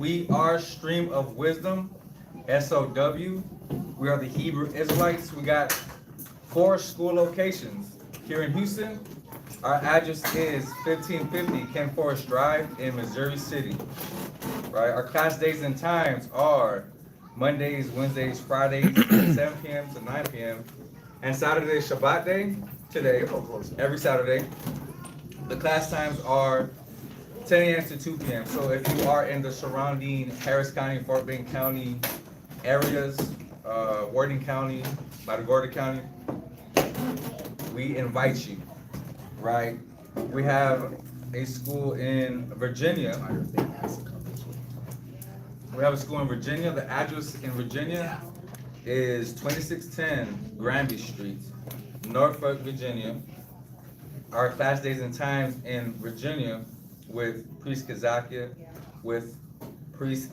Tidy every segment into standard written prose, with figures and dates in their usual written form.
We are Stream of Wisdom, S.O.W. We are the Hebrew Israelites. We got 4 school locations here in Houston. Our address is 1550 Ken Forest Drive in Missouri City. Right. Our class days and times are Mondays, Wednesdays, Fridays, 7 p.m. to 9 p.m. and Saturday, Shabbat day, today, every Saturday. The class times are 10 a.m. to 2 p.m. So if you are in the surrounding Harris County, Fort Bend County areas, Worden County, Matagorda County, we invite you, right? We have a school in Virginia. We have a school in Virginia. The address in Virginia is 2610 Granby Street, Norfolk, Virginia. Our class days and times in Virginia with Priest Kazakia, with Priest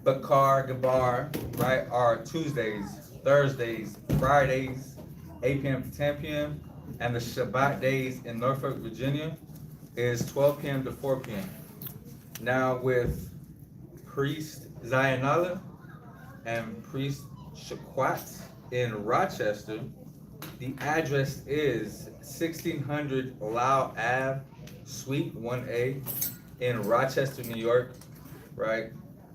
Bakar Gabar, right, are Tuesdays, Thursdays, Fridays, 8 p.m. to 10 p.m. And the Shabbat days in Norfolk, Virginia is 12 p.m. to 4 p.m. Now with Priest Zionala and Priest Shaquat in Rochester, the address is 1600 Lau Ave, Suite 1A in Rochester, New York, right?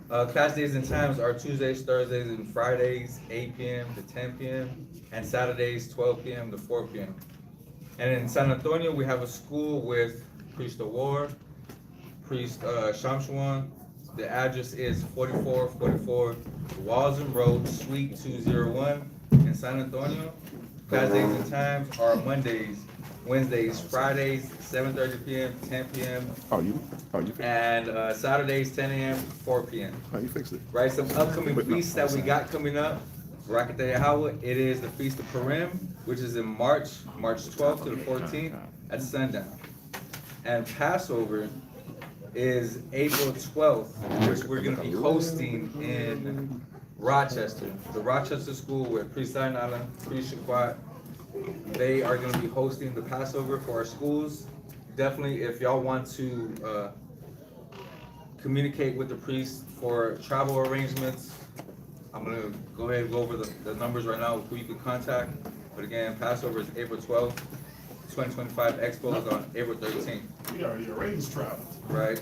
Class days and times are Tuesdays, Thursdays, and Fridays, 8 p.m. to 10 p.m. and Saturdays, 12 p.m. to 4 p.m. And in San Antonio, we have a school with Priest Awar, Priest Shamshuan. The address is 4444 Walden Road, Suite 201 in San Antonio. Class days and times are Mondays, Wednesdays, Fridays, 7:30 p.m., 10 p.m. And Saturdays, 10 a.m., 4 p.m. You fixed it. Right, some upcoming feasts that we got coming up. Rakat Yahweh, it is the Feast of Purim, which is in March 12th to the 14th at sundown. And Passover is April 12th, which we're going to be hosting in Rochester. The Rochester School with Priest Zainala, Priest Shaquat, they are going to be hosting the Passover for our schools. Definitely, if y'all want to communicate with the priest for travel arrangements, I'm going to go ahead and go over the numbers right now who you can contact. But again, Passover is April 12th. 2025 Expo is on April 13th. We already arranged travel. Right?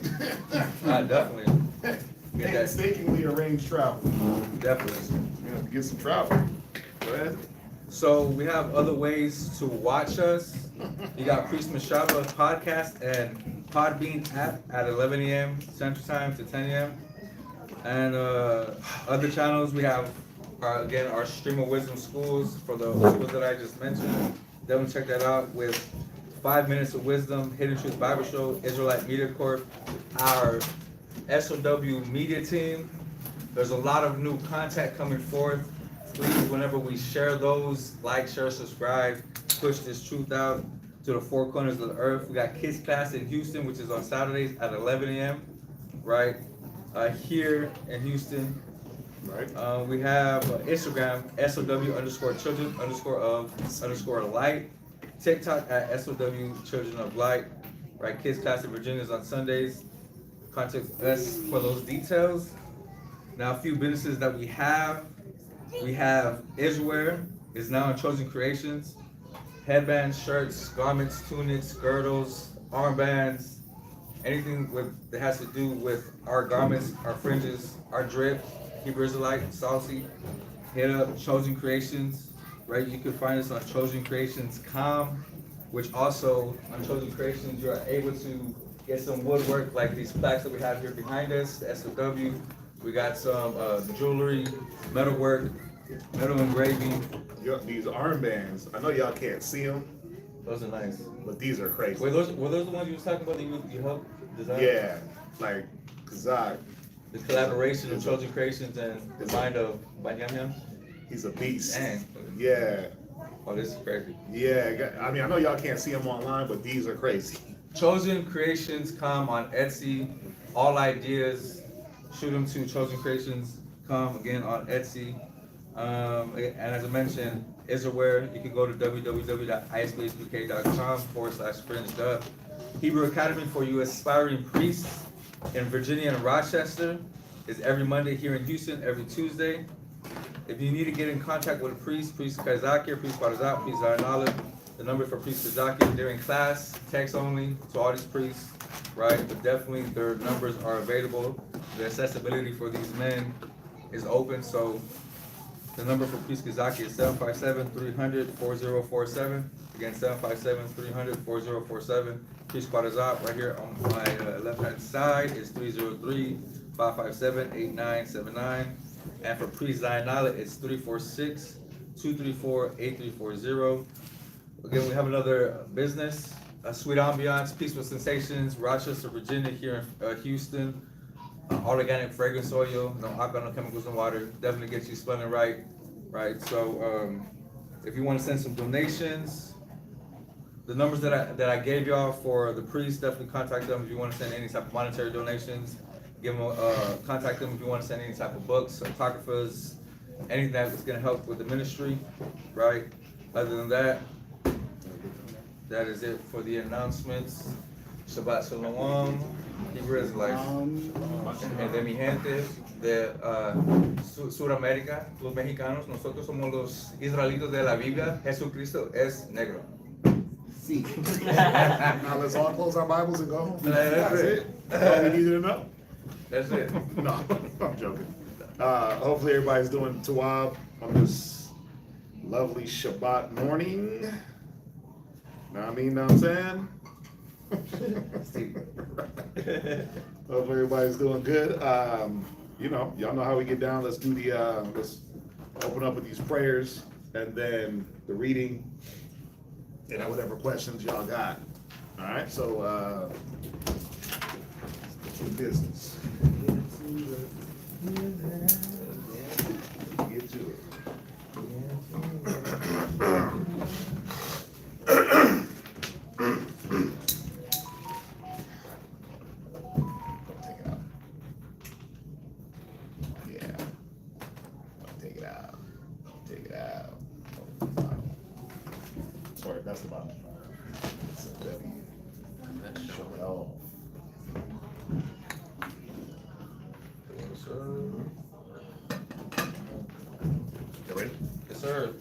Definitely. Get that. Painstakingly arranged travel. Definitely. You have to get some travel. Go ahead. So we have other ways to watch us. You got Priest Mashaba podcast and Podbean app at 11 a.m. Central Time to 10 a.m. And other channels, we have, again, our Stream of Wisdom schools for the schools that I just mentioned. Definitely check that out with 5 Minutes of Wisdom, Hidden Truth Bible Show, Israelite Media Corp, our S.O.W. media team. There's a lot of new content coming forth. Please, whenever we share those, like, share, subscribe, push this truth out to the 4 corners of the earth. We got Kids Class in Houston, which is on Saturdays at 11 a.m., right? Here in Houston. Right. We have Instagram, SOW_children_of_light. TikTok at SOW Children of Light. Right, Kids Class in Virginia is on Sundays. Contact us for those details. Now, a few businesses that we have. We have Israel is now in Chosen Creations. Headbands, shirts, garments, tunics, girdles, armbands, anything that has to do with our garments, our fringes, our drip. Hebrew Israelite, Saucy, hit up Chosen Creations, right? You can find us on chosencreations.com, which also on Chosen Creations, you're able to get some woodwork like these plaques that we have here behind us, the S.O.W. We got some jewelry, metalwork, metal engraving. These armbands, I know y'all can't see them, Those are nice. but these are crazy. Were those the ones you was talking about that you helped design? Yeah, like Kazak, The collaboration of Chosen Creations and the mind of Banyam. he's a beast. Dang. Yeah, Oh, this is crazy. yeah. I mean, I know y'all can't see them online, but these are crazy. Chosen Creations come on Etsy. All ideas, shoot them to Chosen Creations come again on Etsy. And as I mentioned, Israelware, you can go to www.isbhbk.com/fringed up. Hebrew Academy for you aspiring priests in Virginia and Rochester. is every Monday here in Houston, every Tuesday. If you need to get in contact with a priest, Priest Kazaki or Priest Barzak, Priest Zayanala, the number for Priest Kazaki, they're in class, text only to all these priests, right? But definitely their numbers are available. The accessibility for these men is open, so the number for Priest Kazaki is 757-300-4047. Again, 757-300-4047. Priest Barzak, right here on my left-hand side, is 303-557-8979. And for Priest Zayanala, it's 346-234-8340. Again, we have another business, Sweet Ambiance, Peaceful Sensations, Rochester, Virginia, here in Houston. All organic fragrance oil, no alcohol, no chemicals, no water. Definitely gets you smelling right. So, if you want to send some donations, the numbers that I gave y'all for the priests, definitely contact them if you want to send any type of monetary donations. Give them, contact them if you want to send any type of books, photographers, anything that's going to help with the ministry, right? Other than that, that is it for the announcements. Shabbat Shalom, Hebrew Israelites, and de mi gente de Sudamérica, los mexicanos, nosotros somos los israelitos de la Biblia, Jesucristo es negro. See. Now let's all close our Bibles and go home. That's it. That's all we needed to know. That's it. No, I'm joking. Hopefully everybody's doing S.O.W on this lovely Shabbat morning. Know what I mean? Know what I'm saying? Hopefully everybody's doing good. You know, y'all know how we get down. Let's do the let's open up with these prayers and then the reading and whatever questions y'all got. All right, so let's do business. Get to it. Sorry, that's the bottom. It's a W. Show it off. You ready? Yes, sir.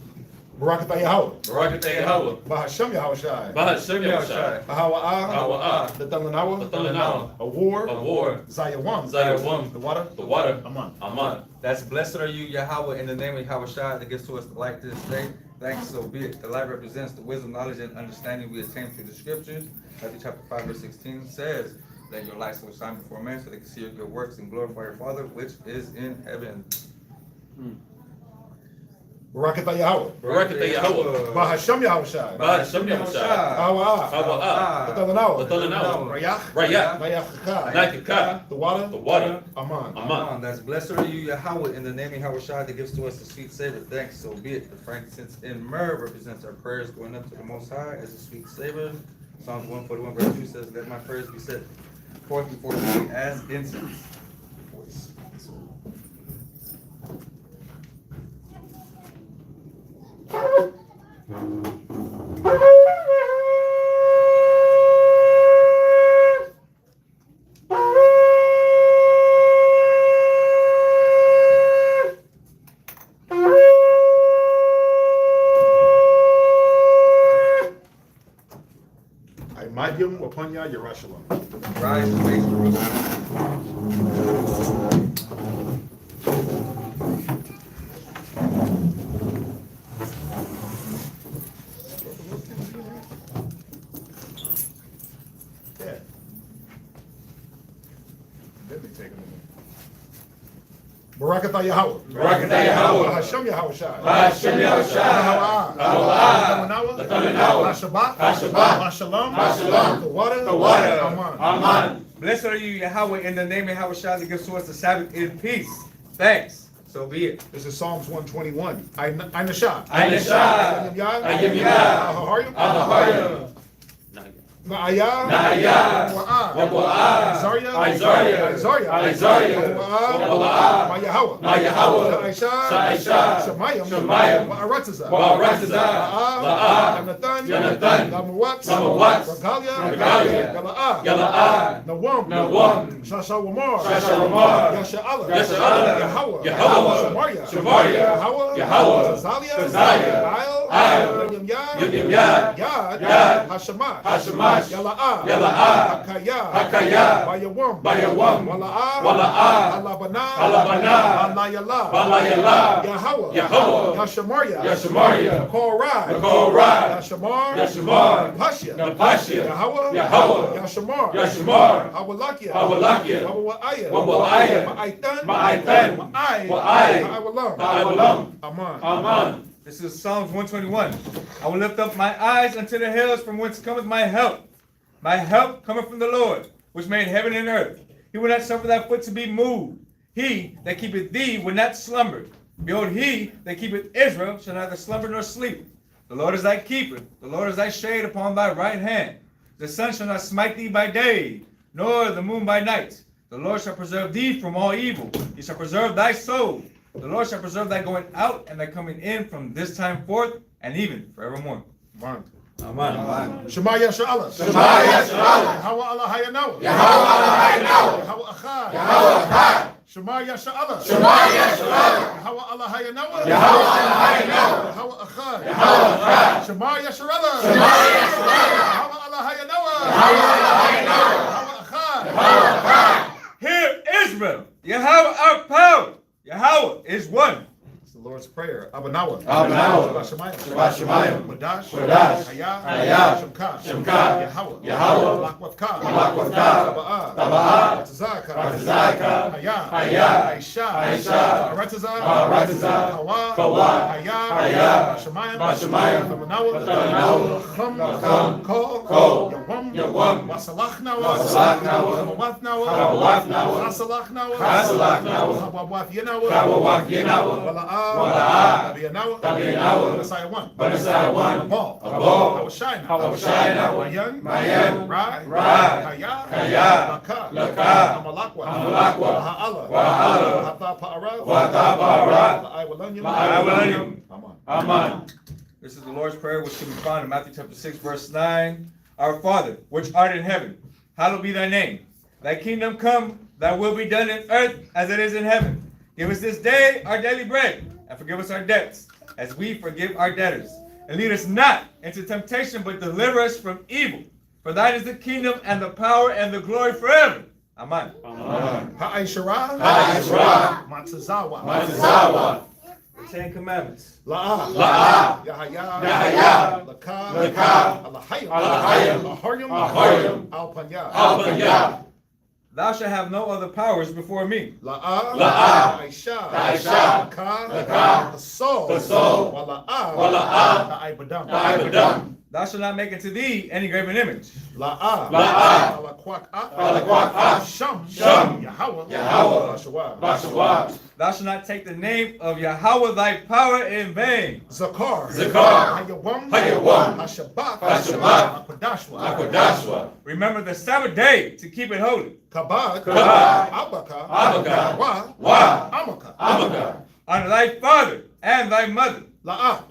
Barakatah Yahweh. Barakatah Yahweh. Bahashem Yahushai. Bahashem Yahushai. Bahawa'ah. Bahawa'ah. The Talanawa. The Talanawa. A war. A war. Zayawam. Zayawam. The water. The water. Aman. Aman. That's blessed are you, Yahweh, in the name of Yahweh Shai that gives to us the light this day. Thanks, so be it. The light represents the wisdom, knowledge, and understanding we attain through the scriptures. Matthew chapter 5, verse 16 says, "Let your light so shine before men so they can see your good works and glorify your Father which is in heaven." Barakatah Yahweh. Barakatah Yahweh. Bahashem Yahushai. Bahashem Yahushai. Bahawa'ah. Bahawa'ah. The Talanawa. The Talanawa. Rayach. Rayach. Vayachakah. Nakikah. The water. The water. Aman. Aman. That's blessed are you, Yahweh, in the name of Yahweh Shai that gives to us the sweet savor. Thanks, so be it. The frankincense and myrrh represents our prayers going up to the Most High as a sweet savor. Psalms 141 verse 2 says, "Let my prayers be set forth before thee as incense." I might give him upon ya Yerushalayim. Rise and face Jerusalem. Yeah. Definitely take him in. Barakatah Yahweh. Barakatah Yahweh. Bahashem Yahushai. Bahashem Yahushai. Bahawa'ah. Bahawa'ah. The Talanawa. Shabbat. Shabbat. Shalom. Shalom. The water. The water. Aman. Aman. Blessed are you, Yahweh, in the name of Yahweh Shai that gives to us the Sabbath in peace. Thanks, so be it. This is Psalms 121. I Nashah. I Nashah. I give you Ahaharyim. Ahaharyim. Na'aya. Wa'ah. Wa'ah. Isaiah. Isaiah. Wa'ah. Ma'Yahawah. Aisha. Shemayim. Wa'aratazah. La'ah. Jonathan. Lamawat. Regalia. Yala'ah. Nawam. Shashawamar. Yasha'Allah. Yahweh. Shemaria. Yahweh. Tazalia. Ayel. Yad. Yad. Hashemash. Yala'ah. Hakaya. Bayawam. Wala'ah. Alabana. Balayala. Yahweh. Yashemaria. Korai. Yashamar. Pasha. Yahweh. Yashamar. Hawalakia. Wa'aya. Ma'aitan. Ma'awalam. Aman. This is Psalms 121. I will lift up my eyes unto the hills from whence cometh my help. My help cometh from the Lord, which made heaven and earth. He will not suffer thy foot to be moved. He that keepeth thee will not slumber. Behold, he that keepeth Israel shall neither slumber nor sleep. The Lord is thy keeper. The Lord is thy shade upon thy right hand. The sun shall not smite thee by day, nor the moon by night. The Lord shall preserve thee from all evil. He shall preserve thy soul. The Lord shall preserve thy going out and thy coming in from this time forth and even forevermore. Aman. Amen. Shema Yasha'Allah. Yahweh Allah Hayanawa. Yahweh Achad. Shema Yasha'Allah. Yahweh Allah Hayanawa. Yahweh Achad. Shema Yasha'Allah. Yahweh Allah Hayanawa. Yahweh Achad. Hear Israel, Yahweh our power. Yahweh is one. It's the Lord's Prayer. Abanawa. Shemayim. Wadash. Hayah. Shemka. Yahweh. Lakwavka. Taba'ah. Ratazaka. Hayah. Aisha. Aratazah. Kawa. Hayah. Shemayim. Abanawa. Chum. Kol. Yawam. Wasalachnawa. Mawatnawa. Chasalachnawa. Chawawaf Wala'ah. Tabiyanawa. Messiah 1. Abal. Hawashayna. Mayan. Rai. Kaya. Laka. Amalakwa. Wa'ala. Hata Pa'ara. Ma'aiwalanyam. Aman. This is the Lord's Prayer, which can be found in Matthew chapter 6, verse 9. Our Father, which art in heaven, hallowed be thy name. Thy kingdom come, thy will be done in earth as it is in heaven. Give us this day our daily bread, and forgive us our debts, as we forgive our debtors. And lead us not into temptation, but deliver us from evil. For thine is the kingdom, and the power, and the glory forever. Amen. Ha'aishara. Matazawa. The Ten Commandments. La'ah. Yahaya. Laka. Alahayim. Ahoryim. Alpanya. Thou shalt have no other powers before me. La'ah. Aisha. Laka. The soul. Wala'ah. Ta'ibadam. Thou shalt not make unto thee any graven image. La'ah. Alakwak'ah. Sham. Yahweh. Bashawah. Thou shalt not take the name of Yahweh thy power in vain. Zakar. Hayawam. Hashabak. Akodashwa. Remember the Sabbath day to keep it holy. Kabad. Abaka. Amaka. Honor thy father and thy mother. La'ah.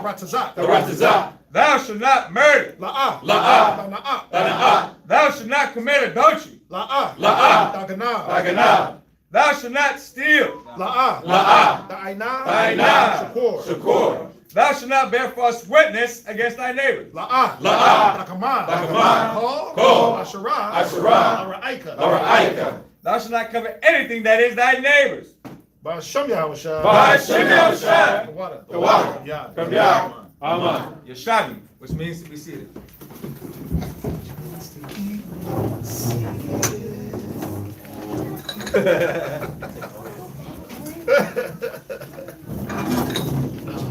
Ratazah. Thou shalt not murder. La'ah. Tana'ah. Thou shalt not commit adultery. La'ah. Daganah. Thou shalt not steal. La'ah. Ta'ina. Shakur. Thou shalt not bear false witness against thy neighbor. La'ah. Takaman. Kol. Ashara. Ara'aika. Thou shalt not covet anything that is thy neighbor's. Ba'ashem Yahushua. Ba'ashem Yahushua. The water. Yeah. Come down. Aman. Yeshavim, which means to be seated.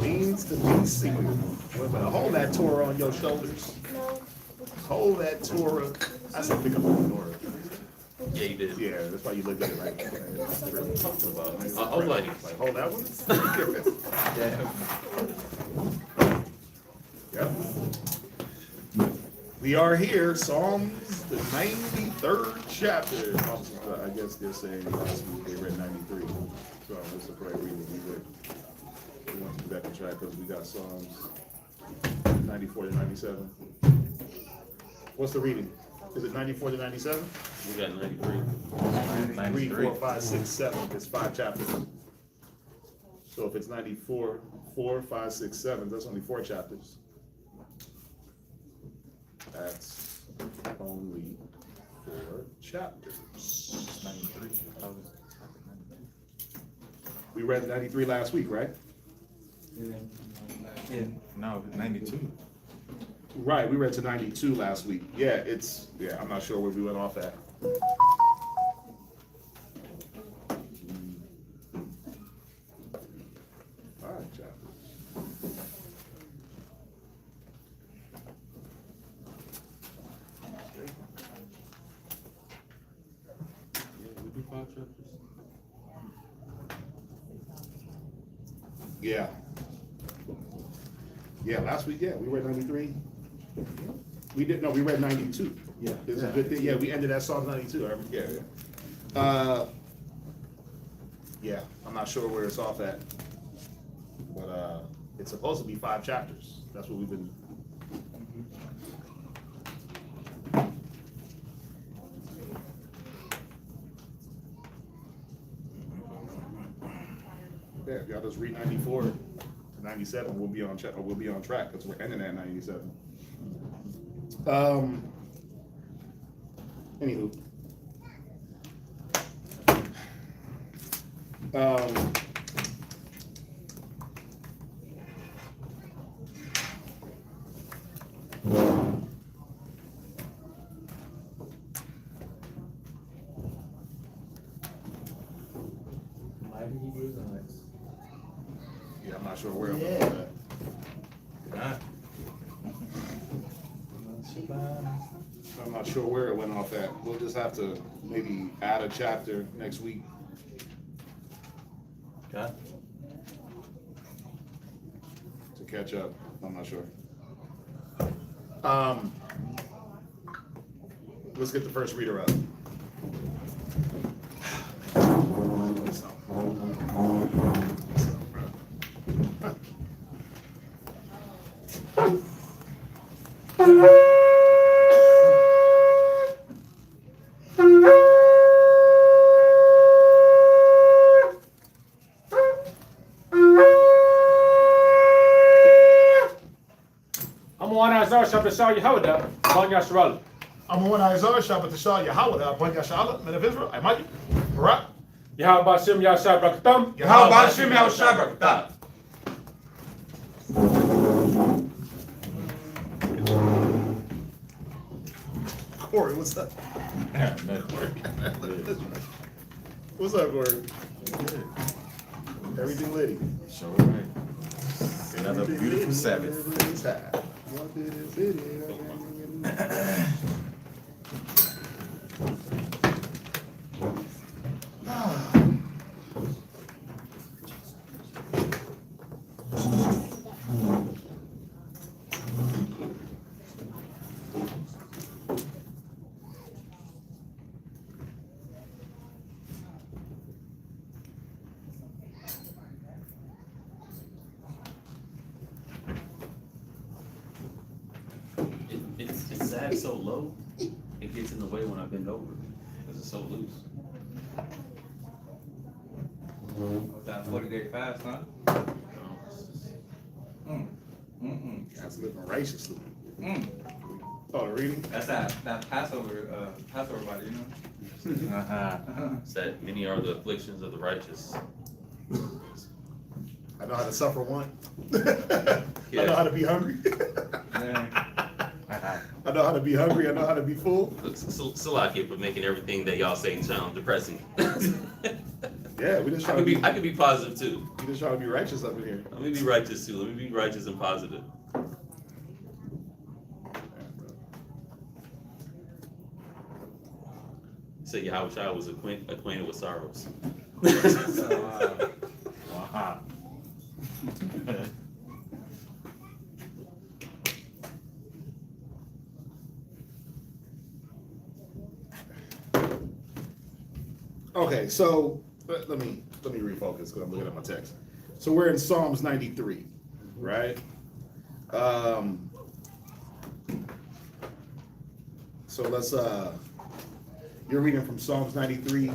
Means to be seated. Wait a minute, hold that Torah on your shoulders. Hold that Torah. I said pick up the Torah. Yeah, you did. Yeah, that's why you looked at it right. That's what I'm talking about. Hold like Like, hold that one? Yep. We are here, Psalms, the 93rd chapter. I guess they're saying last week they read 93. So that's the correct reading we read. We want to be back on track because we got Psalms 94 to 97. What's the reading? Is it 94 to 97? We got 93. 3, 4, 5, 6, 7. It's 5 chapters. So if it's 94, 4, 5, 6, 7, that's only 4 chapters. That's only 4 chapters. 93. We read 93 last week, right? Yeah. No, 92. Right, we read to 92 last week. Yeah, I'm not sure where we went off at. All right, chapters. Yeah, we do 5 chapters. Yeah. Yeah, last week, we read 93. We read 92. Yeah. It's a good thing. Yeah, we ended at Psalm 92. Yeah, I'm not sure where it's off at. But it's supposed to be 5 chapters. That's what we've been. Yeah, if y'all just read 94 to 97, we'll be on track. We'll be on track because we're ending at 97. Anywho. Yeah, I'm not sure where I'm going with that. I'm not sure where it went off at. We'll just have to maybe add a chapter next week. Okay. To catch up. I'm not sure. Let's get the first reader up. I'm on Isaiah Shabbat to Shah Yahweh, Banya Shala, men of Israel, I might. Right? Yahweh Shem Yahshua Braktam. Yahweh Shem Yahshua Braktam. Corey, what's up? What's up, Corey? Everything litty. Sure, right. Another beautiful Sabbath. It's sag so low, it gets in the way when I bend over because it's so loose. That 40-day fast, huh? That's living righteously. Mm. Oh, the reading? That's that Passover body, you know? It's that many are the afflictions of the righteous. I know how to suffer one. I know how to be hungry. I know how to be hungry. I know how to be full. Salaki for making everything that y'all say sound depressing. Yeah, we just I try to be. could be positive too. We just try to be righteous up in here. Let me be righteous too. Let me be righteous and positive. Say Yahweh Shai was acquainted with sorrows. Wow. Okay, so let me refocus because I'm looking at my text. So we're in Psalms 93, right? So let's you're reading from Psalms 93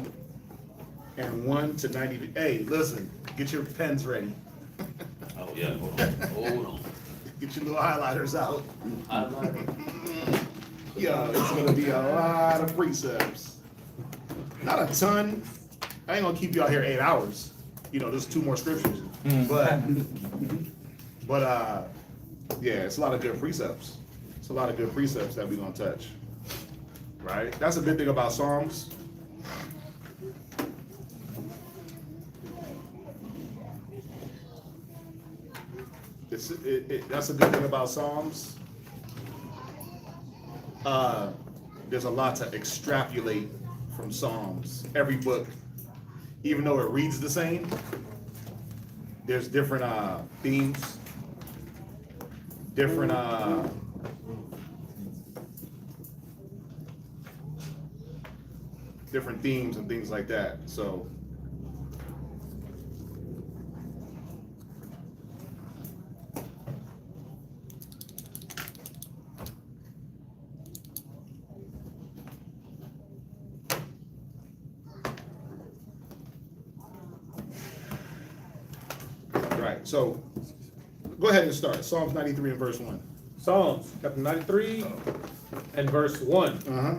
and 1 to 90. Hey, listen, get your pens ready. Oh yeah, hold on. Hold on. Get your little highlighters out. Highlighter. Yeah, it's gonna be a lot of precepts. Not a ton. I ain't gonna keep you out here 8 hours. You know, there's 2 more scriptures. But yeah, it's a lot of good precepts. It's a lot of good precepts that we're gonna touch. Right? That's a good thing about Psalms. That's a good thing about Psalms. There's a lot to extrapolate from Psalms. Every book, even though it reads the same, there's different themes, different themes and things like that. So right. So go ahead and start. Psalms 93 and verse 1. Psalms chapter 93 and verse 1. Uh-huh.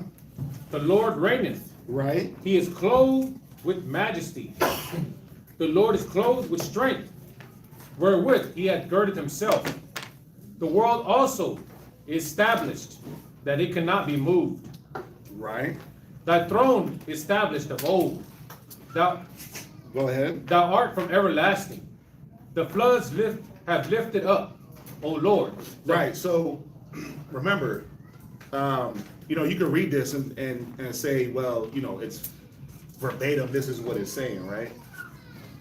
The Lord reigneth. Right. He is clothed with majesty. The Lord is clothed with strength, wherewith he hath girded himself. The world also is established, that it cannot be moved. Right. Thy throne is established of old. Thou Go ahead. art from everlasting. The floods have lifted up, O Lord. Right. So remember, you know, you can read this and say, well, you know, it's verbatim, this is what it's saying, right?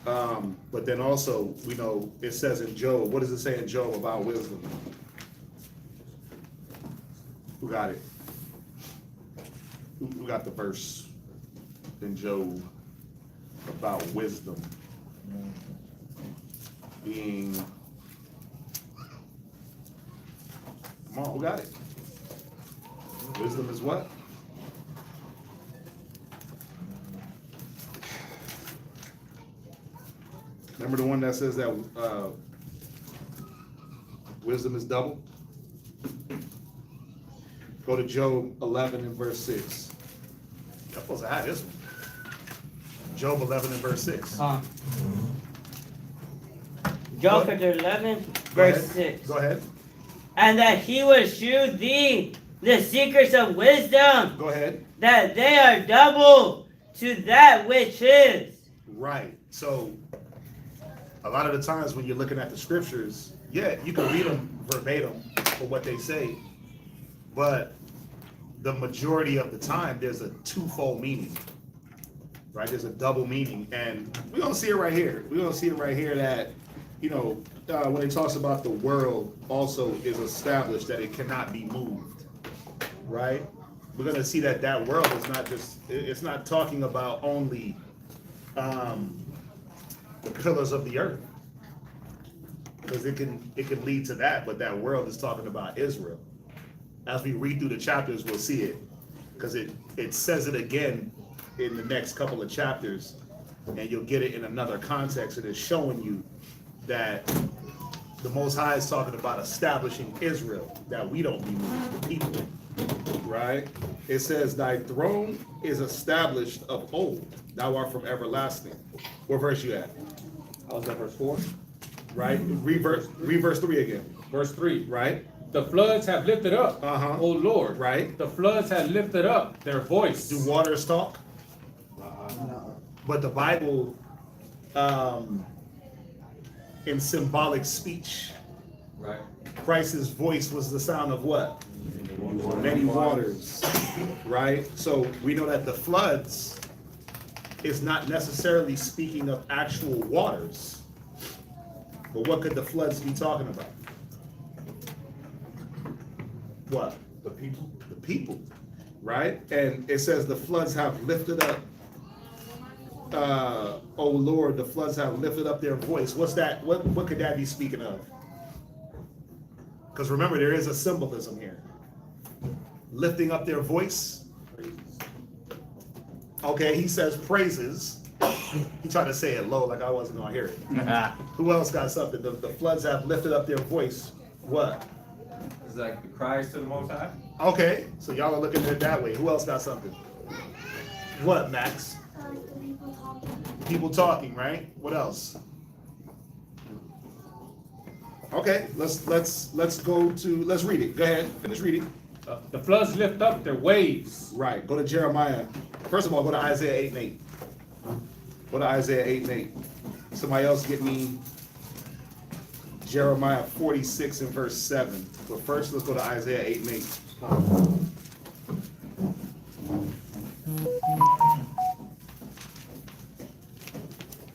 But then also, we know it says in Job, what does it say in Job about wisdom? Who got it? Who got the verse in Job about wisdom being... Come on, who got it? Wisdom is what? Remember the one that says that wisdom is double? Go to Job 11 and verse 6. You're supposed to have this one. Job 11 and verse 6. Job chapter 11, verse 6. Go ahead. And that he will shew thee the secrets of wisdom, Go ahead. that they are double to that which is. Right. So, a lot of the times when you're looking at the scriptures, yeah, you can read them verbatim for what they say, but the majority of the time there's a twofold meaning, right? There's a double meaning, and we're gonna see it right here. We're gonna see it right here that, you know, when it talks about the world also is established that it cannot be moved, right? We're gonna see that that world is not just, it's not talking about only the pillars of the earth, because it can lead to that, but that world is talking about Israel. As we read through the chapters, we'll see it, because it says it again in the next couple of chapters, and you'll get it in another context. It is showing you that the Most High is talking about establishing Israel, that we don't be moved, the people, right? It says, thy throne is established of old, thou art from everlasting. What verse you at? I was at verse 4. Right? Read verse 3 again. Verse 3. Right? The floods have lifted up, Uh-huh. O Lord. Right? The floods have lifted up their voice. Do waters talk? But the Bible, in symbolic speech, Right. Christ's voice was the sound of what? Many waters. Right? So we know that the floods is not necessarily speaking of actual waters. But what could the floods be talking about? What? The people. The people, right? And it says the floods have lifted up O Lord, the floods have lifted up their voice. What's that? What could that be speaking of? Because remember, there is a symbolism here. Lifting up their voice. Okay, he says praises. He tried to say it low like I wasn't going to hear it. Who else got something? The floods have lifted up their voice. What? It's like the cries to the Most High. Okay, so y'all are looking at it that way. Who else got something? What, Max? People talking, right? What else? Okay, let's read it. Go ahead, finish reading. The floods lift up their waves. Right, go to Jeremiah. First of all, go to Isaiah 8 and 8. Go to Isaiah 8 and 8. Somebody else get me Jeremiah 46 and verse 7. But first, let's go to Isaiah 8 and 8.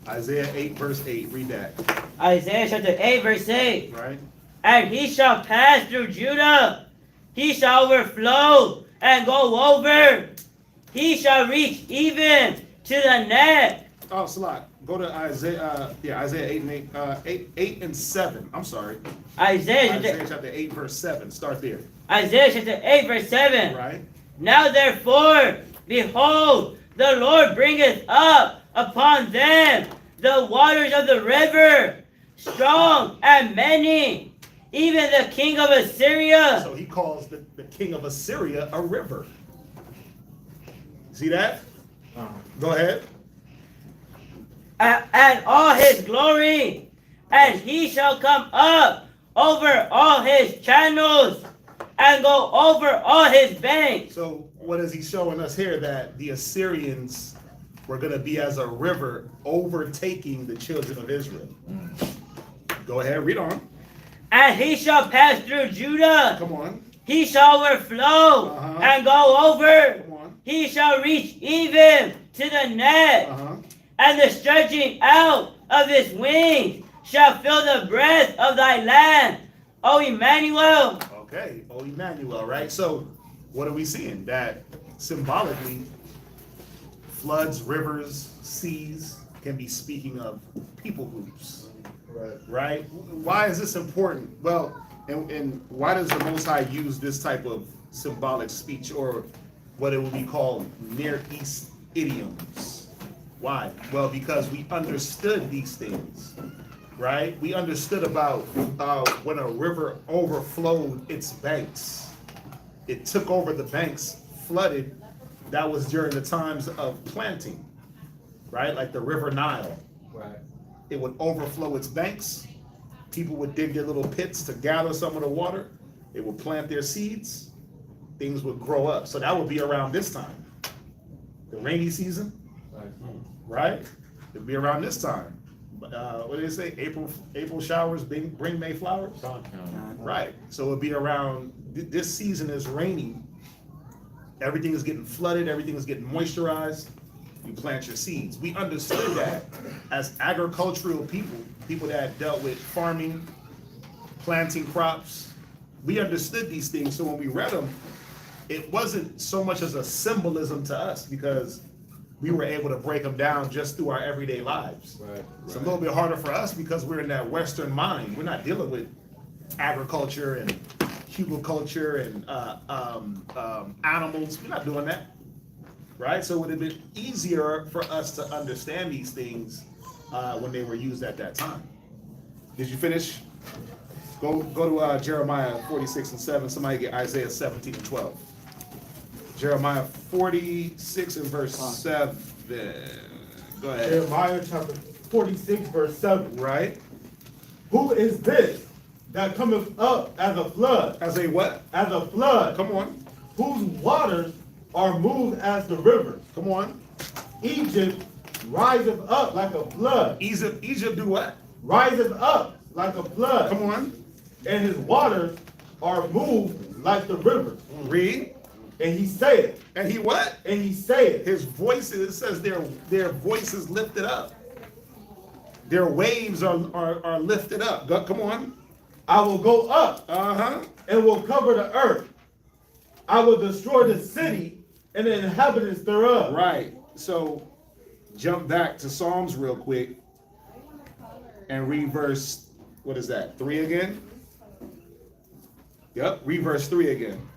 Isaiah 8 verse 8, read that. Isaiah chapter 8, verse 8. Right? And he shall pass through Judah. He shall overflow and go over. He shall reach even to the net. Oh, Salat, go to Isaiah, Isaiah 8 and 8 and 7. I'm sorry. Isaiah chapter 8 verse 7. Start there. Isaiah chapter 8, verse 7. Right? Now therefore, behold, the Lord bringeth up upon them the waters of the river, strong and many, even the king of Assyria. So he calls the king of Assyria a river. See that? Go ahead. And all his glory, and he shall come up over all his channels, and go over all his banks. So what is he showing us here? That the Assyrians were going to be as a river overtaking the children of Israel. Go ahead, read on. And he shall pass through Judah. Come on. He shall overflow and go over. Come on. He shall reach even to the net. And the stretching out of his wings shall fill the breadth of thy land, O Emmanuel. Okay, oh Emmanuel, right? So what are we seeing? That symbolically, floods, rivers, seas can be speaking of people groups. Right? Why is this important? Well, and why does the Most High use this type of symbolic speech, or what it would be called Near East idioms? Why? Well, because we understood these things, right? We understood about when a river overflowed its banks. It took over the banks, flooded. That was during the times of planting, right? Like the River Nile. Right. It would overflow its banks. People would dig their little pits to gather some of the water. They would plant their seeds. Things would grow up. So that would be around this time. The rainy season, right? It'd be around this time. What did they say? April showers bring May flowers? Right. So it'd be around, this season is raining. Everything is getting flooded. Everything is getting moisturized. You plant your seeds. We understood that as agricultural people that dealt with farming, planting crops. We understood these things. So when we read them, it wasn't so much as a symbolism to us because we were able to break them down just through our everyday lives. Right. It's a little bit harder for us because we're in that Western mind. We're not dealing with agriculture and hugelculture and animals. We're not doing that. Right? So it would have been easier for us to understand these things when they were used at that time. Did you finish? Go to Jeremiah 46 and 7. Somebody get Isaiah 17 and 12. Jeremiah 46 and verse 7. Go ahead. Jeremiah chapter 46, verse 7. Right? Who is this that cometh up as a flood? As a what? As a flood. Come on. Whose waters are moved as the rivers. Come on. Egypt riseth up like a flood. Egypt do what? Riseth up like a flood. Come on. And his waters are moved like the rivers. Read. And he saith. And he what? And he saith. His voices, it says their voices lifted up. Their waves are lifted up. Come on. I will go up and will cover the earth. I will destroy the city and the inhabitants thereof. Right. So jump back to Psalms real quick and read verse, what is that, 3 again? Yep, read verse 3 again.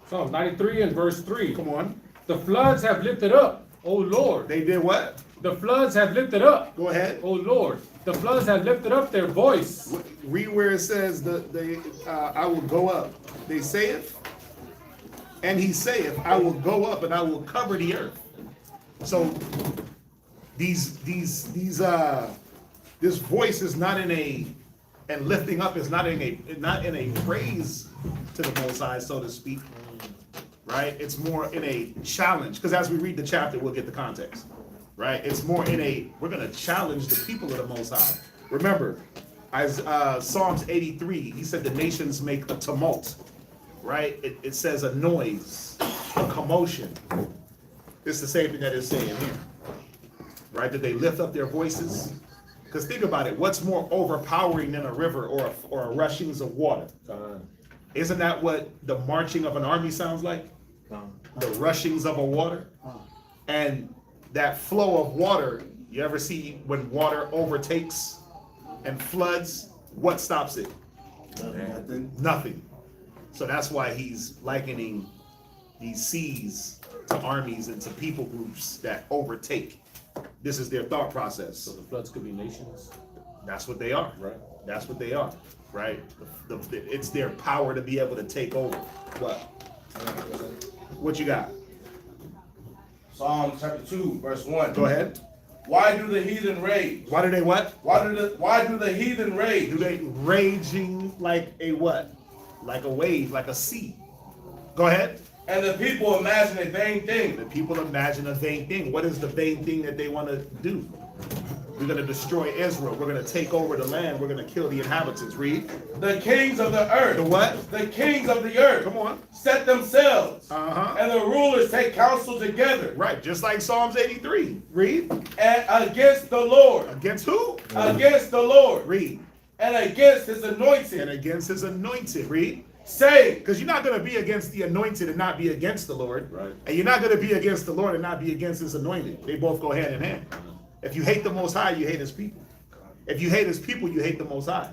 Psalm 93 and verse 3. Come on. The floods have lifted up, O Lord. They did what? The floods have lifted up, Go ahead. O Lord. The floods have lifted up their voice. Read where it says, I will go up. They saith, and he saith, I will go up and I will cover the earth. So this voice is not in a, and lifting up is not in a praise to the Most High, so to speak, right? It's more in a challenge, because as we read the chapter, we'll get the context, right? It's more in a, we're going to challenge the people of the Most High. Remember, as Psalms 83, he said the nations make a tumult, right? It says a noise, a commotion. It's the same thing that it's saying here, right? That they lift up their voices. Because think about it, what's more overpowering than a river or a rushings of water? Isn't that what the marching of an army sounds like? The rushings of a water? And that flow of water, you ever see when water overtakes and floods, what stops it? Nothing. So that's why he's likening these seas to armies and to people groups that overtake. This is their thought process. So the floods could be nations. That's what they are. Right. That's what they are. Right? It's their power to be able to take over. What? What you got? Psalm chapter 2, verse 1. Go ahead. Why do the heathen rage? Why do they what? Why do the heathen rage? Do they raging like a what? Like a wave, like a sea. Go ahead. And the people imagine a vain thing. The people imagine a vain thing. What is the vain thing that they want to do? We're going to destroy Israel. We're going to take over the land. We're going to kill the inhabitants. Read. The kings of the earth. The what? The kings of the earth. Come on. Set themselves. Uh-huh. And the rulers take counsel together. Right. Just like Psalms 83. Read. And against the Lord. Against who? Against the Lord. Read. And against his anointed. And against his anointed. Read. Saying. Because you're not going to be against the anointed and not be against the Lord. Right. And you're not going to be against the Lord and not be against his anointed. They both go hand in hand. If you hate the Most High, you hate his people. If you hate his people, you hate the Most High.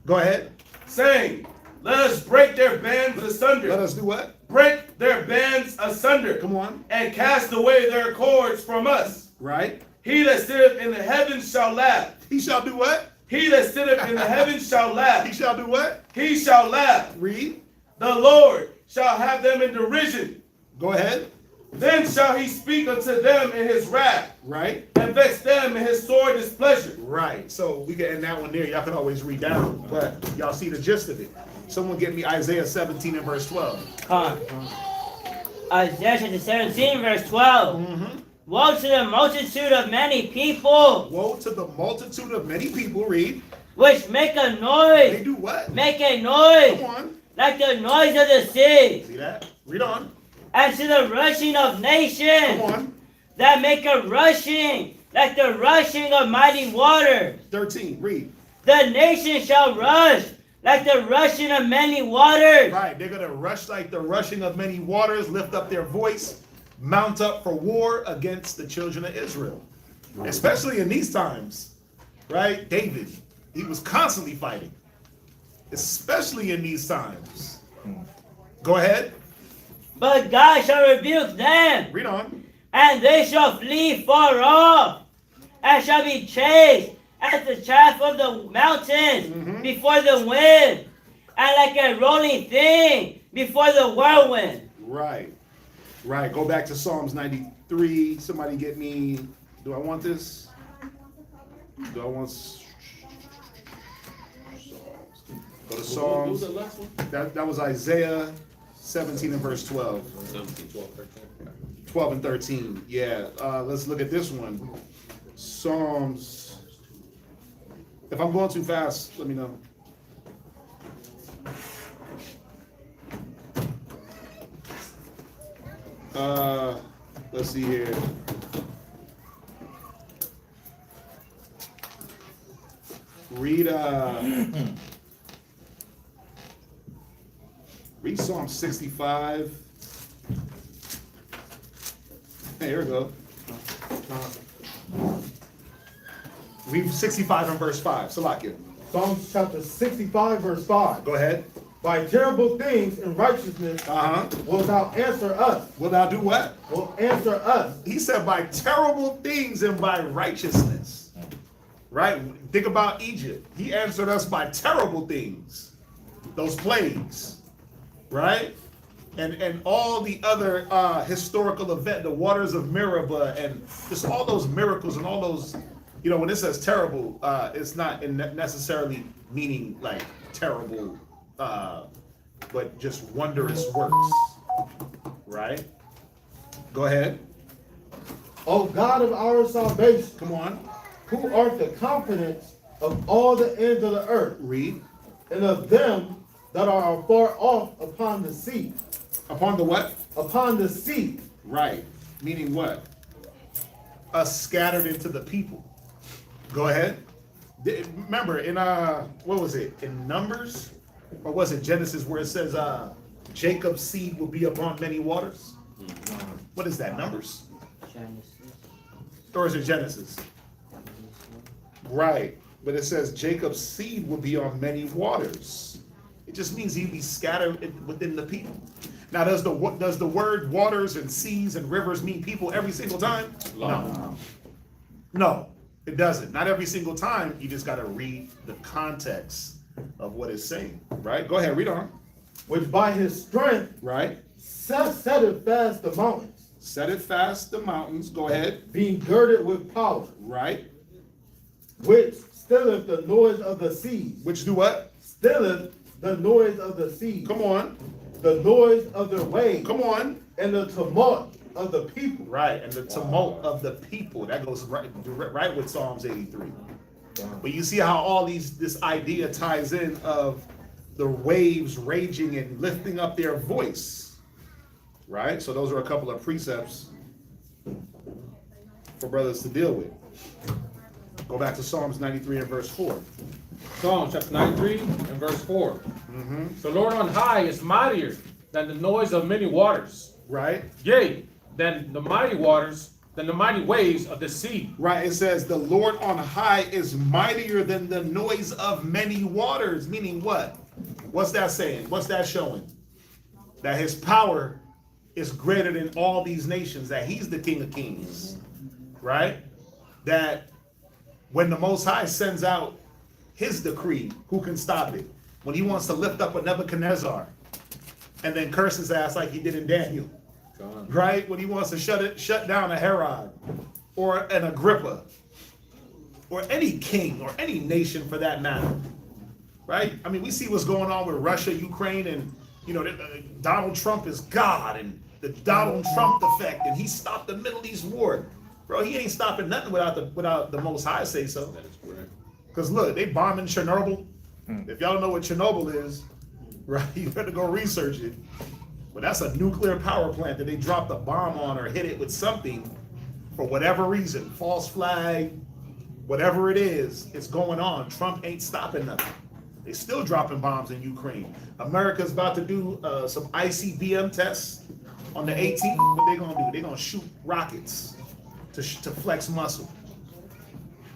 Go ahead. Saying, let us break their bands asunder. Let us do what? Break their bands asunder. Come on. And cast away their cords from us. Right. He that sitteth in the heavens shall laugh. He shall do what? He that sitteth in the heavens shall laugh. He shall do what? He shall laugh. Read. The Lord shall have them in derision. Go ahead. Then shall he speak unto them in his wrath. Right. And vex them in his sore displeasure. Right. So we can end that one there. Y'all can always read down. But y'all see the gist of it. Someone get me Isaiah 17 and verse 12. Isaiah chapter 17, verse 12. Mm-hmm. Woe to the multitude of many people. Woe to the multitude of many people. Read. Which make a They noise. do what? Make a noise. Come on. Like the noise of the sea. See that? Read on. And to the rushing of nations. Come on. That make a rushing. Like the rushing of mighty waters. 13. Read. The nation shall rush. Like the rushing of many waters. Right. They're going to rush like the rushing of many waters, lift up their voice, mount up for war against the children of Israel. Especially in these times. Right? David, he was constantly fighting. Especially in these times. Go ahead. But God shall rebuke them. Read on. And they shall flee far off. And shall be chased as the chaff of the mountains before the wind. And like a rolling thing before the whirlwind. Right. Right. Go back to Psalms 93. Somebody get me. Do I want this? Do I want... Go to What was Psalms. the last one? That was Isaiah 17 and verse 12. 17, 12, 13. 12 and 13. Yeah. Let's look at this one. Psalms. If I'm going too fast, let me know. Let's see here. Read read Psalm 65. Hey, here we go. Read 65 and verse 5. Salakia. Psalms chapter 65, verse 5. Go ahead. By terrible things and righteousness Uh-huh. will thou answer us. Will thou do what? Will answer us. He said by terrible things and by righteousness. Right? Think about Egypt. He answered us by terrible things. Those plagues. Right? And all the other historical event, the waters of Meribah, and just all those miracles and all those, you know, when it says terrible, it's not necessarily meaning like terrible, but just wondrous works. Right? Go ahead. O God of our salvation, Come on. who art the confidence of all the ends of the earth, Read. and of them that are afar off upon the sea. Upon the what? Upon the sea. Right. Meaning what? Us scattered into the people. Go ahead. Remember in what was it? In Numbers? Or was it Genesis where it says Jacob's seed will be upon many waters? What is that? Numbers? Or is it Genesis? Right. But it says Jacob's seed will be on many waters. It just means he'd be scattered within the people. Now, does the word waters and seas and rivers mean people every single time? No. No, it doesn't. Not every single time. You just got to read the context of what it's saying. Right? Go ahead, read on. Which by his strength Right? setteth fast the mountains, Set it fast the mountains. Go ahead. being girded with power, Right? which stilleth the noise of the seas. Which do what? Stilleth the noise of the seas. Come on. The noise of the waves. Come on. And the tumult of the people. Right, and the tumult of the people. That goes right with Psalms 83. But you see how all this idea ties in of the waves raging and lifting up their voice. Right? So those are a couple of precepts for brothers to deal with. Go back to Psalms 93 and verse 4. Psalms chapter 93 and verse 4. The Lord on high is mightier than the noise of many waters. Right? Yea, than the mighty waters, than the mighty waves of the sea. Right, it says the Lord on high is mightier than the noise of many waters. Meaning what? What's that saying? What's that showing? That his power is greater than all these nations, that he's the King of Kings. Right? That when the Most High sends out his decree, who can stop it? When he wants to lift up a Nebuchadnezzar and then curse his ass like he did in Daniel. Right? When he wants to shut down a Herod or an Agrippa or any king or any nation for that matter. Right? I mean, we see what's going on with Russia, Ukraine, and you know, Donald Trump is God and the Donald Trump effect, and he stopped the Middle East war. Bro, he ain't stopping nothing without the Most High say so. That is correct. Because look, they bombing Chernobyl. If y'all don't know what Chernobyl is, right, you better go research it. But that's a nuclear power plant that they dropped a bomb on or hit it with something for whatever reason. False flag, whatever it is, it's going on. Trump ain't stopping nothing. They still dropping bombs in Ukraine. America's about to do some ICBM tests on the 18th. What they gonna do? They gonna shoot rockets to flex muscle,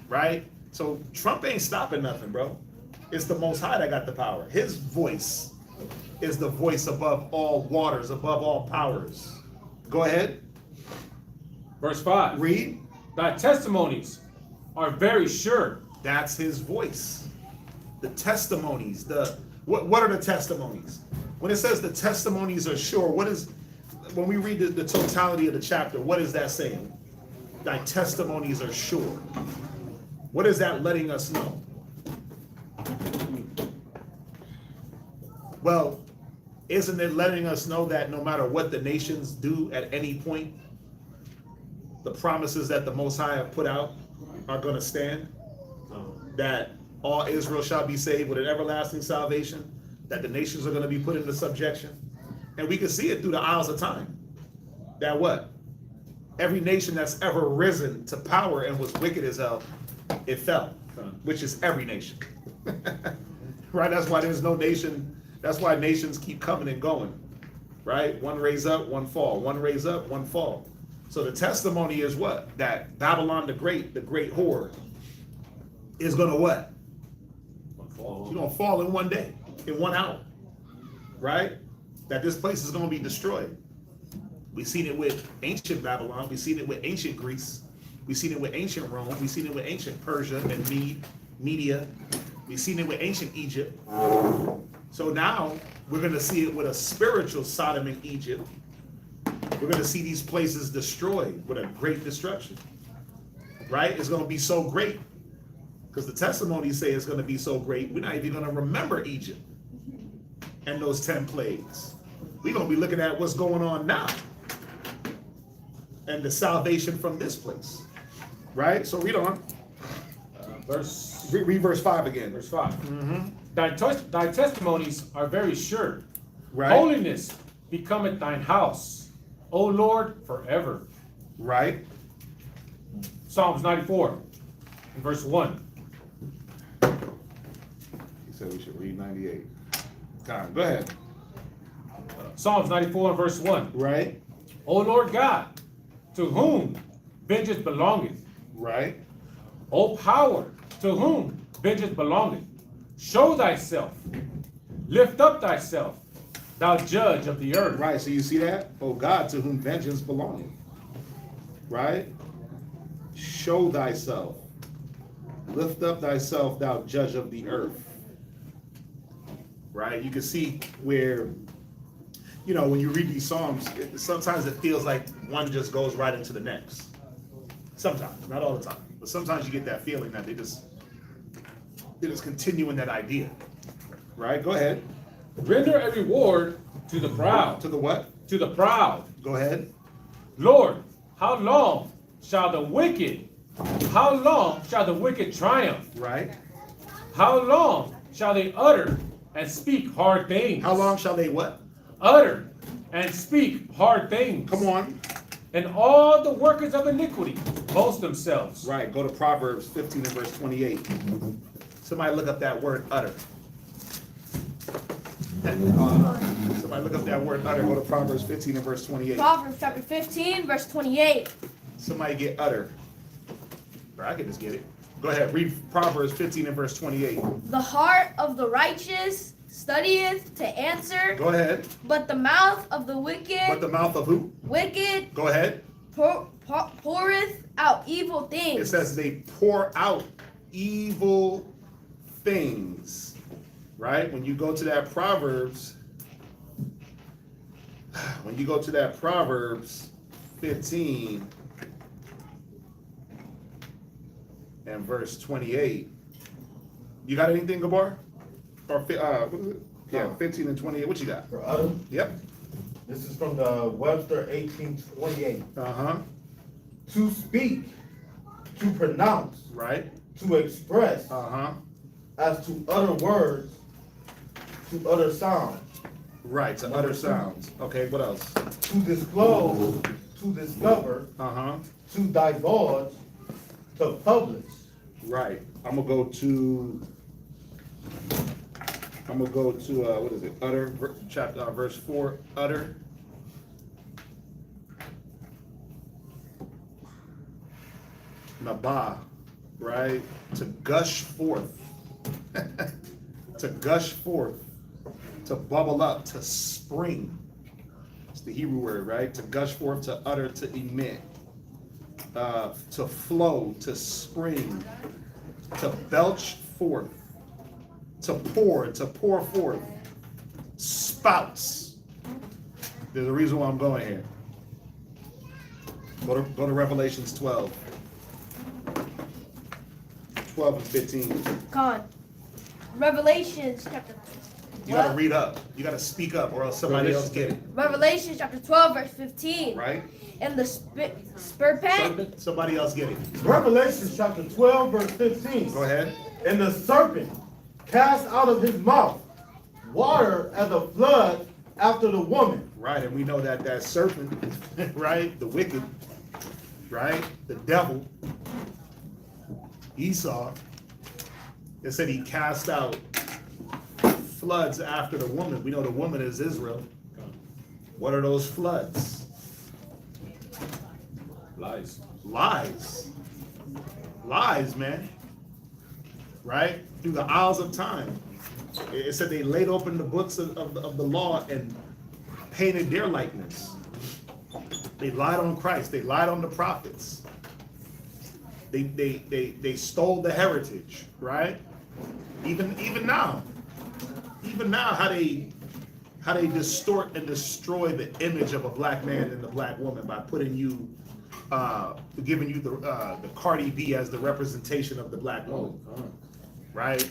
right? So Trump ain't stopping nothing, bro. It's the Most High that got the power. His voice is the voice above all waters, above all powers. Go ahead. Verse 5. Read. Thy testimonies are very sure. That's his voice. The testimonies. What are the testimonies? When it says the testimonies are sure, when we read the totality of the chapter, what is that saying? Thy testimonies are sure. What is that letting us know? Well, isn't it letting us know that no matter what the nations do at any point, the promises that the Most High have put out are going to stand? That all Israel shall be saved with an everlasting salvation, that the nations are going to be put into subjection. And we can see it through the aisles of time. That what? Every nation that's ever risen to power and was wicked as hell, it fell, which is every nation. Right? That's why there's no nation. That's why nations keep coming and going. Right? One raise up, one fall. One raise up, one fall. So the testimony is what? That Babylon the great whore, is gonna what? She's gonna fall in one day, in 1 hour, right? That this place is gonna be destroyed. We've seen it with ancient Babylon. We've seen it with ancient Greece. We've seen it with ancient Rome. We've seen it with ancient Persia and Media. We've seen it with ancient Egypt. So now we're gonna see it with a spiritual Sodom and Egypt. We're gonna see these places destroyed with a great destruction, right? It's gonna be so great because the testimonies say it's gonna be so great. We're not even gonna remember Egypt and those 10 plagues. We're gonna be looking at what's going on now and the salvation from this place, right? So read on. Read verse 5 again. Verse 5. Mm-hmm. Thy testimonies are very sure. Right. Holiness becometh thine house, O Lord, forever. Right. Psalms 94, and verse 1. He said we should read 98. Time. Go ahead. Psalms 94 and verse 1. Right. O Lord God, to whom vengeance belongeth, Right. O power, to whom vengeance belongeth, show thyself, lift up thyself, thou judge of the earth. Right. So you see that? Oh God, to whom vengeance belongeth. Right. Show thyself. Lift up thyself, thou judge of the earth. Right. You can see where, you know, when you read these Psalms, sometimes it feels like one just goes right into the next. Sometimes, not all the time, but sometimes you get that feeling that they just continue in that idea. Right? Go ahead. Render a reward to the proud. To the what? To the proud. Go ahead. Lord, how long shall the wicked triumph? Right. How long shall they utter and speak hard things? How long shall they what? Utter and speak hard things. Come on. And all the workers of iniquity boast themselves. Right. Go to Proverbs 15 and verse 28. Somebody look up that word utter. Somebody look up that word utter. Go to Proverbs 15 and verse 28. Proverbs chapter 15, verse 28. Somebody get utter. Or I can just get it. Go ahead. Read Proverbs 15 and verse 28. The heart of the righteous studieth to answer, Go ahead. but the mouth of the wicked, But the mouth of who? wicked Go ahead. poureth out evil It things. says they pour out evil things. Right? When you go to that Proverbs 15 and verse 28. You got anything, Gabar? Or what is it? Yeah, 15 and 28. What you got? For others, Yep. this is from the Webster 1828. Uh-huh. To speak, to pronounce, Right. to express, Uh-huh. as to utter words, to utter sound, Right, to utter sounds. Okay, what else? to disclose, to discover, Uh-huh. to divulge, to publish. Right. I'm gonna go to what is it? Utter, chapter verse 4, utter. Nabah, right? To gush forth. To gush forth. To bubble up, to spring. It's the Hebrew word, right? To gush forth, to utter, to emit. To flow, to spring, to belch forth, to pour forth, spouts. There's a reason why I'm going here. Go to Revelations 12. 12 and 15. Con. Revelations chapter You gotta read up. You gotta speak up or else somebody else get it. Revelation chapter 12, verse 15. Right? And the serpent. Somebody else get it. Revelation chapter 12, verse 15. Go ahead. And the serpent cast out of his mouth water as a flood after the woman. Right, and we know that that serpent, right, the wicked, right, the devil, Esau, it said he cast out floods after the woman. We know the woman is Israel. What are those floods? Lies. Lies. Lies, man. Right? Through the aisles of time. It said they laid open the books of the law and painted their likeness. They lied on Christ. They lied on the prophets. They stole the heritage, right? Even now. Even now, how they distort and destroy the image of a black man and a black woman by putting you, giving you the Cardi B as the representation of the black woman, right?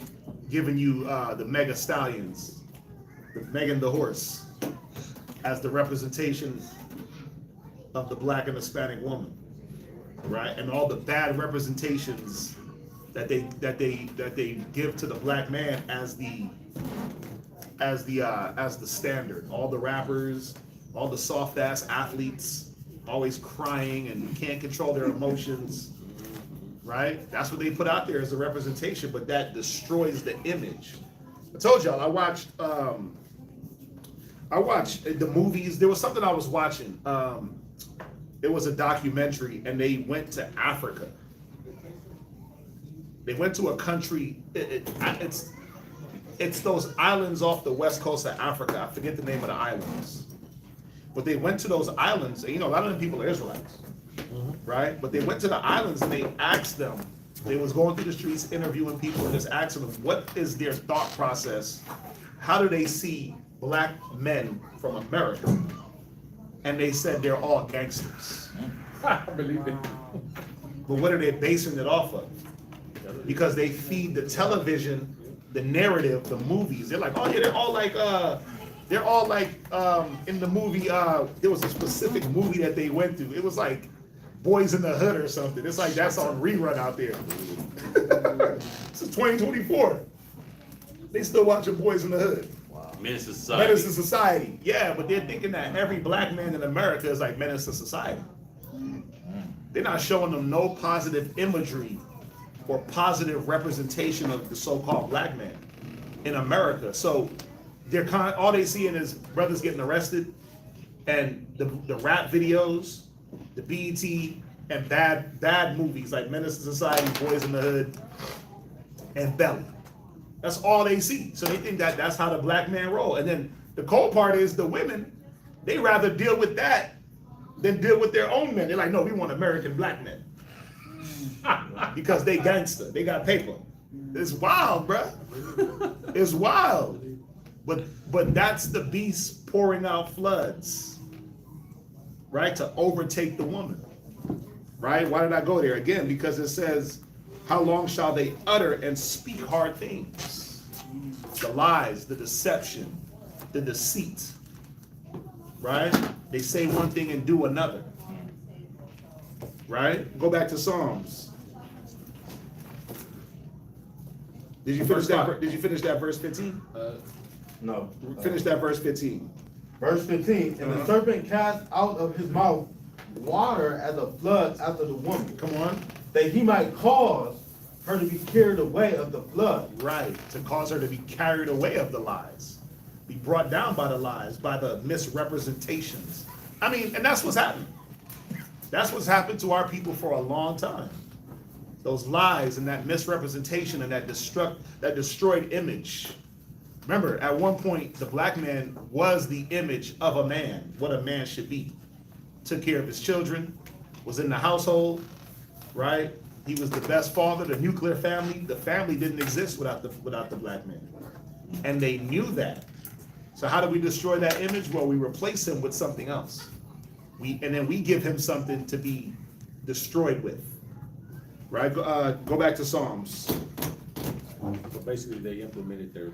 Giving you the Mega Stallions, the Megan the Horse, as the representation of the black and Hispanic woman, right? And all the bad representations that they give to the black man as the standard. All the rappers, all the soft ass athletes, always crying and can't control their emotions, right? That's what they put out there as a representation, but that destroys the image. I told y'all I watched the movies. There was something I was watching. It was a documentary, and they went to Africa. They went to a country. It's those islands off the west coast of Africa. I forget the name of the islands. But they went to those islands, and a lot of them people are Israelites, right? But they went to the islands and they asked them, they was going through the streets interviewing people and just asking them, what is their thought process? How do they see black men from America? And they said they're all gangsters. I believe it. But what are they basing it off of? Because they feed the television, the narrative, the movies. They're like, oh yeah, they're all like in the movie, there was a specific movie that they went to. It was like Boys in the Hood or something. It's like that's on rerun out there. This is 2024. They still watching Boys in the Hood. Menace to society. Menace to society. Yeah, but they're thinking that every black man in America is like menace to society. They're not showing them no positive imagery or positive representation of the so-called black man in America. So they're all they seeing is brothers getting arrested and the rap videos, the BET, and bad movies like Menace to Society, Boys in the Hood, and Belly. That's all they see. So they think that that's how the black man roll. And then the cold part is the women, they rather deal with that than deal with their own men. They're like, no, we want American black men. Because they gangster, they got paper. It's wild, bruh. It's wild. But that's the beast pouring out floods, right? To overtake the woman, right? Why did I go there? Again, because it says, how long shall they utter and speak hard things? The lies, the deception, the deceit, right? They say one thing and do another, right? Go back to Psalms. Did you finish that verse 15? No. Finish that verse 15. Verse 15, and the serpent cast out of his mouth water as a flood after the woman, Come on. that he might cause her to be carried away of the flood. Right, to cause her to be carried away of the lies, be brought down by the lies, by the misrepresentations. I mean, and that's what's happened. That's what's happened to our people for a long time. Those lies and that misrepresentation and that destroyed image. Remember, at one point, the black man was the image of a man, what a man should be. Took care of his children, was in the household, right? He was the best father, the nuclear family. The family didn't exist without the black man. And they knew that. So how do we destroy that image? Well, we replace him with something else. And then we give him something to be destroyed with. Right? Go back to Psalms. So basically, they implemented their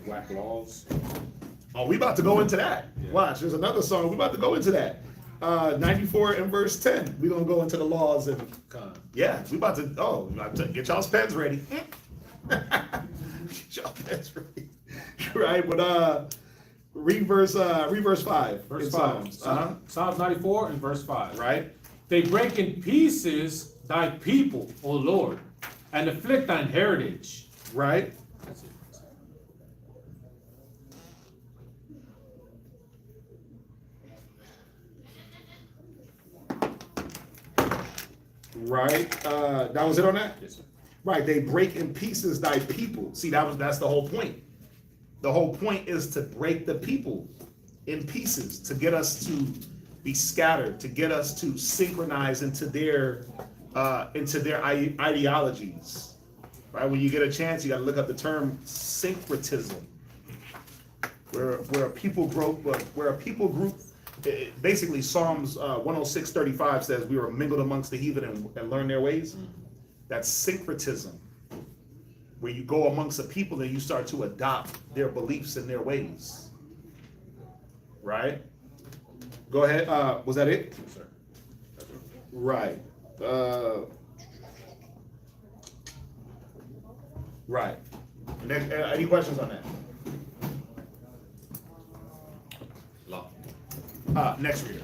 whack laws. Oh, we about to go into that. Yeah. Watch, there's another song. We about to go into that. 94 and verse 10. We're gonna go into the laws and yeah, we about to get y'all's pens ready. Get y'all pens ready. Right, but read verse 5. Verse in 5. Psalms. Psalms 94 and verse 5. Right? They break in pieces thy people, O Lord, and afflict thine heritage. Right? That's it. Right? That was it on that? Yes, sir. Right, they break in pieces thy people. See, that's the whole point. The whole point is to break the people in pieces, to get us to be scattered, to get us to synchronize into their ideologies. Right? When you get a chance, you got to look up the term syncretism, where a people group, basically Psalms 106:35 says we were mingled amongst the heathen and learn their ways. That's syncretism, where you go amongst a people and you start to adopt their beliefs and their ways. Right? Go ahead. Was that it? Yes, sir. Right. Right. Any questions on that? Law. Next reader.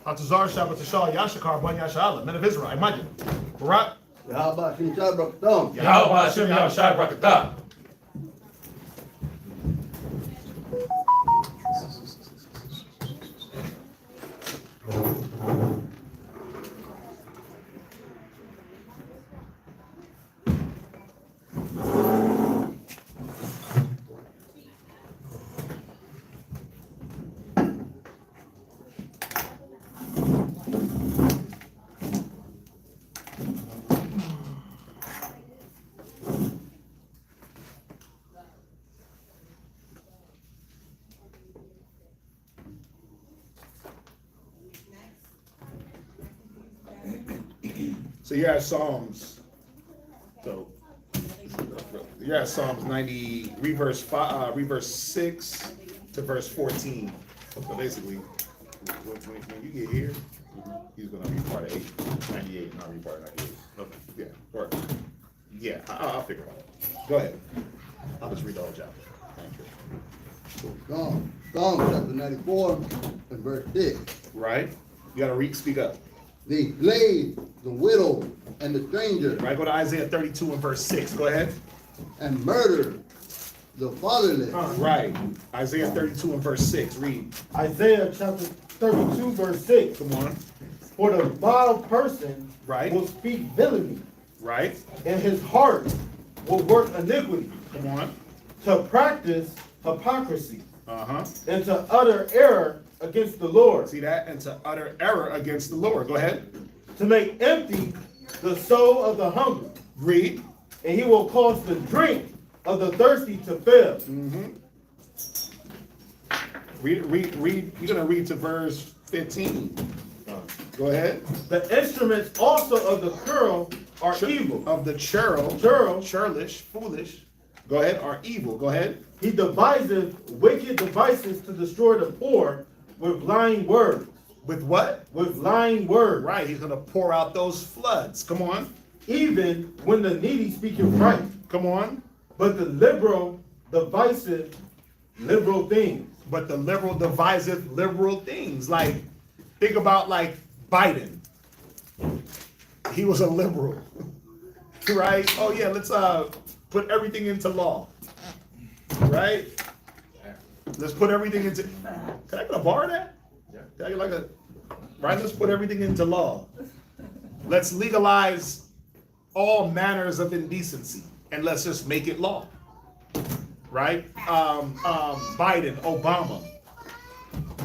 Atazar Shabbat Tashal Yashakar Ban Yashala, men of Israel. Imagine. Barak. Yahweh Shem Shai Brakatah. Yahweh Hashem Yahweh Shai Barakatah. So you're at Psalms. So you're at Psalms 90, read verse 6 to verse 14. So basically, when you get here, he's gonna be part of 98, not be part of 98. Okay. Yeah. Or, yeah. I'll figure it out. Go ahead. I'll just read the whole chapter. Thank you. Psalm chapter 94 and verse 6. Right. You gotta speak up. They slay the widow and the stranger Right. Go to Isaiah 32 and verse 6. Go ahead. and murder the fatherless. Right. Isaiah 32 and verse 6. Read. Isaiah chapter 32, verse 6. Come on. For the vile person Right. will speak villainy, Right. and his heart will work iniquity, Come on. to practice hypocrisy, Uh-huh. and to utter error against the Lord, See that? And to utter error against the Lord. Go ahead. to make empty the soul of the hungry, Read. and he will cause the drink of the thirsty to fail. Read. You're gonna read to verse 15. Go ahead. The instruments also of the curl are evil. Of the churlish, foolish. Go ahead. Are evil. Go ahead. He deviseth wicked devices to destroy the poor with lying words. With what? With lying words. Right. He's gonna pour out those floods. Come on. Even when the needy speaketh right. Come on. But the liberal deviseth liberal things. But the liberal deviseth liberal things. Like, think about like Biden. He was a liberal. Right? Oh yeah, let's put everything into law. Right? Let's put everything into. Can I get a bar of that? Yeah. Can I get like a. Right? Let's put everything into law. Let's legalize all manners of indecency and let's just make it law. Right? Biden, Obama.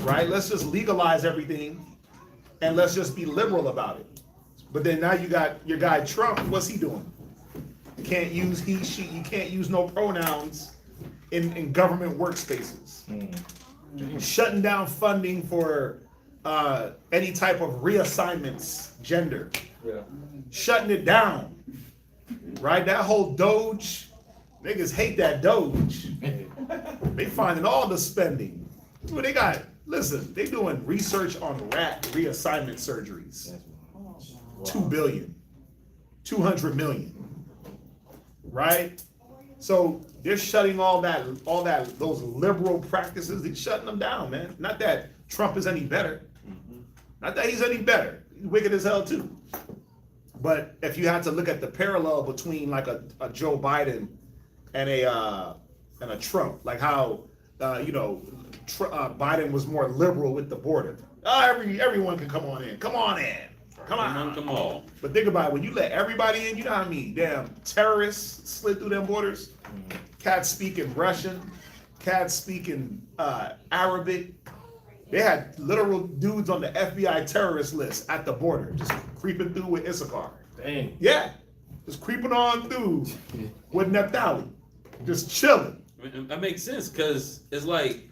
Right? Let's just legalize everything and let's just be liberal about it. But then now you got your guy Trump. What's he doing? You can't use he, she. You can't use no pronouns in government workspaces. Shutting down funding for any type of reassignments, gender. Yeah. Shutting it down. Right? That whole Doge, niggas hate that Doge. They finding all the spending. Well, they got, listen, they doing research on rat reassignment surgeries. 2 billion, 200 million. Right? So They're shutting those liberal practices. They're shutting them down, man. Not that Trump is any better. Not that he's any better. He's wicked as hell too. But if you had to look at the parallel between like a Joe Biden and a Trump, like how Biden was more liberal with the border. Everyone can come on in. Come on in. Come on. Come on. But think about it, when you let everybody in, you know how many damn terrorists slid through them borders? Cats speaking Russian, cats speaking Arabic. They had literal dudes on the FBI terrorist list at the border, just creeping through with Issachar. Dang. Yeah, just creeping on through with Naphtali, just chilling. I mean, that makes sense because it's like,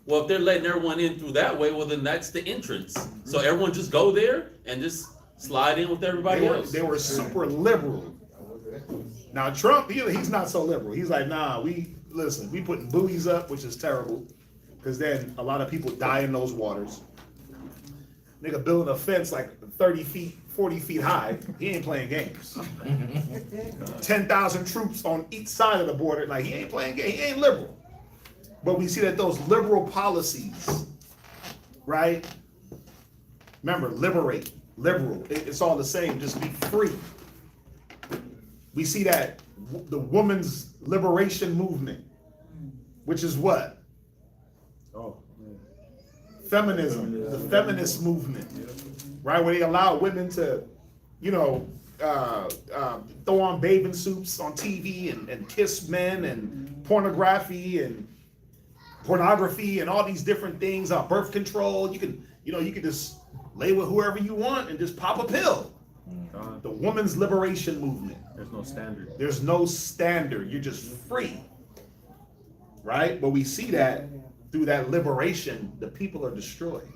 well, if they're letting everyone in through that way, well, then that's the entrance. So everyone just go there and just slide in with everybody else. They were super liberal. Now Trump, he's not so liberal. He's like, nah, we putting buoys up, which is terrible, because then a lot of people die in those waters. Nigga building a fence like 30 feet, 40 feet high. He ain't playing games. 10,000 troops on each side of the border. Like, he ain't playing games. He ain't liberal. But we see that those liberal policies, right? Remember, liberate, liberal. It's all the same. Just be free. We see that the women's liberation movement, which is what? Feminism, the feminist movement, right? Where they allow women to, throw on bathing suits on TV and kiss men and pornography and all these different things, birth control. You can just lay with whoever you want and just pop a pill. The women's liberation movement. There's no standard. There's no standard. You're just free, right? But we see that through that liberation, the people are destroyed.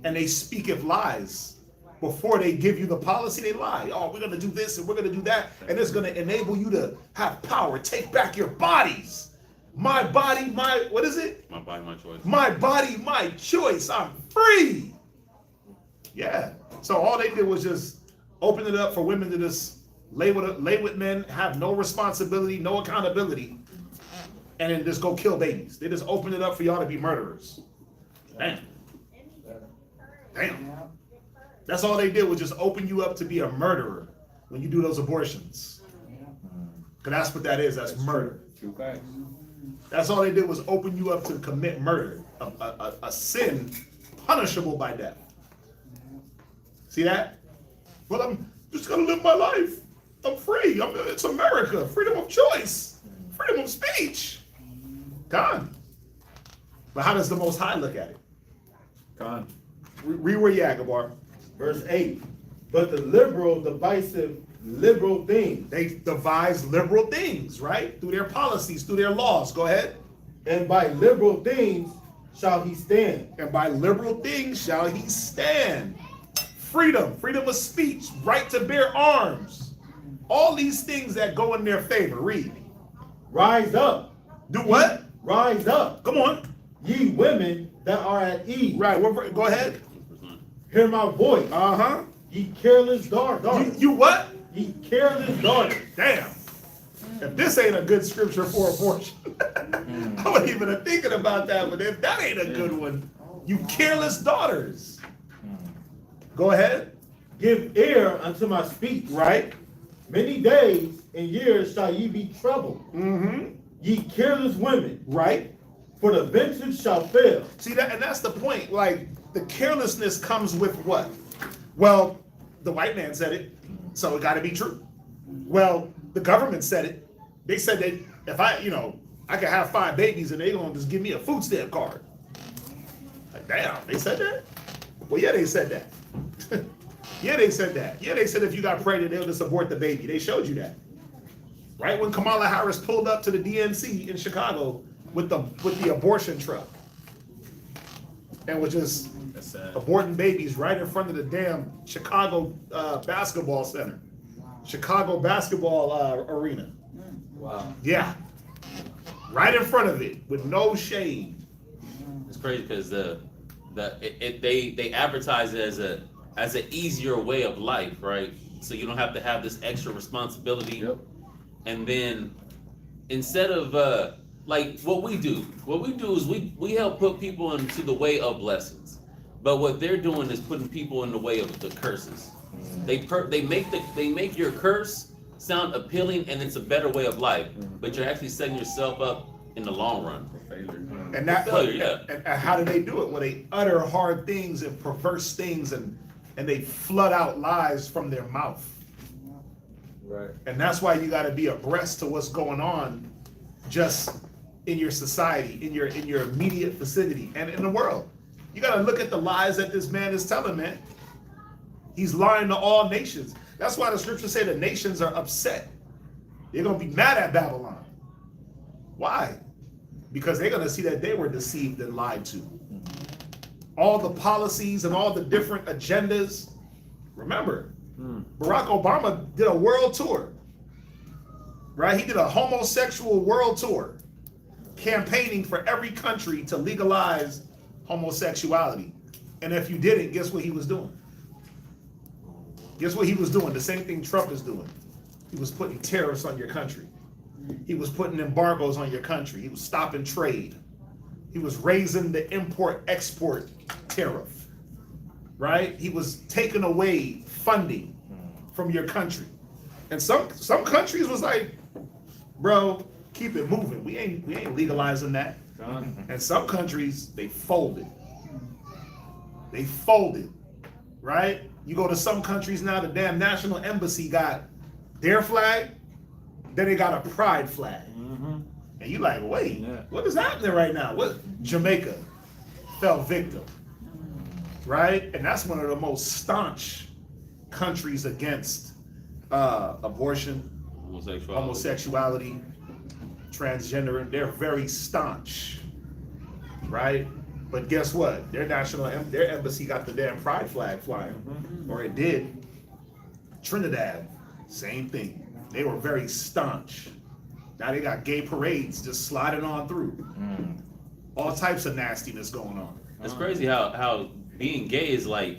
And they speak of lies. Before they give you the policy, they lie. Oh, we're going to do this and we're going to do that. And it's going to enable you to have power. Take back your bodies. My body, what is it? My body, my choice. My body, my choice. I'm free. Yeah. So all they did was just open it up for women to just lay with men, have no responsibility, no accountability, and then just go kill babies. They just opened it up for y'all to be murderers. Damn. That's all they did was just open you up to be a murderer when you do those abortions. Because that's what that is. That's murder. True facts. That's all they did was open you up to commit murder, a sin punishable by death. See that? Well, I'm just gonna live my life. I'm free. It's America. Freedom of choice. Freedom of speech. Gone. But how does the Most High look at it? Gone. Read where you at, Gabar. Verse 8. But the liberal divisive liberal things, They devise liberal things, right? Through their policies, through their laws. Go ahead. and by liberal things shall he stand. And by liberal things shall he stand. Freedom of speech, right to bear arms. All these things that go in their favor. Read. Rise up. Do what? Rise up, Come on. ye women that are at ease. Right. Go ahead. Hear my voice, Uh-huh. ye careless daughters. You what? Ye careless daughters. Damn. If this ain't a good scripture for abortion, I wasn't even thinking about that, but if that ain't a good one, you careless daughters. Go ahead. Give ear unto my speech. Right? Many days and years shall ye be troubled. Mm-hmm. Ye careless women, Right? for the vengeance shall fail. See that, and that's the point. Like, the carelessness comes with what? Well, the white man said it, so it got to be true. Well, the government said it. They said that if I could have 5 babies and they gonna just give me a food stamp card. Like, damn, they said that? Well, yeah, they said that. Yeah, they said that. Yeah, they said if you got pregnant, they'll just abort the baby. They showed you that. Right when Kamala Harris pulled up to the DNC in Chicago with the abortion truck and was just aborting babies right in front of the damn Chicago basketball center, Chicago basketball arena. Wow. Yeah, right in front of it with no shame. It's crazy because they advertise it as an easier way of life, right? So you don't have to have this extra responsibility. Yep. And then instead of like what we do is we help put people into the way of blessings, but what they're doing is putting people in the way of the curses. They make your curse sound appealing, and it's a better way of life, but you're actually setting yourself up in the long run. And that Failure, yeah. and how do they do it? Well, they utter hard things and perverse things, and they flood out lies from their mouth. Right. And that's why you got to be abreast to what's going on, just in your society, in your immediate vicinity, and in the world. You got to look at the lies that this man is telling, man. He's lying to all nations. That's why the scriptures say the nations are upset. They're going to be mad at Babylon. Why? Because they're going to see that they were deceived and lied to. All the policies and all the different agendas. Remember, Barack Obama did a world tour, right? He did a homosexual world tour, campaigning for every country to legalize homosexuality. And if you didn't, guess what he was doing? Guess what he was doing? The same thing Trump is doing. He was putting tariffs on your country. He was putting embargoes on your country. He was stopping trade. He was raising the import-export tariff, right? He was taking away funding from your country. And some countries was like, bro, keep it moving. We ain't legalizing that. And some countries, they folded. They folded, right? You go to some countries now, the damn national embassy got their flag, then they got a pride flag. And you like, wait, what is happening right now? What? Jamaica fell victim, right? And that's one of the most staunch countries against abortion, homosexuality, transgender. They're very staunch, right? But guess what? Their embassy got the damn pride flag flying, or it did. Trinidad, same thing. They were very staunch. Now they got gay parades just sliding on through. All types of nastiness going on. It's crazy how being gay is like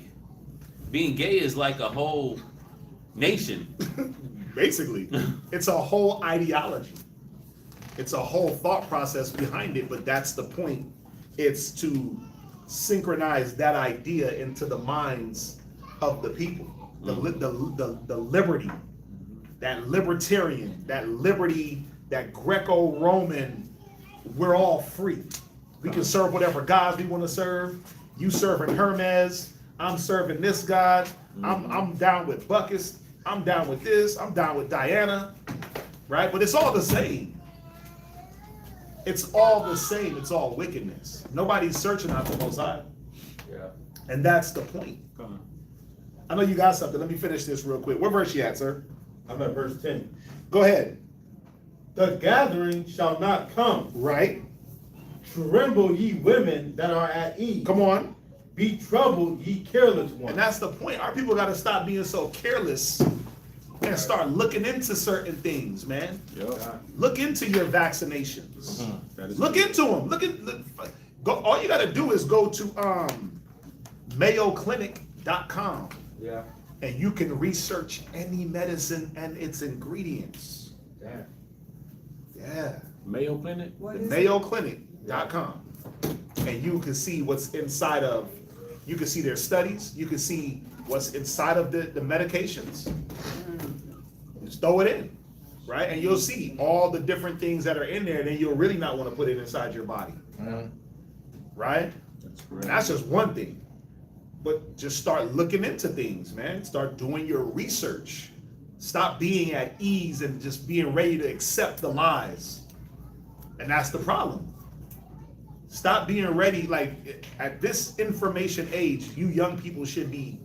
a whole nation. Basically, it's a whole ideology. It's a whole thought process behind it, but that's the point. It's to synchronize that idea into the minds of the people. The liberty, that libertarian, that liberty, that Greco-Roman, we're all free. We can serve whatever gods we want to serve. You serving Hermes, I'm serving this god. I'm down with Bacchus. I'm down with this. I'm down with Diana, right? But it's all the same. It's all the same. It's all wickedness. Nobody's searching out the Most High. Yeah. And that's the point. I know you got something. Let me finish this real quick. What verse you at, sir? I'm at verse 10. Go ahead. The gathering shall not come. Right. Tremble ye women that are at ease. Come on. Be troubled ye careless ones. And that's the point. Our people got to stop being so careless and start looking into certain things, man. Look into your vaccinations. Look into them. All you got to do is go to mayoclinic.com. Yeah. And you can research any medicine and its ingredients. Damn. Yeah. Mayo Clinic? mayoclinic.com. And you can see what's inside of, you can see their studies, you can see what's inside of the medications. Just throw it in, right? And you'll see all the different things that are in there, and then you'll really not want to put it inside your body. Right? That's just one thing. But just start looking into things, man. Start doing your research. Stop being at ease and just being ready to accept the lies. And that's the problem. Stop being ready. Like, at this information age, you young people should be,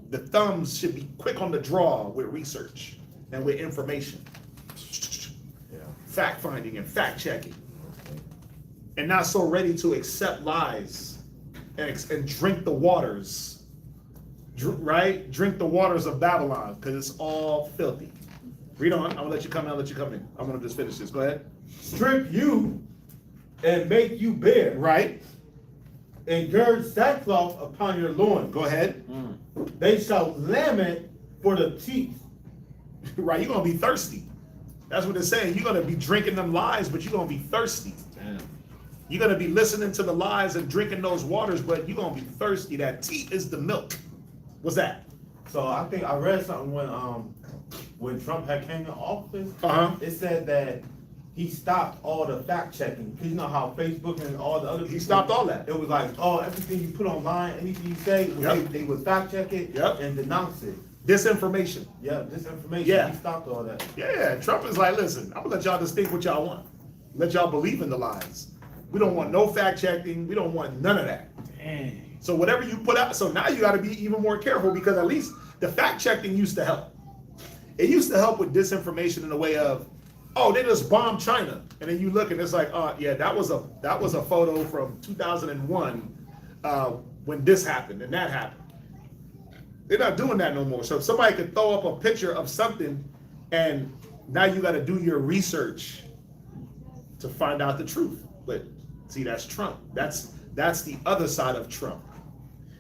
the thumbs should be quick on the draw with research and with information. Fact finding and fact checking. And not so ready to accept lies and drink the waters, right? Drink the waters of Babylon, because it's all filthy. Read on. I'm gonna let you come in. I'm gonna just finish this. Go ahead. Strip you and make you bare. Right. And gird sackcloth upon your loins. Go ahead. They shall lament for the teeth. Right. You're gonna be thirsty. That's what they're saying. You're gonna be drinking them lies, but you're gonna be thirsty. Damn. You're gonna be listening to the lies and drinking those waters, but you're gonna be thirsty. That tea is the milk. What's that? So I think I read something when Trump had came to office. Uh-huh. It said that he stopped all the fact checking. Cause you know how Facebook and all the other He stopped all that. It was like, oh, everything you put online, anything you say, Yep. they would fact check it Yep. and denounce it. Disinformation. Yeah, disinformation. Yeah. He stopped all that. Yeah, Trump is like, listen, I'm gonna let y'all just think what y'all want. Let y'all believe in the lies. We don't want no fact checking. We don't want none of that. Dang. So whatever you put out, so now you got to be even more careful, because at least the fact checking used to help. It used to help with disinformation in the way of, oh, they just bombed China, and then you look and it's like, yeah, that was a photo from 2001 when this happened and that happened. They're not doing that no more. So if somebody could throw up a picture of something, and now you got to do your research to find out the truth. But see, that's Trump. That's the other side of Trump,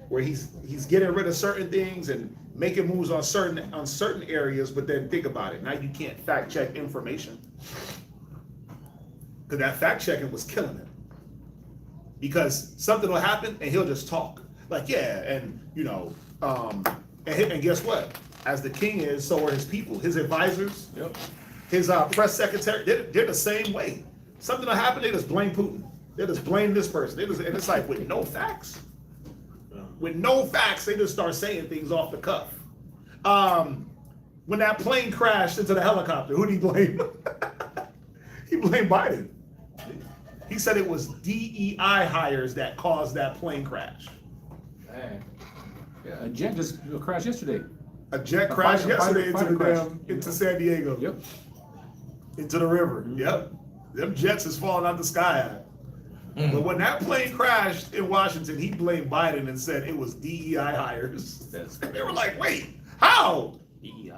where he's getting rid of certain things and making moves on certain areas. But then think about it. Now you can't fact check information, because that fact checking was killing him. Because something will happen and he'll just talk like, yeah, and you know, and guess what? As the king is, so are his people, his advisors, his press secretary. They're the same way. Something will happen, they just blame Putin. They just blame this person. And it's like with no facts. With no facts, they just start saying things off the cuff. When that plane crashed into the helicopter, who did he blame? He blamed Biden. He said it was DEI hires that caused that plane crash. Dang. Yeah, a jet just crashed yesterday. A jet crashed yesterday fighter into San Diego. Yep. Into the river. Yep. Them jets is falling out the sky. But when that plane crashed in Washington, he blamed Biden and said it was DEI hires. They were like, wait, how? DEI.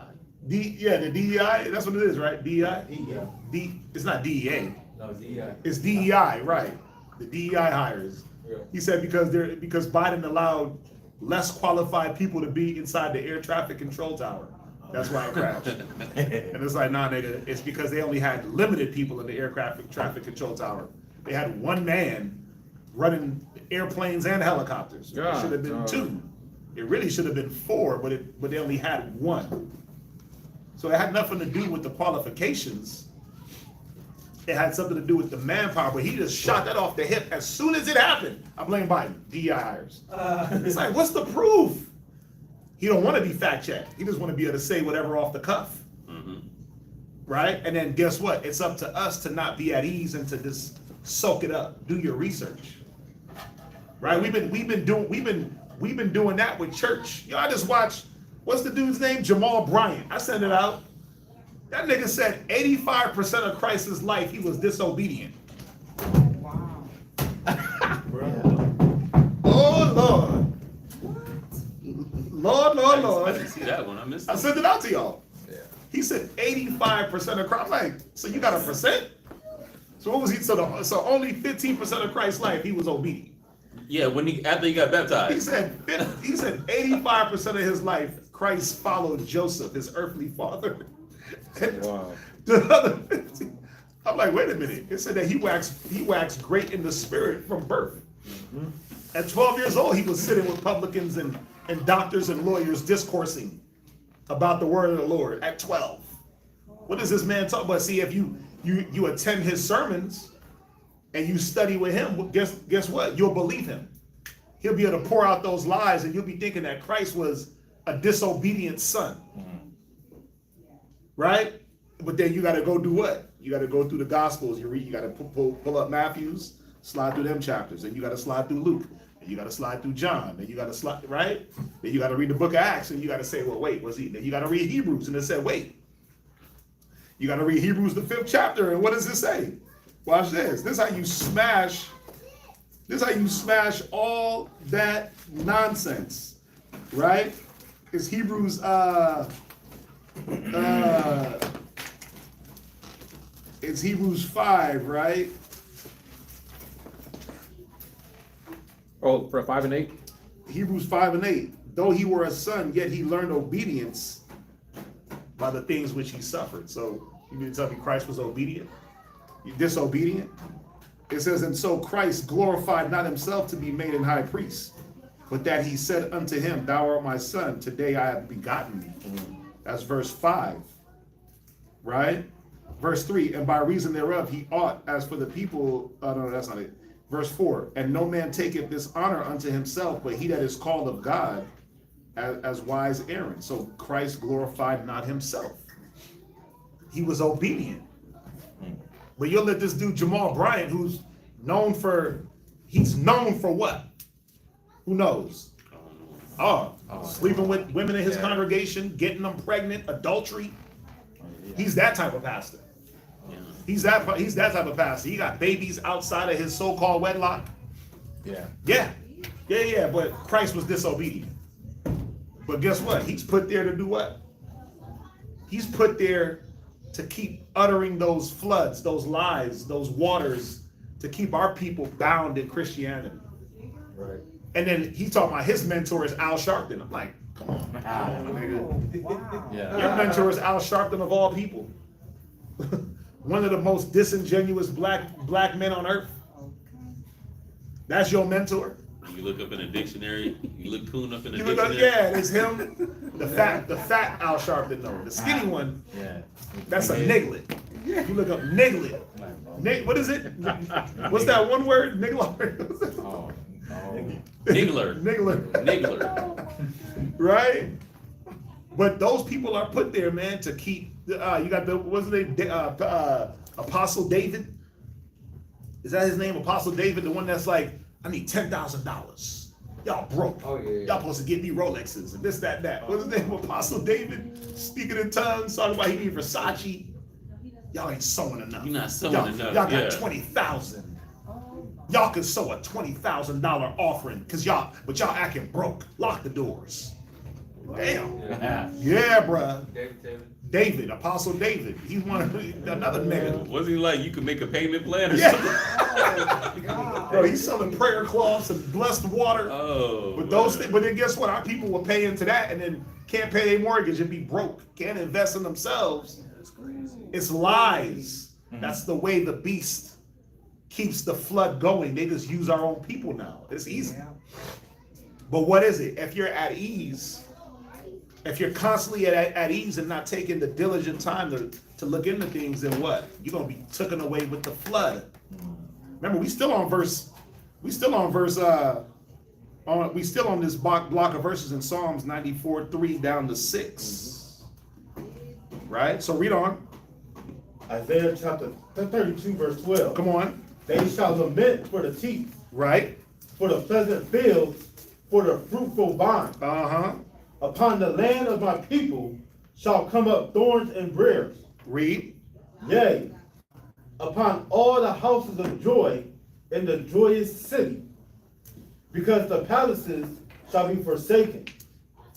The DEI, that's what it is, right? DEI? It's not DEA. No, it's DEI. It's DEI, right. The DEI hires. Yeah. He said because Biden allowed less qualified people to be inside the air traffic control tower. That's why it crashed. And it's like, nah, nigga, it's because they only had limited people in the air traffic control tower. They had one man running airplanes and helicopters. It should have been two. It really should have been four, but they only had one. So it had nothing to do with the qualifications. It had something to do with the manpower, but he just shot that off the hip as soon as it happened. I blame Biden, DEI hires. It's like, what's the proof? He don't want to be fact checked. He just want to be able to say whatever off the cuff. Right? And then guess what? It's up to us to not be at ease and to just soak it up. Do your research. Right? We've been doing that with church. Yo, I just watched, what's the dude's name? Jamal Bryant. I sent it out. That nigga said 85% of Christ's life he was disobedient. Wow. Oh Lord. Lord. I didn't see that one. I missed I it. sent it out to y'all. Yeah. He said 85% of Christ. I'm like, so you got a percent? So what was he? So only 15% of Christ's life he was obedient. Yeah, after he got He baptized. said 85% of his life Christ followed Joseph, his earthly father. Wow. The other 50, I'm like, wait a minute. It said that he waxed great in the spirit from birth. At 12 years old, he was sitting with publicans and doctors and lawyers discoursing about the word of the Lord at 12. What does this man talk about? See, if you attend his sermons and you study with him, guess what? You'll believe him. He'll be able to pour out those lies, and you'll be thinking that Christ was a disobedient son. Right? But then you got to go do what? You got to go through the Gospels. You got to pull up Matthew's, slide through them chapters. Then you got to slide through Luke. And you got to slide through John. Then you got to slide, right? Then you got to read the book of Acts, and you got to say, well, wait, what's he? Then you got to read Hebrews, and it said, wait. You got to read Hebrews, the 5th chapter, and what does it say? Watch this. This is how you smash. This is how you smash all that nonsense, right? It's Hebrews. It's Hebrews 5, right? Oh, for 5 and 8. Hebrews 5 and 8. Though he were a son, yet he learned obedience by the things which he suffered. So You mean to tell me Christ was obedient? Disobedient? It says, and so Christ glorified not himself to be made an high priest, but that he said unto him, thou art my son, today I have begotten thee. That's verse 5, right? Verse 3, and by reason thereof he ought, as for the people, no, that's not it. Verse 4, and no man taketh this honor unto himself, but he that is called of God, as wise Aaron. So Christ glorified not himself. He was obedient. But you'll let this dude Jamal Bryant, who's known for what? Who knows? Sleeping with women in his congregation, getting them pregnant, adultery. He's that type of pastor. He's that type of pastor. He got babies outside of his so-called wedlock. Yeah. But Christ was disobedient. But guess what? He's put there to do what? He's put there to keep uttering those floods, those lies, those waters, to keep our people bound in Christianity. Right. And then he talking about his mentor is Al Sharpton. I'm like, come on, man. Your mentor is Al Sharpton of all people. One of the most disingenuous black men on earth. That's your mentor. You look up in a dictionary. You look coon up in a You dictionary. look up, yeah, it's him. The fat Al Sharpton though. The skinny one. That's a niglet. You look up niglet. What is it? What's that one word? Nigler. Niggler. Niggler. Right? But those people are put there, man, to keep. You got the what's his name? Apostle David. Is that his name? Apostle David, the one that's like, I need $10,000. Y'all broke. Y'all supposed to give me Rolexes and this, that. What's his name? Apostle David, speaking in tongues, talking about he need Versace. Y'all ain't sowing enough. You're not sowing enough. Y'all got 20,000. Y'all can sow a $20,000 offering, but y'all acting broke. Lock the doors. Damn. Yeah, bruh. David, Apostle David. He's another nigga. Wasn't he like you could make a payment plan or something? Bro, he's selling prayer cloths and blessed water. But then guess what? Our people will pay into that and then can't pay their mortgage and be broke. Can't invest in themselves. That's crazy. It's lies. That's the way the beast keeps the flood going. They just use our own people now. It's easy. But what is it? If you're at ease, if you're constantly at ease and not taking the diligent time to look into things, then what? You're gonna be taken away with the flood. Remember, we still on this block of verses in Psalms 94:3 down to 6. Right? So read on. Isaiah chapter 32, verse 12. Come on. They shall lament for the teeth, right? For the pleasant fields, for the fruitful vine. Upon the land of my people shall come up thorns and briars. Read. Yea, upon all the houses of joy in the joyous city, because the palaces shall be forsaken.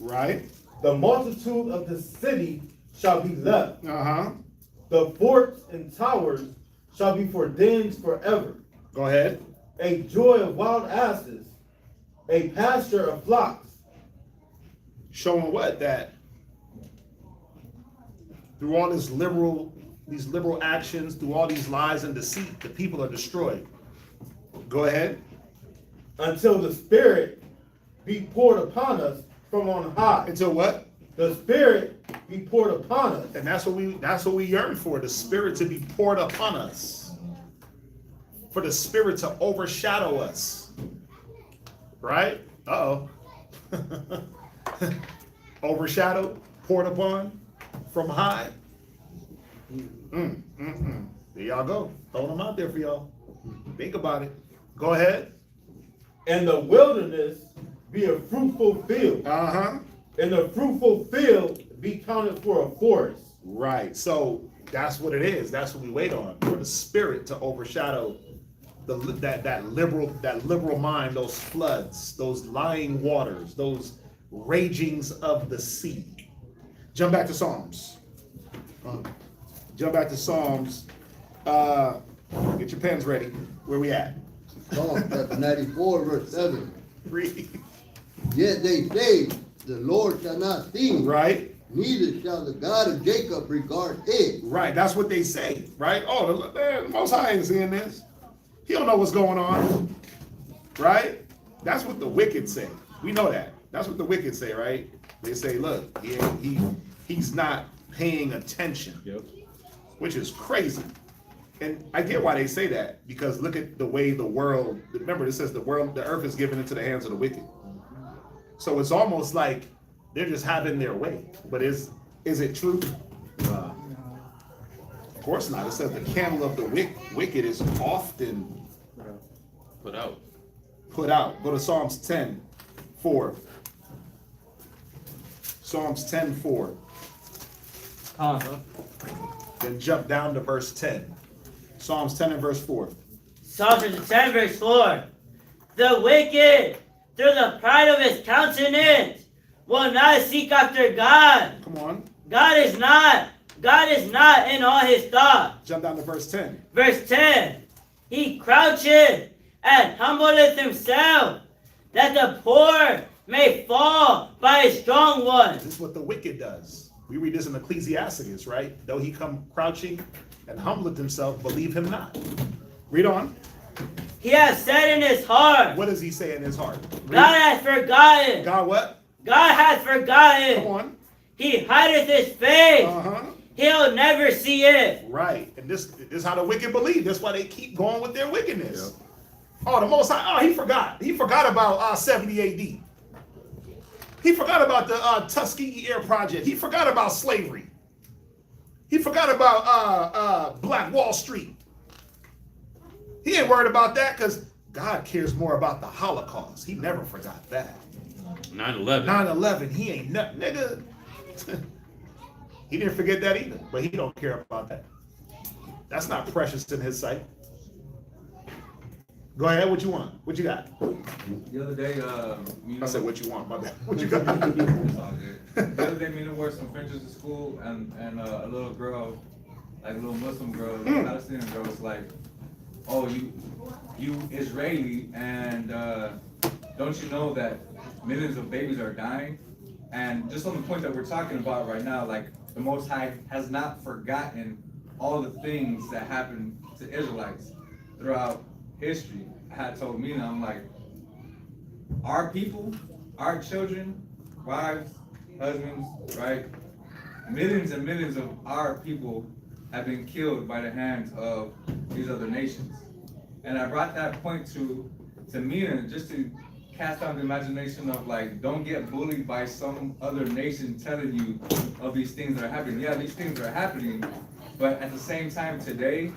Right. The multitude of the city shall be left. The forts and towers shall be for dens forever. Go ahead. A joy of wild asses, a pasture of flocks. Showing what? That through all these liberal actions, through all these lies and deceit, the people are destroyed. Go ahead. Until the Spirit be poured upon us from on high. Until what? The Spirit be poured upon us. And that's what we yearn for, the Spirit to be poured upon us. For the Spirit to overshadow us. Right? Overshadowed, poured upon from high. There y'all go. Throwing them out there for y'all. Think about it. Go ahead. And the wilderness be a fruitful field. And the fruitful field be counted for a forest. Right. So that's what it is. That's what we wait on, for the Spirit to overshadow that liberal mind, those floods, those lying waters, those ragings of the sea. Jump back to Psalms. Get your pens ready. Where we at? Psalm chapter 94, verse 7. Read. Yet they say, the Lord shall not see. Right. neither shall the God of Jacob regard it. Right, that's what they say, right? Oh, the Most High ain't seeing this. He don't know what's going on, right? That's what the wicked say. We know that. That's what the wicked say, right? They say, look, he's not paying attention, which is crazy. And I get why they say that, because look at the way the world, remember it says the earth is given into the hands of the wicked. So it's almost like they're just having their way. But is it true? Of course not. It says the candle of the wicked is often Put out. put out. Go to Psalms 10:4. Psalms 10:4. Then jump down to verse 10. Psalms 10 and verse 4. Psalms 10 verse 4. The wicked, through the pride of his countenance, will not seek after God. Come on. God is not in all his thoughts. Jump down to verse 10. Verse 10. He croucheth and humbleth himself, that the poor may fall by a strong one. This is what the wicked does. We read this in Ecclesiastes, right? Though he come crouching and humbleth himself, believe him not. Read on. He has said in his heart. What does he say in his heart? Read. God hath forgotten. God what? God hath forgotten. Come on. He hideth his face. Uh-huh. He'll never see it. Right. And this is how the wicked believe. That's why they keep going with their wickedness. Oh, the Most High. Oh, he forgot. He forgot about 70 AD. He forgot about the Tuskegee Air Project. He forgot about slavery. He forgot about Black Wall Street. He ain't worried about that because God cares more about the Holocaust. He never forgot that. 9/11. 9/11. He ain't nothing, nigga. He didn't forget that either, but he don't care about that. That's not precious in his sight. Go ahead. What you want? What you got? The other day, I said, what you want? My bad. What you got? It's all good. The other day, me and wore some Frenches to school, and a little girl, like a little Muslim girl, a Palestinian girl, was like, "Oh, you Israeli, and don't you know that millions of babies are dying?" And just on the point that we're talking about right now, like the Most High has not forgotten all the things that happened to Israelites throughout history. I had told Mina, I'm like, our people, our children, wives, husbands, right? Millions and millions of our people have been killed by the hands of these other nations. And I brought that point to Mina just to cast down the imagination of like, don't get bullied by some other nation telling you of these things that are happening. Yeah, these things are happening, but at the same time today,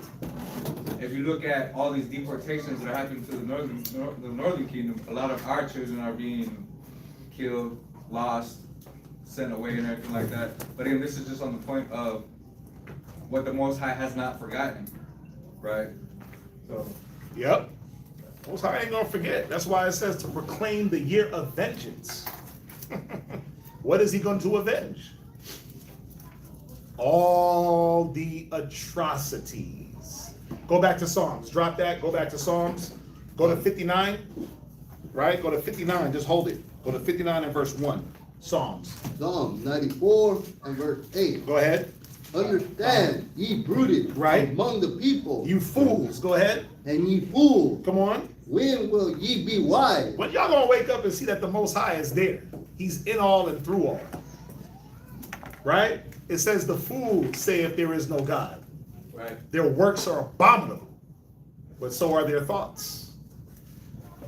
if you look at all these deportations that are happening to the northern kingdom, a lot of our children are being killed, lost, sent away and everything like that. But again, this is just on the point of what the Most High has not forgotten, right? So. Yep. Most High ain't gonna forget. That's why it says to proclaim the year of vengeance. What is he going to avenge? All the atrocities. Go back to Psalms. Drop that. Go back to Psalms. Go to 59. Right? Go to 59. Just hold it. Go to 59 and verse 1. Psalms. Psalm 94 and verse 8. Go ahead. Understand, ye brooded Right. among the people. You fools. Go ahead. And ye fools, Come on. when will ye be wise? When y'all gonna wake up and see that the Most High is there? He's in all and through all. Right? It says the fools say if there is no God. Right. Their works are abominable, but so are their thoughts.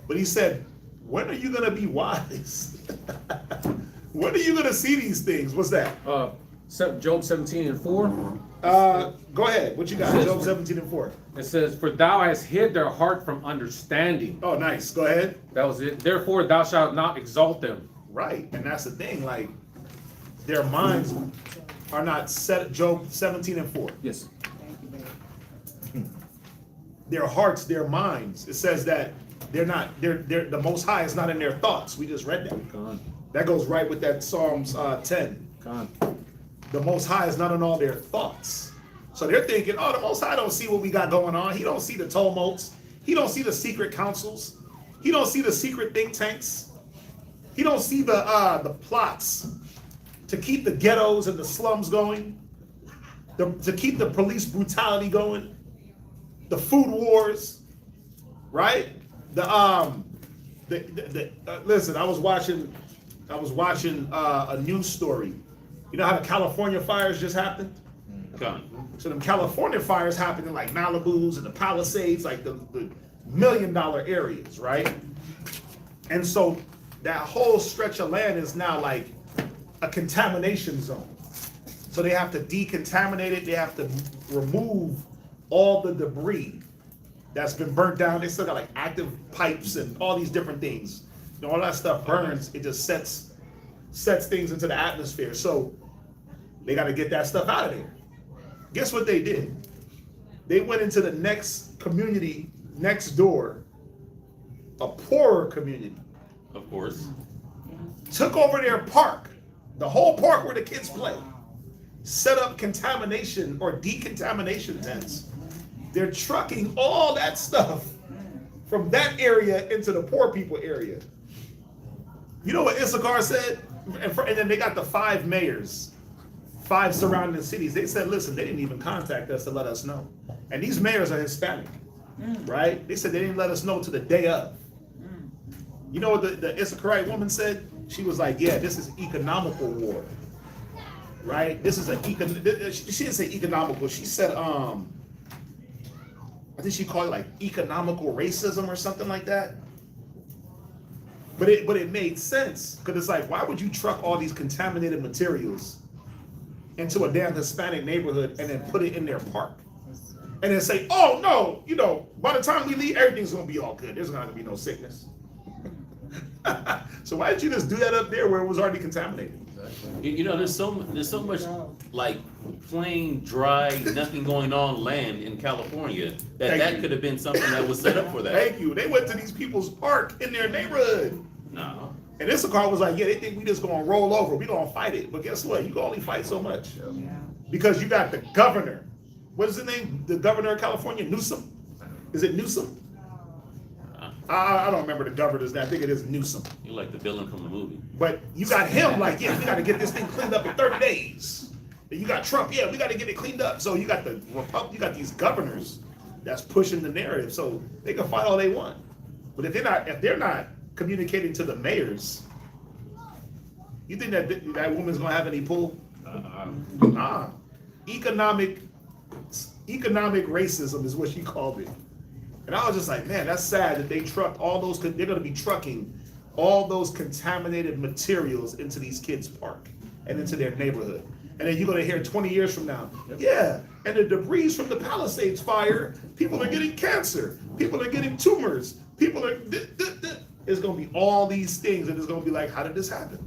But he said, when are you gonna be wise? When are you gonna see these things? What's that? Job 17 and 4. Go ahead. What you got? Job 17 and 4. It says, "For thou hast hid their heart from understanding." Oh, nice. Go ahead. That was it. "Therefore thou shalt not exalt them." Right. And that's the thing. Like, their minds are not set. Job 17 and 4. Yes. Their hearts, their minds. It says that they're not, they're the Most High is not in their thoughts. We just read that. Gone. That goes right with that Psalms 10. Gone. The Most High is not in all their thoughts. So they're thinking, oh, the Most High don't see what we got going on. He don't see the tumults. He don't see the secret councils. He don't see the secret think tanks. He don't see the plots to keep the ghettos and the slums going, to keep the police brutality going, the food wars, right? Listen, I was watching a news story. You know how the California fires just happened? So them California fires happened in like Malibu's and the Palisades, like the $1 million areas, right? And so that whole stretch of land is now like a contamination zone. So they have to decontaminate it. They have to remove all the debris that's been burnt down. They still got like active pipes and all these different things. You know, all that stuff burns. It just sets things into the atmosphere. So they got to get that stuff out of there. Guess what they did? They went into the next community next door, a poorer community. Of course. Took over their park, the whole park where the kids play. Set up contamination or decontamination tents. They're trucking all that stuff from that area into the poor people area. You know what Issachar said? And then they got the 5 mayors, 5 surrounding cities. They said, listen, they didn't even contact us to let us know. And these mayors are Hispanic, right? They said they didn't let us know to the day of. You know what the Issacharite woman said? She was like, yeah, this is economical war, right? This is she didn't say economical. She said, I think she called it like economical racism or something like that. But it made sense, because it's like, why would you truck all these contaminated materials into a damn Hispanic neighborhood and then put it in their park? And then say, oh no, you know, by the time we leave, everything's gonna be all good. There's not gonna be no sickness. So why did you just do that up there where it was already contaminated? You know, there's so much like plain, dry, nothing going on land in California that could have been something that was set up for that. Thank you. They went to these people's park in their neighborhood. No. And Issachar was like, yeah, they think we just gonna roll over. We gonna fight it. But guess what? You can only fight so much. Because you got the governor. What is his name? The governor of California, Newsom? Is it Newsom? I don't remember the governor's name. I think it is Newsom. You like the villain from the movie. But you got him like, yeah, we got to get this thing cleaned up in 30 days. And you got Trump, yeah, we got to get it cleaned up. So you got you got these governors that's pushing the narrative. So they can fight all they want. But if they're not communicating to the mayors, you think that woman's gonna have any pull? Nah. Economic racism is what she called it. And I was just like, man, that's sad that they truck all those, they're going to be trucking all those contaminated materials into these kids' park and into their neighborhood. And then you're going to hear 20 years from now, yeah, and the debris from the Palisades fire, people are getting cancer, people are getting tumors, people are, it's going to be all these things, and it's going to be like, how did this happen?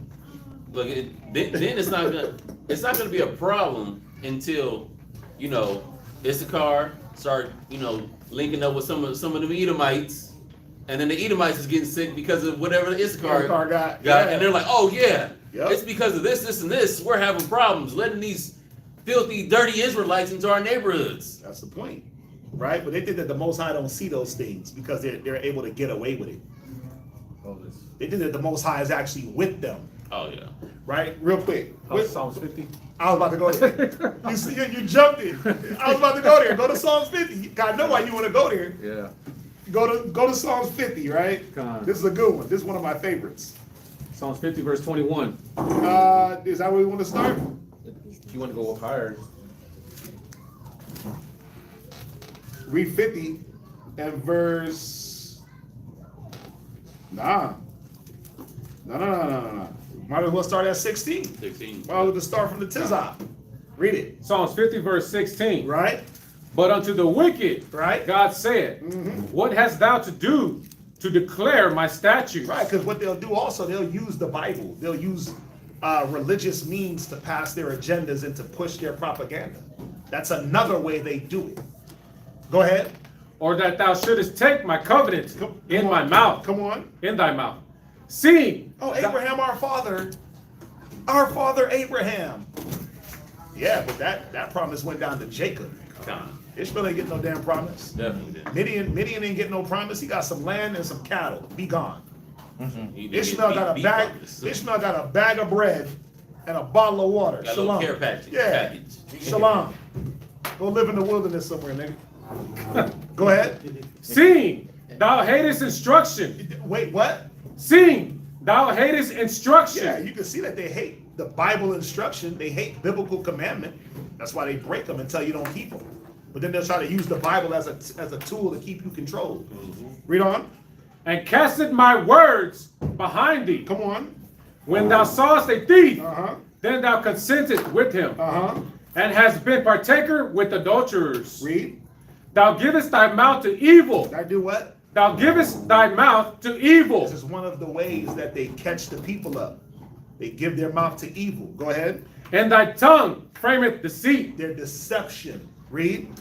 Look, then it's not gonna be a problem until, you know, Issachar start, you know, linking up with some of the Edomites, and then the Edomites is getting sick because of whatever the Issachar got, yeah. and they're like, oh yeah, Yep. It's because of this, and this. We're having problems letting these filthy, dirty Israelites into our neighborhoods. That's the point, right? But they think that the Most High don't see those things because they're able to get away with it. They think that the Most High is actually with them. Oh yeah. Right? Real quick. Psalms 50. I was about to go there. You jumped in. I was about to go there. Go to Psalms 50. I know why you want to go there. Yeah. Go to Psalms 50, right? This is a good one. This is one of my favorites. Psalms 50, verse 21. Is that where we want to start? You want to go up higher? Read 50 and verse. No. Might as well start at 16. 16. Well, to start from the Tizah. Read it. Psalms 50, verse 16. Right? But unto the wicked, Right? God said, what hast thou to do to declare my statutes? Right, because what they'll do also, they'll use the Bible. They'll use religious means to pass their agendas and to push their propaganda. That's another way they do it. Go ahead. Or that thou shouldest take my covenant in my mouth. Come on. In thy mouth. Seeing. Oh, Abraham, our father Abraham. Yeah, but that promise went down to Jacob. Ishmael ain't getting no damn promise. Definitely did. Midian ain't getting no promise. He got some land and some cattle. Be gone. He did Ishmael get got a beat bag. promise. Ishmael got a bag of bread and a bottle of water. Got a little Shalom. care package. Yeah. package. Shalom. Go live in the wilderness somewhere, nigga. Go ahead. Seeing thou hatest instruction. Wait, what? Seeing thou hatest instruction. Yeah, you can see that they hate the Bible instruction. They hate biblical commandment. That's why they break them until you don't keep them. But then they'll try to use the Bible as a tool to keep you controlled. Read on. And casted my words behind thee. Come on. When thou sawest a thief, Uh-huh. then thou consentest with him, Uh-huh. and hast been partaker with adulterers. Read. Thou givest thy mouth to evil. Did I do what? Thou givest thy mouth to evil. This is one of the ways that they catch the people up. They give their mouth to evil. Go ahead. And thy tongue frameth deceit. Their deception. Read.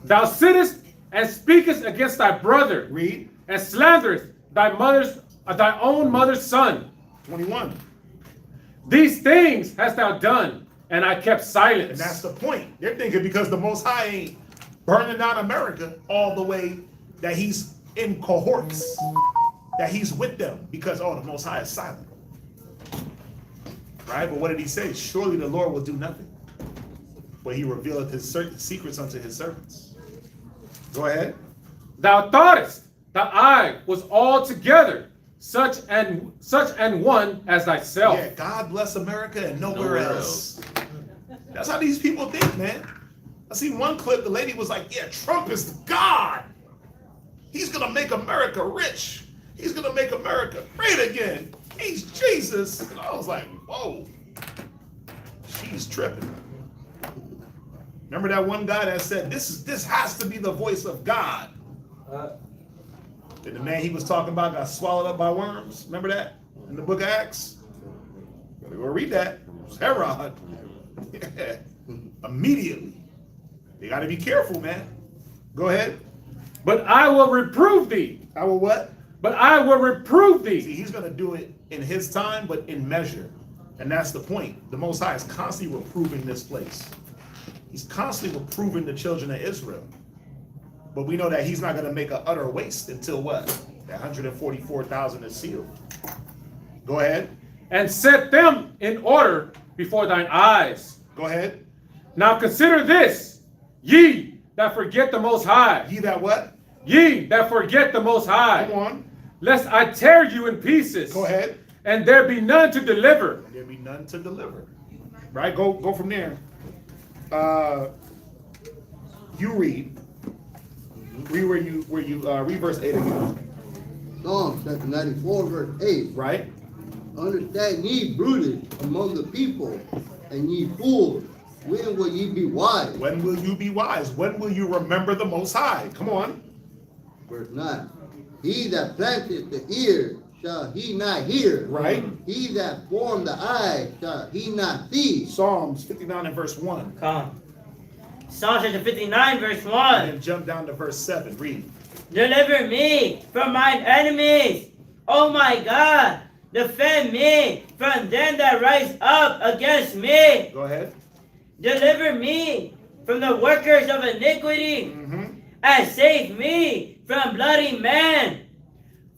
Thou sittest and speakest against thy brother, Read. and slanderest thy own mother's son. 21. These things hast thou done, and I kept silence. And that's the point. They're thinking because the Most High ain't burning down America all the way that he's in cohorts, that he's with them because, the Most High is silent. Right? But what did he say? Surely the Lord will do nothing, but he revealeth his secrets unto his servants. Go ahead. Thou thoughtest that I was altogether such and one as thyself. Yeah, God bless America and nowhere else. That's how these people think, man. I seen one clip, the lady was like, yeah, Trump is God. He's gonna make America rich. He's gonna make America great again. He's Jesus. And I was like, whoa, she's tripping. Remember that one guy that said, this has to be the voice of God. And the man he was talking about got swallowed up by worms. Remember that in the book of Acts? Gotta go read that. It was Herod. Yeah. Immediately. They got to be careful, man. Go ahead. But I will reprove thee. I will what? But I will reprove thee. See, he's going to do it in his time, but in measure. And that's the point. The Most High is constantly reproving this place. He's constantly reproving the children of Israel. But we know that he's not going to make an utter waste until what? That 144,000 is sealed. Go ahead. And set them in order before thine eyes. Go ahead. Now consider this, ye that forget the Most High. Ye that what? Ye that forget the Most High. Come on. Lest I tear you in pieces. Go ahead. And there be none to deliver. And there be none to deliver. Right? Go from there. You read. Read where you read verse 8 again. Psalm chapter 94, verse 8. Right? Understand ye brutish among the people, and ye fools, when will ye be wise? When will you be wise? When will you remember the Most High? Come on. Verse 9. He that planteth the ear, shall he not hear? Right? He that formed the eye, shall he not see? Psalms 59 and verse 1. Come. Psalm chapter 59, verse 1. And then jump down to verse 7. Read. Deliver me from mine enemies. Oh my God. Defend me from them that rise up against me. Go ahead. Deliver me from the workers of iniquity. And save me from bloody men.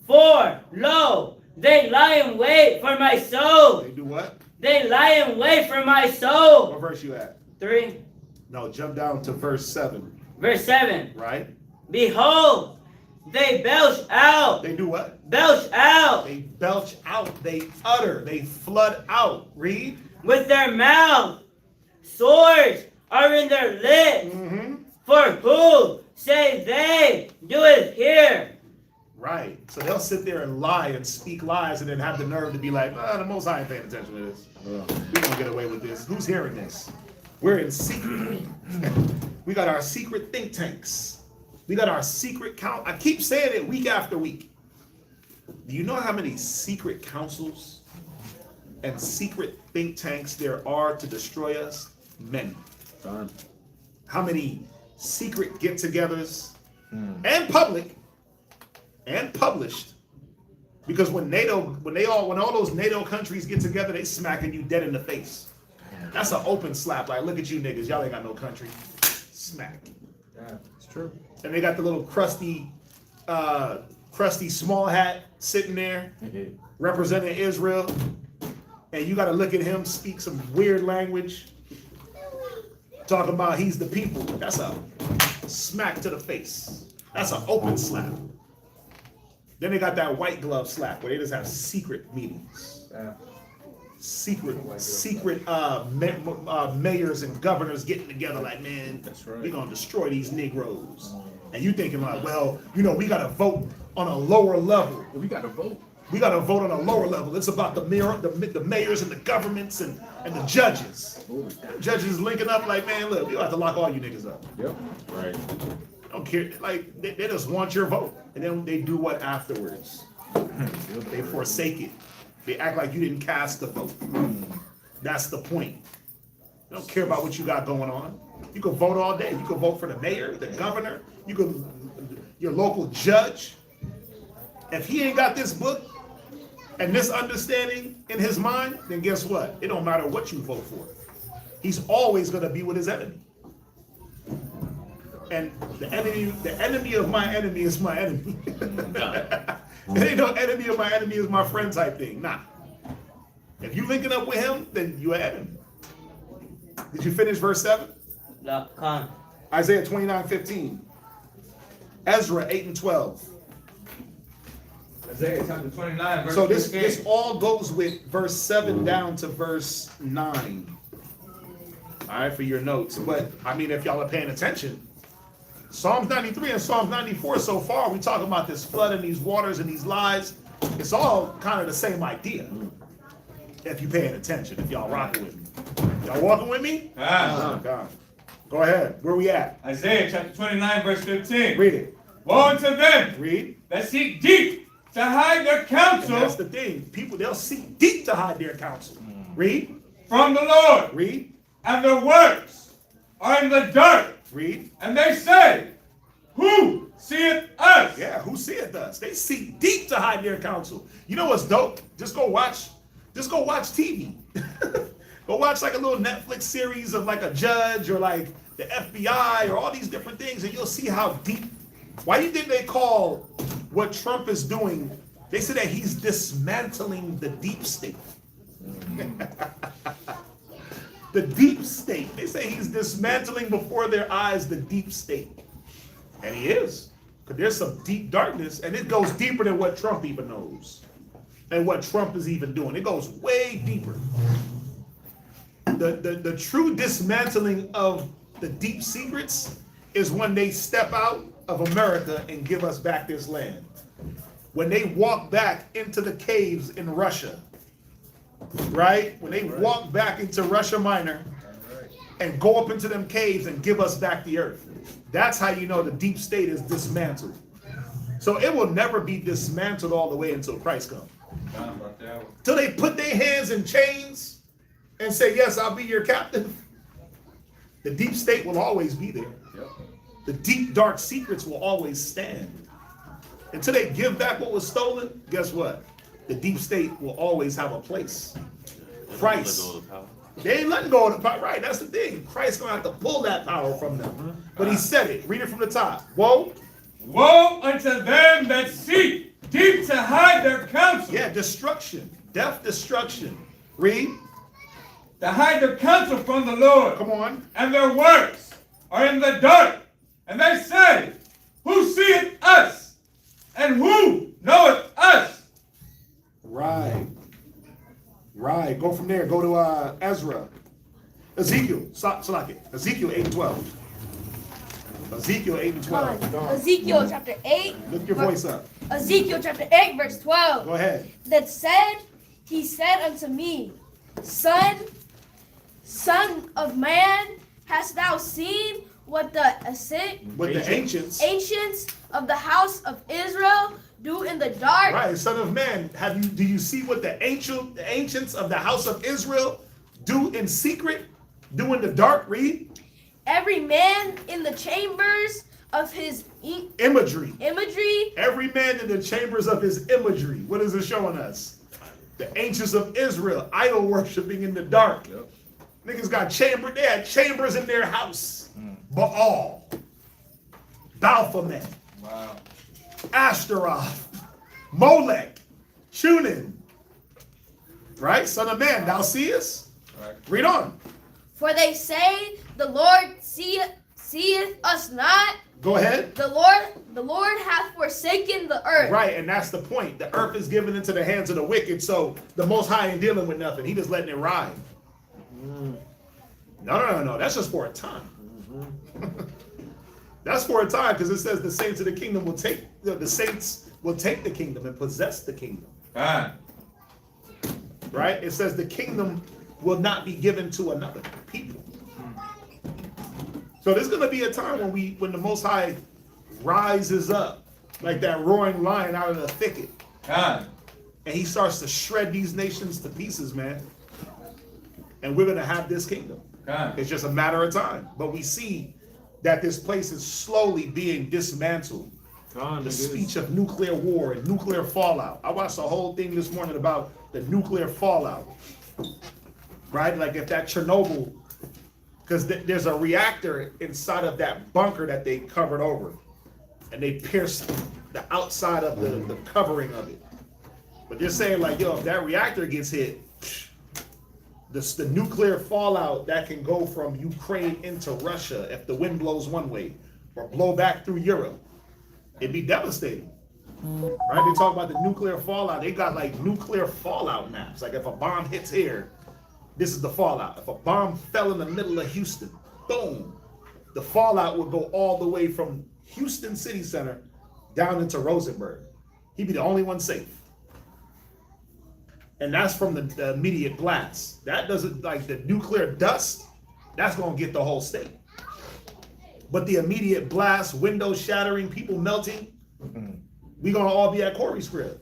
For, lo, they lie in wait for my soul. They do what? They lie in wait for my soul. What verse you at? 3. No, jump down to verse 7. Verse 7. Right? Behold, they belch out. They do what? Belch out. They belch out. They utter. They flood out. Read. With their mouth. Swords are in their lips. For who, say they, doeth hear? Right. So they'll sit there and lie and speak lies and then have the nerve to be like, the Most High ain't paying attention to this. We won't get away with this. Who's hearing this? We're in secret. We got our secret think tanks. We got our secret count. I keep saying it week after week. Do you know how many secret councils and secret think tanks there are to destroy us? Many. How many secret get-togethers and public and published? Because when all those NATO countries get together, they smacking you dead in the face. That's an open slap. Like, look at you niggas, y'all ain't got no country. Smack. Yeah, it's true. And they got the little crusty small hat sitting there representing Israel. and you got to look at him speak some weird language, talking about he's the people. That's a smack to the face. That's an open slap. Then they got that white glove slap where they just have secret meetings. Secret mayors and governors getting together like, man, we're going to destroy these Negroes. And you thinking like, well, you know, we got to vote on a lower level. We got to vote. We got to vote on a lower level. It's about the mayors and the governments and the judges. Judges linking up like, man, look, we got to lock all you niggas up. Yep. Right. Don't care. Like, they just want your vote. And then they do what afterwards? They forsake it. They act like you didn't cast the vote. That's the point. They don't care about what you got going on. You can vote all day. You can vote for the mayor, the governor, your local judge. If he ain't got this book and this understanding in his mind, then guess what? It don't matter what you vote for. He's always going to be with his enemy. And the enemy of my enemy is my enemy. It ain't no enemy of my enemy is my friend type thing. Nah. If you linking up with him, then you an enemy. Did you finish verse 7? No, come. Isaiah 29:15. Ezra 8 and 12. Isaiah chapter 29, verse So 15. this all goes with verse 7 down to verse 9. All right, for your notes. But, I mean, if y'all are paying attention, Psalms 93 and Psalms 94 so far, we talking about this flood and these waters and these lies. It's all kind of the same idea. If you're paying attention, if y'all rocking with me. Y'all walking with me? Oh, God. Go ahead. Where we at? Isaiah chapter 29, verse 15. Read it. Woe unto them Read. that seek deep to hide their counsel And that's the thing. People, they'll seek deep to hide their counsel. Read. from the Lord, Read. and their works are in the dark. Read. And they say, who seeth us? Yeah, who seeth us? They seek deep to hide their counsel. You know what's dope? Just go watch TV. Go watch like a little Netflix series of like a judge or like the FBI or all these different things, and you'll see how deep. Why do you think they call what Trump is doing? They say that he's dismantling the deep state. The deep state. They say he's dismantling before their eyes the deep state. And he is. Because there's some deep darkness, and it goes deeper than what Trump even knows. And what Trump is even doing. It goes way deeper. The true dismantling of the deep secrets is when they step out of America and give us back this land. When they walk back into the caves in Russia, right? When they walk back into Russia Minor and go up into them caves and give us back the earth. That's how you know the deep state is dismantled. So it will never be dismantled all the way until Christ comes. Till they put their hands in chains and say, yes, I'll be your captain. The deep state will always be there. The deep, dark secrets will always stand. Until they give back what was stolen, guess what? The deep state will always have a place. Christ. They ain't letting go of the power. Right, that's the thing. Christ's going to have to pull that power from them. But he said it. Read it from the top. Woe. Woe unto them that seek deep to hide their counsel. Yeah, destruction. Death, destruction. Read. To hide their counsel from the Lord. Come on. And their works are in the dark. And they say, who seeth us? And who knoweth us? Right. Right. Go from there. Go to Ezra. Ezekiel. Ezekiel 8 and 12. Ezekiel 8 and 12. Ezekiel chapter 8. Lift your voice up. Ezekiel chapter 8, verse 12. Go ahead. That said, he said unto me, Son of man, hast thou seen what the ancients of the house of Israel do in the dark? Right, son of man, do you see what the ancients of the house of Israel do in secret, do in the dark? Read. Every man in the chambers of his imagery. Every man in the chambers of his imagery. What is it showing us? The ancients of Israel, idol worshiping in the dark. Yep. Niggas got they had chambers in their house. Baal, Baphomet, Wow. Ashtaroth, Molech, Shunin. Right? Son of man, thou seest? Right. Read on. For they say, the Lord seeth us not. Go ahead. The Lord hath forsaken the earth. Right, and that's the point. The earth is given into the hands of the wicked, so the Most High ain't dealing with nothing. He just letting it ride. No. That's just for a time. That's for a time, because it says the saints of the kingdom will take, the saints will take the kingdom and possess the kingdom. Ah. Right? It says the kingdom will not be given to another people. So there's going to be a time when the Most High rises up like that roaring lion out of the thicket. Ah. And he starts to shred these nations to pieces, man. And we're going to have this kingdom. Ah. It's just a matter of time. But we see that this place is slowly being dismantled. The speech of nuclear war and nuclear fallout. I watched the whole thing this morning about the nuclear fallout. Right? Like if that Chernobyl, because there's a reactor inside of that bunker that they covered over. And they pierced the outside of the covering of it. But they're saying like, yo, if that reactor gets hit, the nuclear fallout that can go from Ukraine into Russia if the wind blows one way or blow back through Europe, it'd be devastating. Right? They talk about the nuclear fallout. They got like nuclear fallout maps. Like if a bomb hits here, this is the fallout. If a bomb fell in the middle of Houston, boom, the fallout would go all the way from Houston City Center down into Rosenberg. He'd be the only one safe. And that's from the immediate blast. That doesn't, like the nuclear dust, that's gonna get the whole state. But the immediate blast, windows shattering, people melting, we gonna all be at Corey's crib.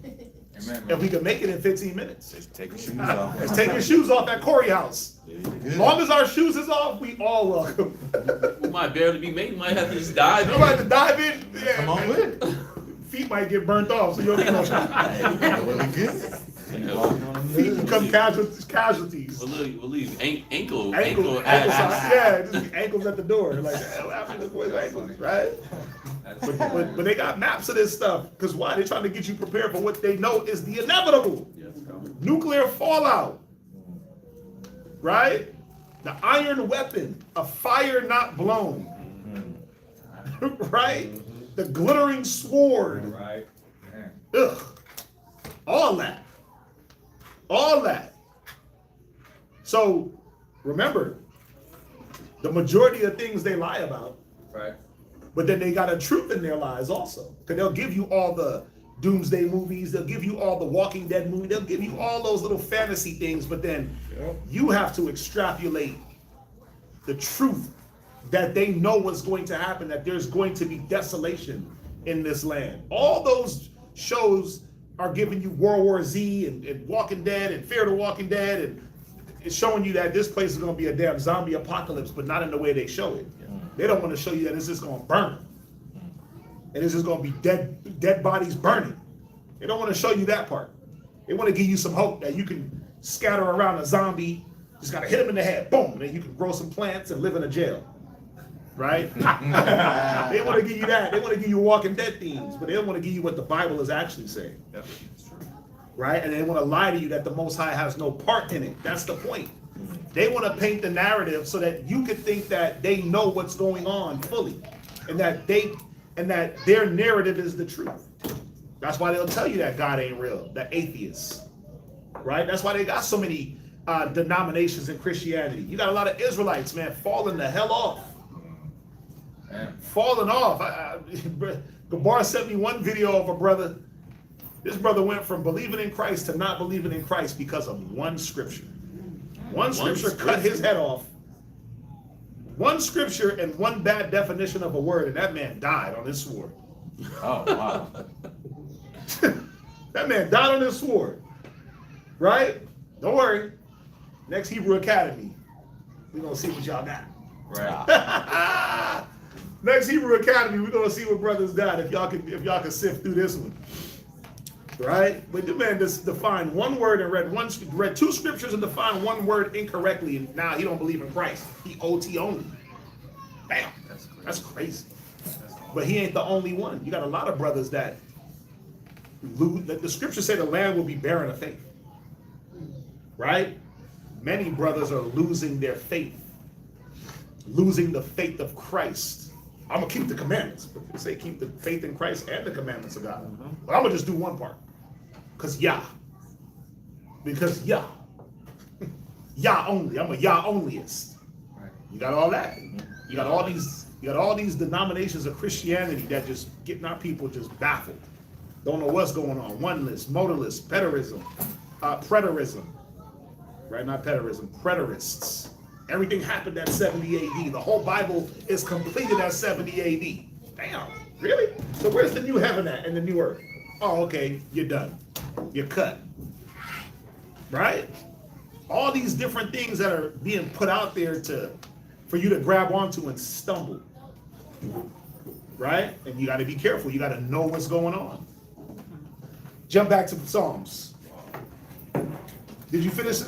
Amen. If we can make it in 15 minutes. Just take your shoes off. Let's take your shoes off at Corey house. As long as our shoes is off, we all welcome. We might barely be made. We might have to just dive You in. might have to dive in. Yeah, Come on man. with it. Feet might get burnt off, so you don't need no shoes. Well, we good. Feet become casualties. We'll leave Ankle ankle socks. Yeah, just ankles at the door. Like, what happened to the boys' ankles, right? But they got maps of this stuff. Because why? They're trying to get you prepared for what they know is the inevitable. Nuclear fallout. Right? The iron weapon, a fire not blown. Right? The glittering sword. Right. Man. Ugh. All that. All that. So remember, the majority of things they lie about, Right. but then they got a truth in their lies also. Because they'll give you all the doomsday movies, they'll give you all the Walking Dead movies, they'll give you all those little fantasy things, but then you have to extrapolate the truth that they know what's going to happen, that there's going to be desolation in this land. All those shows are giving you World War Z and Walking Dead and Fear the Walking Dead, and it's showing you that this place is going to be a damn zombie apocalypse, but not in the way they show it. They don't want to show you that it's just going to burn. And it's just going to be dead bodies burning. They don't want to show you that part. They want to give you some hope that you can scatter around a zombie, just got to hit him in the head, boom, and then you can grow some plants and live in a jail. Right? They want to give you that. They want to give you Walking Dead themes, but they don't want to give you what the Bible is actually saying. Right? And they want to lie to you that the Most High has no part in it. That's the point. They want to paint the narrative so that you could think that they know what's going on fully, and that their narrative is the truth. That's why they'll tell you that God ain't real, the atheists. Right? That's why they got so many denominations in Christianity. You got a lot of Israelites, man, falling the hell off. Falling off. Gabar sent me one video of a brother. This brother went from believing in Christ to not believing in Christ because of one scripture. One scripture cut his head off. One scripture and one bad definition of a word, and that man died on his sword. Oh, wow. That man died on his sword. Right? Don't worry. Next Hebrew Academy, we're going to see what y'all got. Right. Next Hebrew Academy, we're gonna see what brothers got if y'all can sift through this one. Right? But the man just defined one word and read two scriptures and defined one word incorrectly, and now he don't believe in Christ. He OT only. Bam. That's crazy. But he ain't the only one. You got a lot of brothers that lose. The scriptures say the land will be barren of faith. right? Many brothers are losing their faith, losing the faith of Christ. I'm gonna keep the commandments, but they say keep the faith in Christ and the commandments of God. But I'm gonna just do one part, because Yah only. I'm a Yah onlyist. You got all that. You got all these denominations of Christianity that just getting our people just baffled. Don't know what's going on. Oneness, modalist, preterism, right? Not preterism, preterists. Everything happened at 70 AD. The whole Bible is completed at 70 AD. Damn, really? So where's the new heaven at and the new earth? Oh, okay, you're done. You're cut. Right? All these different things that are being put out there for you to grab onto and stumble. Right? And you got to be careful. You got to know what's going on. Jump back to the Psalms. Did you finish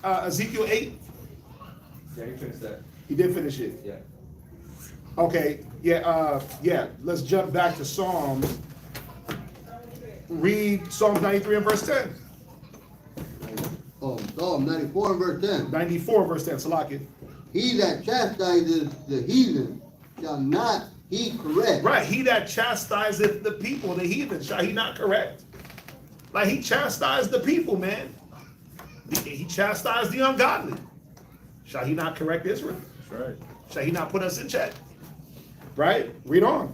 Ezekiel 8? Yeah, you finished that. He did finish it. Yeah. Okay. Yeah. Let's jump back to Psalms. Read Psalms 93 and verse 10. Oh, Psalm 94 and verse 10. 94 verse 10. Salakia. He that chastises the heathen shall not he correct. Right. He that chastiseth the people, the heathen, shall he not correct? Like he chastised the people, man. He chastised the ungodly. Shall he not correct Israel? That's right. Shall he not put us in check? Right? Read on.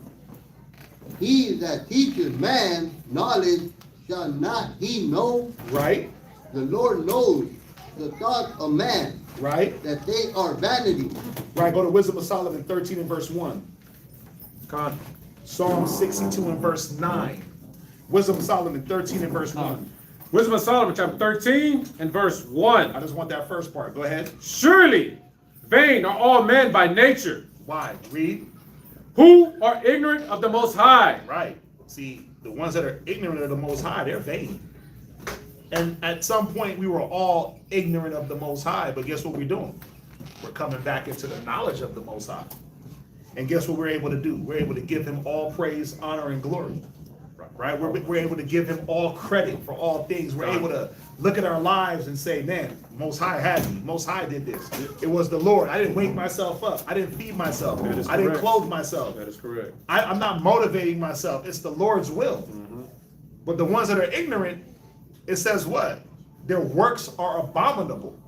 He that teaches man knowledge shall not he know. Right? The Lord knows the thoughts of man, Right? that they are vanity. Right. Go to Wisdom of Solomon 13 and verse 1. Con. Psalm 62 and verse 9. Wisdom of Solomon 13 and verse 1. Wisdom of Solomon, chapter 13 and verse 1. I just want that first part. Go ahead. Surely vain are all men by nature, Why? Read. who are ignorant of the Most High. Right. See, the ones that are ignorant of the Most High, they're vain. And at some point, we were all ignorant of the Most High, but guess what we're doing? We're coming back into the knowledge of the Most High. And guess what we're able to do? We're able to give him all praise, honor, and glory. Right? We're able to give him all credit for all things. We're able to look at our lives and say, man, Most High had me. Most High did this. It was the Lord. I didn't wake myself up. I didn't feed myself. That is I didn't correct. clothe myself. That is correct. I'm not motivating myself. It's the Lord's will. But the ones that are ignorant, it says what? Their works are abominable.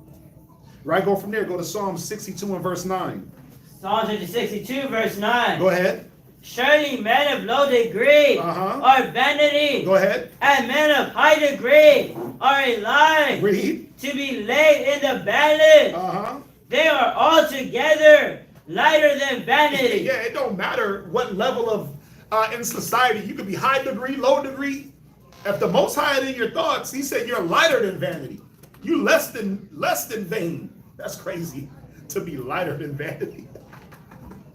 Right? Go from there. Go to Psalm 62 and verse 9. Psalm 62, verse 9. Go ahead. Surely men of low degree are vanity, Go ahead. and men of high degree are a lie, Read. to be laid in the balance. They are altogether lighter than vanity. Yeah, it don't matter what level of in society. You could be high degree, low degree. If the Most High in your thoughts, he said you're lighter than vanity. You less than vain. That's crazy to be lighter than vanity.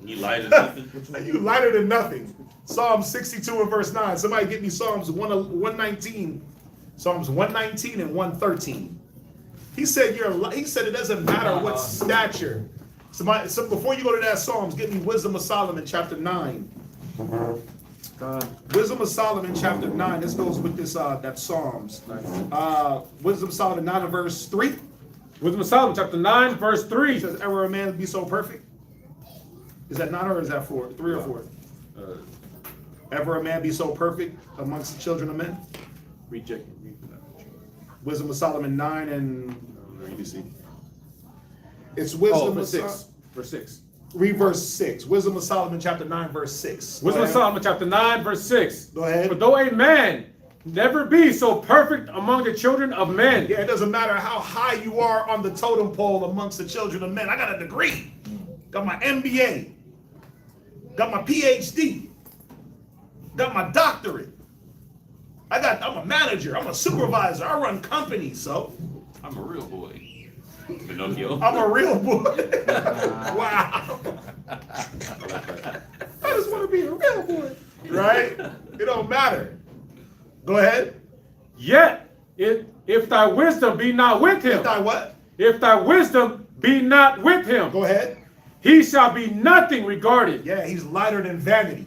You lighter than nothing. You lighter than nothing. Psalm 62 and verse 9. Somebody get me Psalms 119. Psalms 119 and 113. He said it doesn't matter what stature. So before you go to that Psalms, get me Wisdom of Solomon chapter 9. Wisdom of Solomon chapter 9. This goes with this that Psalms. Wisdom of Solomon 9 and verse 3. Wisdom of Solomon, chapter 9, verse 3. It says, ever a man be so perfect? Is that 9 or is that 4? 3 or 4? Ever a man be so perfect amongst the children of men? Reject. Wisdom of Solomon 9 and let me see. It's Wisdom verse of 6. Verse 6. Read verse 6. Wisdom of Solomon chapter 9 verse 6. Wisdom of Solomon, chapter 9, verse 6. Go ahead. For though a man never be so perfect among the children of men. Yeah, it doesn't matter how high you are on the totem pole amongst the children of men. I got a degree. Got my MBA. Got my PhD. Got my doctorate. I'm a manager. I'm a supervisor. I run companies, so. I'm a real boy. Pinocchio. I'm a real boy. Wow. I just want to be a real boy. Right? It don't matter. Go ahead. Yet, if thy wisdom be not with him. If thy what? If thy wisdom be not with him. Go ahead. He shall be nothing regarded. Yeah, he's lighter than vanity.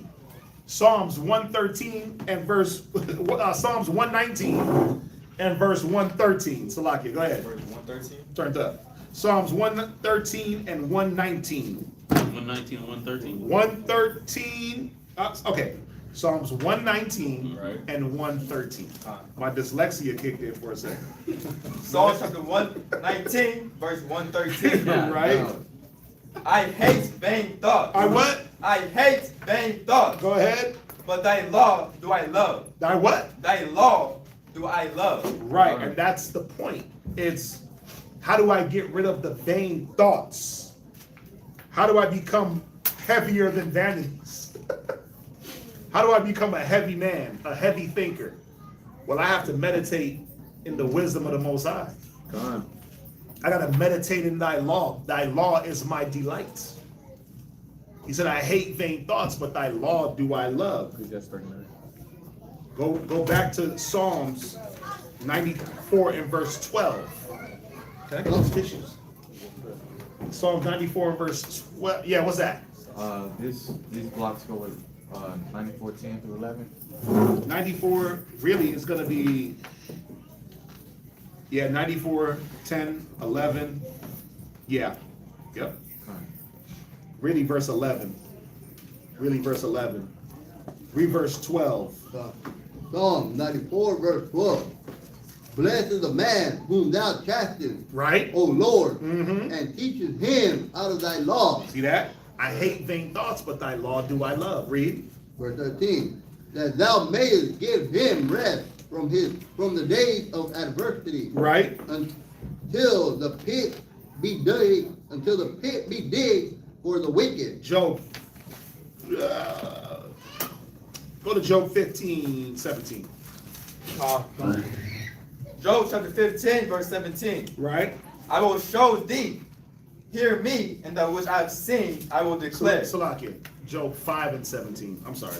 Psalms 113 and Psalms 119 and verse 113. Salakia, go ahead. Verse 113. Turned up. Psalms 113 and 119. 119, 113. 113. Okay. Psalms 119 Right. and 113. My dyslexia kicked in for a second. Psalm chapter 119, verse 113. Right? I hate vain thoughts. I what? I hate vain thoughts. Go ahead. But thy law do I love. Thy what? Thy law do I love. Right, and that's the point. It's how do I get rid of the vain thoughts? How do I become heavier than vanities? How do I become a heavy man, a heavy thinker? Well, I have to meditate in the wisdom of the Most High. I gotta meditate in thy law. Thy law is my delight. He said, I hate vain thoughts, but thy law do I love. Go back to Psalms 94 and verse 12. Can I get those tissues? Psalms 94 and verse 12. Yeah, what's that? These blocks go with 94:10 through 11. 94 really is going to be, yeah, 94, 10, 11. Yeah, yep. Really verse 11. Really verse 11. Read verse 12. Psalm 94, verse 12. Blessed is the man whom thou chastest, Right? O Lord, Mm-hmm. and teachest him out of thy law. See that? I hate vain thoughts, but thy law do I love. Read. Verse 13. That thou mayest give him rest from the days of adversity, Right? until the pit be digged for the wicked. Job. Go to Job 15, 17. Job chapter 15, verse 17. Right? I will show thee, hear me, and that which I have seen, I will declare. Salakia. Job 5 and 17. I'm sorry.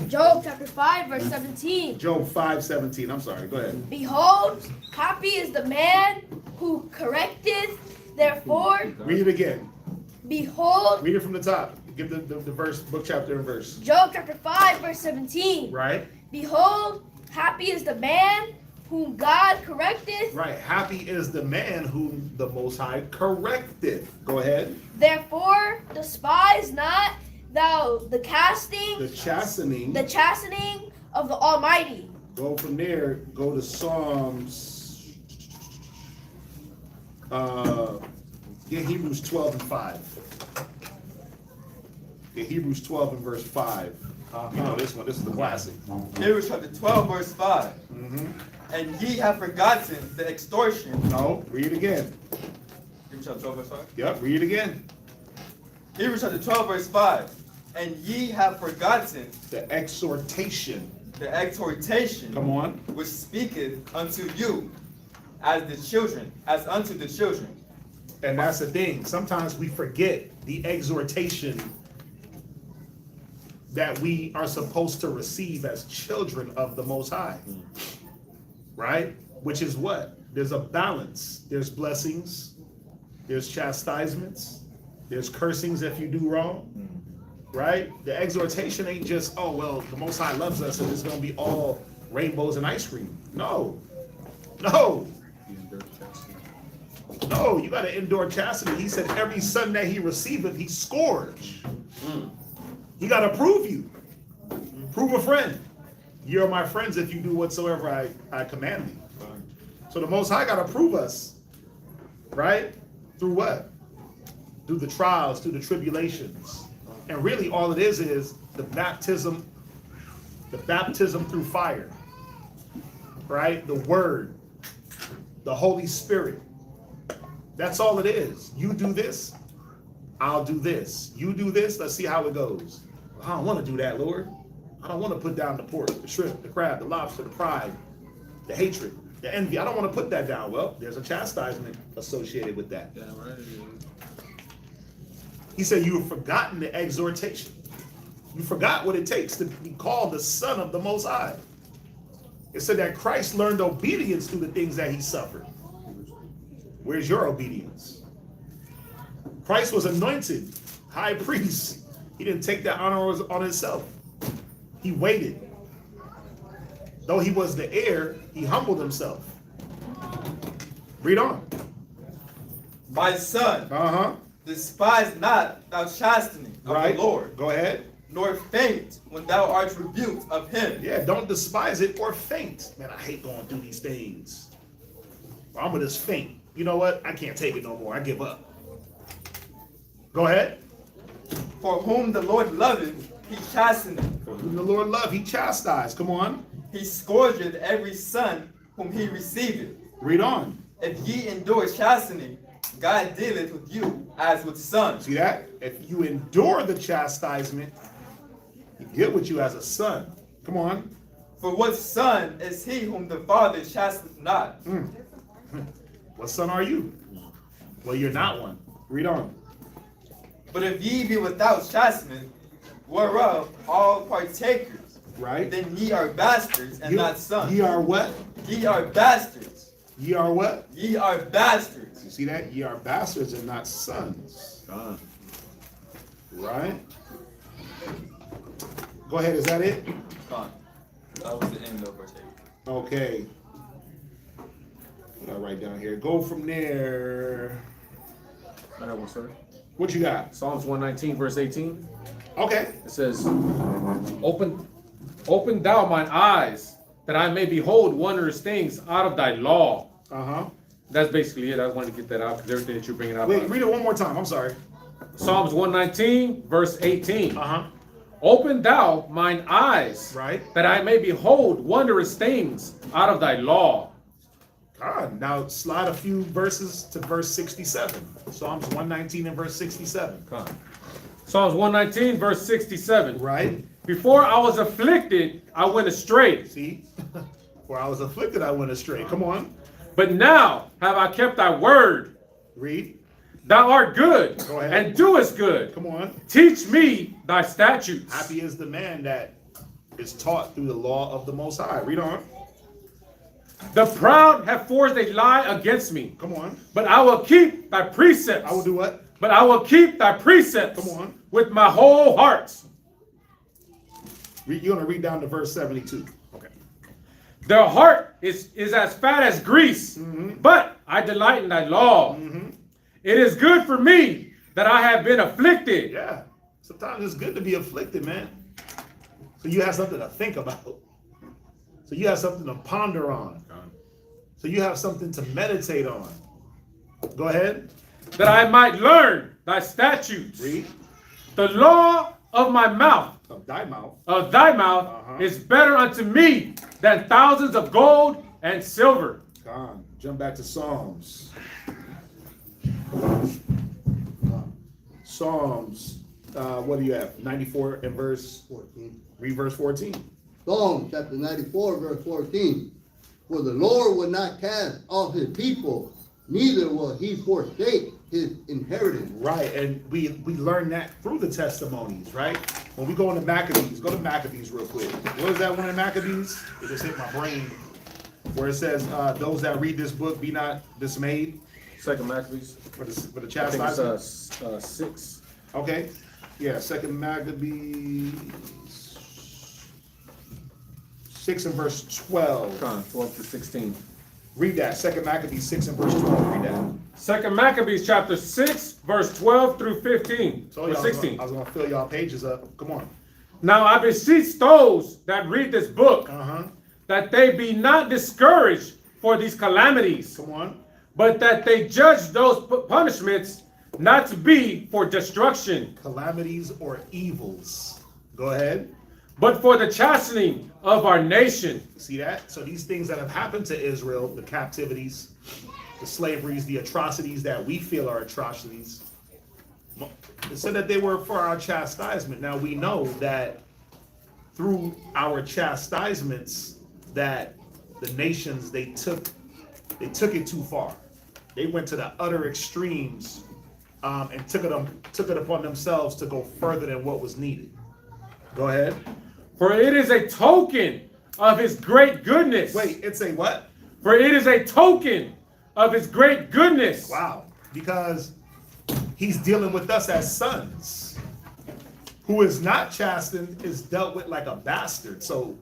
Job chapter 5, verse 17. Job 5, 17. I'm sorry. Go ahead. Behold, happy is the man who correcteth, therefore, Read it again. behold, Read it from the top. Give the verse, book, chapter, and verse. Job chapter 5, verse 17. Right? Behold, happy is the man whom God correcteth, Right. Happy is the man whom the Most High correcteth. Go ahead. therefore despise not thou the chastening. chastening of the Almighty. Go from there. Go to Psalms. Hebrews 12 and 5. Hebrews 12 and verse 5. You know this one. This is the classic. Hebrews chapter 12, verse 5. Mm-hmm. And ye have forgotten the extortion. No. Read it again. Hebrews chapter 12, verse 5. Yep. Read it again. Hebrews chapter 12, verse 5. And ye have forgotten The exhortation. the exhortation Come on. which speaketh unto you as the children, as unto the children. And that's the thing. Sometimes we forget the exhortation that we are supposed to receive as children of the Most High. Right? Which is what? There's a balance. There's blessings. There's chastisements. There's cursings if you do wrong. Right? The exhortation ain't just, oh, well, the Most High loves us and it's going to be all rainbows and ice cream. No. No. No, you got to endure chastity. He said every son that he receiveth, he scourge. He got to prove you. Prove a friend. You're my friends if you do whatsoever I command thee. So the Most High got to prove us. Right? Through what? Through the trials, through the tribulations. And really all it is the baptism through fire. Right? The word. The Holy Spirit. That's all it is. You do this, I'll do this. You do this, let's see how it goes. I don't want to do that, Lord. I don't want to put down the pork, the shrimp, the crab, the lobster, the pride, the hatred, the envy. I don't want to put that down. Well, there's a chastisement associated with that. He said, you have forgotten the exhortation. You forgot what it takes to be called the Son of the Most High. It said that Christ learned obedience through the things that he suffered. Where's your obedience? Christ was anointed high priest. He didn't take that honor on himself. He waited. though he was the heir, he humbled himself. Read on. My son, Uh-huh. despise not thou chastening of Right. the Lord, Go ahead. nor faint when thou art rebuked of him. Yeah, don't despise it or faint. Man, I hate going through these things. I'm gonna just faint. You know what? I can't take it no more. I give up. Go ahead. For whom the Lord loveth, he chasteneth. For whom the Lord loved, he chastised. Come on. He scourgeth every son whom he receiveth. Read on. If ye endure chastening, God dealeth with you as with sons. See that? If you endure the chastisement, he get with you as a son. Come on. For what son is he whom the Father chasteneth not? What son are you? Well, you're not one. Read on. But if ye be without chastisement, whereof all partakers, Right? then ye are bastards and not sons. Ye are what? Ye are bastards. Ye are what? Ye are bastards. You see that? Ye are bastards and not sons. Right? Go ahead. Is that it? Gone. That was the end of verse 8. Okay. What I write down here? Go from there. I have one, sir. What you got? Psalms 119, verse 18. Okay. It says, Open thou mine eyes, that I may behold wondrous things out of thy law. Uh-huh. That's basically it. I wanted to get that out because everything that you're bringing out. Wait, read it one more time. I'm sorry. Psalms 119, verse 18. Uh-huh. Open thou mine eyes, Right. that I may behold wondrous things out of thy law. God. Now slide a few verses to verse 67. Psalms 119 and verse 67. Psalms 119, verse 67. Right? Before I was afflicted, I went astray. See? For I was afflicted, I went astray. Come on. But now have I kept thy word. Read. Thou art good, Go ahead. and doest good. Come on. Teach me thy statutes. Happy is the man that is taught through the law of the Most High. Read on. The proud have forged a lie against me, Come on. but I will keep thy precepts. I will do what? But I will keep thy precepts. Come on. With my whole heart. You're going to read down to verse 72. Okay. Their heart is as fat as grease, but I delight in thy law. It is good for me that I have been afflicted. Yeah. Sometimes it's good to be afflicted, man. So you have something to think about. So you have something to ponder on. So you have something to meditate on. Go ahead. That I might learn thy statutes. Read. The law of my mouth, Of thy mouth. is better unto me than thousands of gold and silver. Gone. Jump back to Psalms. Psalms. What do you have? 94 and verse 14. Read verse 14. Psalm chapter 94, verse 14. For the Lord will not cast off his people, neither will he forsake his inheritance. Right, and we learn that through the testimonies, right? When we go into Maccabees, go to Maccabees real quick. What is that one in Maccabees? It just hit my brain. Where it says, those that read this book be not dismayed. Second Maccabees. For the I think chastisement. it's 6. Okay. Yeah, second Maccabees 6 and verse 12. 12 to 16. Read that. Second Maccabees 6 and verse 12. Read that. Second Maccabees chapter 6, verse 12 through 15. So Or 16. I was gonna fill y'all pages up. Come on. Now I beseech those that read this book, Uh-huh. that they be not discouraged for these calamities, Come on. but that they judge those punishments not to be for destruction, Calamities or evils. Go ahead. but for the chastening of our nation. See that? So these things that have happened to Israel, the captivities, the slaveries, the atrocities that we feel are atrocities, it said that they were for our chastisement. Now we know that through our chastisements that the nations, they took it too far. They went to the utter extremes and took it upon themselves to go further than what was needed. Go ahead. For it is a token of his great goodness. Wait, it's a what? For it is a token of his great goodness. Wow. Because he's dealing with us as sons. Who is not chastened is dealt with like a bastard. So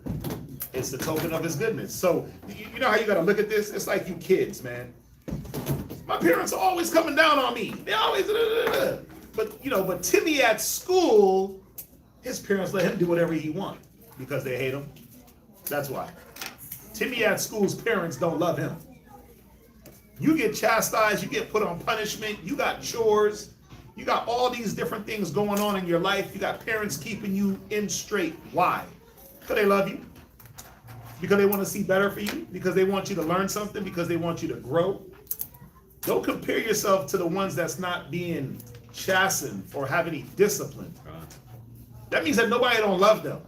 It's the token of his goodness. So you know how you gotta look at this? It's like you kids, man. My parents are always coming down on me. They always, but Timmy at school, his parents let him do whatever he wants because they hate him. That's why. Timmy at school's parents don't love him. You get chastised, you get put on punishment, you got chores, you got all these different things going on in your life. You got parents keeping you in straight. Why? Because they love you. Because they want to see better for you. Because they want you to learn something. Because they want you to grow. Don't compare yourself to the ones that's not being chastened or have any discipline. That means that nobody don't love them.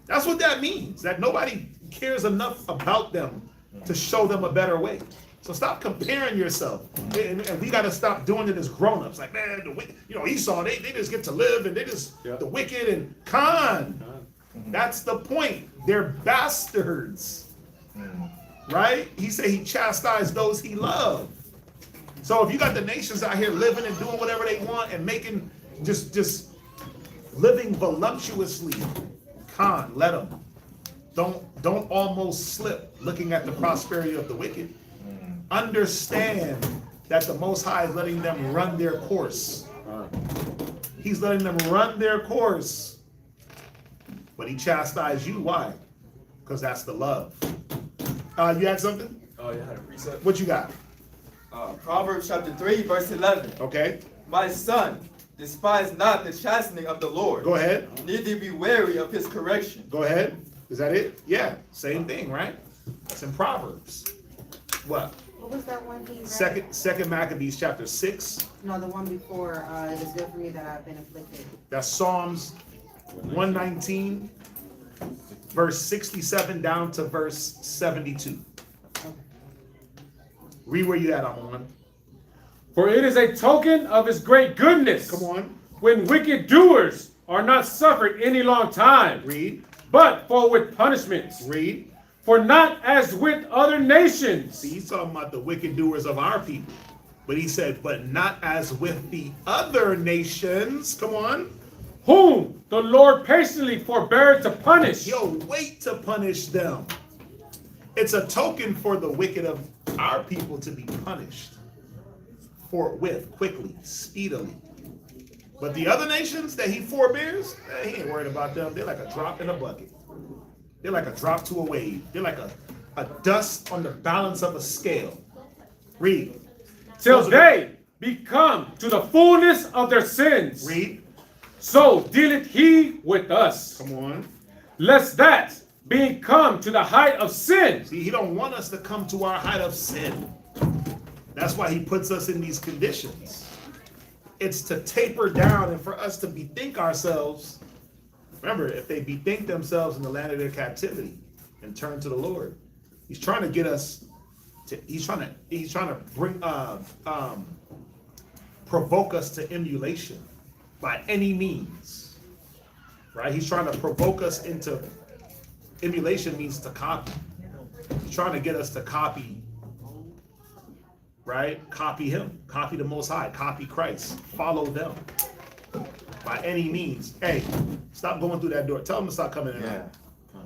That's what that means. That nobody cares enough about them to show them a better way. So stop comparing yourself. And we got to stop doing it as grown-ups. Like, man, Esau, they just get to live and they just, the wicked and con. That's the point. They're bastards. Right? He said he chastised those he loved. So if you got the nations out here living and doing whatever they want and making, just living voluptuously, con, let them. Don't almost slip looking at the prosperity of the wicked. Understand that the Most High is letting them run their course. He's letting them run their course. But he chastised you. Why? Because that's the love. You had something? Oh, you had a precept? What you got? Proverbs chapter 3, verse 11. Okay. My son, despise not the chastening of the Lord. Go ahead. Neither be wary of his correction. Go ahead. Is that it? Yeah. Same thing, right? That's in Proverbs. What? What was that one he read? Second Maccabees chapter 6. No, the one before, it is good for me that I've been afflicted. That's Psalms 119, verse 67 down to verse 72. Read where you at, Amon. For it is a token of his great goodness. Come on. When wicked doers are not suffered any long time. Read. But for with punishments. Read. For not as with other nations. See, he's talking about the wicked doers of our people. But he said, but not as with the other nations. Come on. Whom the Lord patiently forbear to punish. Yo, wait to punish them. It's a token for the wicked of our people to be punished. Forthwith, quickly, speedily. But the other nations that he forbears, he ain't worried about them. They're like a drop in a bucket. They're like a drop to a wave. They're like a dust on the balance of a scale. Read. Till they become to the fullness of their sins. Read. So dealeth he with us. Come on. Lest that, being come to the height of sin. See, he don't want us to come to our height of sin. That's why he puts us in these conditions. It's to taper down and for us to bethink ourselves. Remember, if they bethink themselves in the land of their captivity and turn to the Lord, he's trying to get us to, he's trying to bring, provoke us to emulation by any means, right? He's trying to provoke us into, emulation means to copy. He's trying to get us to copy, right? Copy him, copy the Most High, copy Christ, follow them by any means. Hey, stop going through that door. Tell them to stop coming in and out.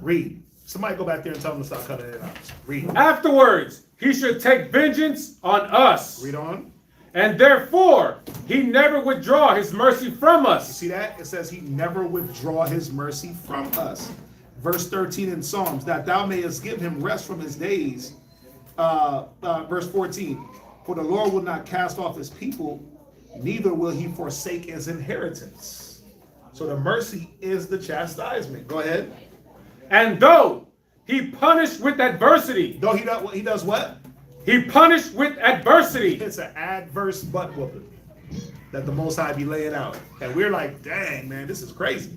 Read. Somebody go back there and tell them to stop coming in and out. Read. Afterwards, he should take vengeance on us. Read on. And therefore, he never withdraw his mercy from You us. see that? It says he never withdraw his mercy from us. Verse 13 in Psalms, that thou mayest give him rest from his days. Verse 14, for the Lord will not cast off his people, neither will he forsake his inheritance. So the mercy is the chastisement. Go ahead. And though he punished with adversity. Though he does what? He punished with adversity. It's an adverse butt whooping that the Most High be laying out. And we're like, dang, man, this is crazy.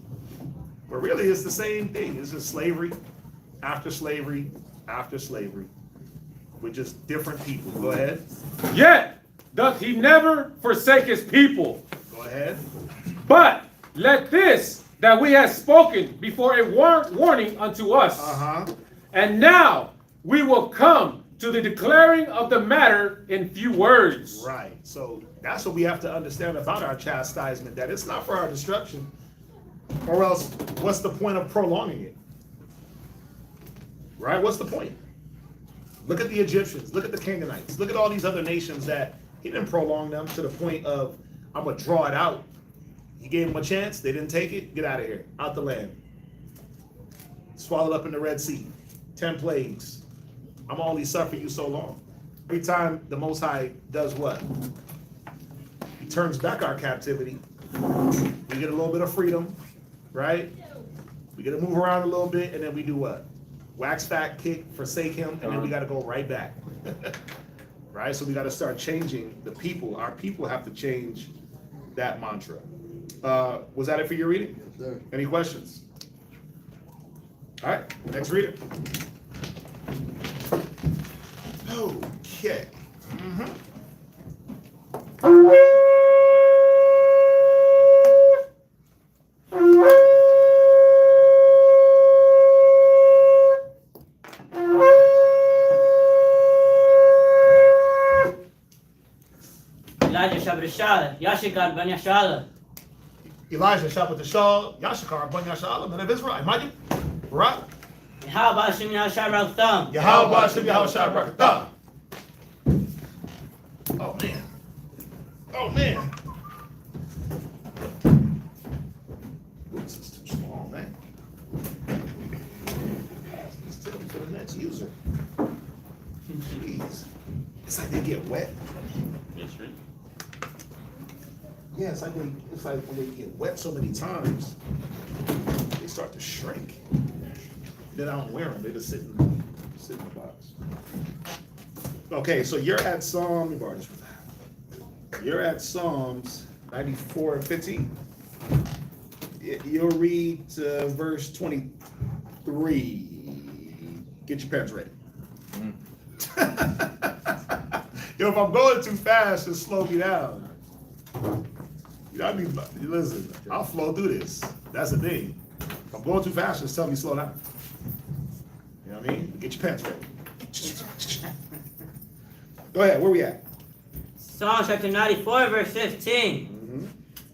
But really, it's the same thing. It's just slavery after slavery after slavery with just different people. Go ahead. Yet doth he never forsake his people. Go ahead. But let this that we have spoken before a warning unto us. And now we will come to the declaring of the matter in few words. Right. So that's what we have to understand about our chastisement, that it's not for our destruction. Or else, what's the point of prolonging it? Right? What's the point? Look at the Egyptians. Look at the Canaanites. Look at all these other nations that he didn't prolong them to the point of, I'm going to draw it out. He gave them a chance. They didn't take it. Get out of here. Out the land. Swallowed up in the Red Sea. 10 plagues. I'm only suffering you so long. Every time the Most High does what? He turns back our captivity. We get a little bit of freedom, right? We get to move around a little bit, and then we do what? Wax fat, kick, forsake him, and then we got to go right back. Right? So we got to start changing the people. Our people have to change that mantra. Was that it for your reading? Yes, sir. Any questions? All right, next reader. Okay. Elijah Shabrashal, Yashikar Ben Yashala. Elijah Shabbat Shal, Yashakar, Ben Yashala, men of Israel. Imagine. Right? How about Shim Yashar Thumb? Yahweh Shem Yahweh Shabbat. Oh man. Oh man. This is too small, man. Let's take it to the next user. Jeez. It's like they get wet. Yes, right. Yeah, it's like when they get wet so many times, they start to shrink. Then I don't wear them. They just sit in the box. Okay, so you're at You're at Psalms 94 and 15. You'll read verse 23. Get your pens ready. Yo, if I'm going too fast, just slow me down. You know, I mean, listen, I'll flow through this. That's the thing. If I'm going too fast, just tell me slow down. You know what I mean? Get your pens ready. Go ahead, where we at? Psalm chapter 94, verse 15.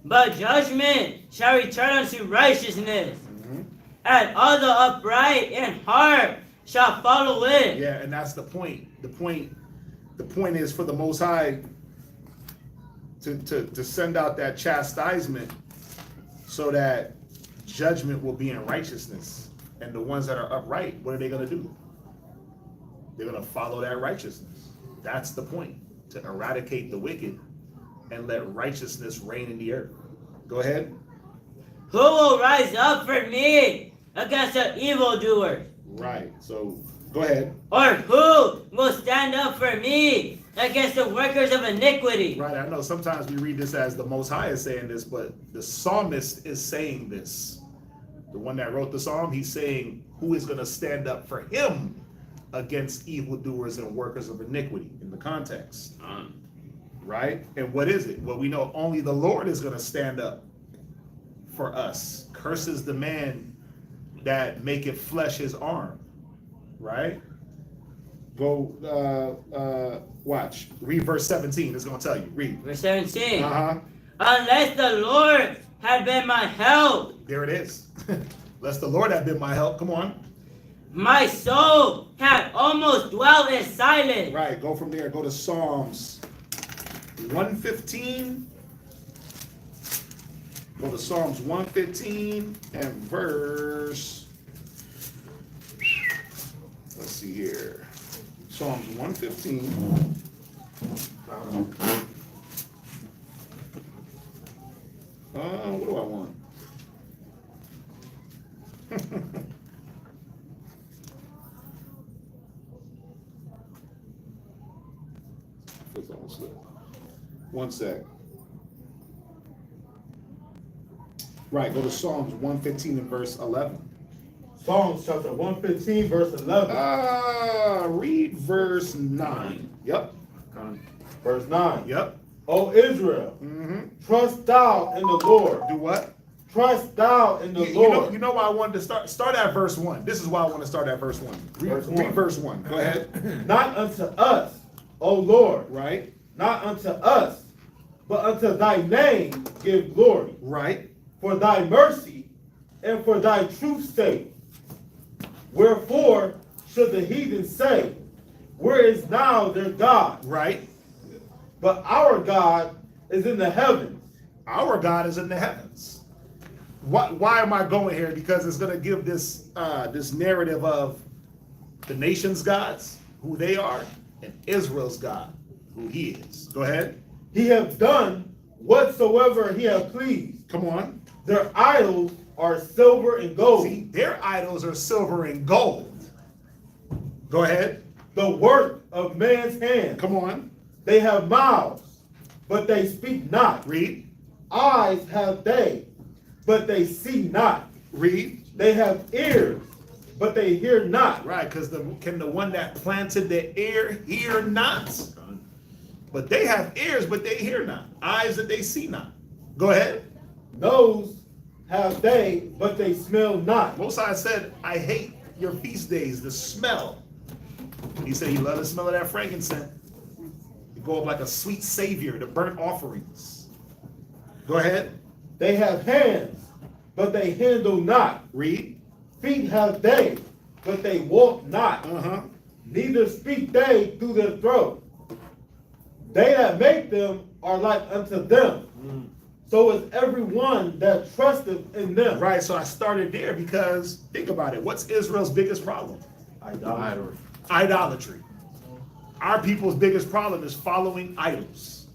But judgment shall return unto righteousness, and all the upright in heart shall follow it. Yeah, and that's the point. The point is for the Most High to send out that chastisement so that judgment will be in righteousness. And the ones that are upright, what are they going to do? They're going to follow that righteousness. That's the point, to eradicate the wicked and let righteousness reign in the earth. Go ahead. Who will rise up for me against the evildoers? Right. So go ahead. Or who will stand up for me against the workers of iniquity? Right. I know sometimes we read this as the Most High is saying this, but the psalmist is saying this. The one that wrote the psalm, he's saying who is going to stand up for him against evildoers and workers of iniquity in the context. Right? And what is it? Well, we know only the Lord is going to stand up for us. Curses the man that maketh flesh his arm. Right? Go, watch. Read verse 17. It's going to tell you. Read. Verse 17. Uh-huh. Unless the Lord had been my help. There it is. Unless the Lord had been my help. Come on. My soul had almost dwelt in silence. Right. Go from there. Go to Psalms 115. Go to Psalms 115 and verse. Let's see here. Psalms 115. What do I want? It's almost slipped. One sec. Right, go to Psalms 115 and verse 11. Psalms chapter 115, verse 11. Read verse 9. Yep. Verse 9. Yep. O Israel, trust thou in the Lord. Do what? Trust thou in the Lord. You know why I wanted to start at verse 1. This is why I want to start at verse 1. Read verse 1. Go ahead. Not unto us, O Lord. Right. Not unto us, but unto thy name give glory. Right. For thy mercy and for thy truth's sake. Wherefore should the heathen say, where is now their God? Right? But our God is in the heavens. Our God is in the heavens. Why am I going here? Because it's going to give this this narrative of the nation's gods, who they are, and Israel's God, who he is. Go ahead. He have done whatsoever he have pleased. Come on. Their idols are silver and gold. See, their idols are silver and gold. Go ahead. The work of man's hand. Come on. They have mouths, but they speak not. Read. Eyes have they, but they see not. Read. They have ears, but they hear not. Right, because can the one that planted the ear hear not? But they have ears, but they hear not. Eyes that they see not. Go ahead. Nose have they, but they smell not. Most High said, I hate your feast days, the smell. He said he loved the smell of that frankincense. It go up like a sweet savior, the burnt offerings. Go ahead. They have hands, but they handle not. Read. Feet have they, but they walk not. Neither speak they through their throat. They that make them are like unto them. So is everyone that trusteth in them. Right, so I started there because, think about it. What's Israel's biggest problem? Idolatry. Idolatry. Our people's biggest problem is following idols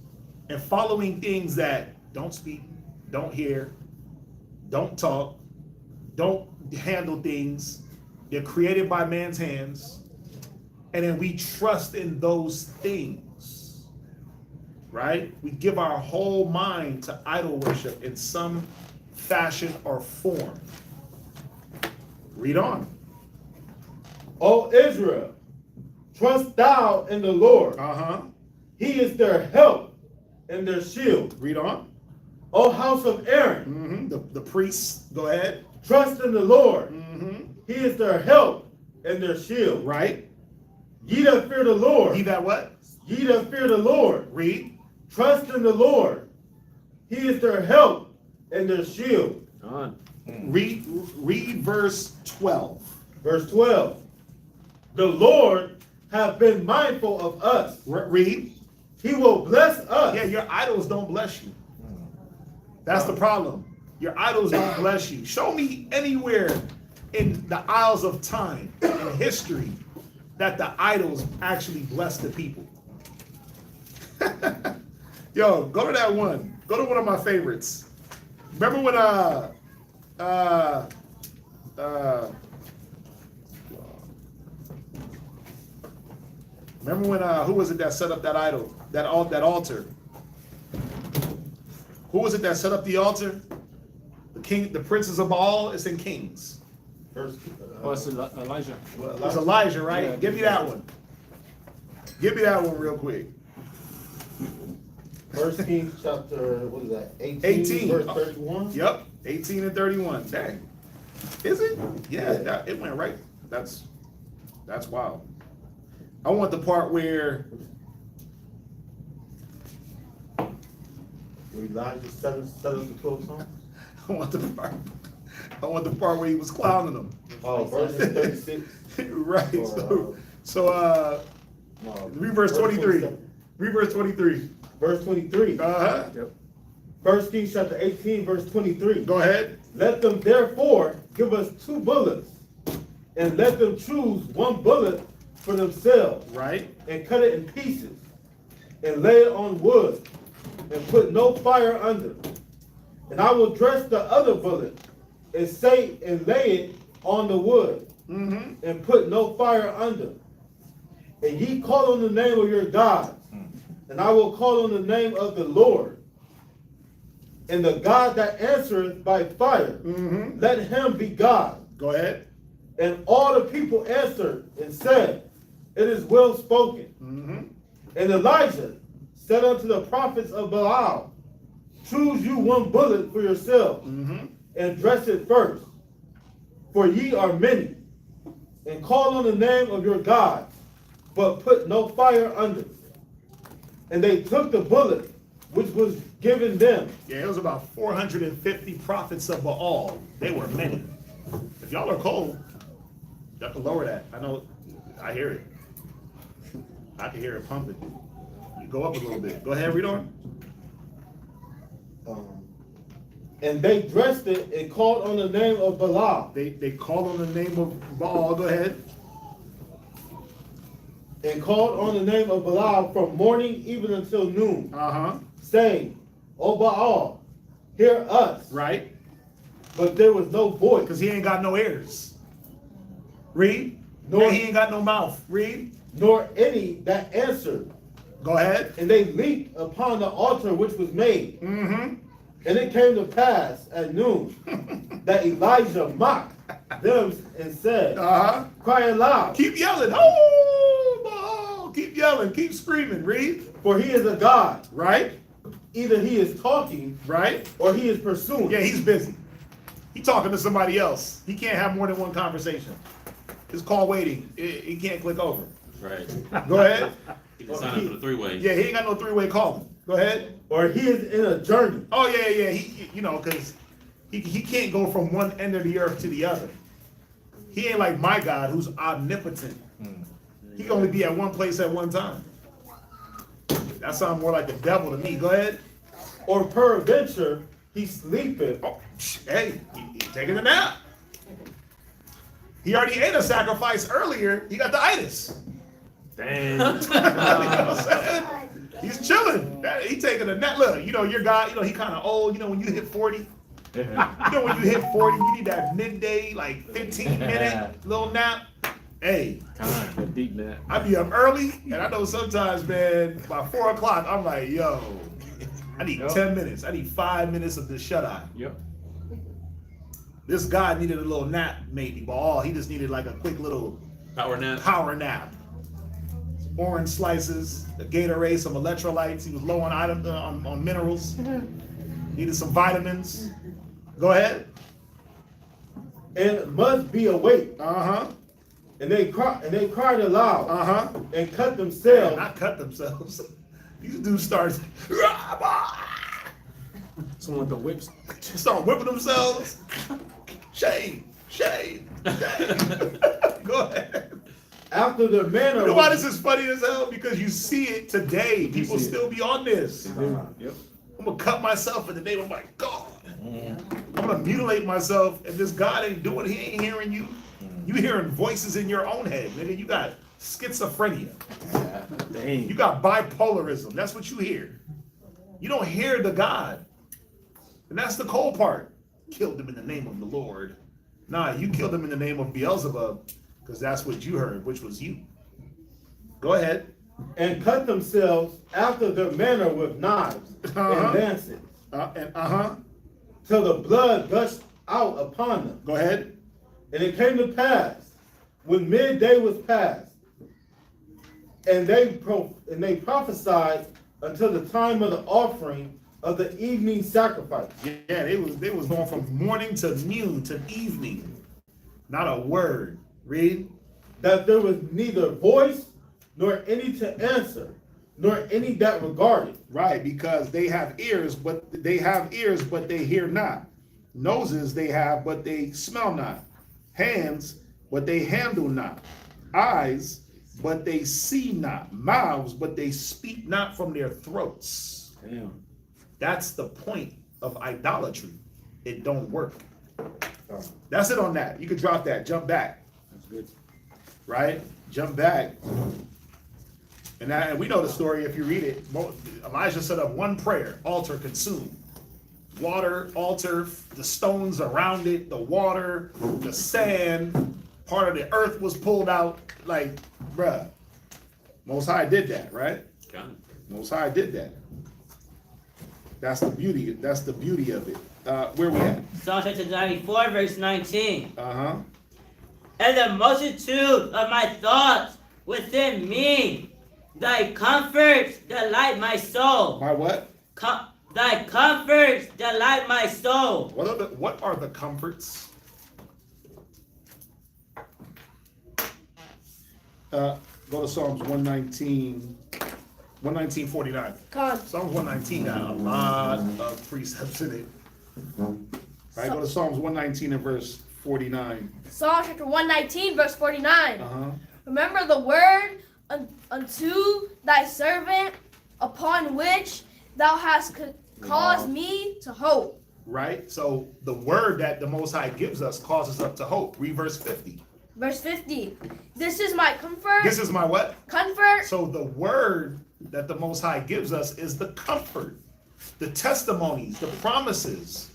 and following things that don't speak, don't hear, don't talk, don't handle things. They're created by man's hands. And then we trust in those things, right? We give our whole mind to idol worship in some fashion or form. Read on. O Israel, trust thou in the Lord. He is their help and their shield. Read on. O house of Aaron, the priests, go ahead. Trust in the Lord. He is their help and their shield. Right. Ye that fear the Lord. Ye that what? Ye that fear the Lord. Read. Trust in the Lord. He is their help and their shield. Read verse 12. Verse 12. The Lord have been mindful of us. Read. He will bless us. Yeah, your idols don't bless you. That's the problem. Your idols don't bless you. Show me anywhere in the aisles of time, in history, that the idols actually bless the people. Yo, go to that one. Go to one of my favorites. Remember when who was it that set up that idol, that altar? Who was it that set up the altar? The princes of Baal. It's in Kings. It's Elijah. It was Elijah, right? Yeah, Give me that one. Give me that one real quick. 1 Kings chapter, what is that? 18. Verse 31. Yep, 18 and 31. Dang. Is it? Yeah, it went right. That's wild. I want the part where Elijah set us the 12 songs. I want the part where he was clowning them. Oh, verse 36. Right. Or, Read verse 23. Read verse 23. Verse 23. Yep. 1 Kings chapter 18, verse 23. Go ahead. Let them therefore give us 2 bullets, and let them choose 1 bullet for themselves. Right. And cut it in pieces, and lay it on wood, and put no fire under. And I will dress the other bullet, and lay it on the wood, and put no fire under. And ye call on the name of your gods, and I will call on the name of the Lord. And the God that answereth by fire, let him be God. Go ahead. And all the people answered and said, it is well spoken. And Elijah said unto the prophets of Baal, choose you 1 bullet for yourself, and dress it first, for ye are many. And call on the name of your God, but put no fire under. And they took the bullet which was given them. Yeah, it was about 450 prophets of Baal. They were many. If y'all are cold, you have to lower that. I know I hear it. I can hear it pumping. You go up a little bit. Go ahead, read on. And they dressed it and called on the name of Balaam. They called on the name of Baal. Go ahead. And called on the name of Balaam from morning even until noon, Uh-huh. saying, O Baal, hear us. Right? But there was no voice. Because he ain't got no ears. Read. Nor, And he ain't got no mouth. Read. nor any that answered. Go ahead. And they leaped upon the altar which was made. Mm-hmm. And it came to pass at noon that Elijah mocked them and said, Uh-huh. crying loud, Keep yelling. Oh, Baal. Keep yelling. Keep screaming. Read. for he is a God. Right? Either he is talking, Right? or he is pursuing. Yeah, he's busy. He's talking to somebody else. He can't have more than one conversation. It's call waiting. He can't click over. Right. Go ahead. He can sign up for the three-way. Yeah, he ain't got no three-way calling. Go ahead. Or he is in a journey. Oh, yeah. He, because he can't go from one end of the earth to the other. He ain't like my God, who's omnipotent. He can only be at one place at one time. That sounds more like the devil to me. Go ahead. Or peradventure, he sleepeth. Oh, hey, he taking a nap. He already ate a sacrifice earlier. He got the itis. Dang. You know what I'm saying? He's chilling. He taking a nap. Look, your guy, he kind of old. When you hit 40. When you hit 40, you need that midday, like 15-minute little nap. Hey, A deep nap. I be up early, and I know sometimes, man, by 4 o'clock, I'm like, yo, I need 10 minutes. I need 5 minutes of this shut-eye. Yep. This guy needed a little nap, maybe, but he just needed like a quick little Power nap. power nap. Orange slices, a Gatorade, some electrolytes. He was low on on minerals. Needed some vitamins. Go ahead. And must be awake. Uh-huh. And they cried aloud. Uh-huh. And cut themselves. Not cut themselves. These dudes start Someone with the whips. start whipping themselves. Shame. Go ahead. After the manner. You know why this is funny as hell? Because you see it today. People still be on this. Yep. I'm gonna cut myself in the name of my God. I'm gonna mutilate myself, and this God ain't doing. He ain't hearing you. You hearing voices in your own head, nigga. You got schizophrenia. Dang. You got bipolarism. That's what you hear. You don't hear the God, and that's the cold part. Killed them in the name of the Lord. Nah, you killed them in the name of Beelzebub, because that's what you heard, which was you. Go ahead. And cut themselves after their manner with knives and lances. Till the blood gushed out upon them. Go ahead. And it came to pass, when midday was past, and they prophesied until the time of the offering of the evening sacrifice. Yeah, they was going from morning to noon to evening. Not a word. Read. That there was neither voice nor any to answer, nor any that regarded. Right, because they have ears, but they hear not. Noses they have, but they smell not. Hands, but they handle not. Eyes, but they see not. Mouths, but they speak not from their throats. Damn. That's the point of idolatry. It don't work. That's it on that. You can drop that. Jump back. That's good. Right? Jump back. And we know the story if you read it. Elijah set up one prayer, altar consumed. Water, altar, the stones around it, the water, the sand, part of the earth was pulled out. Like, bruh, Most High did that, right? Got it. Most High did that. That's the beauty of it. Where we at? Psalm chapter 94, verse 19. Uh-huh. And the multitude of my thoughts within me, thy comforts delight my soul. My what? Thy comforts delight my soul. What are the comforts? Go to Psalms 119:49. Psalms 119 got a lot of precepts in it. All right, go to Psalms 119 and verse 49. Psalm chapter 119, verse 49. Uh-huh. Remember the word unto thy servant, upon which thou hast caused me to hope. Right? So the word that the Most High gives us causes us to hope. Read verse 50. Verse 50. This is my comfort. This is my what? Comfort. So the word that the Most High gives us is the comfort, the testimonies, the promises,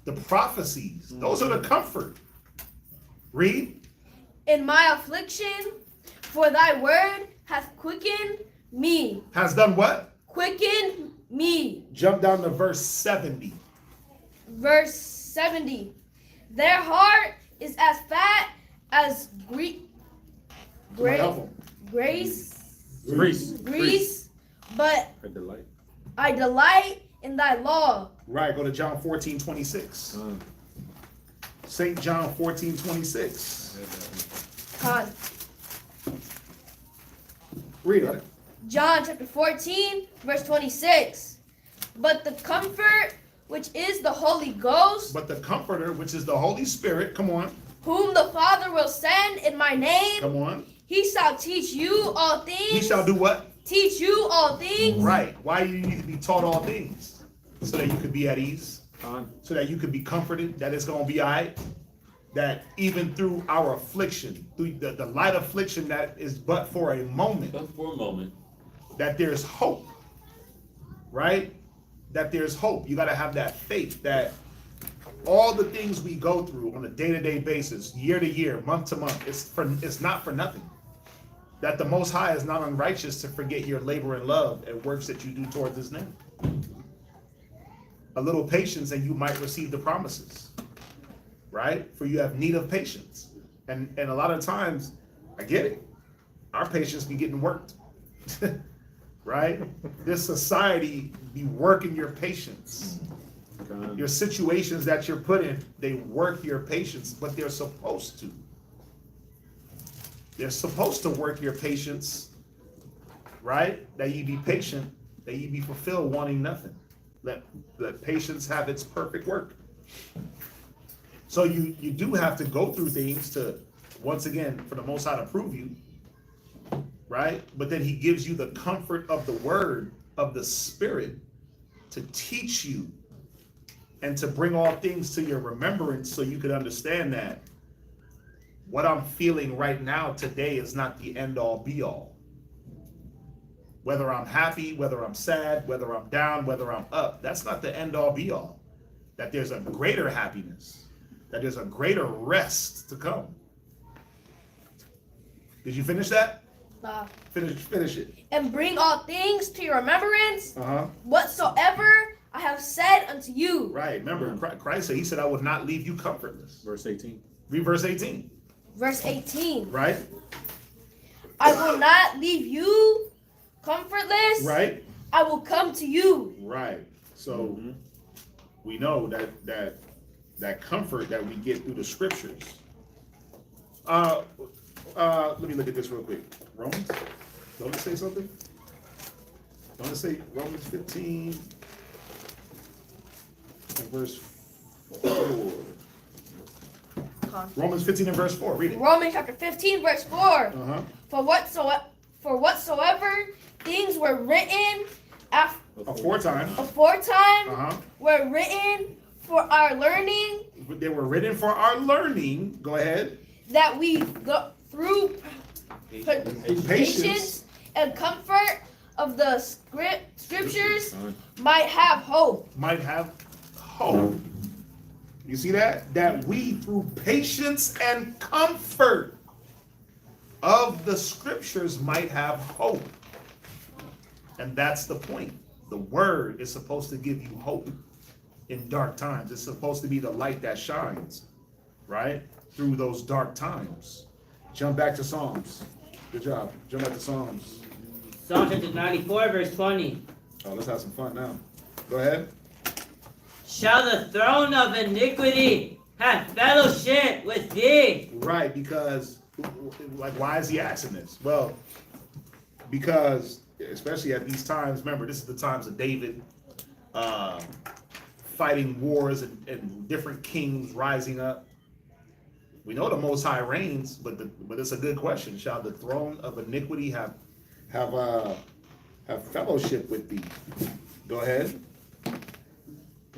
the prophecies. Those are the comfort. Read. In my affliction, for thy word hath quickened me. Has done what? Quickened me. Jump down to verse 70. Verse 70. Their heart is as fat as grease, but I delight in thy law. Right, go to John 14:26. St. John 14:26. Read it. John chapter 14, verse 26. But the comfort, which is the Holy Ghost, But the Comforter, which is the Holy Spirit, come on, whom the Father will send in my name, come on. he shall teach you all things. He shall do what? Teach you all things. Right. Why do you need to be taught all things? So that you could be at ease. So that you could be comforted, that it's going to be all right. That even through our affliction, through the light affliction that is but for a moment. But for a moment. That there's hope. Right? That there's hope. You got to have that faith that all the things we go through on a day-to-day basis, year to year, month to month, it's not for nothing. That the Most High is not unrighteous to forget your labor and love and works that you do towards his name. A little patience and you might receive the promises. Right? For you have need of patience. And a lot of times, I get it. Our patience be getting worked. Right? This society be working your patience. Your situations that you're put in, they work your patience, but they're supposed to. They're supposed to work your patience, right? That you be patient, that you be fulfilled, wanting nothing. Let patience have its perfect work. So you do have to go through things to, once again, for the Most High to prove you, right? But then he gives you the comfort of the word, of the Spirit, to teach you and to bring all things to your remembrance so you could understand that what I'm feeling right now today is not the end all be all. Whether I'm happy, whether I'm sad, whether I'm down, whether I'm up, that's not the end all be all. That there's a greater happiness, that there's a greater rest to come. Did you finish that? Finish it. And bring all things to your remembrance, Uh-huh. whatsoever I have said unto you. Right. Remember, Christ said, he said, I would not leave you comfortless. Verse 18. Read verse 18. Verse 18. Right? I will not leave you comfortless. Right? I will come to you. Right. So we know that comfort that we get through the scriptures. Let me look at this real quick. Romans? Don't it say something? Don't it say Romans 15 and verse 4? Romans 15 and verse 4. Read it. Romans chapter 15, verse 4. Uh-huh. For whatsoever things were written Aforetime. aforetime were written for our learning. They were written for our learning. Go ahead. That we go through patience and comfort of the scriptures might have hope. Might have hope. You see that? That we, through patience and comfort of the scriptures, might have hope. And that's the point. The word is supposed to give you hope in dark times. It's supposed to be the light that shines, right? Through those dark times. Jump back to Psalms. Good job. Jump back to Psalms. Psalm chapter 94, verse 20. Oh, let's have some fun now. Go ahead. Shall the throne of iniquity have fellowship with thee? Right, because, like, why is he asking this? Well, because, especially at these times, remember, this is the times of David, fighting wars and different kings rising up. We know the Most High reigns, but it's a good question. Shall the throne of iniquity have fellowship with thee? Go ahead.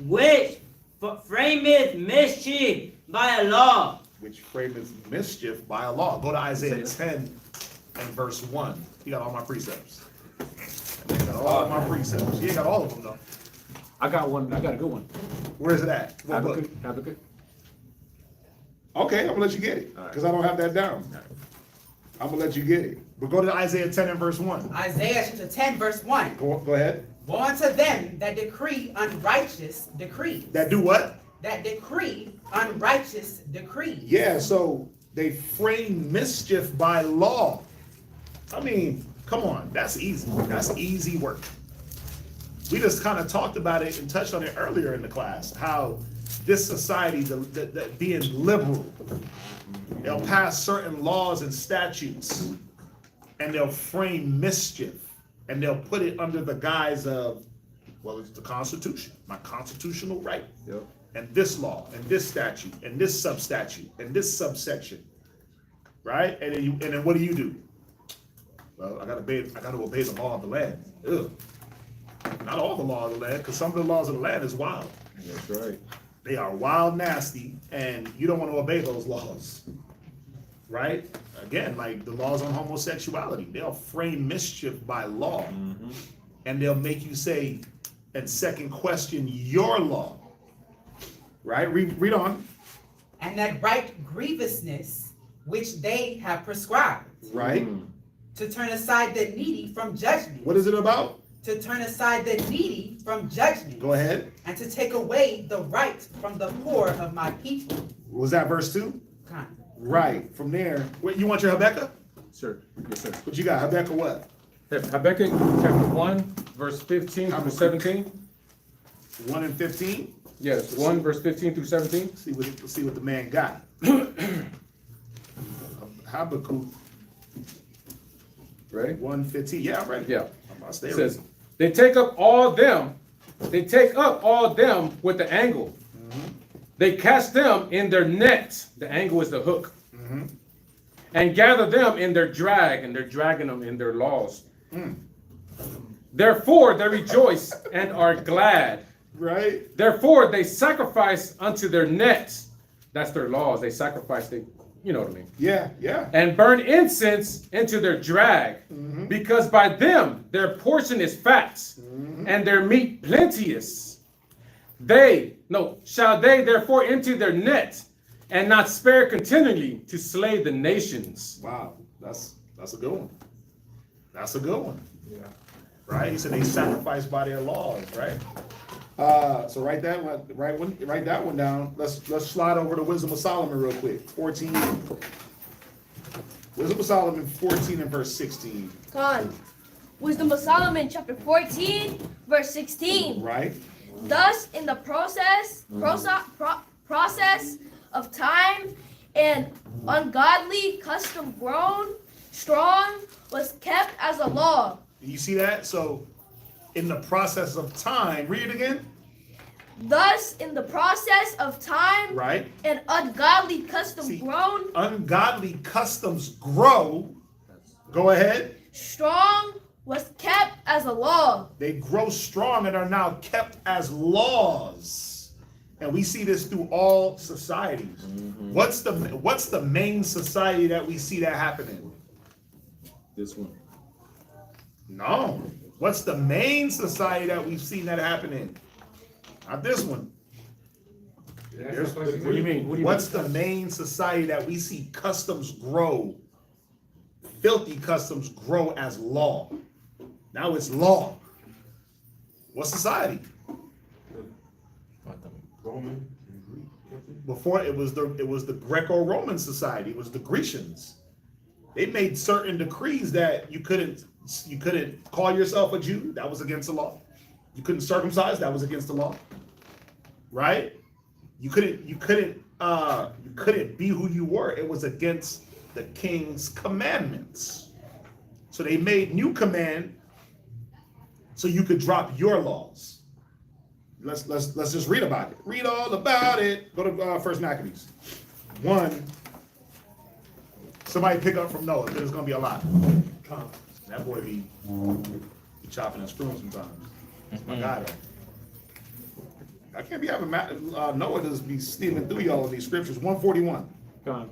Which frameth mischief by a law. Which frameth mischief by a law. Go to Isaiah 10 and verse 1. You got all my precepts. You got all my precepts. You ain't got all of them though. I got one. I got a good one. Where is it at? What book? Habakkuk. Okay, I'm gonna let you get it because I don't have that down. I'm gonna let you get it. But go to Isaiah 10 and verse 1. Isaiah chapter 10, verse 1. Go ahead. Woe unto them that decree unrighteous decrees. That do what? That decree unrighteous decrees. Yeah, so they frame mischief by law. I mean, come on, that's easy. That's easy work. We just kind of talked about it and touched on it earlier in the class, how this society, the being liberal, they'll pass certain laws and statutes and they'll frame mischief and they'll put it under the guise of, well, it's the Constitution, my constitutional right. Yep. And this law, and this statute, and this substatute, and this subsection, right? And then what do? Well, I gotta obey the law of the land. Ugh. Not all the law of the land, because some of the laws of the land is wild. That's right. They are wild, nasty, and you don't want to obey those laws, right? Again, like the laws on homosexuality, they'll frame mischief by law, and they'll make you say and second question your law. Right? Read on. And that right grievousness which they have prescribed. Right. To turn aside the needy from judgment. What is it about? To turn aside the needy from judgment. Go ahead. And to take away the right from the poor of my people. Was that verse 2? Kind. Right. From there. Wait, you want your Habakkuk? Sir. Yes, sir. What you got? Habakkuk what? Habakkuk chapter 1, verse 15 through 17. 1 and 15? Yes, 1 verse 15 through 17. See what the man got. Habakkuk. Ready? 1:15. Yeah, I'm ready. Yeah. I'm stay It says, they take up all them with the angle. They cast them in their net. The angle is the hook. And gather them in their drag, and they're dragging them in their laws. Therefore they rejoice and are glad. Right. Therefore they sacrifice unto their nets. That's their laws. They sacrifice, you know what I mean. Yeah, yeah. And burn incense into their drag, because by them their portion is fat, and their meat plenteous. Shall they therefore enter their net, and not spare continually to slay the nations. Wow, that's a good one. That's a good one. Yeah. Right? He said they sacrifice by their laws, right? So write that one down. Let's slide over to Wisdom of Solomon real quick. 14. Wisdom of Solomon 14 and verse 16. Con. Wisdom of Solomon chapter 14, verse 16. Right. Thus in the process of time and ungodly custom grown strong was kept as a law. You see that? So in the process of time, read it again. Thus in the process of time, right, and ungodly custom grown. Ungodly customs grow. Go ahead. Strong was kept as a law. They grow strong and are now kept as laws. And we see this through all societies. What's the main society that we see that happening? This one. No. What's the main society that we've seen that happening? Not this one. What do you mean? What's the main society that we see customs grow, filthy customs grow as law? Now it's law. What society? Roman. Before it was the Greco-Roman society. It was the Grecians. They made certain decrees that you couldn't call yourself a Jew. That was against the law. You couldn't circumcise. That was against the law. Right? You couldn't be who you were. It was against the king's commandments. So they made new command so you could drop your laws. Let's just read about it. Read all about it. Go to First Maccabees 1 Somebody pick up from Noah. There's gonna be a lot. That boy be chopping and screwing sometimes. That's my guy though. I can't be having Noah just be stealing through y'all in these scriptures. 141. Con.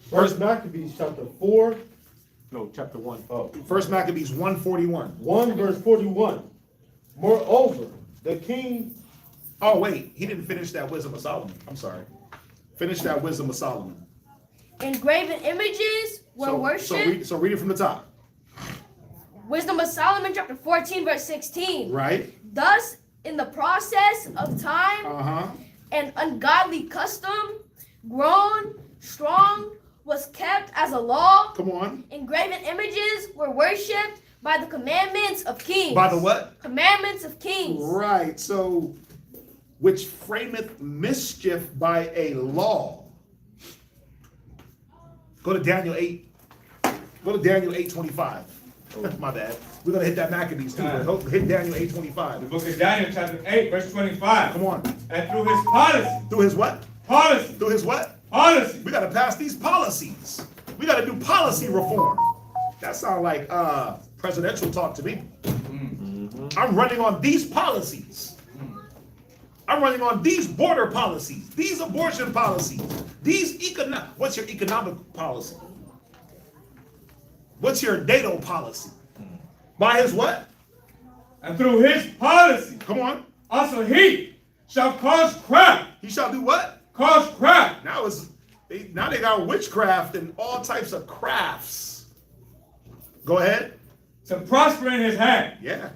First Maccabees chapter 4. No, chapter 1. First Maccabees 141. 1 verse 41. Moreover, the king. Oh wait, he didn't finish that wisdom of Solomon. I'm sorry. Finish that wisdom of Solomon. Engraven images were worshipped. So read it from the top. Wisdom of Solomon, chapter 14, verse 16. Right. Thus, in the process of time, an ungodly custom, grown strong, was kept as a law. Come on. Engraven images were worshipped by the commandments of kings. By the what? Commandments of kings. Right. So, which frameth mischief by a law. Go to Daniel 8. Go to Daniel 8:25. My bad. We're gonna hit that Maccabees too. But hit Daniel 8:25. The book of Daniel, chapter 8, verse 25. Come on. And through his policy. Through his what? Policy. Through his what? Policy. We gotta pass these policies. We gotta do policy reform. That sounds like presidential talk to me. I'm running on these policies. I'm running on these border policies, these abortion policies, these what's your economic policy? What's your NATO policy? By his what? And through his policy. Come on. Also he shall cause craft. He shall do what? Cause craft. Now they got witchcraft and all types of crafts. Go ahead. To prosper in his hand. Yeah.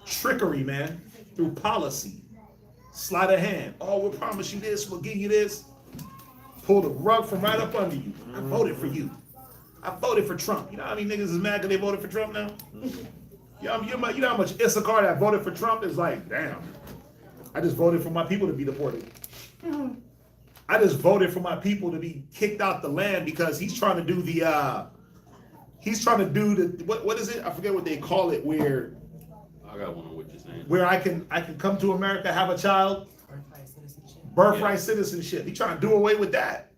Trickery, man. Through policy. Sleight of hand. Oh, we'll promise you this. We'll give you this. Pull the rug from right up under you. I voted for you. I voted for Trump. You know how many niggas is mad because they voted for Trump now? You know how much Issachar that voted for Trump is like, damn. I just voted for my people to be deported. I just voted for my people to be kicked out the land because he's trying to do what is it? I forget what they call it, where I got one on what you're saying. Where I can come to America, have a child, birthright citizenship. He's trying to do away with that.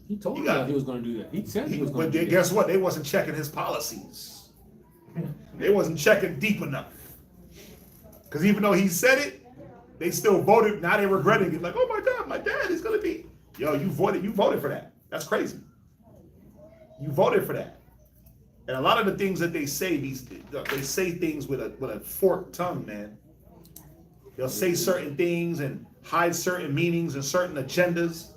He told me that he was going to do that. He said he was going to do that. But guess what? They wasn't checking his policies. They wasn't checking deep enough. Because even though he said it, they still voted. Now they're regretting it. Like, oh my God, my dad is going to be. Yo, you voted for that. That's crazy. You voted for that. And a lot of the things that they say, they say things with a forked tongue, man. They'll say certain things and hide certain meanings and certain agendas,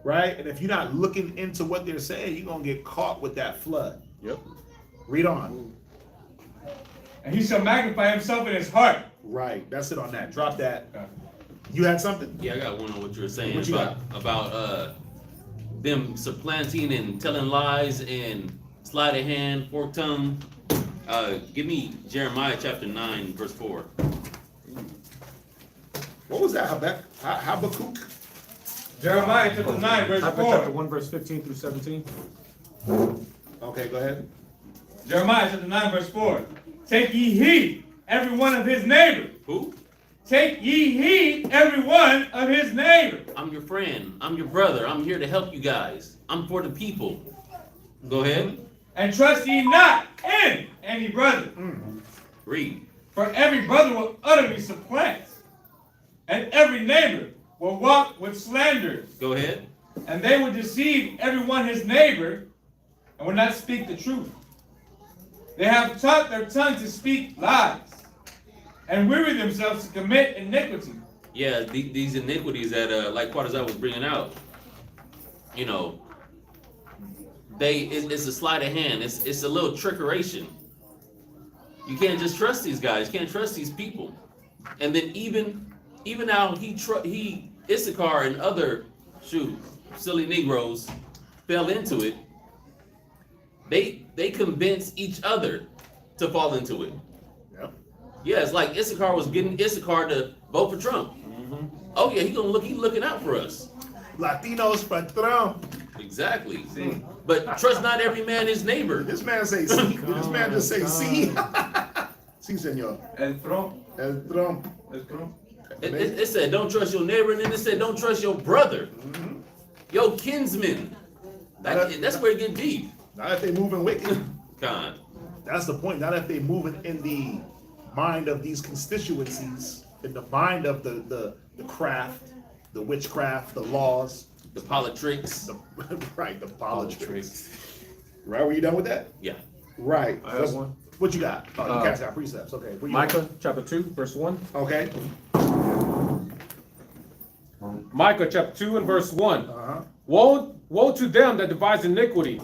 right? And if you're not looking into what they're saying, you're going to get caught with that flood. Yep. Read on. And he shall magnify himself in his heart. Right. That's it on that. Drop that. You had something? Yeah, I got one on what you were saying What you about them supplanting and telling lies and sleight of hand, forked tongue. Give me Jeremiah chapter 9, verse 4. What was that, Habakkuk? Jeremiah chapter 9, verse 4. Chapter 1, verse 15 through 17. Okay, go ahead. Jeremiah chapter 9, verse 4. Take ye heed, every one of his neighbor. Who? Take ye heed, every one of his neighbor. I'm your friend. I'm your brother. I'm here to help you guys. I'm for the people. Go ahead. And trust ye not in any brother. Read. For every brother will utterly supplant, and every neighbor will walk with slanders. Go ahead. And they will deceive every one his neighbor, and will not speak the truth. They have taught their tongue to speak lies, and weary themselves to commit iniquity. Yeah, these iniquities that like Quadazar was bringing out, you know, it's a sleight of hand. It's a little trickeration. You can't just trust these guys. You can't trust these people. And then even now he Issachar and other silly Negroes fell into it. They convinced each other to fall into it. Yep. Yeah, it's like Issachar was getting Issachar to vote for Trump. Oh yeah, he's looking out for us. Latinos for Trump. Exactly. See? But trust not every man his neighbor. This man say sí. This man just say sí. Sí, señor. El Trump. El Trump. El Trump. It said don't trust your neighbor, and then it said don't trust your brother, your kinsman. That's where it get deep. Not if they moving wicked. God. That's the point. Not if they moving in the mind of these constituencies, in the mind of the craft, the witchcraft, the laws, the politics. Right, the politics. Right, were you done with that? Yeah. Right. I have one. What you got? Oh, you guys got precepts. Okay. What you Micah chapter 2, verse 1. Okay. Micah chapter 2 and verse 1. Uh-huh. Woe to them that devise iniquity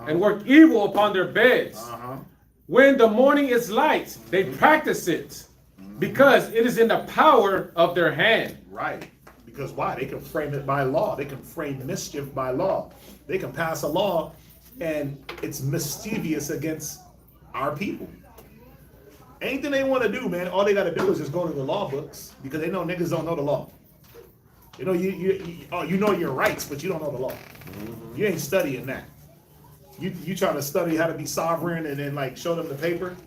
and work evil upon their beds. Uh-huh. When the morning is light, they practice it, because it is in the power of their hand. Right. Because why? They can frame it by law. They can frame mischief by law. They can pass a law and it's mischievous against our people. Anything they want to do, man, all they got to do is just go to the law books, because they know niggas don't know the law. You know, you know your rights, but you don't know the law. You ain't studying that. You trying to study how to be sovereign and then like show them the paper,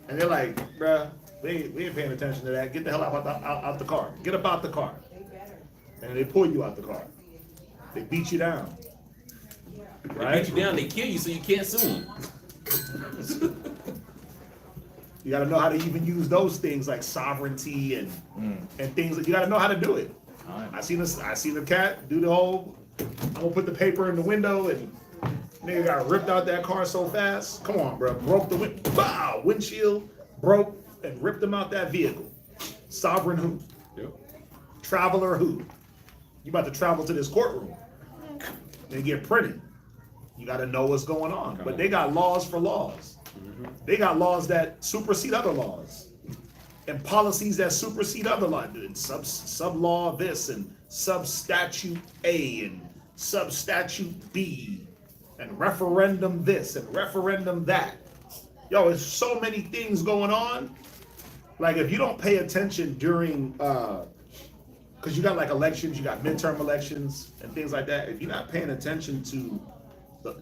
and they're like, bruh, we ain't paying attention to that. Get the hell out the car. Get up out the car. And they pull you out the car. They beat you down. They beat you down, they kill you so you can't sue them. You got to know how to even use those things like sovereignty and things. You got to know how to do it. I seen the cat do the whole, I'm gonna put the paper in the window, and nigga got ripped out that car so fast. Come on, bro. Broke the windshield, broke and ripped him out that vehicle. Sovereign who? Yep. Traveler who? You about to travel to this courtroom and get printed. You got to know what's going on. But they got laws for laws. They got laws that supersede other laws, and policies that supersede other laws. Sub law this, and sub statute A, and sub statute B, and referendum this and referendum that. Yo, there's so many things going on. Like, if you don't pay attention during, because you got like elections, you got midterm elections and things like that. If you're not paying attention to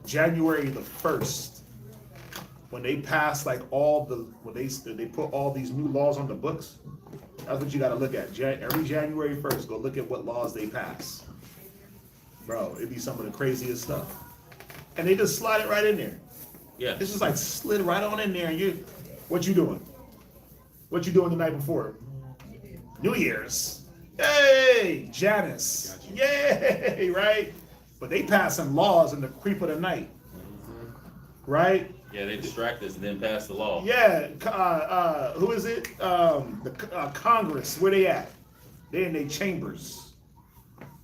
January the 1st, when they pass like when they put all these new laws on the books, that's what you got to look at. Every January 1st, go look at what laws they pass. Bro, it'd be some of the craziest stuff. And they just slide it right in there. Yeah. It's just like slid right on in there, and what you doing? What you doing the night before? New Year's. Yay! Janice. Yay! Right? But they passing laws in the creep of the night. Right? Yeah, they distract us and then pass the law. Yeah, who is it? The Congress, where they at? They in their chambers.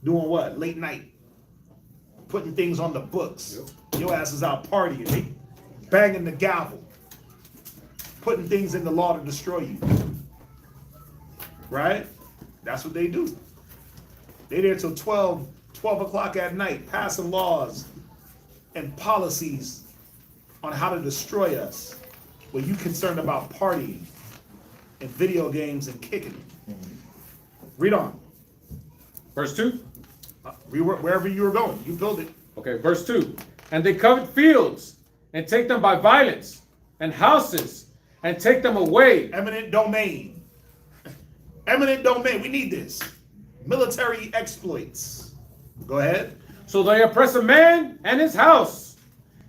Doing what? Late night. Putting things on the books. Yep. Your ass is out partying. They banging the gavel. Putting things in the law to destroy you. Right? That's what they do. They there till 12 o'clock at night, passing laws and policies on how to destroy us, when you concerned about partying and video games and kicking. Read on. Verse 2. Wherever you were going, you build it. Okay, verse 2. And they covet fields and take them by violence, and houses and take them away. Eminent domain. Eminent domain. We need this. Military exploits. Go ahead. So they oppress a man and his house,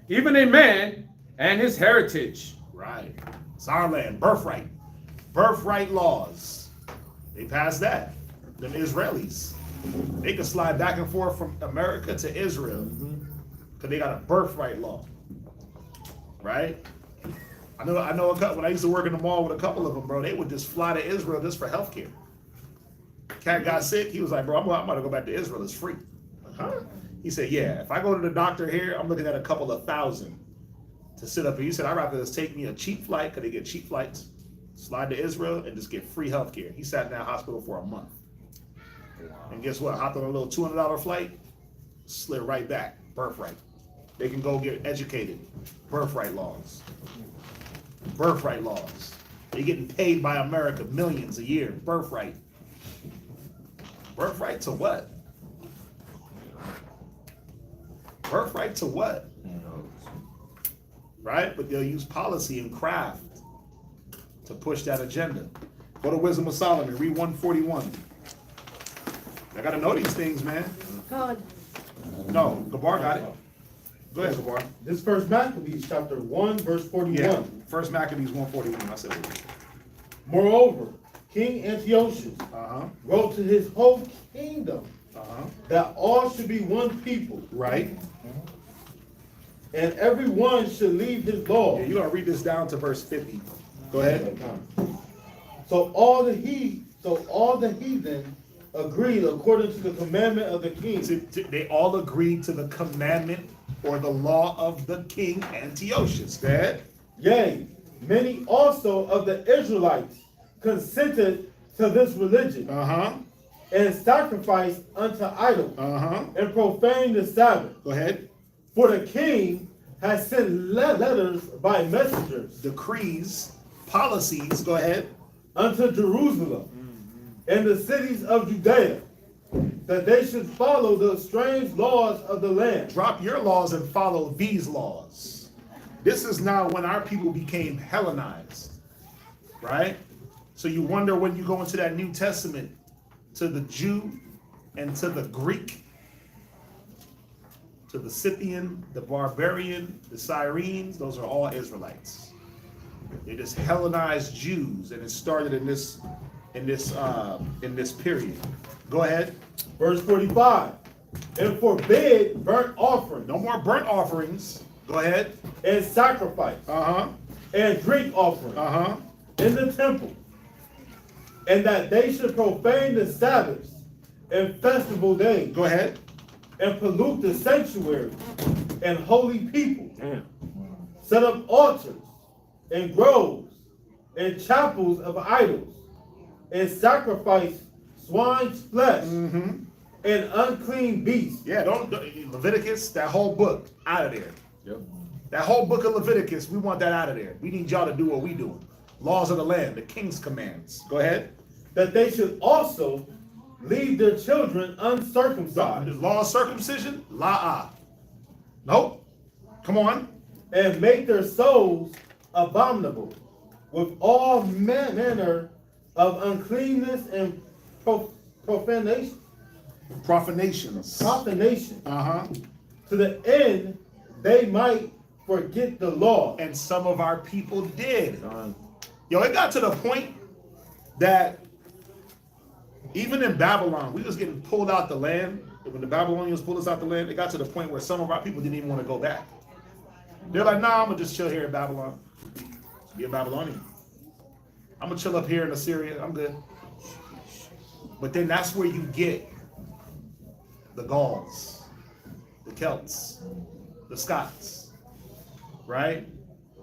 even a man and his heritage. Right. It's our land. Birthright. Birthright laws. They passed that. Them Israelis. They can slide back and forth from America to Israel. Because they got a birthright law. Right? I know a couple, when I used to work in the mall with a couple of them, bro, they would just fly to Israel just for healthcare. Cat got sick. He was like, bro, I'm about to go back to Israel. It's free. Huh? He said, yeah, if I go to the doctor here, I'm looking at a couple of thousand to sit up here. He said, I'd rather just take me a cheap flight, because they get cheap flights, slide to Israel, and just get free health care. He sat in that hospital for a month. And guess what? Hopped on a little $200 flight, slid right back. Birthright. They can go get educated. Birthright laws. Birthright laws. They're getting paid by America millions a year. Birthright. Birthright to what? Birthright to what? Right? But they'll use policy and craft to push that agenda. Go to Wisdom of Solomon, read 141. I gotta know these things, man. God. No, Gabar got it. Go ahead, Gabar. This first Maccabees, chapter 1, verse 41. Yeah. First Maccabees 141. I said it. Moreover, King Antiochus wrote to his whole kingdom that all should be one people. Right. And every one should leave his law. Yeah, you're going to read this down to verse 50. Go ahead. So all the heathen agreed according to the commandment of the king. They all agreed to the commandment or the law of the king Antiochus. Go ahead. Yea, many also of the Israelites consented to this religion. And sacrificed unto idols. And profaned the Sabbath. Go ahead. For the king has sent letters by messengers. Decrees, policies, go ahead. Unto Jerusalem and the cities of Judea, that they should follow the strange laws of the land. Drop your laws and follow these laws. This is now when our people became Hellenized, right? So you wonder when you go into that New Testament to the Jew and to the Greek, to the Scythian, the barbarian, the Syrenes, those are all Israelites. They're just Hellenized Jews, and it started in this period. Go ahead. Verse 45. And forbid burnt offerings. No more burnt offerings. Go ahead. And sacrifice. And drink offerings. In the temple. And that they should profane the Sabbaths and festival days. Go ahead. And pollute the sanctuary and holy people. Set up altars and groves and chapels of idols, and sacrifice swine's flesh and unclean beasts. Yeah, don't Leviticus, that whole book, out of there. Yep. That whole book of Leviticus, we want that out of there. We need y'all to do what we do. Laws of the land, the king's commands. Go ahead. That they should also leave their children uncircumcised. The law of circumcision? La-ah. Nope. Come on. And make their souls abominable with all manner of uncleanness and profanation. Profanations. Profanation. To the end they might forget the law. And some of our people did. Yo, it got to the point that even in Babylon, we was getting pulled out the land. When the Babylonians pulled us out the land, it got to the point where some of our people didn't even want to go back. They're like, nah, I'm going to just chill here in Babylon. Be a Babylonian. I'm going to chill up here in Assyria. I'm good. But then that's where you get the Gauls, the Celts, the Scots, right?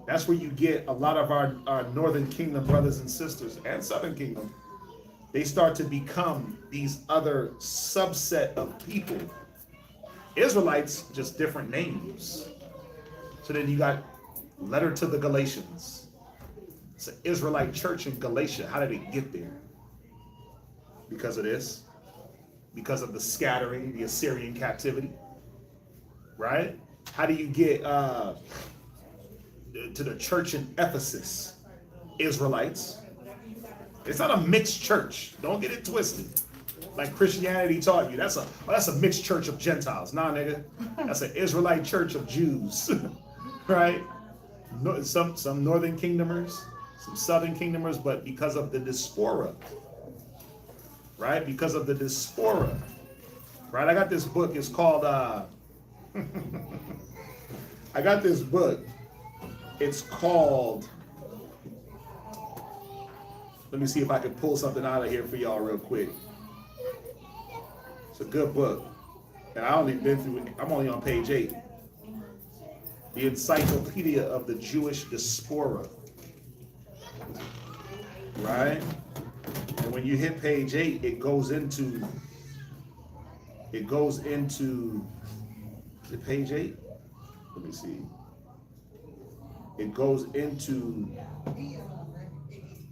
That's where you get a lot of our Northern Kingdom brothers and sisters and Southern Kingdom. They start to become these other subset of people. Israelites, just different names. So then you got letter to the Galatians. It's an Israelite church in Galatia. How did it get there? Because of this. Because of the scattering, the Assyrian captivity. Right? How do you get to the church in Ephesus? Israelites. It's not a mixed church. Don't get it twisted. Like Christianity taught you. That's a mixed church of Gentiles. Nah, nigga. That's an Israelite church of Jews. Right? Some Northern Kingdomers, some Southern Kingdomers, but because of the diaspora. Right? Because of the diaspora. Right? I got this book. It's called I got this book. It's called, let me see if I can pull something out of here for y'all real quick. It's a good book. And I only been through it. I'm only on page 8. The Encyclopedia of the Jewish Diaspora. Right? And when you hit page 8, it goes into, is it page 8? Let me see. It goes into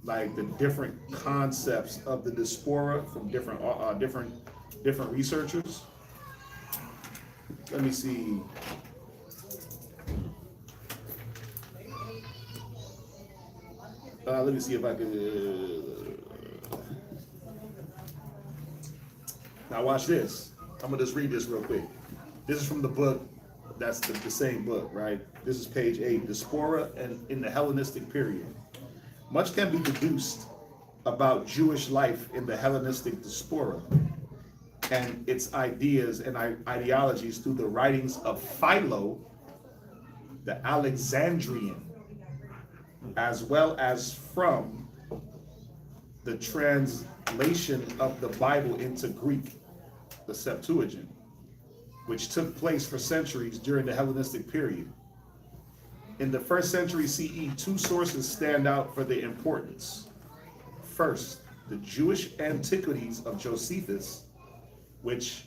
like the different concepts of the diaspora from different researchers. Let me see. Let me see if I can. Now watch this. I'm gonna just read this real quick. This is from the book That's the same book, right? This is page 8, Diaspora and in the Hellenistic period. Much can be deduced about Jewish life in the Hellenistic diaspora and its ideas and ideologies through the writings of Philo, the Alexandrian, as well as from the translation of the Bible into Greek, the Septuagint, which took place for centuries during the Hellenistic period. In the 1st century CE, 2 sources stand out for their importance. First, the Jewish Antiquities of Josephus, which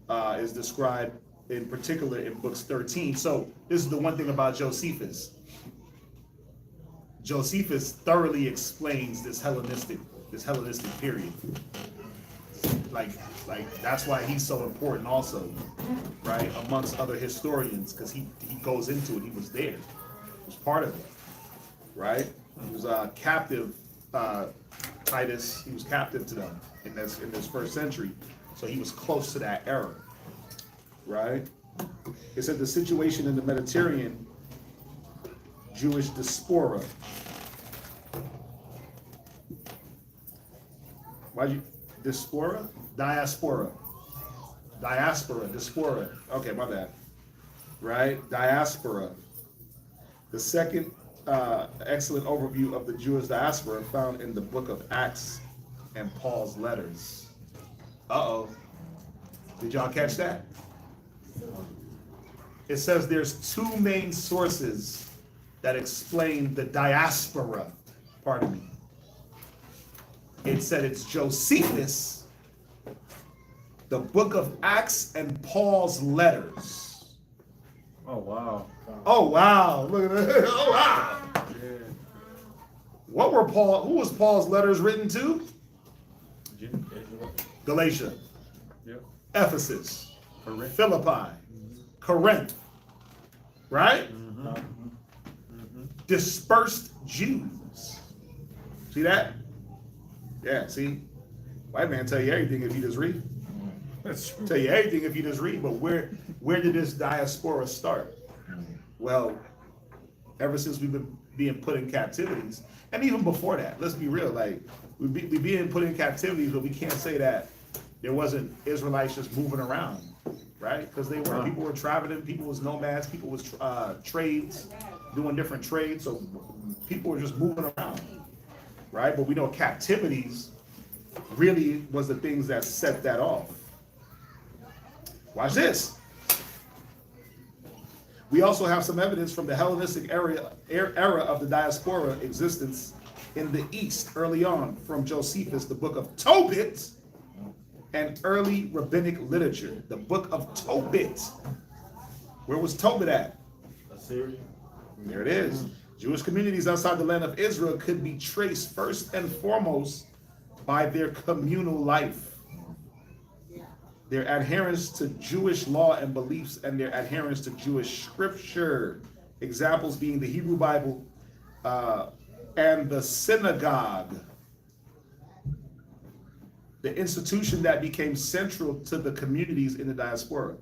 is described in particular in books 13. So this is the one thing about Josephus. Josephus thoroughly explains this Hellenistic period. Like that's why he's so important also, right? Amongst other historians, because he goes into it. He was there. He was part of it, right? He was captive. Titus, he was captive to them in this 1st century, so he was close to that era, right? It said the situation in the Mediterranean Jewish diaspora. Why'd you diaspora? Diaspora. Okay, my bad. Right? Diaspora. The second excellent overview of the Jewish diaspora found in the book of Acts and Paul's letters. Uh-oh. Did y'all catch that? It says there's 2 main sources that explain the diaspora. Pardon me. It said it's Josephus, the book of Acts, and Paul's letters. Oh, wow. Oh, wow. Look at that. Oh, wow. Who was Paul's letters written to? Galatia. Yep. Ephesus. Correct. Philippi. Corinth. Right? Dispersed Jews. See that? Yeah, see? White man tell you everything if you just read. That's true. Tell you everything if you just read, but where did this diaspora start? Well, ever since we've been being put in captivities, and even before that, let's be real, like we being put in captivities, but we can't say that there wasn't Israelites just moving around, right? Because people were traveling, people was nomads, people was trades, doing different trades, so people were just moving around, right? But we know captivities really was the things that set that off. Watch this. We also have some evidence from the Hellenistic era of the diaspora existence in the East early on from Josephus, the book of Tobit, and early rabbinic literature. The book of Tobit. Where was Tobit at? Assyria. There it is. Jewish communities outside the land of Israel could be traced first and foremost by their communal life, their adherence to Jewish law and beliefs, and their adherence to Jewish scripture. Examples being the Hebrew Bible and the synagogue, the institution that became central to the communities in the diaspora.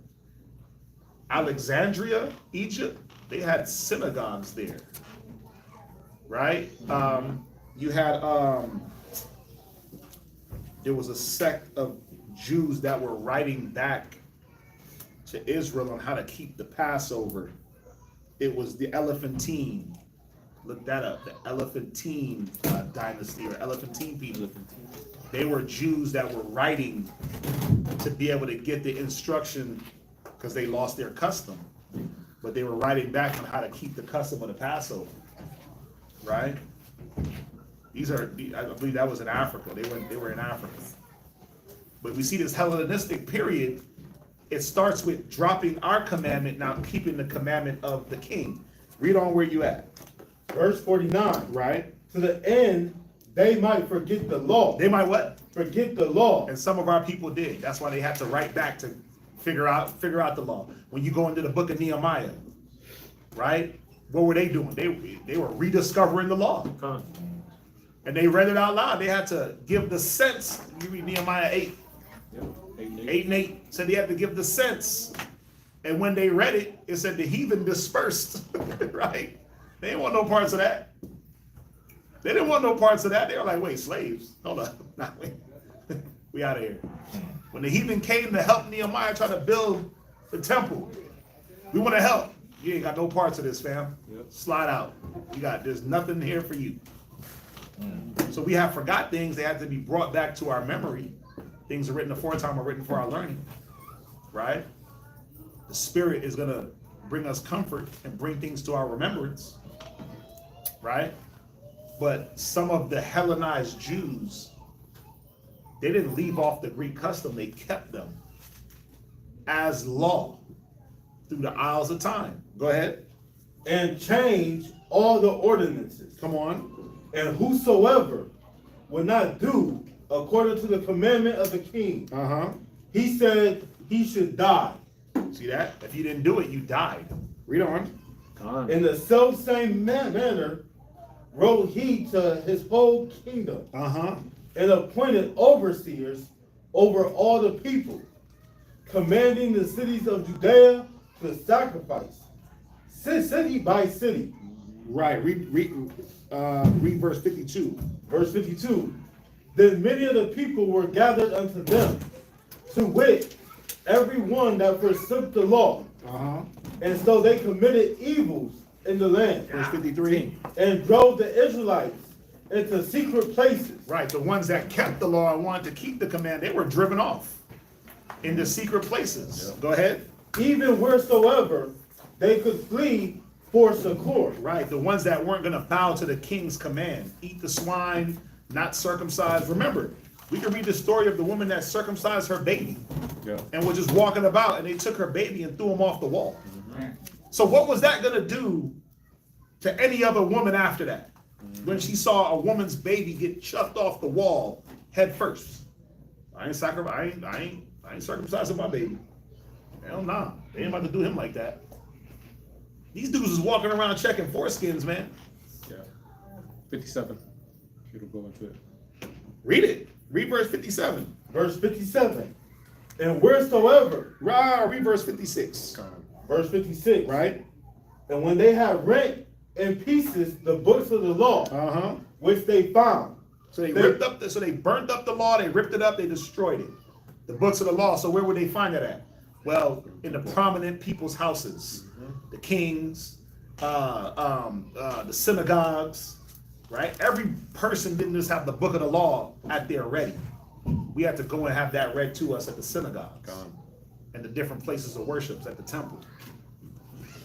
Alexandria, Egypt, they had synagogues there, right? You had, there was a sect of Jews that were writing back to Israel on how to keep the Passover. It was the Elephantine. Look that up. The Elephantine dynasty or Elephantine people. They were Jews that were writing to be able to get the instruction because they lost their custom. But they were writing back on how to keep the custom of the Passover. Right? These are, I believe that was in Africa. They were in Africa. But we see this Hellenistic period, it starts with dropping our commandment, now keeping the commandment of the king. Read on where you at. Verse 49. Right? To the end, they might forget the law. They might what? Forget the law. And some of our people did. That's why they had to write back to figure out the law. When you go into the book of Nehemiah, right? What were they doing? They were rediscovering the law. And they read it out loud. They had to give the sense. You read Nehemiah 8. 8 and 8 said they had to give the sense And when they read it, it said the heathen dispersed, right? They didn't want no parts of that. They didn't want no parts of that. They were like, wait, slaves? Hold up. Nah, wait. We out of here. When the heathen came to help Nehemiah try to build the temple, we want to help. You ain't got no parts of this, fam. Slide out. There's nothing here for you. So we have forgot things. They have to be brought back to our memory. Things are written aforetime are written for our learning, right? The Spirit is going to bring us comfort and bring things to our remembrance, right? But some of the Hellenized Jews, they didn't leave off the Greek custom. They kept them as law through the aisles of time. Go ahead. And change all the ordinances. Come on. And whosoever would not do according to the commandment of the king, he said he should die. See that? If you didn't do it, you died. Read on. In the self same manner wrote he to his whole kingdom, and appointed overseers over all the people, commanding the cities of Judea to sacrifice, city by city. Right. Read verse 52. Verse 52. Then many of the people were gathered unto them, to wit, every one that forsook the law. And so they committed evils in the land. Verse 53. And drove the Israelites into secret places. Right. The ones that kept the law and wanted to keep the command, they were driven off into secret places. Go ahead. Even wheresoever they could flee for succor. Right. The ones that weren't going to bow to the king's command. Eat the swine, not circumcised. Remember, we can read the story of the woman that circumcised her baby and was just walking about, and they took her baby and threw him off the wall. So what was that going to do to any other woman after that? When she saw a woman's baby get chucked off the wall head first. I ain't circumcising my baby. Hell nah. They ain't about to do him like that. These dudes is walking around checking foreskins, man. 57. It'll go into it. Read it. Read verse 57. Verse 57. And wheresoever. Read verse 56. Verse 56. Right. And when they had rent in pieces the books of the law, which they found. So they burnt up the law, they ripped it up, they destroyed it. The books of the law. So where would they find it at? Well, in the prominent people's houses. The kings, the synagogues, right? Every person didn't just have the book of the law at their ready. We had to go and have that read to us at the synagogues and the different places of worship at the temple.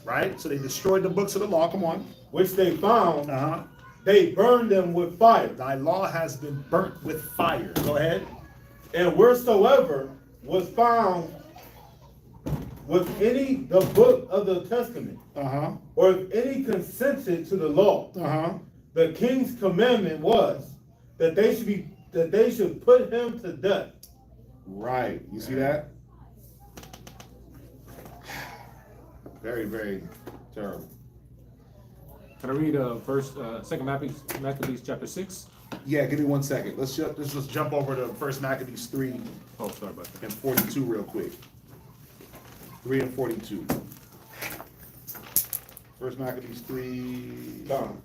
Right? So they destroyed the books of the law. Come on. Which they found. They burned them with fire. Thy law has been burnt with fire. Go ahead. And wheresoever was found with any the book of the testament, or if any consented to the law, the king's commandment was that they should put him to death. Right. You see that? Very, very terrible. Can I read verse 2 Maccabees chapter 6? Yeah, give me 1 second. Let's just jump over to 1 Maccabees 3. Oh, sorry about that. And 42 real quick. 3 and 42. 1 Maccabees 3. Gone.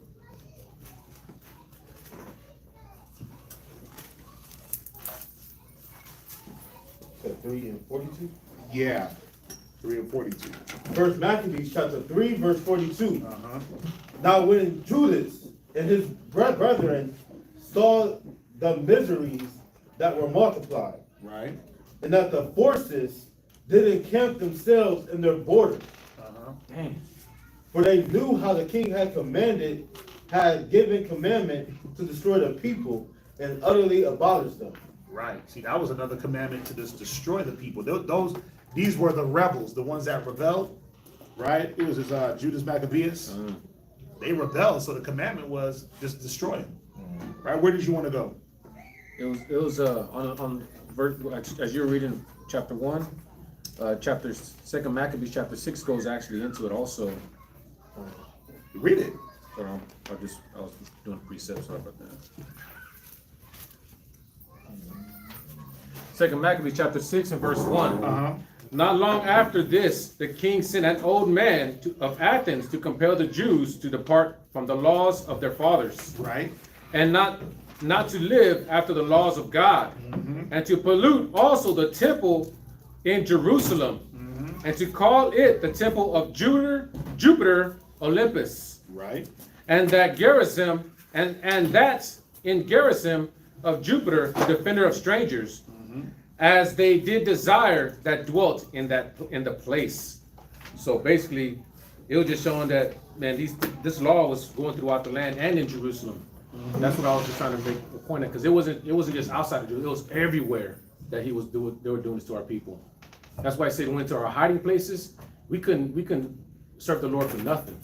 3 and 42? Yeah. 3 and 42. First Maccabees chapter 3, verse 42. Now when Judas and his brethren saw the miseries that were multiplied, right, and that the forces did encamp themselves in their borders, for they knew how the king had given commandment to destroy the people and utterly abolish them. Right. See, that was another commandment to just destroy the people. These were the rebels, the ones that rebelled, right? It was Judas Maccabeus. They rebelled, so the commandment was just destroy them. Right? Where did you want to go? It was on verse, as you're reading chapter 1, chapter 2 Maccabees chapter 6 goes actually into it also. Read it. I was doing precepts, sorry about that. 2 Maccabees chapter 6 and verse 1. Not long after this, the king sent an old man of Athens to compel the Jews to depart from the laws of their fathers, Right. and not to live after the laws of God, and to pollute also the temple in Jerusalem, and to call it the temple of Jupiter Olympus, Right. and that Gerizim and that in Gerizim of Jupiter, the defender of strangers, as they did desire that dwelt in the place. So basically, it was just showing that, man, this law was going throughout the land and in Jerusalem. That's what I was just trying to make a point of, because it wasn't just outside of Jerusalem, it was everywhere that they were doing this to our people. That's why I said we went to our hiding places. We couldn't serve the Lord for nothing.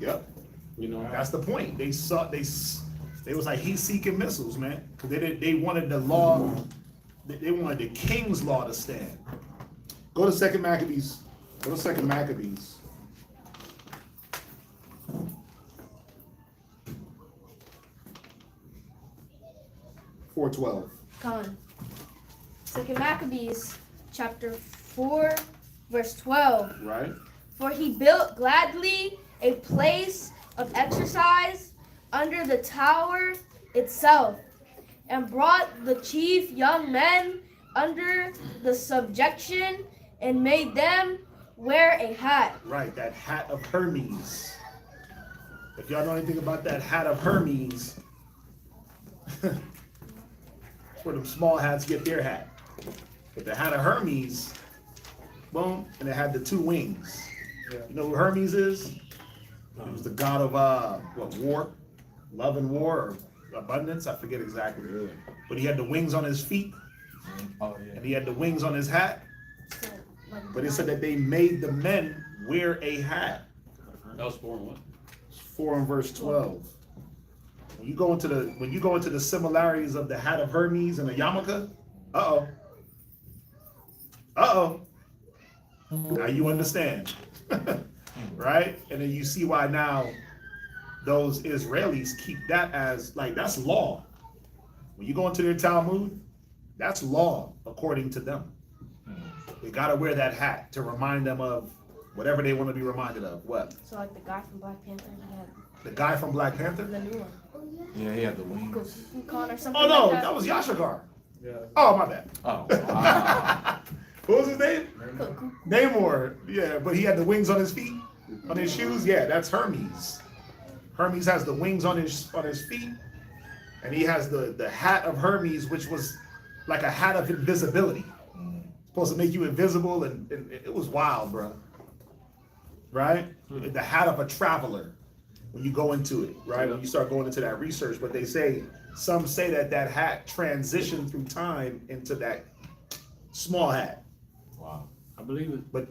Yep. You know, That's the point. They was like heat-seeking missiles, man. Because they wanted the law, they wanted the king's law to stand. Go to 2 Maccabees. Go to 2 Maccabees. (4:12). Con. 2 Maccabees, chapter 4, verse 12. Right. For he built gladly a place of exercise under the tower itself, and brought the chief young men under the subjection, and made them wear a hat. Right, that hat of Hermes. If y'all know anything about that hat of Hermes, where them small hats get their hat. But the hat of Hermes, boom, and it had the two wings. You know who Hermes is? He was the god of war, love and war, or abundance. I forget exactly. But he had the wings on his feet, and he had the wings on his hat. But it said that they made the men wear a hat. That was 4 and what? 4 and verse 12. When you go into the similarities of the hat of Hermes and the yarmulke, now you understand, right? And then you see why now those Israelis keep that as like that's law. When you go into their Talmud, that's law according to them. They gotta wear that hat to remind them of whatever they want to be reminded of. What? So like the guy from Black Panther, he had The guy from Black Panther? the new one. Yeah, he had the wings. Con or something Oh no, like that was Yashakar. yeah. Oh my bad. Oh, wow. What was his name? Cuckoo. Namor. Yeah, but he had the wings on his feet, on his shoes. Yeah, that's Hermes. Hermes has the wings on his feet, and he has the hat of Hermes, which was like a hat of invisibility. Supposed to make you invisible, and it was wild, bro. Right? The hat of a traveler. When you go into it, right? When you start going into that research, but some say that hat transitioned through time into that small hat. Wow. I believe it. But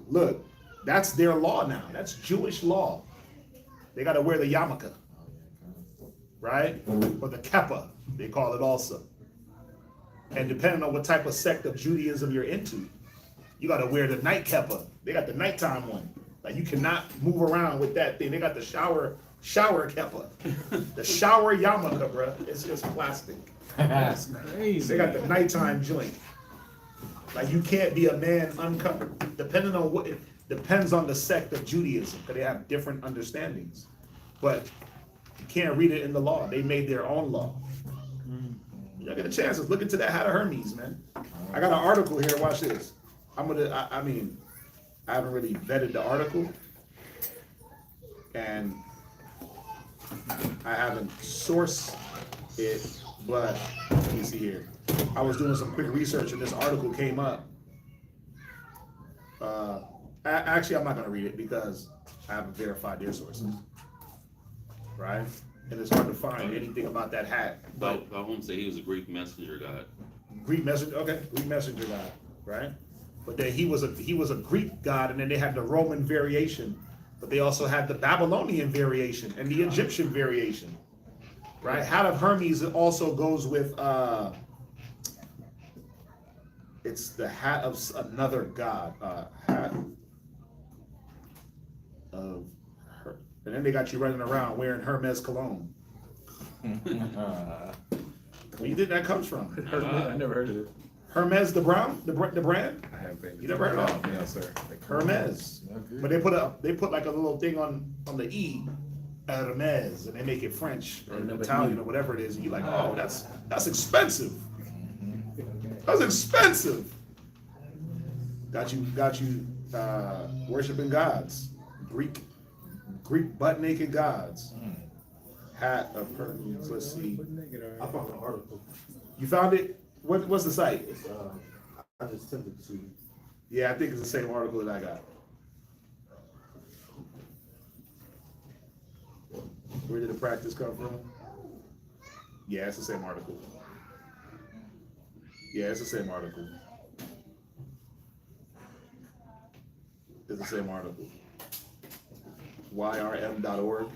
look, that's their law now. That's Jewish law. They got to wear the yarmulke, right? Or the keppah, they call it also. And depending on what type of sect of Judaism you're into, you got to wear the night keppah. They got the nighttime one. Like you cannot move around with that thing. They got the shower keppah, the shower yarmulke, bro. It's just plastic. That's crazy. They got the nighttime joint. Like you can't be a man uncovered. Depending on what, it depends on the sect of Judaism, because they have different understandings. But you can't read it in the law. They made their own law. Y'all get a chance. Look into that hat of Hermes, man. I got an article here. Watch this. I haven't really vetted the article, and I haven't sourced it, but you see here, I was doing some quick research and this article came up. Actually, I'm not going to read it because I haven't verified their sources, right? And it's hard to find anything about that hat. But Bahum said he was a Greek messenger god. Greek messenger, okay, Greek messenger god, right? But then he was a Greek god, and then they had the Roman variation, but they also had the Babylonian variation and the Egyptian variation, right? Hat of Hermes also goes with it's the hat of another god, hat of her, and then they got you running around wearing Hermes cologne. Where do you think that comes from? I never heard of it. Hermes the brand? I haven't paid You never heard of it? No, sir. Hermes. But they put like a little thing on the E, Hermes, and they make it French or Italian or whatever it is, and you're like, oh, that's expensive. That's expensive. Got you worshiping gods, Greek butt naked gods. Hat of Hermes. Let's see. I found an article. You found it? What's the site? It's, I just sent it to you. Yeah, I think it's the same article that I got. Where did the practice come from? Yeah, it's the same article. Yeah, it's the same article. It's the same article. yrm.org.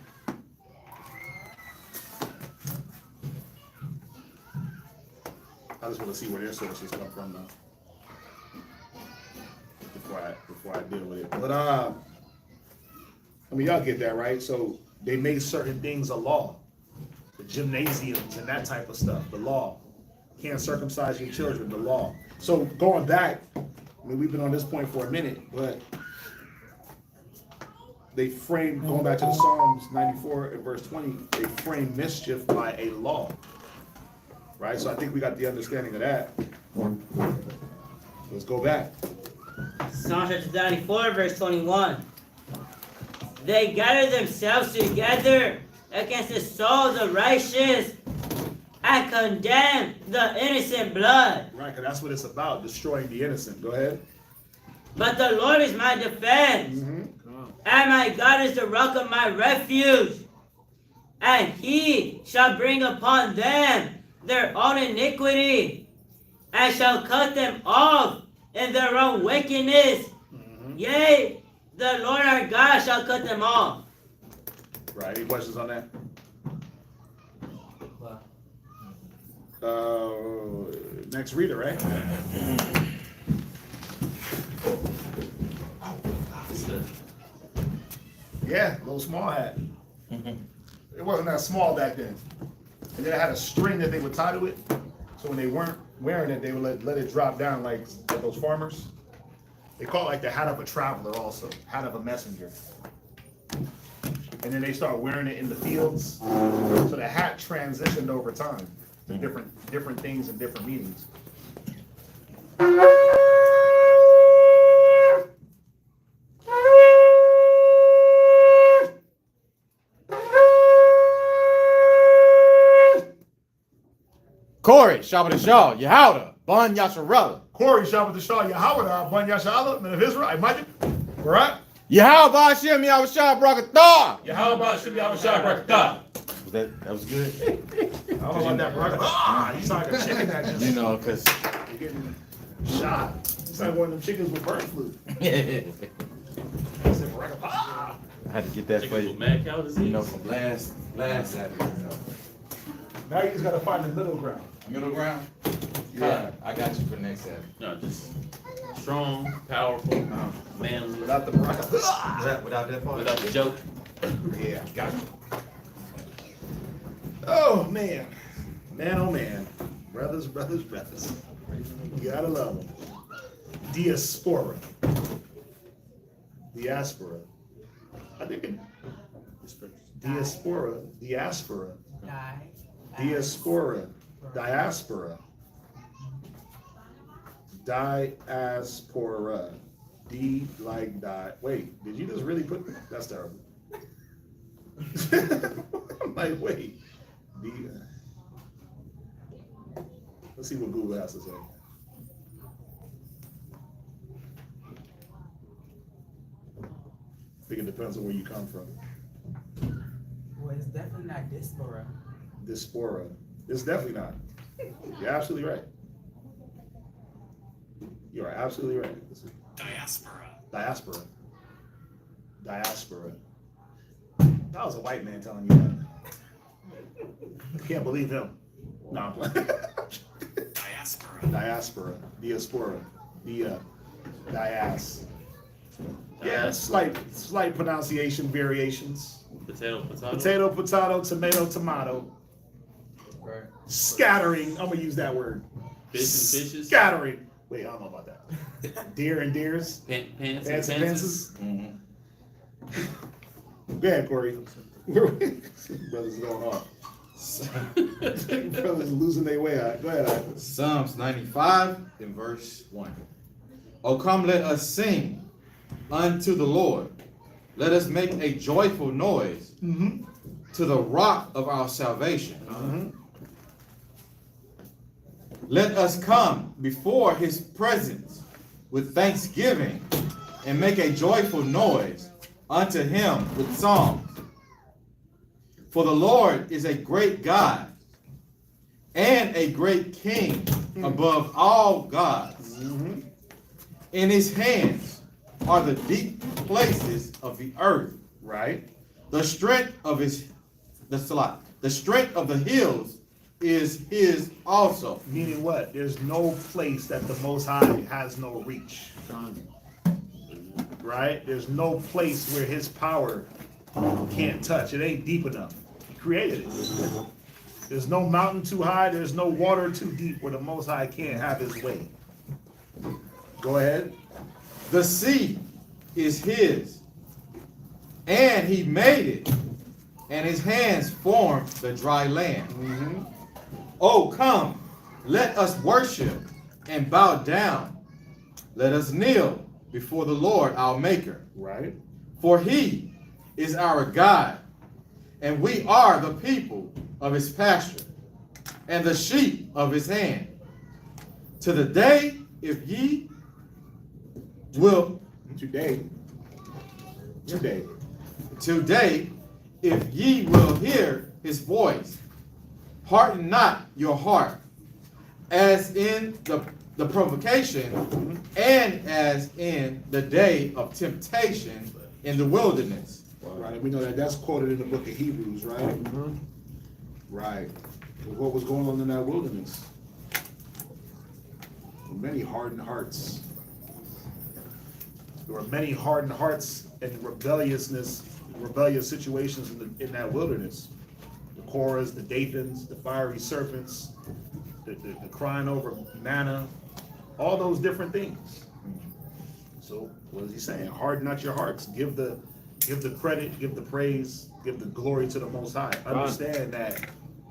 I just want to see where their sources come from now. Before I deal with it. But I mean, y'all get that, right? So they made certain things a law. The gymnasiums and that type of stuff, the law. Can't circumcise your children, the law. So going back, I mean, we've been on this point for a minute, but they framed, going back to the Psalms 94 and verse 20, they framed mischief by a law. Right? So I think we got the understanding of that. Let's go back. Psalm chapter 94, verse 21. They gather themselves together against the soul of the righteous and condemn the innocent blood. Right, because that's what it's about, destroying the innocent. Go ahead. But the Lord is my defense, and my God is the rock of my refuge. And he shall bring upon them their own iniquity, and shall cut them off in their own wickedness. Yea, the Lord our God shall cut them off. Right, any questions on that? Next reader, right? Yeah, little small hat. It wasn't that small back then. And then it had a string that they would tie to it. So when they weren't wearing it, they would let it drop down like those farmers. They call it like the hat of a traveler also, hat of a messenger. And then they start wearing it in the fields. So the hat transitioned over time to different things and different meanings. Corey, Shabbat Shaw, Yehuda, Bon Yasharella. Corey, Shabbat Shaw, Yehuda, Bon Yasharella, men of Israel, imagine. Right? Yehuda Hashem Yahushua Brakatah. Yehuda Hashem Yahushua Brakatah. That was good. I don't know about that, bro. You sound like a chicken that just, You know, because you're getting shot. It's like one of them chickens with bird flu. I had to get that for you. Mad cow disease. You know, from last Saturday. Now you just gotta find the middle ground. Middle ground? Yeah, I got you for next Saturday. No, just strong, powerful, manly. Without the Without that part? Without the joke. Yeah, got you. Oh man, oh man, brothers. You gotta love them. Diaspora. I think it. Diaspora. Diaspora. D like die. Wait, did you just really put? That's terrible. I'm like, wait. Let's see what Google has to say. I think it depends on where you come from. Well, it's definitely not diaspora. Diaspora. It's definitely not. You're absolutely right. You are absolutely right. Diaspora. That was a white man telling you that. I can't believe him. No, I'm playing. Diaspora. Dias. Yeah, slight pronunciation variations. Potato, tomato. Right. Scattering. I'm gonna use that word. Fish and fishes. Scattering. Wait, I don't know about that. Deer and deers. Pants Pants and and fences. fences. Go ahead, Corey. Brothers going off. Brothers losing their way out. Go ahead, Ivor. Psalms 95 in verse 1. Oh, come, let us sing unto the Lord. Let us make a joyful noise to the rock of our salvation. Let us come before his presence with thanksgiving and make a joyful noise unto him with psalms. For the Lord is a great God and a great King above all gods. In his hands are the deep places of the earth. Right. The strength of the strength of the hills is his also. Meaning what? There's no place that the Most High has no reach. Right? There's no place where his power can't touch. It ain't deep enough. He created it. There's no mountain too high. There's no water too deep where the Most High can't have his way. Go ahead. The sea is his, and he made it, and his hands formed the dry land. Oh, come, let us worship and bow down. Let us kneel before the Lord our Maker. Right. For he is our God, and we are the people of his pasture, and the sheep of his hand. To the day, if ye will, today, if ye will hear his voice, harden not your heart, as in the provocation, and as in the day of temptation in the wilderness. Right. We know that that's quoted in the book of Hebrews, right? Right. What was going on in that wilderness? Many hardened hearts. There were many hardened hearts and rebellious situations in that wilderness. The Korahs, the Dathans, the fiery serpents, the crying over manna, all those different things. So what is he saying? Harden not your hearts. Give the credit, give the praise, give the glory to the Most High. Understand that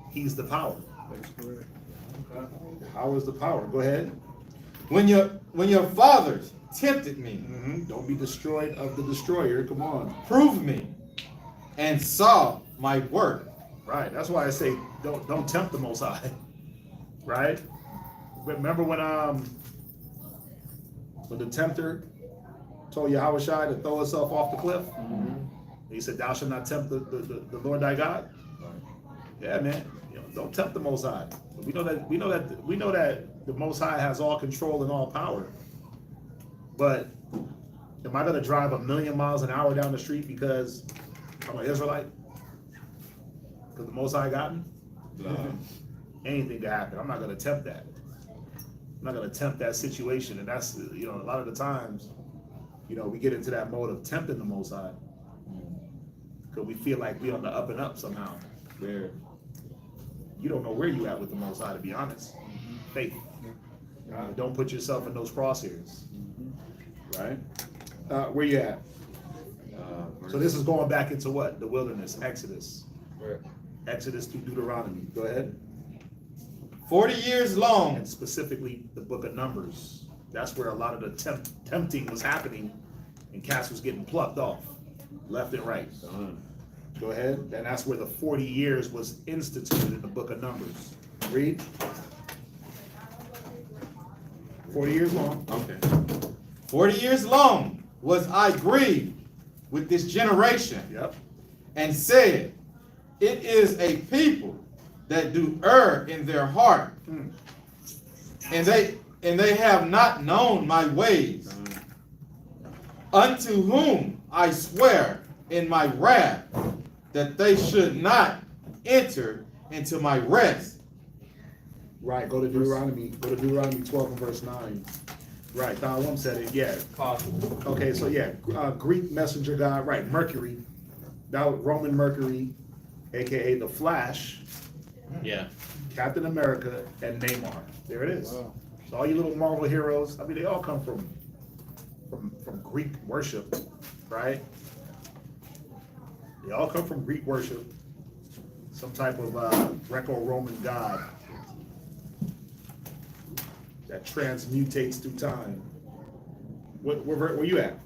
he's the power. How is the power? Go ahead. When your fathers tempted me, don't be destroyed of the destroyer. Come on. Prove me and saw my work. Right. That's why I say don't tempt the Most High. Right. Remember when the tempter told Yahushua to throw himself off the cliff? He said, "Thou shalt not tempt the Lord thy God." Yeah, man. Don't tempt the Most High. We know that the Most High has all control and all power. But am I going to drive 1,000,000 miles an hour down the street because I'm an Israelite? Because the Most High got me? Anything can happen. I'm not going to tempt that. I'm not going to tempt that situation. And that's, a lot of the times, we get into that mode of tempting the Most High. Because we feel like we're on the up and up somehow. Where you don't know where you at with the Most High, to be honest. Faith. Don't put yourself in those crosshairs. Right? Where you at? So this is going back into what? The wilderness, Exodus. Exodus to Deuteronomy. Go ahead. 40 years long. And specifically the book of Numbers. That's where a lot of the tempting was happening and cats was getting plucked off. Left and right. Go ahead. And that's where the 40 years was instituted in the book of Numbers. Read. 40 years long. Okay. 40 years long was I grieved with this generation. Yep. And said, it is a people that do err in their heart. And they have not known my ways. Unto whom I swear in my wrath that they should not enter into my rest. Right, go to Deuteronomy 12 and verse 9. Right, Thalom said it, yeah. Okay, so yeah, Greek messenger god, right, Mercury. Now Roman Mercury, aka the Flash. Yeah. Captain America and Neymar. There it is. Wow. So all you little Marvel heroes, I mean, they all come from Greek worship, right? They all come from Greek worship, some type of Greco-Roman god that transmutates through time. Where you at?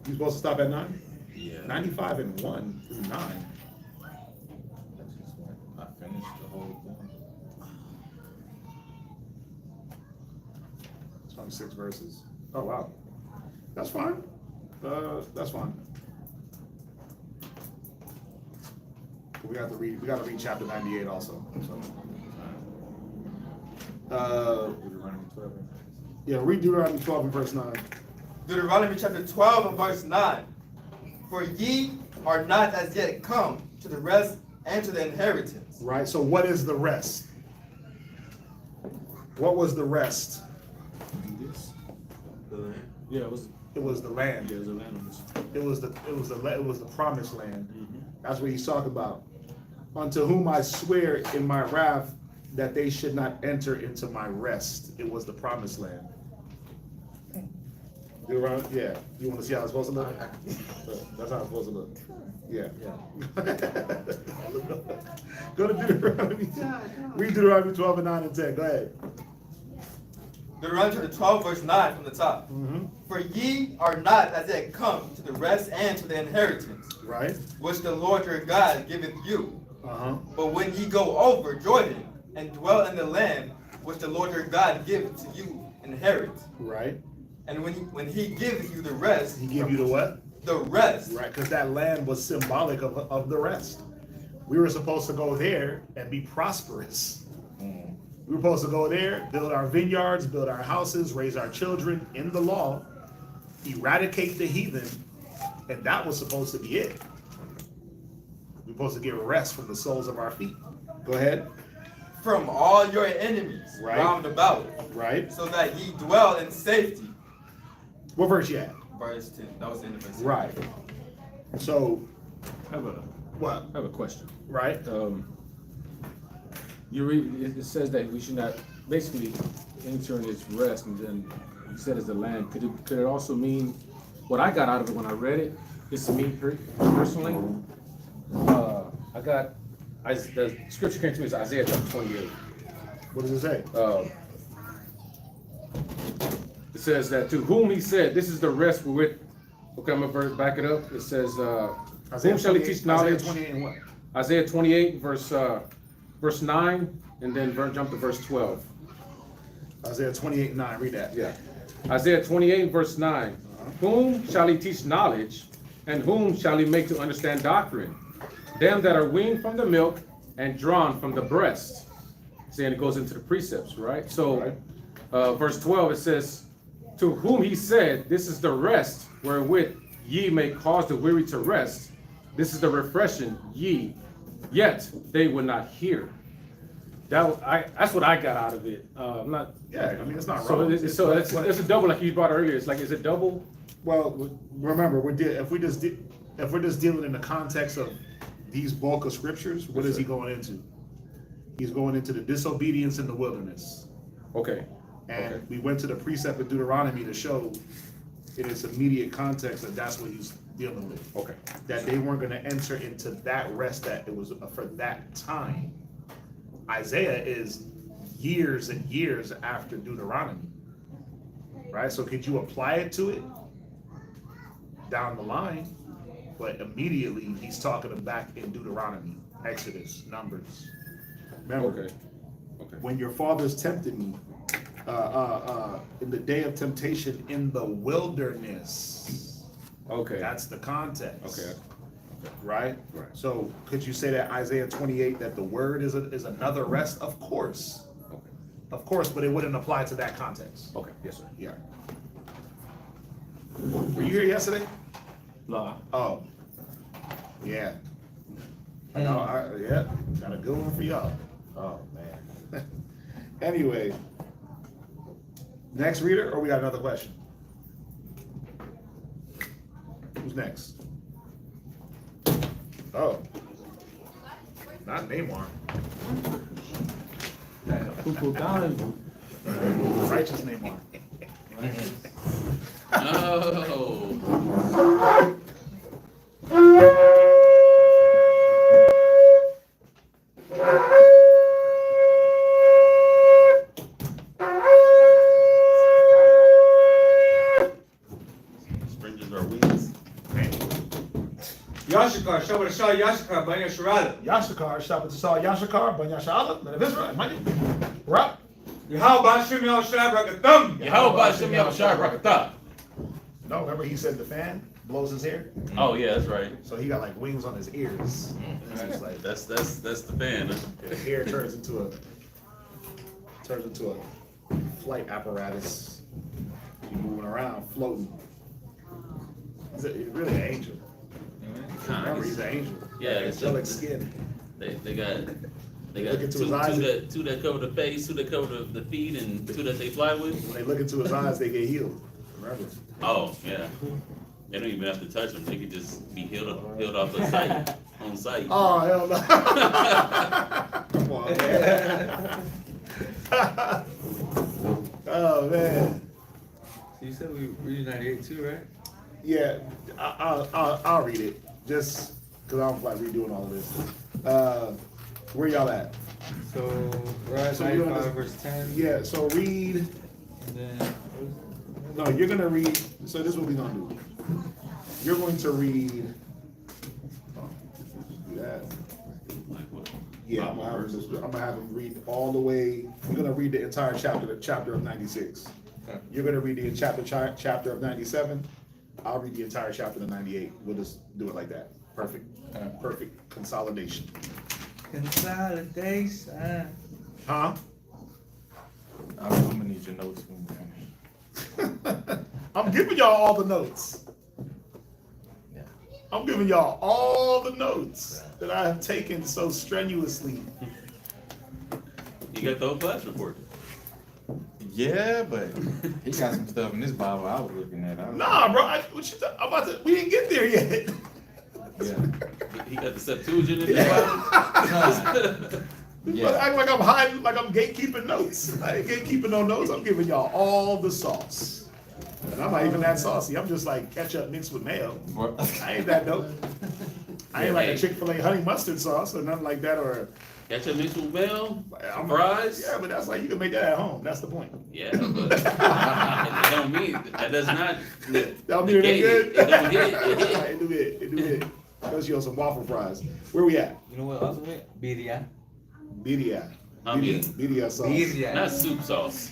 You supposed to stop at 9? Yeah. 95 and 1 through 9. I finished the whole thing. 26 verses. Oh wow, that's fine. That's fine. We got to read. We got to read chapter 98 also. So, Deuteronomy 12. yeah, read Deuteronomy 12 and verse 9. Deuteronomy chapter 12 and verse 9. For ye are not as yet come to the rest and to the inheritance. Right. So what is the rest? What was the rest? Yeah, it was. It was the land. There's a land on this. It was the promised land. That's what he's talking about. Unto whom I swear in my wrath that they should not enter into my rest. It was the promised land. Yeah. You want to see how it's supposed to look? That's how it's supposed to look. Yeah. Go to Deuteronomy. Read Deuteronomy 12 and 9 and 10. Go ahead. Deuteronomy chapter 12 verse 9 from the top. For ye are not as yet come to the rest and to the inheritance, right, which the Lord your God giveth you. But when ye go over Jordan and dwell in the land which the Lord your God giveth to you inherit, right, and when he gives you the rest, he give you the what? The rest, right? Because that land was symbolic of the rest. We were supposed to go there and be prosperous. We were supposed to go there, build our vineyards, build our houses, raise our children in the law, eradicate the heathen, and that was supposed to be it. We're supposed to get rest from the soles of our feet. Go ahead. From all your enemies round about, right? So that ye dwell in safety. What verse you at? Verse 10. That was the end of verse 10. Right. So, I have a what? I have a question. Right. You read. It says that we should not basically enter in its rest, and then you said it's the land. Could it also mean what I got out of it when I read it? It's me personally. I got. The scripture came to me as Isaiah chapter 28. What does it say? It says that to whom he said, "This is the rest with." Okay, I'm gonna back it up. It says, "Whom shall he teach knowledge?" Isaiah 28 and what? Isaiah 28, verse 9, and then jump to verse 12. Isaiah 28 and 9. Read that. Yeah. Isaiah 28, verse 9. Whom shall he teach knowledge, and whom shall he make to understand doctrine? Them that are weaned from the milk and drawn from the breast. Saying it goes into the precepts, right? So, verse 12, it says, to whom he said, this is the rest wherewith ye may cause the weary to rest. This is the refreshing ye, yet they would not hear. That's what I got out of it. I'm not. Yeah, I mean it's not So wrong. it's a double, like you brought earlier. It's like, is it double? Well, remember, if we're just dealing in the context of these bulk of scriptures, what is he going into? He's going into the disobedience in the wilderness. Okay. And we went to the precept of Deuteronomy to show in its immediate context that that's what he's dealing with. Okay. That they weren't going to enter into that rest, that it was for that time. Isaiah is years and years after Deuteronomy, right? So could you apply it to it down the line? But immediately he's talking back in Deuteronomy, Exodus, Numbers. Remember, when your fathers tempted me in the day of temptation in the wilderness. Okay. That's the context. Okay. Right? Right. So could you say that Isaiah 28, that the word is another rest? Of course. Okay. Of course, but it wouldn't apply to that context. Okay. Yes, sir. Yeah. Were you here yesterday? No. Oh. Yeah. Yeah, got a good one for y'all. Oh man. Anyway. Next reader, or we got another question? Who's next? Oh. Not Neymar. Righteous name Oh. Strangers are wings. Yashikar, Shabbat Shah, Yashikar, Banya Sharada. Yashakar, Shabbat Shah, Yashakar, Banya Shala, men of Israel, money. Rap. Yahweh Shem Yahweh Shai Brakathum. Yahweh Shem Yahweh Shai Rakatah. No, remember he said the fan blows his hair? Oh yeah, that's right. So he got like wings on his ears. It's just like That's the fan. the hair turns into a flight apparatus. You're moving around, floating. He's really an angel. Remember, he's an angel. Yeah, it's angelic skin. They got Look into two his eyes. two that cover the face, two that cover the feet, and two that they fly with. When they look into his eyes, they get healed. Remember? Oh yeah. They don't even have to touch them. They can just be healed off the site on site. Oh hell no! Come on, man. Oh man. You said we read 98 too, right? Yeah, I'll read it just because I don't feel like redoing all of this. Where y'all at? So we're at So you're 95 on verse 10. Yeah, so read. And then No, you're gonna read. So this is what we're gonna do. You're going to read. Oh, do that. Yeah, I'm gonna have him read all the way. You're gonna read the entire chapter, the chapter of 96. You're gonna read the chapter of 97. I'll read the entire chapter of 98. We'll just do it like that. Perfect. Perfect consolidation. Consolidation. Huh? I'm gonna need your notes when we finish. I'm giving y'all all the notes. I'm giving y'all all the notes that I have taken so strenuously. You got the whole class report. Yeah, but he got some stuff in this Bible I was looking at. Nah, bro. We didn't get there yet. Yeah. He got the Septuagint in there. But act like I'm hiding, like I'm gatekeeping notes. I ain't gatekeeping no notes. I'm giving y'all all the sauce. And I'm not even that saucy. I'm just like ketchup mixed with mayo. I ain't that dope. I ain't like a Chick-fil-A honey mustard sauce or nothing like that. Or Ketchup mixed with mayo, fries. Yeah, but that's like you can make that at home. That's the point. Yeah, but it don't mean that does not. Y'all mean it ain't good? It don't hit. It do it. It do it. Especially on some waffle fries. Where we at? You know what else we Birria. Birria. Birria. Birria sauce. Birria. Not soup sauce.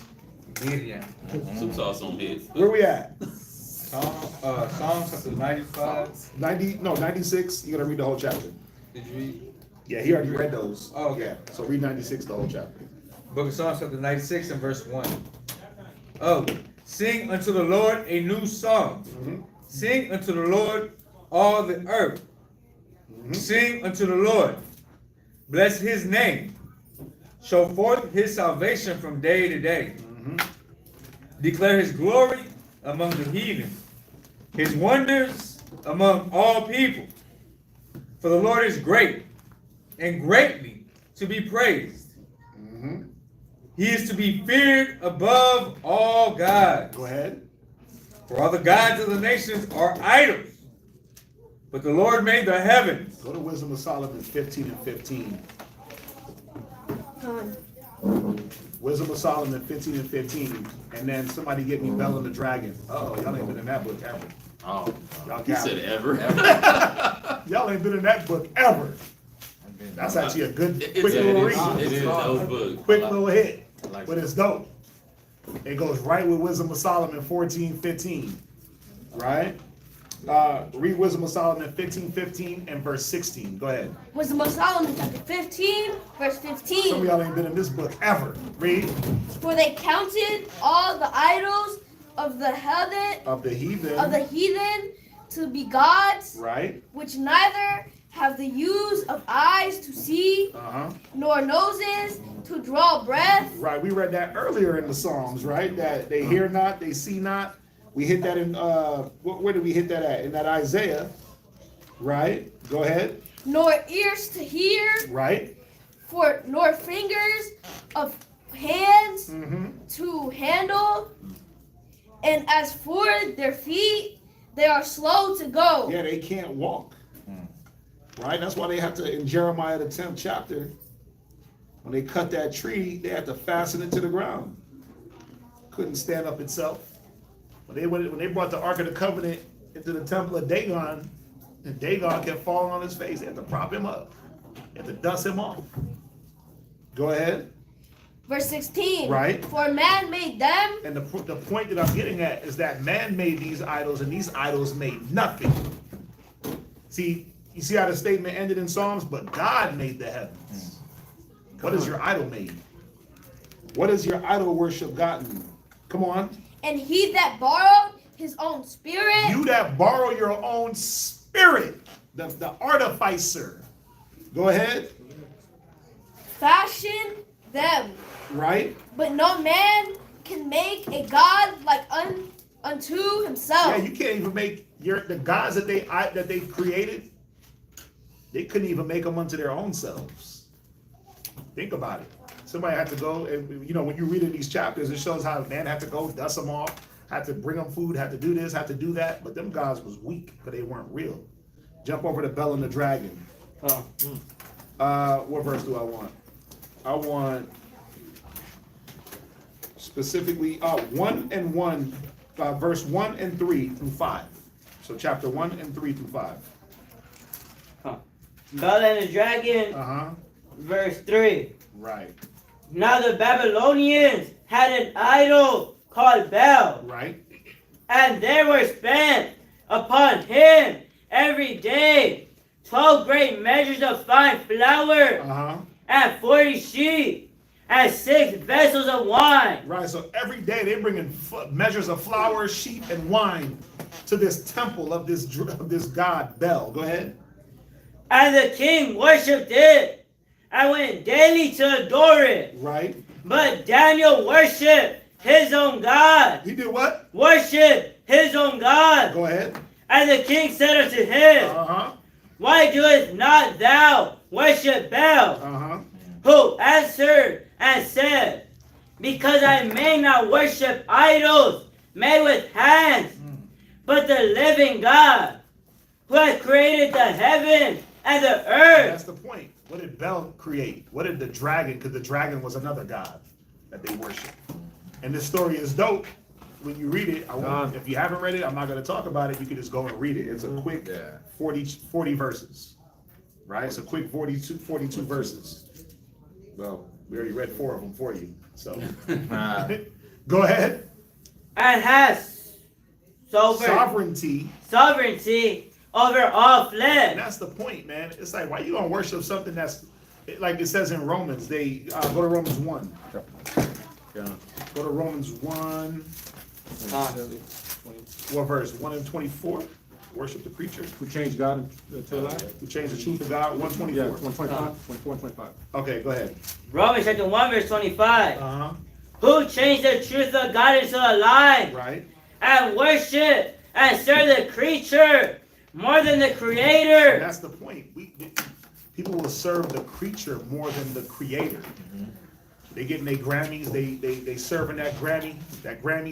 Birria. Soup sauce on hit. Where we at? Psalms chapter 95. 96. You gotta read the whole chapter. Did you read? Yeah, he already read those. Oh, okay. Yeah. So read 96, the whole chapter. Book of Psalms chapter 96 and verse 1. Oh, sing unto the Lord a new song. Mm-hmm. Sing unto the Lord all the earth. Mm-hmm. Sing unto the Lord. Bless his name. Show forth his salvation from day to day. Mm-hmm. Declare his glory among the heathen, his wonders among all people. For the Lord is great and greatly to be praised. Mm-hmm. He is to be feared above all gods. Go ahead. For all the gods of the nations are idols, but the Lord made the heavens. Go to Wisdom of Solomon 15 and 15. Wisdom of Solomon 15 and 15. And then somebody get me Bell and the Dragon. Oh, y'all ain't been in that book ever. Oh, y'all he said ever. Y'all ain't been in that book ever. That's actually a good, quick little read. It is dope book. Quick little hit, but it's dope. It goes right with Wisdom of Solomon 14:15, right? Read Wisdom of Solomon 15:15 and verse 16. Go ahead. Wisdom of Solomon chapter 15, verse 15. Some of y'all ain't been in this book ever. Read. For they counted all the idols of the heathen to be gods, right? Which neither have the use of eyes to see, nor noses to draw breath. Right, we read that earlier in the Psalms, right? That they hear not, they see not. We hit that in, where did we hit that at? In that Isaiah, right? Go ahead. Nor ears to hear. Right. Nor fingers of hands Mm-hmm. to handle, and as for their feet, they are slow to go. Yeah, they can't walk. Right? That's why they have to, in Jeremiah the 10th chapter, when they cut that tree, they had to fasten it to the ground. Couldn't stand up itself. When they brought the Ark of the Covenant into the temple of Dagon, and Dagon kept falling on his face, they had to prop him up. They had to dust him off. Go ahead. Verse 16. Right. For man made them. And the point that I'm getting at is that man made these idols, and these idols made nothing. See, you see how the statement ended in Psalms? But God made the heavens. What is your idol made? What has your idol worship gotten? Come on. And he that borrowed his own spirit. You that borrow your own spirit, the artificer. Go ahead. Fashion them. Right? But no man can make a God like unto himself. Yeah, you can't even make the gods that they created. They couldn't even make them unto their own selves. Think about it. Somebody had to go, and when you read in these chapters, it shows how man had to go dust them off, had to bring them food, had to do this, had to do that. But them gods was weak because they weren't real. Jump over to Bel and the Dragon. What verse do I want? I want specifically 1 and 1, verse 1 and 3 through 5. So chapter 1 and 3 through 5. Bel and the Dragon, verse 3. Right. Now the Babylonians had an idol called Bel. Right. And there were spent upon him every day 12 great measures of fine flour, and 40 sheep, and 6 vessels of wine. Right, so every day they bring in measures of flour, sheep, and wine to this temple of this god Bel. Go ahead. And the king worshipped it, and went daily to adore it. Right. But Daniel worshipped his own God. He did what? Worship his own God. Go ahead. And the king said unto him, Why doest not thou worship Bel? Who answered and said, Because I may not worship idols made with hands, but the living God, who has created the heavens and the earth. That's the point. What did Bel create? What did the dragon? Because the dragon was another god that they worship. And this story is dope. When you read it, if you haven't read it, I'm not going to talk about it. You can just go and read it. It's a quick 40 verses. Right? It's a quick 42 verses. Well, we already read 4 of them for you. So go ahead. And has sovereignty over all flesh. And that's the point, man. It's like, why you gonna worship something that's like it says in Romans? They go to Romans 1. Go to Romans 1. What verse? 1 and 24. Worship the creature. Who changed God to life? Who changed the truth of God? 124. Yeah, 125. 24 and 25. Okay, go ahead. Romans chapter 1 verse 25. Who changed the truth of God into a lie? Right. And worship and serve the creature more than the creator. And that's the point. People will serve the creature more than the creator. They getting their Grammys. They serving that Grammy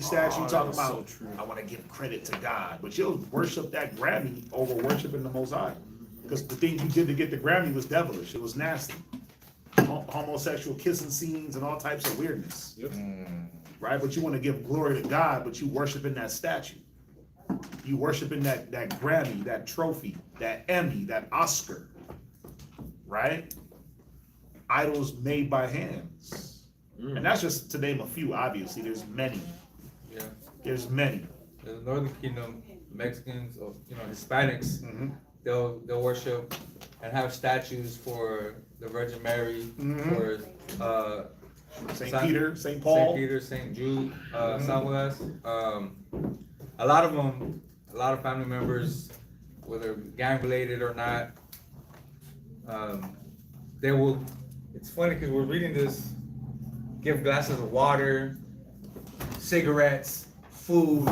statue. Talking about, so I want to give credit to God, but you'll worship that Grammy over worshiping the Most High, because the thing you did to get the Grammy was devilish. It was nasty. Homosexual kissing scenes and all types of weirdness. Right? But you want to give glory to God, but you worshiping that statue. You worshiping that Grammy, that trophy, that Emmy, that Oscar. Right? Idols made by hands. And that's just to name a few, obviously. There's many. Yeah. There's many. In the Northern Kingdom, Mexicans or Hispanics, they'll worship and have statues for the Virgin Mary, for Saint Peter, Saint Paul, Saint Peter, Saint Jude, Samuel. A lot of them, a lot of family members, whether gang related or not, they will. It's funny because we're reading this. Give glasses of water, cigarettes, food,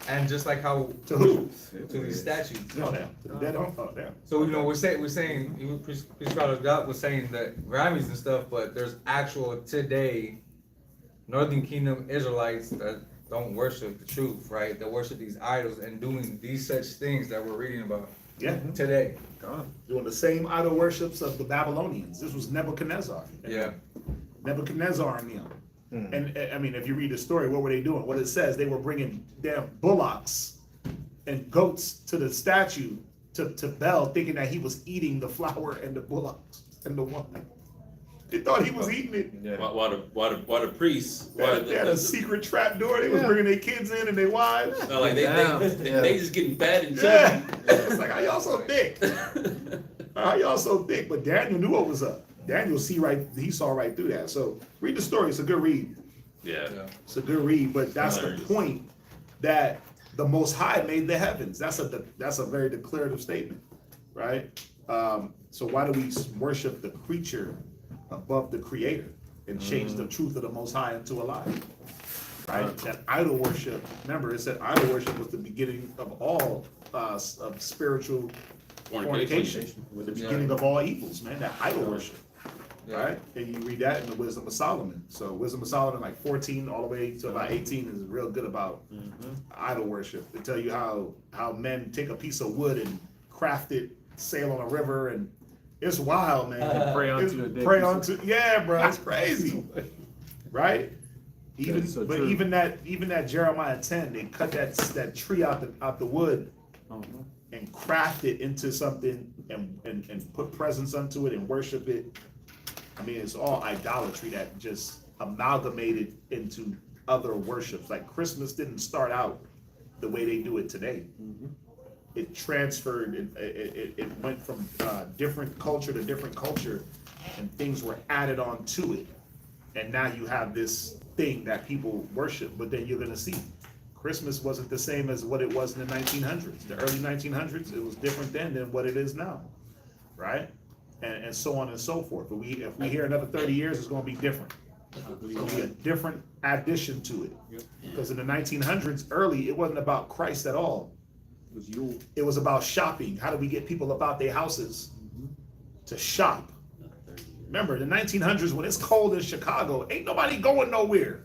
and just like how to who? To these statues. No, damn. So we're saying Priest God was saying that Grammys and stuff, but there's actual today Northern Kingdom Israelites that don't worship the truth, right? That worship these idols and doing these such things that we're reading about today. Doing the same idol worships of the Babylonians. This was Nebuchadnezzar. Yeah. Nebuchadnezzar and them. And I mean, if you read the story, what were they doing? What it says, they were bringing damn bullocks and goats to the statue to Bel, thinking that he was eating the flour and the bullocks and the wine. They thought he was eating it. Yeah. While the priests, They had a secret trap door. They was bringing their kids in and their wives. No, like they just getting fat and chubby. Yeah. It's like, how y'all so thick? How y'all so thick? But Daniel knew what was up. Daniel he saw right through that. So read the story. It's a good read. Yeah. It's a good read. But that's the point, that the Most High made the heavens. That's a very declarative statement, right? So why do we worship the creature above the Creator and change the truth of the Most High into a lie? Right? That idol worship. Remember, it said idol worship was the beginning of all of spiritual fornication. Was the beginning of all evils, man. That idol worship. Right? And you read that in the Wisdom of Solomon. So Wisdom of Solomon, like 14 all the way to about 18, is real good about idol worship. They tell you how men take a piece of wood and craft it, sail on a river, and it's wild, man. Pray onto yeah, bro, it's crazy. Right? Even that Jeremiah 10, they cut that tree out the wood and craft it into something and put presents unto it and worship it. I mean, it's all idolatry that just amalgamated into other worships. Like Christmas didn't start out the way they do it today. It transferred, it went from different culture to different culture, and things were added on to it. And now you have this thing that people worship, but then you're gonna see Christmas wasn't the same as what it was in the 1900s. The early 1900s, it was different then than what it is now, right? And so on and so forth. But if we hear another 30 years, it's going to be different. It's going to be a different addition to it. Because in the 1900s, early, it wasn't about Christ at all. It was about shopping. How do we get people about their houses to shop? Remember, in the 1900s, when it's cold in Chicago, ain't nobody going nowhere.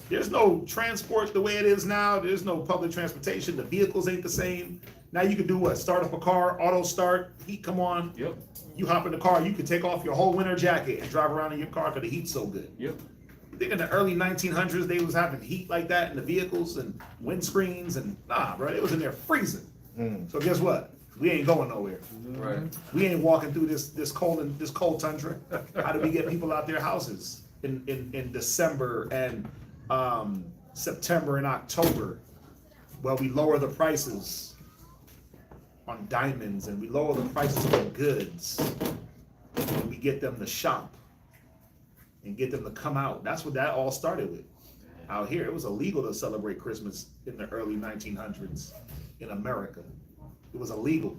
There's no transport the way it is now. There's no public transportation. The vehicles ain't the same. Now you can do what? Start up a car, auto start, heat come on. Yep. You hop in the car, you can take off your whole winter jacket and drive around in your car because the heat's so good. Yep. You think in the early 1900s they was having heat like that in the vehicles and windscreens and bro, it was in there freezing. So guess what? We ain't going nowhere. Right. We ain't walking through this cold tundra. How do we get people out their houses in December and September and October? Well, we lower the prices on diamonds and we lower the prices on goods and we get them to shop and get them to come out. That's what that all started with. Out here, it was illegal to celebrate Christmas in the early 1900s in America. It was illegal.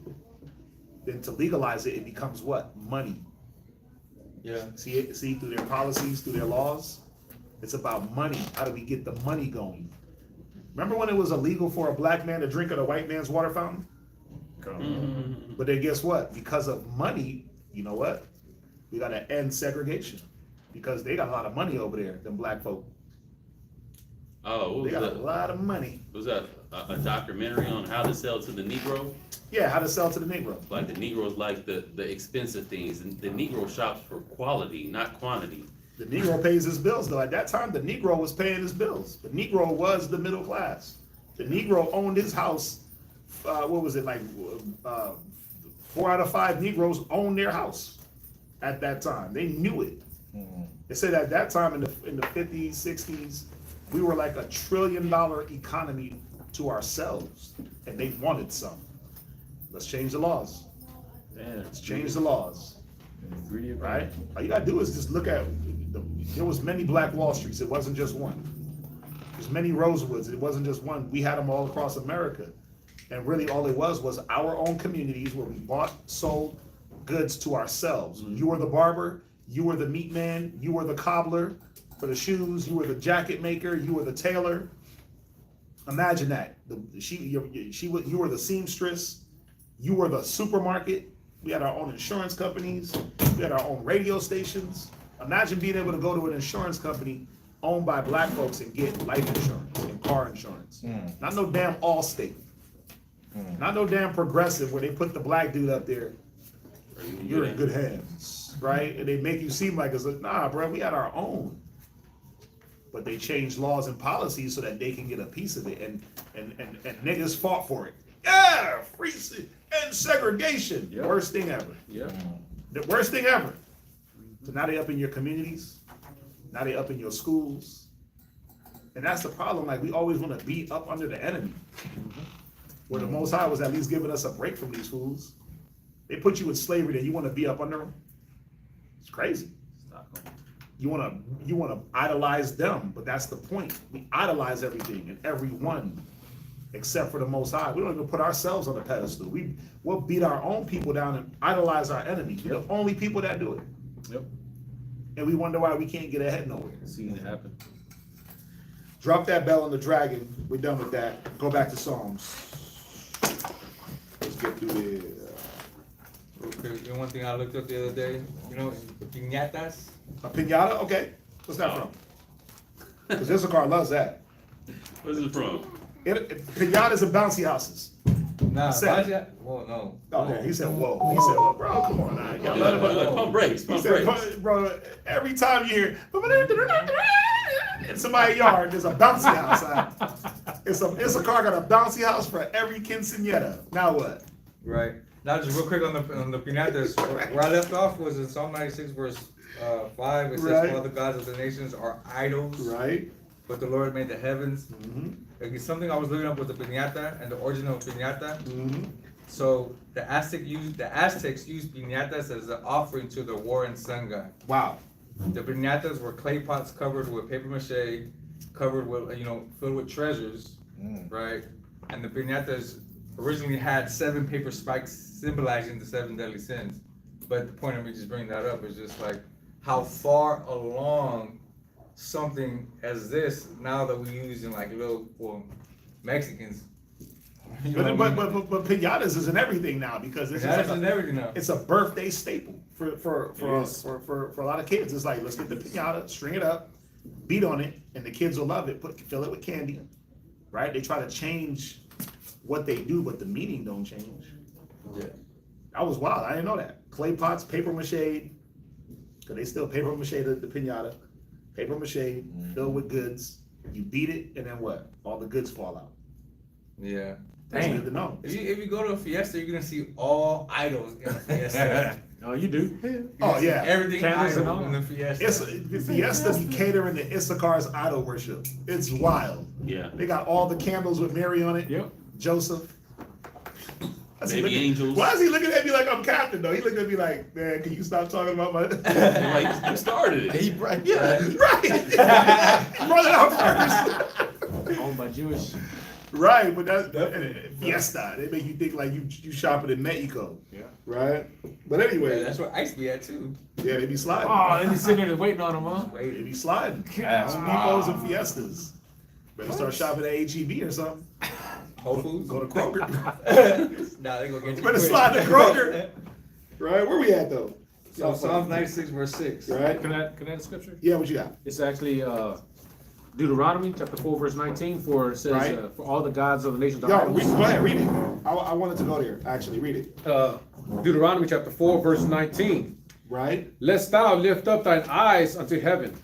Then to legalize it, it becomes what? Money. Yeah. See through their policies, through their laws, it's about money. How do we get the money going? Remember when it was illegal for a black man to drink at a white man's water fountain? But then guess what? Because of money, you know what? We got to end segregation because they got a lot of money over there, them black folk. Oh, they got a lot of money. Was that a documentary on how to sell to the Negro? Yeah, how to sell to the Negro. Like the Negroes like the expensive things, and the Negro shops for quality, not quantity. The Negro pays his bills though. At that time, the Negro was paying his bills. The Negro was the middle class. The Negro owned his house. What was it like? 4 out of 5 Negroes owned their house at that time. They knew it. They said at that time in the 50s, 60s, we were like $1 trillion economy to ourselves, and they wanted some. Let's change the laws. Let's change the laws. Right? All you gotta do is just look at. There was many Black Wall Streets. It wasn't just one. There's many Rosewoods. It wasn't just one. We had them all across America. And really all it was our own communities where we bought, sold goods to ourselves. You were the barber, you were the meat man, you were the cobbler for the shoes, you were the jacket maker, you were the tailor. Imagine that. You were the seamstress, you were the supermarket. We had our own insurance companies, we had our own radio stations. Imagine being able to go to an insurance company owned by black folks and get life insurance and car insurance. Not no damn Allstate. Not no damn Progressive where they put the black dude up there. You're in good hands, right? And they make you seem like it's like, nah, bro, we had our own. But they changed laws and policies so that they can get a piece of it, and niggas fought for it. Yeah, free and segregation. Yep. Worst thing ever. Yeah. The worst thing ever. So now they up in your communities. Now they up in your schools. And that's the problem. Like, we always want to be up under the enemy. Where the Most High was at least giving us a break from these fools. They put you in slavery, then you want to be up under them. It's crazy. You want to idolize them, but that's the point. We idolize everything and everyone except for the Most High. We don't even put ourselves on a pedestal. We'll beat our own people down and idolize our enemies. We're the only people that do it. Yep. And we wonder why we can't get ahead nowhere. Seeing it happen. Drop that bell on the dragon. We're done with that. Go back to Psalms. Let's get through this. Okay, you know one thing I looked up the other day? You know, piñatas? A piñata? Okay. What's that from? Because Issachar loves that. Where's it from? Piñatas and bouncy houses. Nah, Said- whoa, no. Okay, he said, whoa. He said, well, bro, come on now. Y'all let him- Pump brakes, He pump said, brakes. bro, every time you hear in somebody's yard, there's a bouncy house. Issachar got a bouncy house for every quinceañera. Now what? Right. Now, just real quick on the piñatas. Where I left off was in Psalm 96, verse 5. It says, Right. "For all the gods of the nations are idols, Right. but the Lord made the heavens." Mm-hmm. Like, something I was looking up with the piñata and the origin of piñata. Mm-hmm. So the Aztecs used piñatas as an offering to the war and sun god. Wow. The piñatas were clay pots covered with paper mache, covered with, filled with treasures, right? And the piñatas originally had 7 paper spikes symbolizing the 7 deadly sins. But the point of me just bringing that up is just like how far along something as this now that we're using like Mexicans. But piñatas is in everything now because it's Piñatas is in everything now. It's a birthday staple for a lot of kids. It's like, let's get the piñata, string it up, beat on it, and the kids will love it. Fill it with candy, right? They try to change what they do, but the meaning don't change. Yeah. That was wild. I didn't know that. Clay pots, paper mache, because they still paper mache the piñata. Paper mache, filled with goods. You beat it, and then what? All the goods fall out. Yeah. That's good to know. If you go to a fiesta, you're gonna see all idols in a fiesta. Oh, you do? Oh, yeah. Everything Candles and idol all. in the fiesta. The fiesta be catering to Issachar's idol worship. It's wild. Yeah. They got all the candles with Mary on it. Yep. Joseph. Baby angels. Why is he looking at me like I'm captain though? He looking at me like, man, can you stop talking about my Like, you started it. He, right, yeah. right? Run it out first. Owned by Jewish. Right, but that's fiesta. They make you think like you shopping in Mexico. Yeah. Right? But anyway. Yeah, that's where Ice be at too. Yeah, they be sliding. Oh, they be sitting there waiting on him, huh? They be sliding. That's Home Depots and Fiestas. Better start shopping at HEB or something. Whole Foods. Go to Kroger. Nah, they gonna get you. Better quick. slide to Kroger. Right? Where we at though? So Psalms 96 verse 6. Right? Can I add a scripture? Yeah, what you got? It's actually Deuteronomy chapter 4 verse 19 for it says Right. For all the gods of the nations are Yo, idols. go ahead, read it. I wanted to go there. Actually, read it. Deuteronomy chapter 4 verse 19. Right? Lest thou lift up thine eyes unto heaven,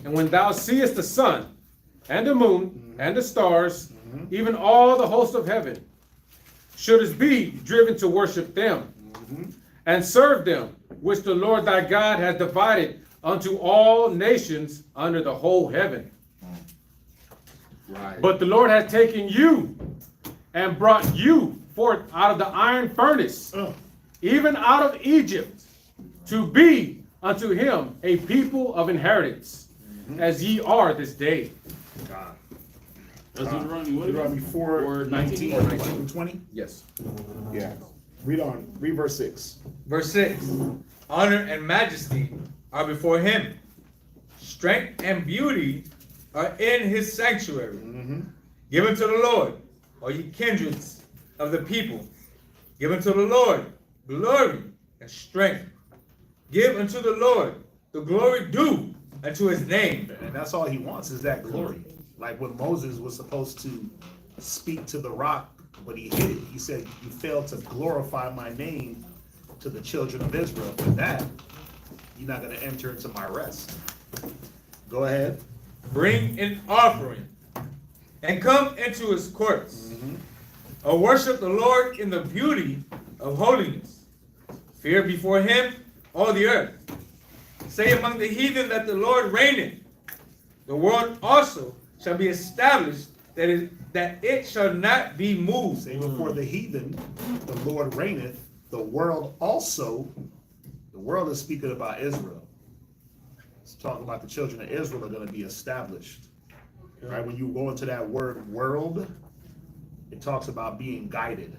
and when thou seest the sun, and the moon, and the stars, even all the host of heaven, shouldest be driven to worship them, and serve them, which the Lord thy God hath divided unto all nations under the whole heaven. Right. But the Lord hath taken you, and brought you forth out of the iron furnace, even out of Egypt, to be unto him a people of inheritance, as ye are this day. God. That's Deuteronomy. What Deuteronomy 4:19 20. Yes. Yeah. Read on. Read verse 6. Verse 6. Honor and majesty are before him. Strength and beauty are in his sanctuary. Give unto the Lord, all ye kindreds of the people. Give unto the Lord glory and strength. Give unto the Lord the glory due unto his name. And that's all he wants is that glory. Like when Moses was supposed to speak to the rock, but he hid it. He said, you failed to glorify my name to the children of Israel. For that, you're not going to enter into my rest. Go ahead. Bring an offering and come into his courts. Or worship the Lord in the beauty of holiness. Fear before him all the earth. Say among the heathen that the Lord reigneth. The world also shall be established, that it shall not be moved. Say before the heathen, the Lord reigneth. The world also, the world is speaking about Israel. It's talking about the children of Israel are going to be established. Right? When you go into that word world, it talks about being guided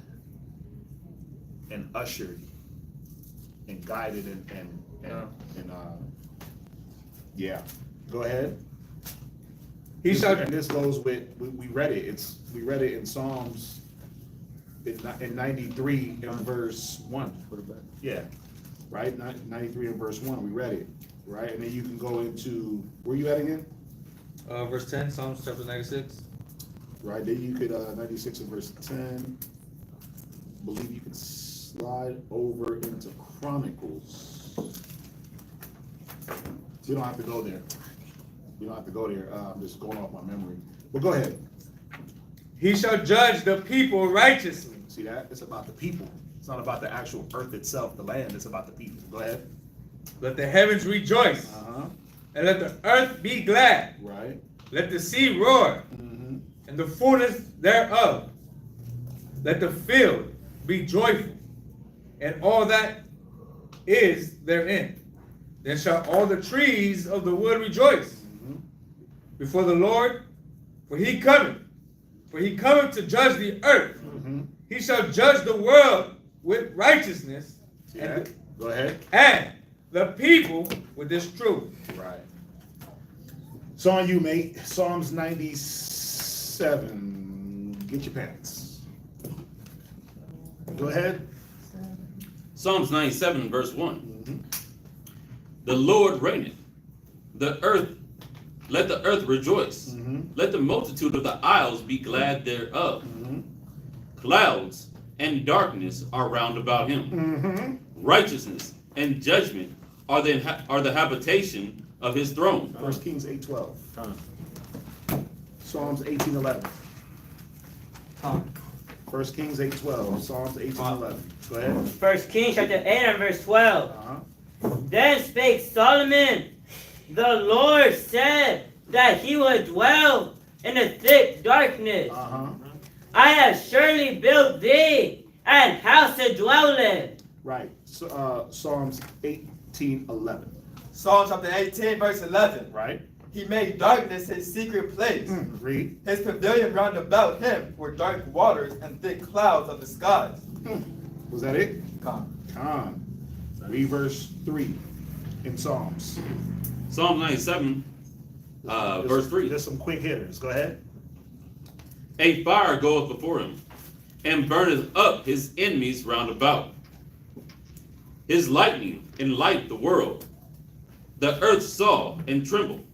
and ushered and guided and yeah. Go ahead. He shall, and this goes with we read it. We read it in Psalms in 93 in verse 1. Yeah, right. 93 in verse 1. We read it, right, and then you can go into where you at again? verse 10, Psalms chapter 96. Right, then you could 96 in verse 10. Believe you can slide over into Chronicles. You don't have to go there. You don't have to go there. I'm just going off my memory. But go ahead. He shall judge the people righteously. See that? It's about the people. It's not about the actual earth itself, the land. It's about the people. Go ahead. Let the heavens rejoice. And let the earth be glad. Right. Let the sea roar. And the fullness thereof. Let the field be joyful, and all that is therein. Then shall all the trees of the wood rejoice before the Lord, for he cometh to judge the earth. He shall judge the world with righteousness. And, go ahead. And the people with this truth. Right. It's on you, mate. Psalms 97. Get your pants. Go ahead. Psalms 97, verse 1. The Lord reigneth. The earth, let the earth rejoice. Let the multitude of the isles be glad thereof. Clouds and darkness are round about him. Righteousness and judgment are the habitation of his throne. 1 Kings 8:12. Psalms 18:11. 1 Kings 8:12. Psalms 18:11. Go ahead. 1 Kings chapter 8 and verse 12. Then spake Solomon, the Lord said that he would dwell in a thick darkness. I have surely built thee an house to dwell in. Right. So, Psalms 18:11. Psalm chapter 18, verse 11. Right. He made darkness his secret place. Read. His pavilion round about him were dark waters and thick clouds of the skies. Was that it? Con. Read verse 3 in Psalms. Psalm 97, verse 3. Just some quick hitters. Go ahead. A fire goeth before him, and burneth up his enemies round about. His lightning enlight the world. The earth saw and trembled.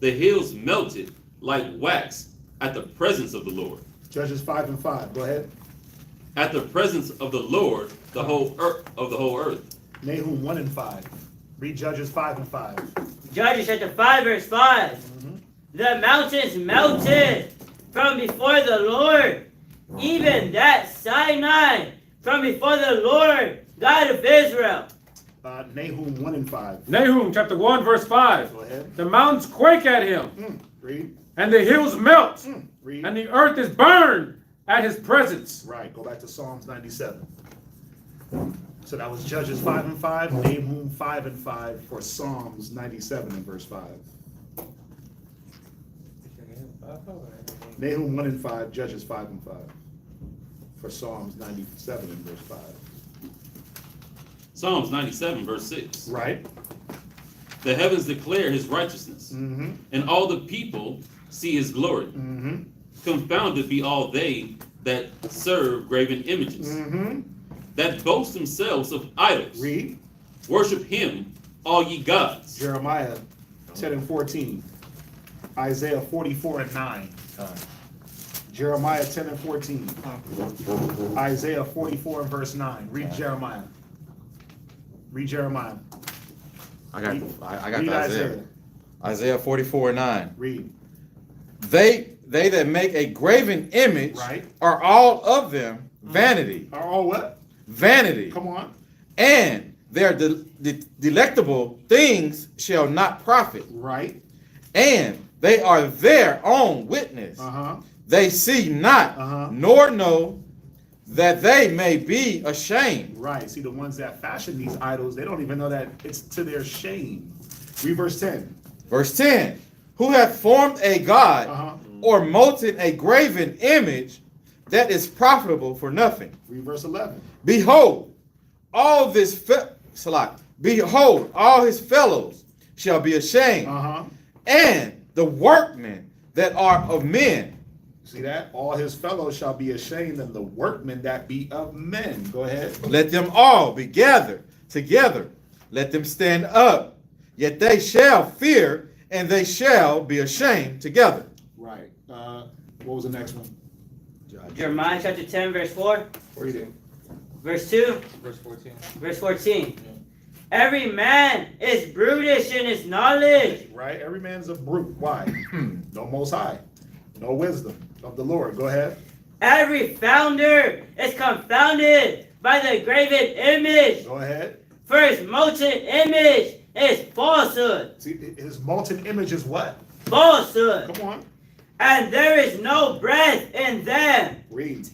The hills melted like wax at the presence of the Lord. Judges 5:5. Go ahead. At the presence of the Lord, the whole earth. Nahum 1:5. Read Judges 5:5. Judges chapter 5 verse 5. The mountains melted from before the Lord, even that Sinai from before the Lord, God of Israel. Nahum 1:5. Nahum chapter 1 verse 5. Go ahead. The mountains quake at him, Read. and the hills melt, Read. and the earth is burned at his presence. Right. Go back to Psalms 97. So that was Judges 5:5, Nahum 5:5 for Psalms 97 and verse 5. Nahum 1:5, Judges 5:5 for Psalms 97 and verse 5. Psalms 97, verse 6. Right. The heavens declare his righteousness, and all the people see his glory. Confounded be all they that serve graven images, that boast themselves of idols. Read. Worship him, all ye gods. Jeremiah 10 and 14. Isaiah 44 and 9. Jeremiah 10 and 14. Isaiah 44 and verse 9. Read Jeremiah. Read Jeremiah. I got Read the Isaiah. Isaiah 44 and 9. Read. They that make a graven image Right. are all of them vanity. Are all what? Vanity. Come on. And their delectable things shall not profit. Right. And they are their own witness. Uh-huh. They see not, nor know that they may be ashamed. Right. See, the ones that fashion these idols, they don't even know that it's to their shame. Read verse 10. Verse 10. Who hath formed a god or molten a graven image that is profitable for nothing? Read verse 11. Behold, all this behold, all his fellows shall be ashamed, and the workmen that are of men. See that? All his fellows shall be ashamed, and the workmen that be of men. Go ahead. Let them all be gathered together. Let them stand up. Yet they shall fear, and they shall be ashamed together. Right. What was the next one? Jeremiah chapter 10, verse 4. Read it. Verse 2. Verse 14. Verse 14. Every man is brutish in his knowledge. Right? Every man's a brute. Why? No Most High. No wisdom of the Lord. Go ahead. Every founder is confounded by the graven image. Go ahead. For his molten image is falsehood. See, his molten image is what? Falsehood. Come on. And there is no breath in them. Read.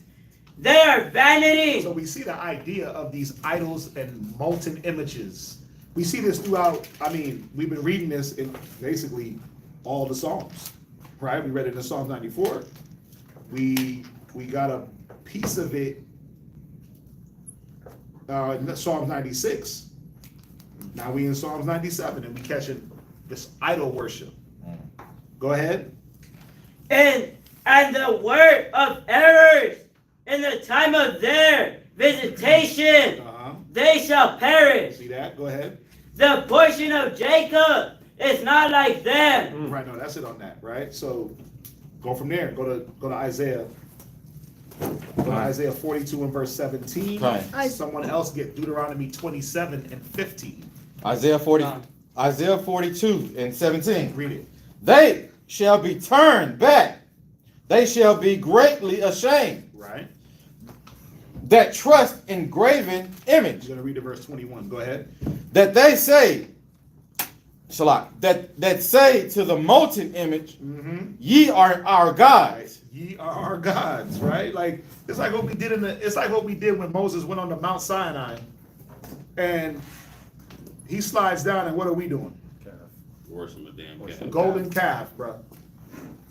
They are vanity. So we see the idea of these idols and molten images. We see this throughout, I mean, we've been reading this in basically all the Psalms, right? We read it in Psalm 94. We got a piece of it in Psalm 96. Now we in Psalms 97 and we catching this idol worship. Go ahead. And the word of errors in the time of their visitation, they shall perish. See that? Go ahead. The portion of Jacob is not like them. Right, no, that's it on that, right? So go from there. Go to Isaiah. Go to Isaiah 42 and verse 17. Right. Someone else get Deuteronomy 27 and 15. Isaiah 42 and 17. Read it. They shall be turned back. They shall be greatly ashamed. Right. That trust in graven image. You're gonna read the verse 21. Go ahead. That they say, Shalak, that say to the molten image, ye are our gods. Ye are our gods, right? Like it's like what we did it's like what we did when Moses went on the Mount Sinai, and he slides down, and what are we doing? Worship a damn calf. Golden calf, bro.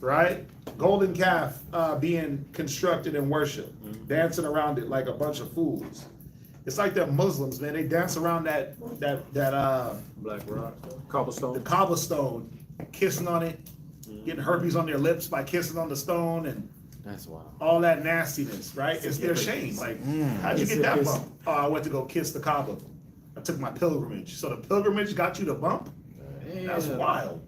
Right? Golden calf being constructed and worshiped, dancing around it like a bunch of fools. It's like them Muslims, man. They dance around that Black rock, cobblestone. the cobblestone, kissing on it, getting herpes on their lips by kissing on the stone, and That's wild. all that nastiness, right? It's their shame. Like, how'd you get that bump? Oh, I went to go kiss the Kaaba. I took my pilgrimage. So the pilgrimage got you the bump? That's wild.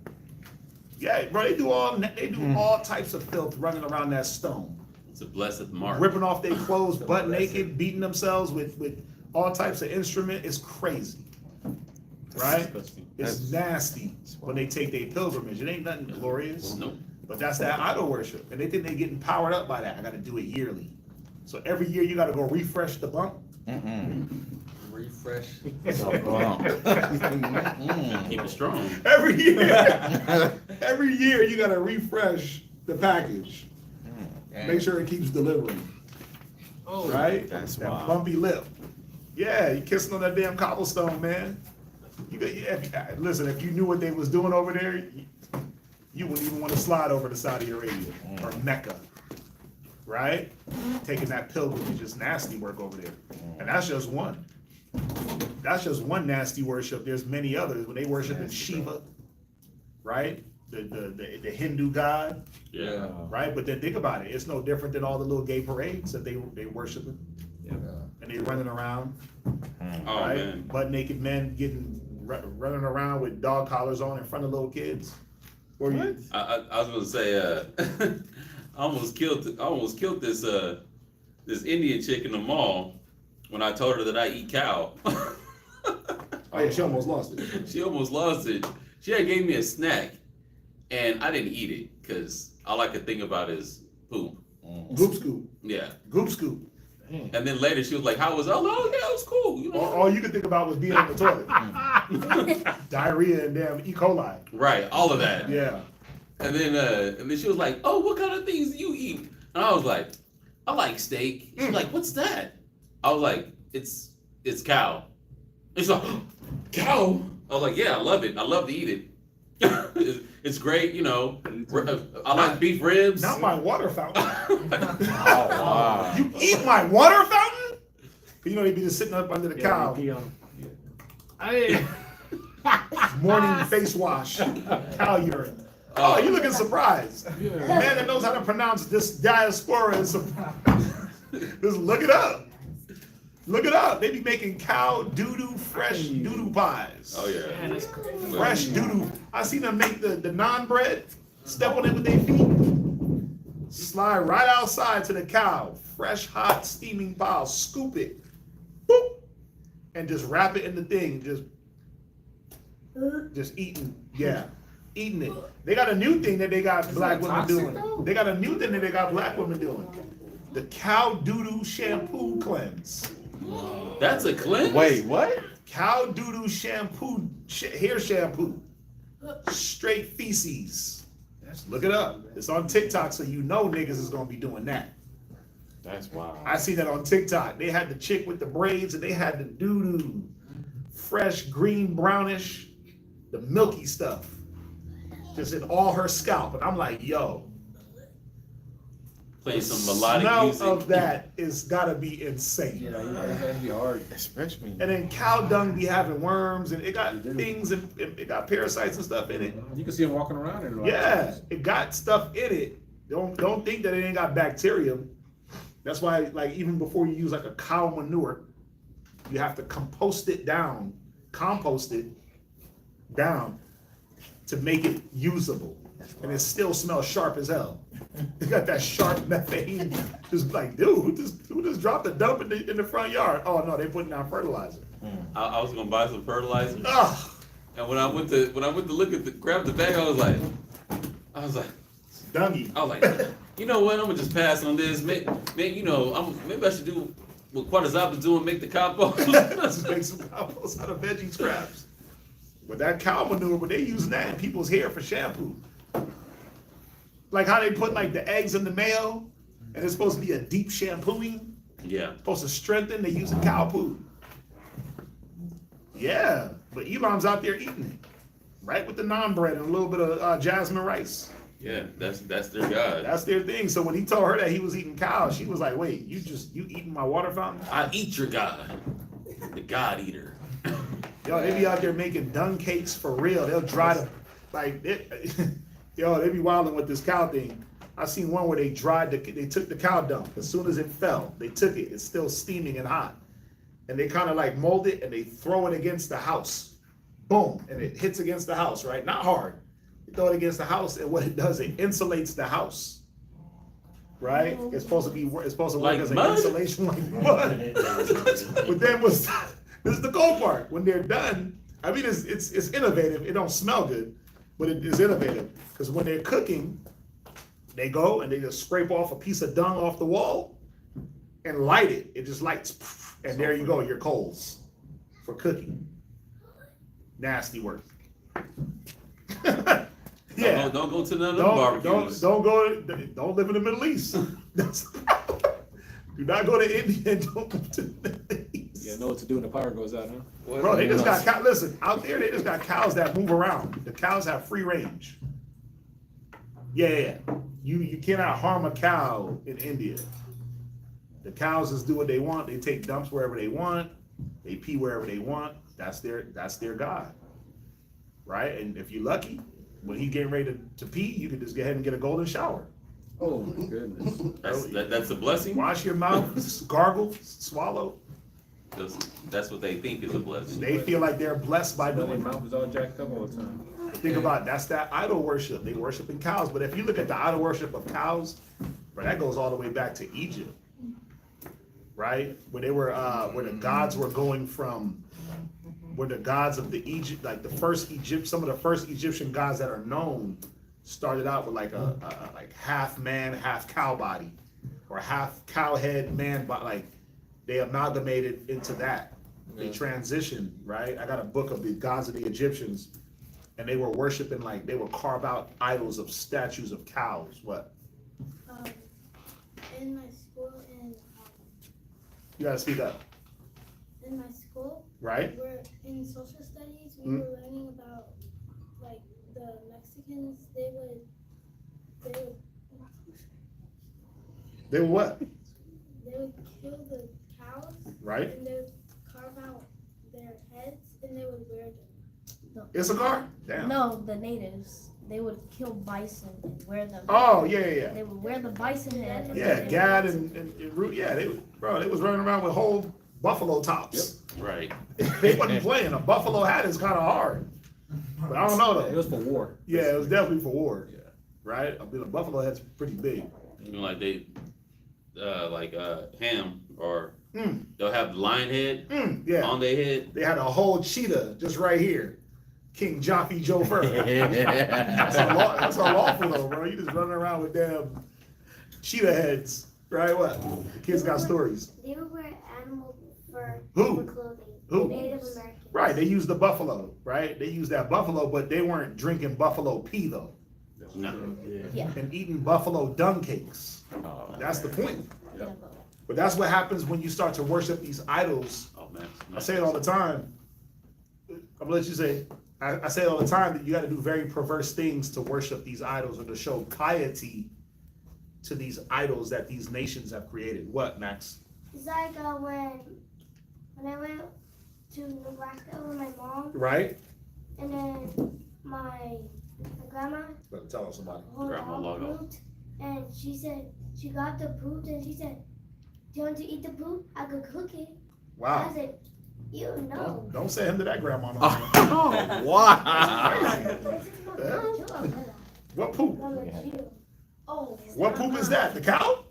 Yeah, bro, they do all types of filth running around that stone. It's a blessed mark. Ripping off their clothes, butt naked, beating themselves with all types of instrument. It's crazy. Right? It's nasty when they take their pilgrimage. It ain't nothing glorious. Nope. But that's that idol worship. And they think they're getting powered up by that. I gotta do it yearly. So every year you gotta go refresh the bump. Refresh. Keep it strong. Every year you gotta refresh the package. Make sure it keeps delivering. Right? That's that wild. bumpy lip. Yeah, you kissing on that damn cobblestone, man. Listen, if you knew what they was doing over there, you wouldn't even want to slide over to Saudi Arabia or Mecca. Right? Taking that pilgrimage is nasty work over there. And that's just one. That's just one nasty worship. There's many others when they worship in Shiva, right? The Hindu god, Yeah. right? But then think about it. It's no different than all the little gay parades that they worshiping. And they running around, Oh right? man. Butt naked men getting running around with dog collars on in front of little kids? Or you? I was gonna say, I almost killed this this Indian chick in the mall when I told her that I eat cow. Oh yeah, she almost lost it. She almost lost it. She had gave me a snack, and I didn't eat it because all I could think about is poop. Goop scoop. Yeah. Goop scoop. And then later she was like, "How was it?" I was like, "Oh yeah, it was cool." You know? All you could think about was being on the toilet. Diarrhea and damn E. coli. Right, all of that. Yeah. And then she was like, "Oh, what kind of things do you eat?" And I was like, "I like steak." She's like, "What's that?" I was like, "It's cow." And she's like, "Cow?" I was like, "Yeah, I love it. I love to eat it. It's great, you know. I like beef ribs." Not my water fountain. Oh, wow. You eat my water fountain? You know, he'd be just sitting up under the cow. Morning face wash. Cow urine. Oh, you looking surprised. The man that knows how to pronounce this diaspora is surprised. Just look it up. Look it up. They be making cow doo-doo, fresh doo-doo pies. Oh yeah. Fresh doo-doo. I seen them make the naan bread, step on it with their feet, slide right outside to the cow. Fresh, hot, steaming pile. Scoop it. Boop. And just wrap it in the thing. Just eating. Yeah. Eating it. They got a new thing that they got black women doing. They got a new thing that they got black women doing. The cow doo-doo shampoo cleanse. That's a cleanse? Wait, what? Cow doo-doo shampoo, hair shampoo. Straight feces. Look it up. It's on TikTok, so you know niggas is gonna be doing that. That's wild. I see that on TikTok. They had the chick with the braids and they had the doo-doo. Fresh, green, brownish, the milky stuff. Just in all her scalp. And I'm like, yo. Play some melodic smell music. of that is gotta be insane. Yeah, that'd be hard. Especially. And then cow dung be having worms and it got things and it got parasites and stuff in it. You can see them walking around in it. Yeah, it got stuff in it. Don't think that it ain't got bacterium. That's why, like, even before you use like a cow manure, you have to compost it down to make it usable. And it still smells sharp as hell. It got that sharp methane. Just like, dude, who just dropped a dump in the front yard? Oh no, they putting down fertilizer. I was gonna buy some fertilizer. Ugh. And when I went to look at grab the bag, I was like, Dungy. I was like, you know what? I'm gonna just pass on this. Maybe I should do what Quadazop doing, make the compost. Let's make some compost out of veggie scraps. But that cow manure, but they using that in people's hair for shampoo. Like how they put like the eggs in the mayo, and it's supposed to be a deep shampooing. Yeah. Supposed to strengthen. They using cow poo. Yeah, but Elon's out there eating it, right with the naan bread and a little bit of jasmine rice. Yeah, that's their god. That's their thing. So when he told her that he was eating cow, she was like, "Wait, you eating my water fountain?" I eat your god, the god eater. Yo, they be out there making dung cakes for real. They'll dry them, like, yo, they be wilding with this cow thing. I seen one where they took the cow dung. As soon as it fell, they took it. It's still steaming and hot. And they kind of like mold it and they throw it against the house. Boom, and it hits against the house, right? Not hard. You throw it against the house, and what it does, it insulates the house. Right? It's supposed to work as an insulation like mud. But then this is the cool part. When they're done, I mean, it's innovative. It don't smell good, but it is innovative. Because when they're cooking, they go and they just scrape off a piece of dung off the wall and light it. It just lights. And there you go, your coals for cooking. Nasty work. Yeah. Don't go to none of them barbecues. Don't live in the Middle East. Do not go to India and don't go to the Middle East. Yeah, know what to do when the power goes out, huh? Bro, they just got cows. Listen, out there they just got cows that move around. The cows have free range. Yeah. You cannot harm a cow in India. The cows just do what they want. They take dumps wherever they want. They pee wherever they want. That's their God. Right? And if you're lucky, when he's getting ready to pee, you can just go ahead and get a golden shower. Oh my goodness. That's a blessing. Wash your mouth, gargle, swallow. because that's what they think is a blessing. They feel like they're blessed by Their doing it. mouth is all jacked up all the time. Think about it, that's that idol worship. They worshiping cows. But if you look at the idol worship of cows, bro, that goes all the way back to Egypt, right? Where they were, where the gods were going from, where the gods of the Egypt, like the first Egypt, some of the first Egyptian gods that are known, started out with like a like half man, half cow body, or half cow head man body. Like they amalgamated into that. They transitioned, right? I got a book of the gods of the Egyptians. And they were worshiping, like, they would carve out idols of statues of cows. What? In my school, You gotta speak up. in my school, Right? we're in social studies. We were learning about like the Mexicans. They They were what? would kill the cows, Right? and they would carve out their heads, and they would wear them. Issachar? Damn. No, the natives. They would kill bison and wear them. Oh, yeah. They would wear the bison head. Yeah, Gad and Root. Yeah, they was running around with whole buffalo tops. Right. They wasn't playing. A buffalo hat is kind of hard. But I don't know though. It was for war. Yeah, it was definitely for war. Yeah. Right? I mean, a buffalo hat's pretty big. You know, like they, ham, or they'll have lion head Yeah. on their head. They had a whole cheetah just right here. King Joffy Joe Fur. That's unlawful though, bro. You just running around with damn cheetah heads. Right? What? The kids got stories. They would wear animal fur Who? for clothing. Who? Native Americans. Right, they used the buffalo, right? They used that buffalo, but they weren't drinking buffalo pee though. No. Yeah. And eating buffalo dung cakes. That's the point. But that's what happens when you start to worship these idols. Oh man. I say it all the time. I'm gonna let you say. I say it all the time that you got to do very perverse things to worship these idols or to show piety to these idols that these nations have created. What, Max? It's like when I went to Nebraska with my mom, Right? and then my grandma Better tell somebody. Grandma log off. pooped, and she said she got the poop, and she said, "Do you want to eat the poop? I could cook it." Wow. I said, "You know." Don't send him to that grandma. No. Oh, wow. What poop? Oh. What poop is that? The cow?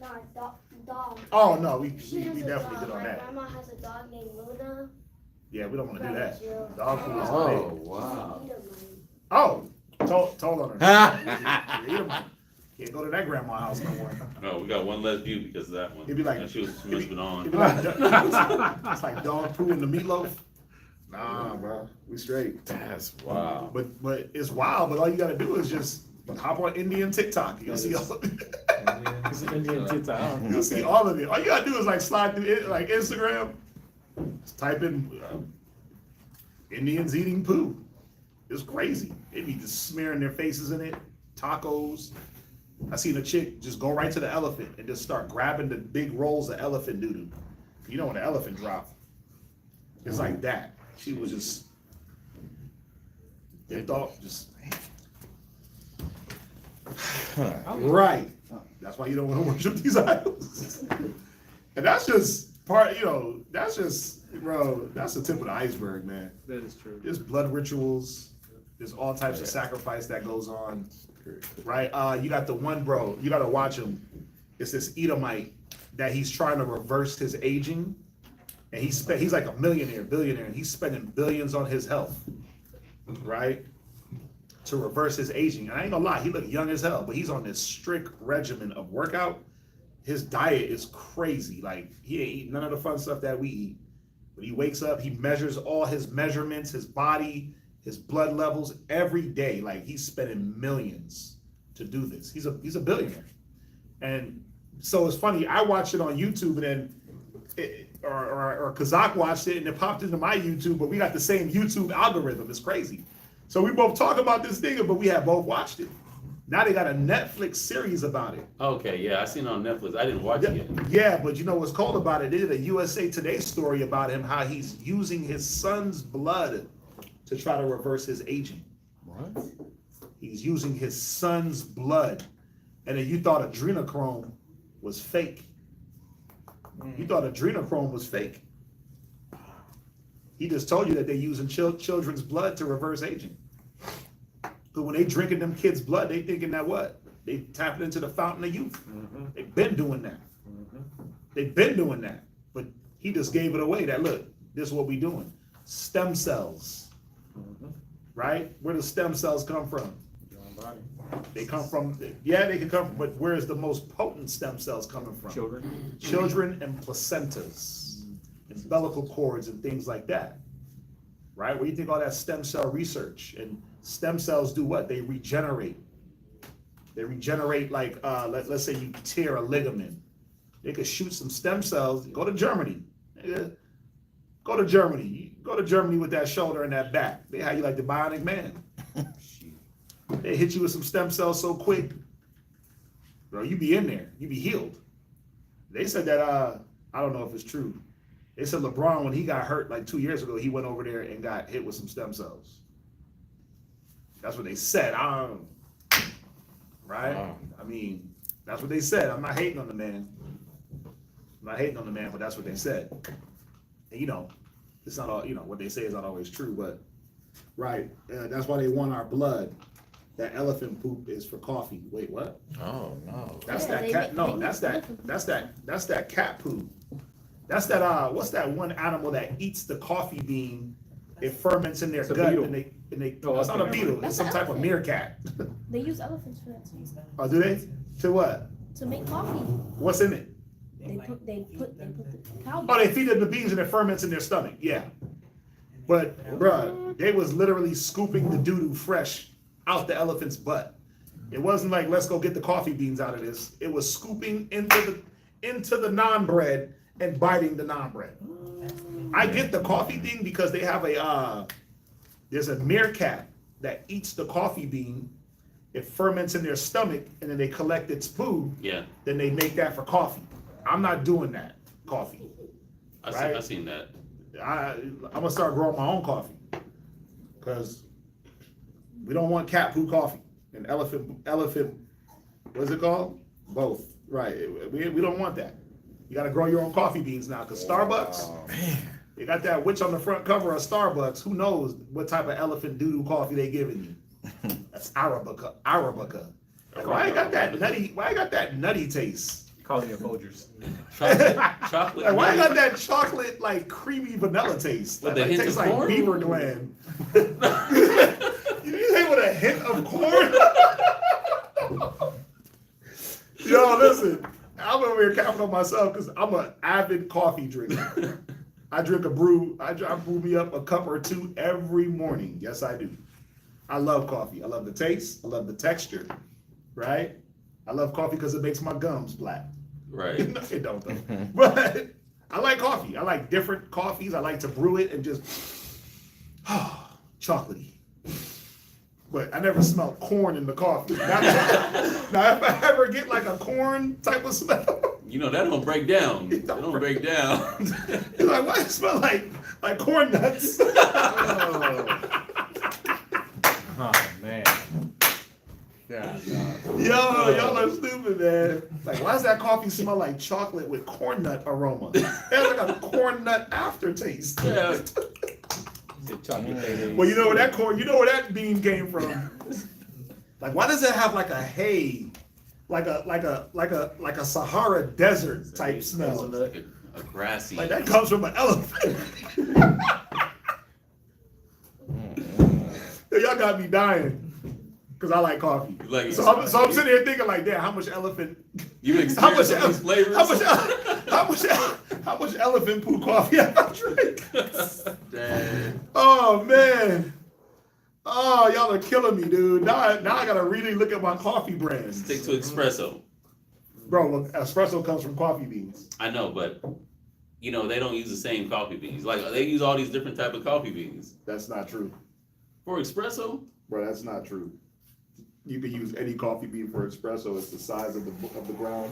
Nah, dog. Oh no, we She has a definitely dog. good on My that. grandma has a dog named Luna. Yeah, we don't want to do that. Grandma Dog food is Oh, big. wow. Oh, told on her. Yeah, eat 'em. Can't go to that grandma's house no more. No, we got one less view because of that one. It'd be like- And she must have been on. It'd be like, it's like dog poo in the meatloaf. Nah, bro, we straight. That's wow. But it's wild. But all you gotta do is just hop on Indian TikTok. You'll see all. It's an Indian TikTok. You'll see all of it. All you gotta do is like slide through it, like Instagram. Just type in Indians eating poo. It's crazy. They be just smearing their faces in it. Tacos. I seen a chick just go right to the elephant and just start grabbing the big rolls of elephant doo-doo. You know when the elephant drop, it's like that. She was just, they thought just, right. That's why you don't want to worship these idols. And that's just part, that's just, bro, that's the tip of the iceberg, man. That is true. There's blood rituals. There's all types of sacrifice that goes on, right? You got the one, bro, you gotta watch him. It's this Edomite that he's trying to reverse his aging. And he's like a billionaire, and he's spending billions on his health, right? To reverse his aging. And I ain't gonna lie, he look young as hell, but he's on this strict regimen of workout. His diet is crazy. Like, he ain't eating none of the fun stuff that we eat. But he wakes up, he measures all his measurements, his body, his blood levels every day. Like, he's spending millions to do this. He's a billionaire. And so it's funny, I watched it on YouTube, and then or Kazak watched it and it popped into my YouTube, but we got the same YouTube algorithm. It's crazy. So we both talk about this thing, but we have both watched it. Now they got a Netflix series about it. Okay, yeah, I seen it on Netflix. I didn't watch it yet. Yeah, but you know what's cool about it? They did a USA Today story about him, how he's using his son's blood to try to reverse his aging. What? He's using his son's blood. And then you thought adrenochrome was fake. You thought adrenochrome was fake. He just told you that they're using children's blood to reverse aging. But when they drinking them kids' blood, they thinking that what? They tapping into the fountain of youth. They've been doing that. They've been doing that. But he just gave it away that, look, this is what we doing. Stem cells. Right? Where do stem cells come from? They come from, yeah, they can come from, but where is the most potent stem cells coming from? Children. Children and placentas, umbilical cords and things like that. Right? Where do you think all that stem cell research? And stem cells do what? They regenerate. They regenerate like, let's say you tear a ligament. They could shoot some stem cells. Go to Germany. Go to Germany. Go to Germany with that shoulder and that back. They have you like the Bionic Man. They hit you with some stem cells so quick, bro, you be in there. You be healed. They said that, I don't know if it's true. They said LeBron, when he got hurt like 2 years ago, he went over there and got hit with some stem cells. That's what they said. Right? Wow. I mean, that's what they said. I'm not hating on the man. I'm not hating on the man, but that's what they said. And, you know, it's not all, you know, what they say is not always true, but right. That's why they want our blood. That elephant poop is for coffee. Wait, what? Oh no. That's Yeah, that cat. No, that's that cat poop. That's that what's that one animal that eats the coffee bean? It ferments in their It's a gut beetle. and they No, that's not a okay, beetle, That's it's some an type of elephant. meerkat. They use elephants for that too. Oh, do they? To what? To make coffee. What's in it? They put the cow. Oh, they feed them the beans and it ferments in their stomach. Yeah. But bruh, they was literally scooping the doo-doo fresh out the elephant's butt. It wasn't like, let's go get the coffee beans out of this. It was scooping into the naan bread and biting the naan bread. I get the coffee thing because they have there's a meerkat that eats the coffee bean. It ferments in their stomach and then they collect its poo. Yeah, Then they make that for coffee. I'm not doing that coffee. I seen that. I'm gonna start growing my own coffee because we don't want cat poo coffee and elephant. What's it called? Both. Right. We don't want that. You got to grow your own coffee beans now because Starbucks. They got that witch on the front cover of Starbucks. Who knows what type of elephant doo-doo coffee they giving you? That's Arabica. Like, why I got that nutty? Why I got that nutty taste? Calling it Folgers. Chocolate. Like, why I got that chocolate, like creamy vanilla taste? With Like, the hint tastes of like corn? beaver gland. You say with a hint of corn? Yo, listen, I'm over here counting on myself because I'm an avid coffee drinker. I drink a brew. I brew me up a cup or two every morning. Yes, I do. I love coffee. I love the taste. I love the texture. Right? I love coffee because it makes my gums black. Right. No, it don't though. But I like coffee. I like different coffees. I like to brew it and just chocolatey. But I never smell corn in the coffee. Now, if I ever get like a corn type of smell, You know that don't break down. It don't break down. it's like, why does it smell like corn nuts? Oh man. Yeah. Yo, y'all are stupid, man. Like, why does that coffee smell like chocolate with corn nut aroma? It has like a corn nut aftertaste. Yeah. Well, you know where that bean came from. Like, why does it have like a hay, like a Sahara desert type smell? Like a grassy. Like that comes from an elephant. Y'all got me dying because I like coffee. Like, so I'm sitting here thinking like, damn, how much elephant? You experience some of these flavors? How much elephant poo coffee have I drink? Dang. Oh man. Oh, y'all are killing me, dude. Now I gotta really look at my coffee brands. Stick to espresso. Bro, look, espresso comes from coffee beans. I know, but you know they don't use the same coffee beans. Like they use all these different type of coffee beans. That's not true. For espresso? Bro, that's not true. You can use any coffee bean for espresso. It's the size of the ground.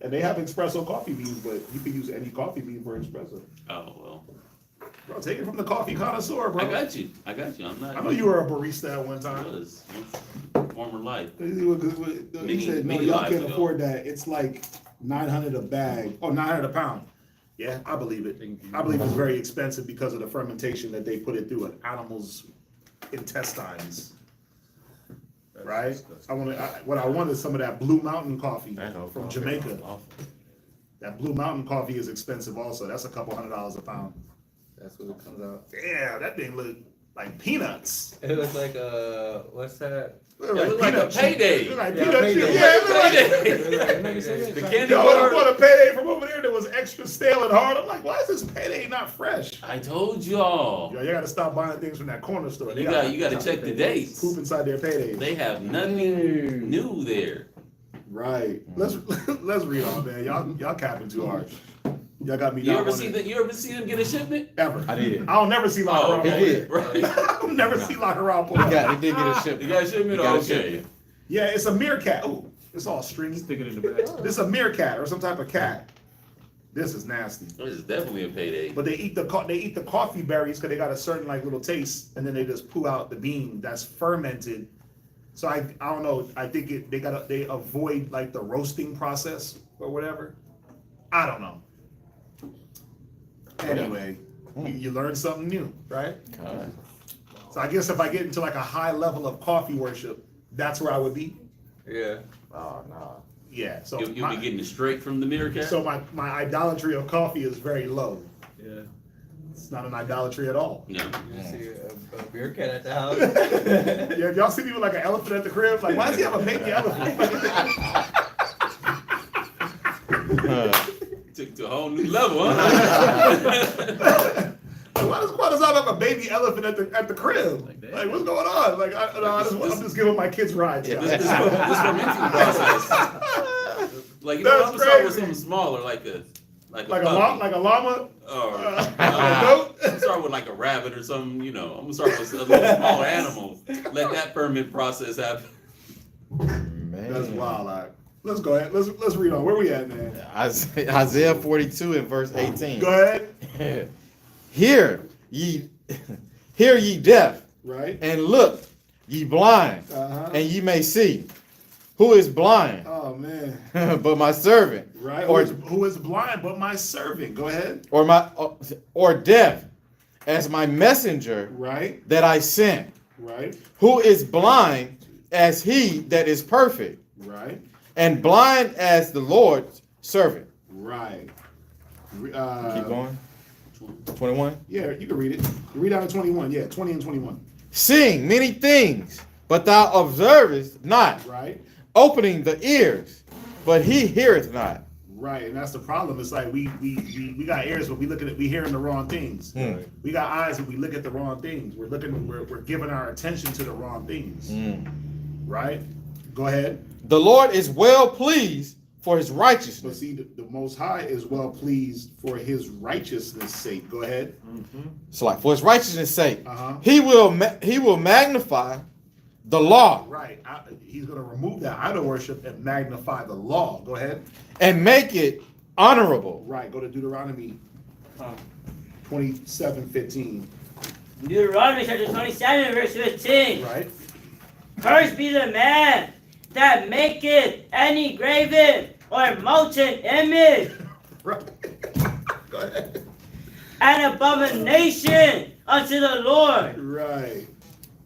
And they have espresso coffee beans, but you can use any coffee bean for espresso. Oh well. Bro, take it from the coffee connoisseur, bro. I got you. I'm not. I know you were a barista at one time. I was. Former life. He said, no, y'all can't afford that. It's like $900 a bag. Oh, $900 a pound. Yeah, I believe it. I believe it's very expensive because of the fermentation that they put it through an animal's intestines. Right? What I want is some of that Blue Mountain coffee from Jamaica. That Blue Mountain coffee is expensive also. That's a couple $100 a pound. That's what it comes out. Yeah, that thing look like peanuts. It looks like what's that? It look like a payday. Look like Yeah, peanut payday. chips. Yeah, it look like The candy Yo, I bar. bought a payday from over there that was extra stale and hard. I'm like, why is this payday not fresh? I told y'all. Yo, you gotta stop buying things from that corner store. They You got to check the dates. Poop inside their paydays. They have nothing new there. Right. Let's read on, man. Y'all capping too hard. Y'all got me. You not ever wanting- see that? You ever see them get a shipment? Ever? I did. I'll never see Locker Oh, Rob. he did. Right. I'll never see Locker Rob. He did get a shipment. You got a shipment? He got a Okay. shipment. Yeah, it's a meerkat. Oh, it's all stringy. Stick it in the bag. This is a meerkat or some type of cat. This is nasty. This is definitely a payday. But they eat the coffee berries because they got a certain like little taste, and then they just poo out the bean that's fermented. So I don't know. I think they avoid like the roasting process or whatever. I don't know. Anyway, you learn something new, right? God. So I guess if I get into like a high level of coffee worship, that's where I would be. Yeah. Oh, no. Yeah. So You'll be getting it straight from the meerkat. So my idolatry of coffee is very low. Yeah. It's not an idolatry at all. No. You see a beer cat at the house. Yeah, if y'all see me with like an elephant at the crib, like why does he have a baby elephant? Took it to a whole new level, huh? Why does I have a baby elephant at the crib? Like what's going on? Like I'm just giving my kids rides. Yeah, guys. this fermenting process. Like I'm That's gonna start with crazy. something smaller, like a like puppy. a llama. Or a goat. I'm start with like a rabbit or something. I'm gonna start with a little smaller animal. Let that ferment process happen. Man. That's wild. All right. Let's go ahead. Let's read on. Where we at, man? Isaiah 42 and verse 18. Go ahead. Hear ye deaf, Right. and look, ye blind, Uh-huh. and ye may see. Who is blind? Oh man. But my servant, Right. or Who is blind but my servant? Go ahead. or deaf, as my messenger Right. that I sent. Right. Who is blind as he that is perfect, Right. and blind as the Lord's servant. Right. Keep going. 21. Yeah, you can read it. Read out of 21. Yeah, 20 and 21. Seeing many things, but thou observest not. Right. Opening the ears, but he heareth not. Right, and that's the problem. It's like we got ears, but we hearing the wrong things. Mm. We got eyes, but we look at the wrong things. We're giving our attention to the wrong things. Right. Go ahead. The Lord is well pleased for his But righteousness. see, the Most High is well pleased for His righteousness' sake. Go ahead. So, like, for his righteousness' sake, Uh-huh. he will magnify the law Right. He's going to remove that idol worship and magnify the law. Go ahead. and make it honorable. Right. Go to Deuteronomy 27:15. Deuteronomy chapter 27, verse 15. Right. Cursed be the man that maketh any graven or molten image, Right. Go ahead. an abomination unto the Lord. Right.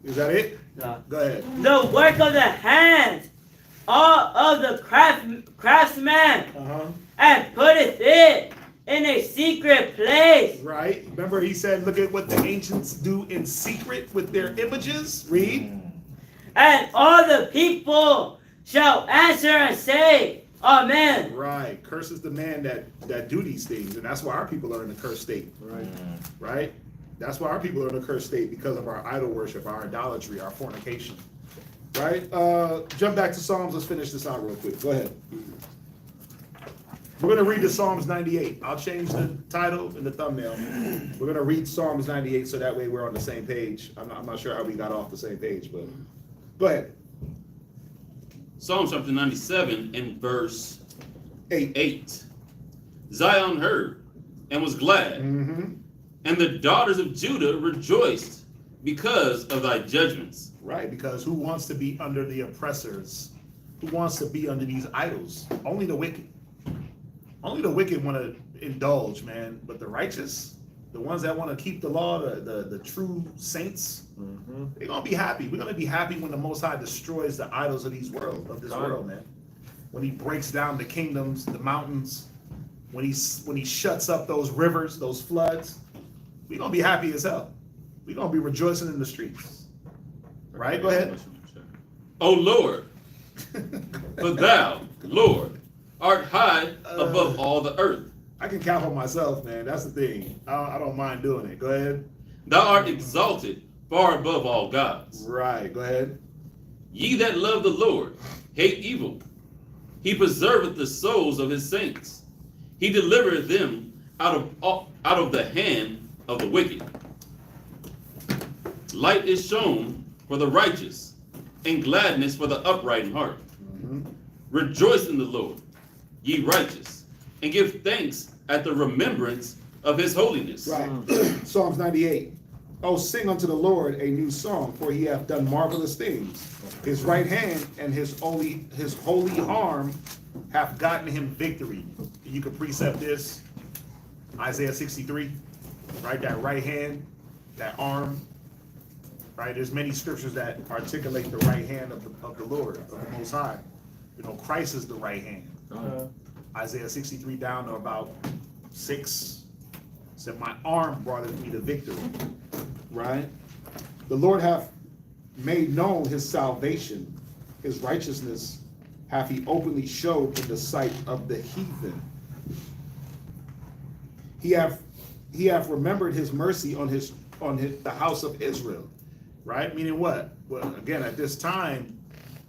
Is that it? No. Go ahead. The work of the hands, all of the craftsman, Uh-huh. and putteth it in a secret place. Right. Remember he said, look at what the ancients do in secret with their images. Read. And all the people shall answer and say, Amen. Right. Curses the man that do these things. And that's why our people are in the cursed state. Right. Right. That's why our people are in the cursed state, because of our idol worship, our idolatry, our fornication. Right? Jump back to Psalms. Let's finish this out real quick. Go ahead. We're going to read the Psalms 98. I'll change the title and the thumbnail. We're going to read Psalms 98 so that way we're on the same page. I'm not sure how we got off the same page, but go ahead. Psalm chapter 97 and verse 8. 8. Zion heard and was glad, Mm-hmm. and the daughters of Judah rejoiced because of thy judgments. Right, because who wants to be under the oppressors? Who wants to be under these idols? Only the wicked. Only the wicked want to indulge, man. But the righteous, the ones that want to keep the law, the true saints, they're gonna be happy. We're gonna be happy when the Most High destroys the idols of this world, man. When he breaks down the kingdoms, the mountains, when he shuts up those rivers, those floods, we're gonna be happy as hell. We're gonna be rejoicing in the streets. Right? Go ahead. O Lord, for thou, Lord, art high above all the earth. I can count on myself, man. That's the thing. I don't mind doing it. Go ahead. Thou art exalted far above all gods. Right. Go ahead. Ye that love the Lord hate evil. He preserveth the souls of his saints. He delivereth them out of the hand of the wicked. Light is shown for the righteous, and gladness for the upright in heart. Rejoice in the Lord, ye righteous, and give thanks at the remembrance of his holiness. Right. Psalms 98. Oh, sing unto the Lord a new song, for he hath done marvelous things. His right hand and his holy arm hath gotten him victory. You can precept this, Isaiah 63, right? That right hand, that arm, right? There's many scriptures that articulate the right hand of the Lord, of the Most High. You know, Christ is the right hand. Isaiah 63 down to about 6 said, my arm brought me the victory, right? The Lord hath made known his salvation. His righteousness hath he openly showed in the sight of the heathen. He hath remembered his mercy on the house of Israel, right? Meaning what? Well, again, at this time,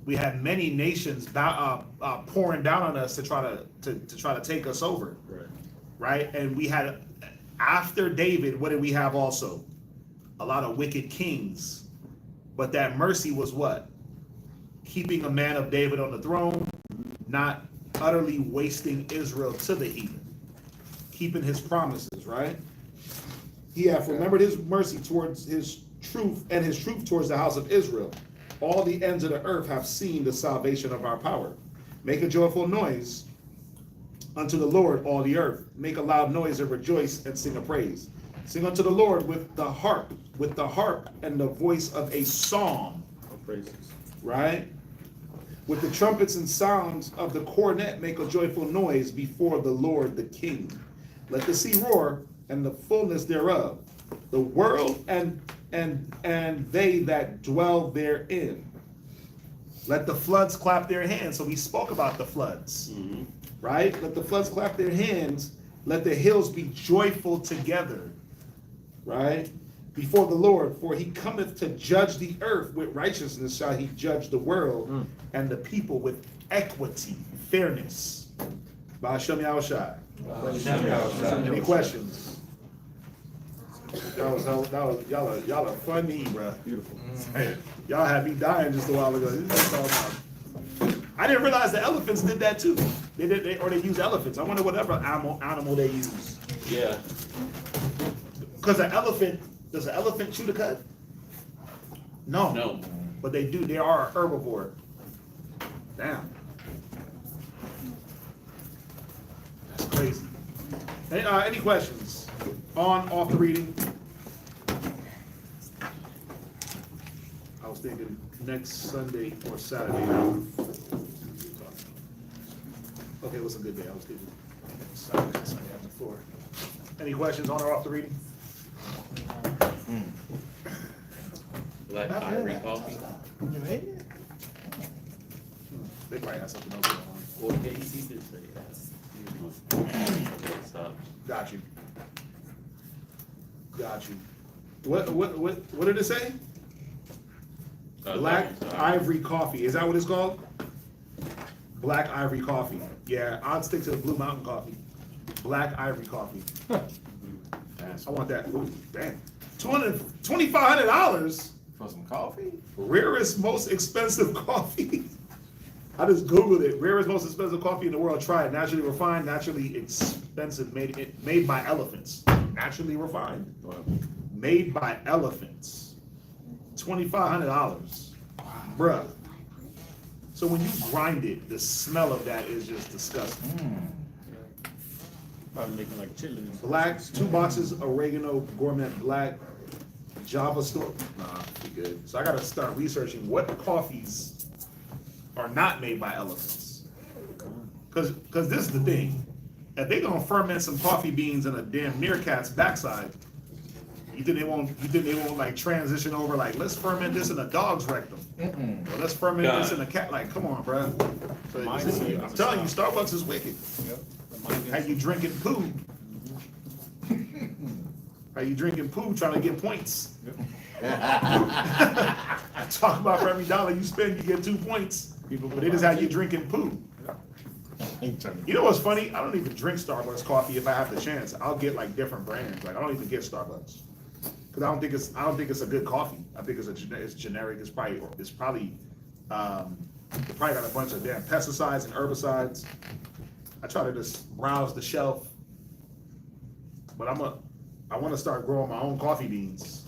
we had many nations pouring down on us to try to take us over, right? And we had, after David, what did we have also? A lot of wicked kings. But that mercy was what? Keeping a man of David on the throne, not utterly wasting Israel to the heathen. Keeping his promises, right? He hath remembered his mercy towards his truth, and his truth towards the house of Israel. All the ends of the earth have seen the salvation of our power. Make a joyful noise unto the Lord, all the earth. Make a loud noise and rejoice and sing a praise. Sing unto the Lord with the harp and the voice of a psalm. Right? With the trumpets and sounds of the cornet, make a joyful noise before the Lord the King. Let the sea roar and the fullness thereof, the world and they that dwell therein. Let the floods clap their hands. So we spoke about the floods, right? Let the floods clap their hands. Let the hills be joyful together, right? Before the Lord, for he cometh to judge the earth. With righteousness shall he judge the world and the people with equity, fairness. Ba'ashem Yahushai. Any questions? Y'all are funny, bro. Beautiful. Y'all had me dying just a while ago. I didn't realize the elephants did that too. They use elephants. I wonder whatever animal they use. Yeah. Because does an elephant chew the cud? No. No. But they do. They are a herbivore. Damn. That's crazy. Any questions? Off the reading? I was thinking next Sunday or Saturday. Okay, what's a good day? I was thinking Sunday after 4. Any questions on or off the reading? Black ivory coffee. They probably have something else going on. Or KC did say that. Stop. Got you. What did it say? Black ivory coffee. Is that what it's called? Black ivory coffee. Yeah, I'd stick to the Blue Mountain coffee. Black ivory coffee. I want that. Ooh, damn. $2,500 for some coffee? Rarest, most expensive coffee. I just Googled it. Rarest, most expensive coffee in the world. Try it. Naturally refined, naturally expensive. Made by elephants. Naturally refined. Made by elephants. $2,500. Bruh. So when you grind it, the smell of that is just disgusting. Probably making like chitlins. Black, 2 boxes oregano gourmet black, Java store. Nah, we good. So I gotta start researching what coffees are not made by elephants. Cause this is the thing. If they gonna ferment some coffee beans in a damn meerkat's backside, you think they won't like transition over like, let's ferment this in a dog's rectum. Or let's ferment this in a cat. Like, come on, bro. So, I'm telling you, Starbucks is wicked. How you drinking poo? How you drinking poo trying to get points? I talk about for every dollar you spend, you get 2 points. But it is how you drinking poo. You know what's funny? I don't even drink Starbucks coffee if I have the chance. I'll get like different brands. Like I don't even get Starbucks because I don't think it's a good coffee. I think it's generic. It's probably it probably got a bunch of damn pesticides and herbicides. I try to just browse the shelf, but I want to start growing my own coffee beans.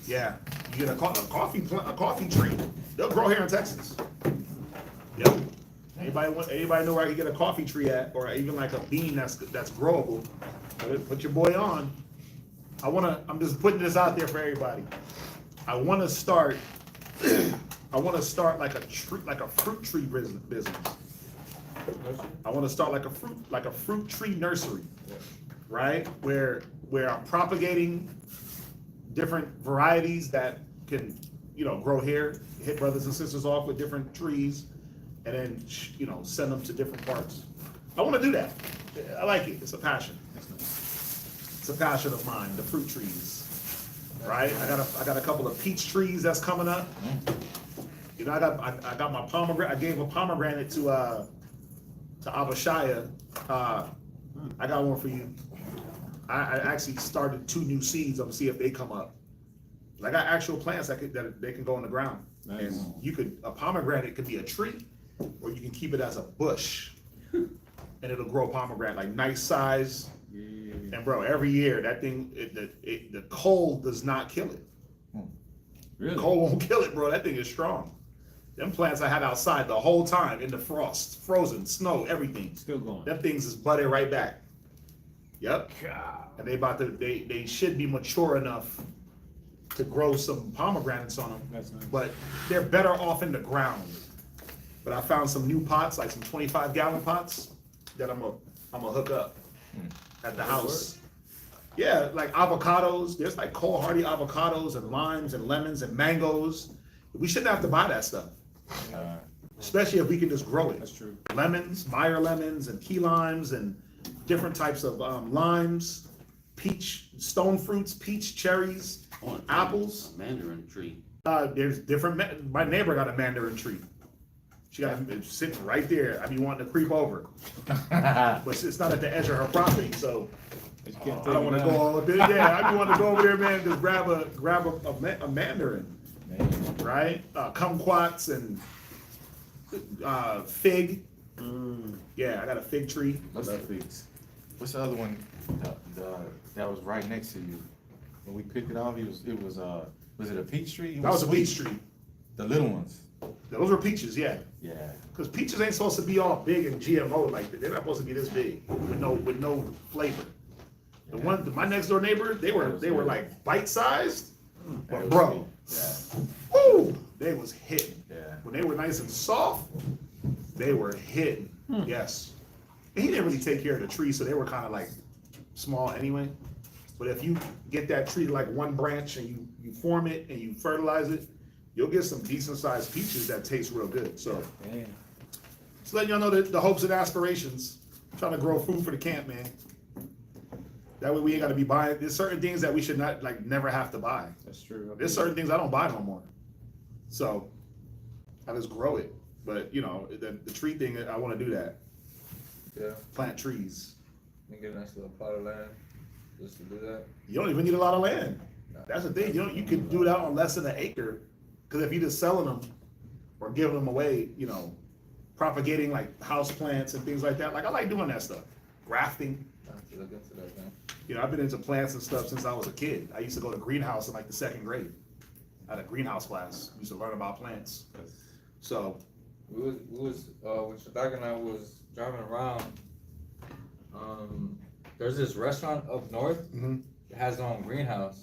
Yeah, you get a coffee tree. They'll grow here in Texas. Yep. Anybody know where I can get a coffee tree at, or even like a bean that's growable? Put your boy on. I'm just putting this out there for everybody. I want to start like a fruit tree business. I want to start like a fruit tree nursery, right? Where I'm propagating different varieties that can, grow here, hit brothers and sisters off with different trees, and then, send them to different parts. I want to do that. I like it. It's a passion. It's a passion of mine, the fruit trees, right? I got a couple of peach trees that's coming up. I got my pomegranate. I gave a pomegranate to Abishaya. I got one for you. I actually started 2 new seeds. I'm gonna see if they come up. I got actual plants that they can go in the ground. Nice. And a pomegranate could be a tree, or you can keep it as a bush, and it'll grow pomegranate, like nice size. Yeah. And bro, every year that thing, the cold does not kill it. Really? Cold won't kill it, bro. That thing is strong. Them plants I had outside the whole time in the frost, frozen, snow, everything. Still going. Them things is budded right back. Yep. God. And they should be mature enough to grow some pomegranates on them. That's nice. But they're better off in the ground. But I found some new pots, like some 25-gallon pots, that I'm gonna hook up at the house. Yeah, like avocados. There's like cold hardy avocados and limes and lemons and mangoes. We shouldn't have to buy that stuff. Especially if we can just grow it. That's true. Lemons, Meyer lemons and key limes and different types of limes, peach, stone fruits, peach, cherries, apples. Mandarin tree. There's different, my neighbor got a mandarin tree. She got it sitting right there. I be wanting to creep over. But it's not at the edge of her property, so I don't want to go all there. Yeah, I be wanting to go over there, man, just grab a mandarin. Right? Kumquats and fig. Yeah, I got a fig tree. What's the figs? What's the other one that was right next to you? When we picked it off, was it a peach tree? That was a peach tree. The little ones. Those were peaches, yeah. Yeah. Because peaches ain't supposed to be all big and GMO like that. They're not supposed to be this big with no flavor. The one, my next door neighbor, they were like bite sized, but bro, woo, they was hitting. Yeah. When they were nice and soft, they were hitting. Yes. And he didn't really take care of the tree, so they were kind of like small anyway. But if you get that tree to like one branch and you form it and you fertilize it, you'll get some decent sized peaches that taste real good. So, just letting y'all know the hopes and aspirations. I'm trying to grow food for the camp, man. That way we ain't got to be buying. There's certain things that we should not never have to buy. That's true. There's certain things I don't buy no more. So I just grow it. But the tree thing, I want to do that. Yeah. Plant trees. You get a nice little plot of land just to do that. You don't even need a lot of land. No. That's the thing. You could do that on less than an acre. Because if you're just selling them or giving them away, propagating like house plants and things like that. Like I like doing that stuff. Grafting. Look into that, man. I've been into plants and stuff since I was a kid. I used to go to greenhouse in like the 2nd grade. I had a greenhouse class. We used to learn about plants. So we was when Shadak and I was driving around There's this restaurant up north. Mhm. It has their own greenhouse.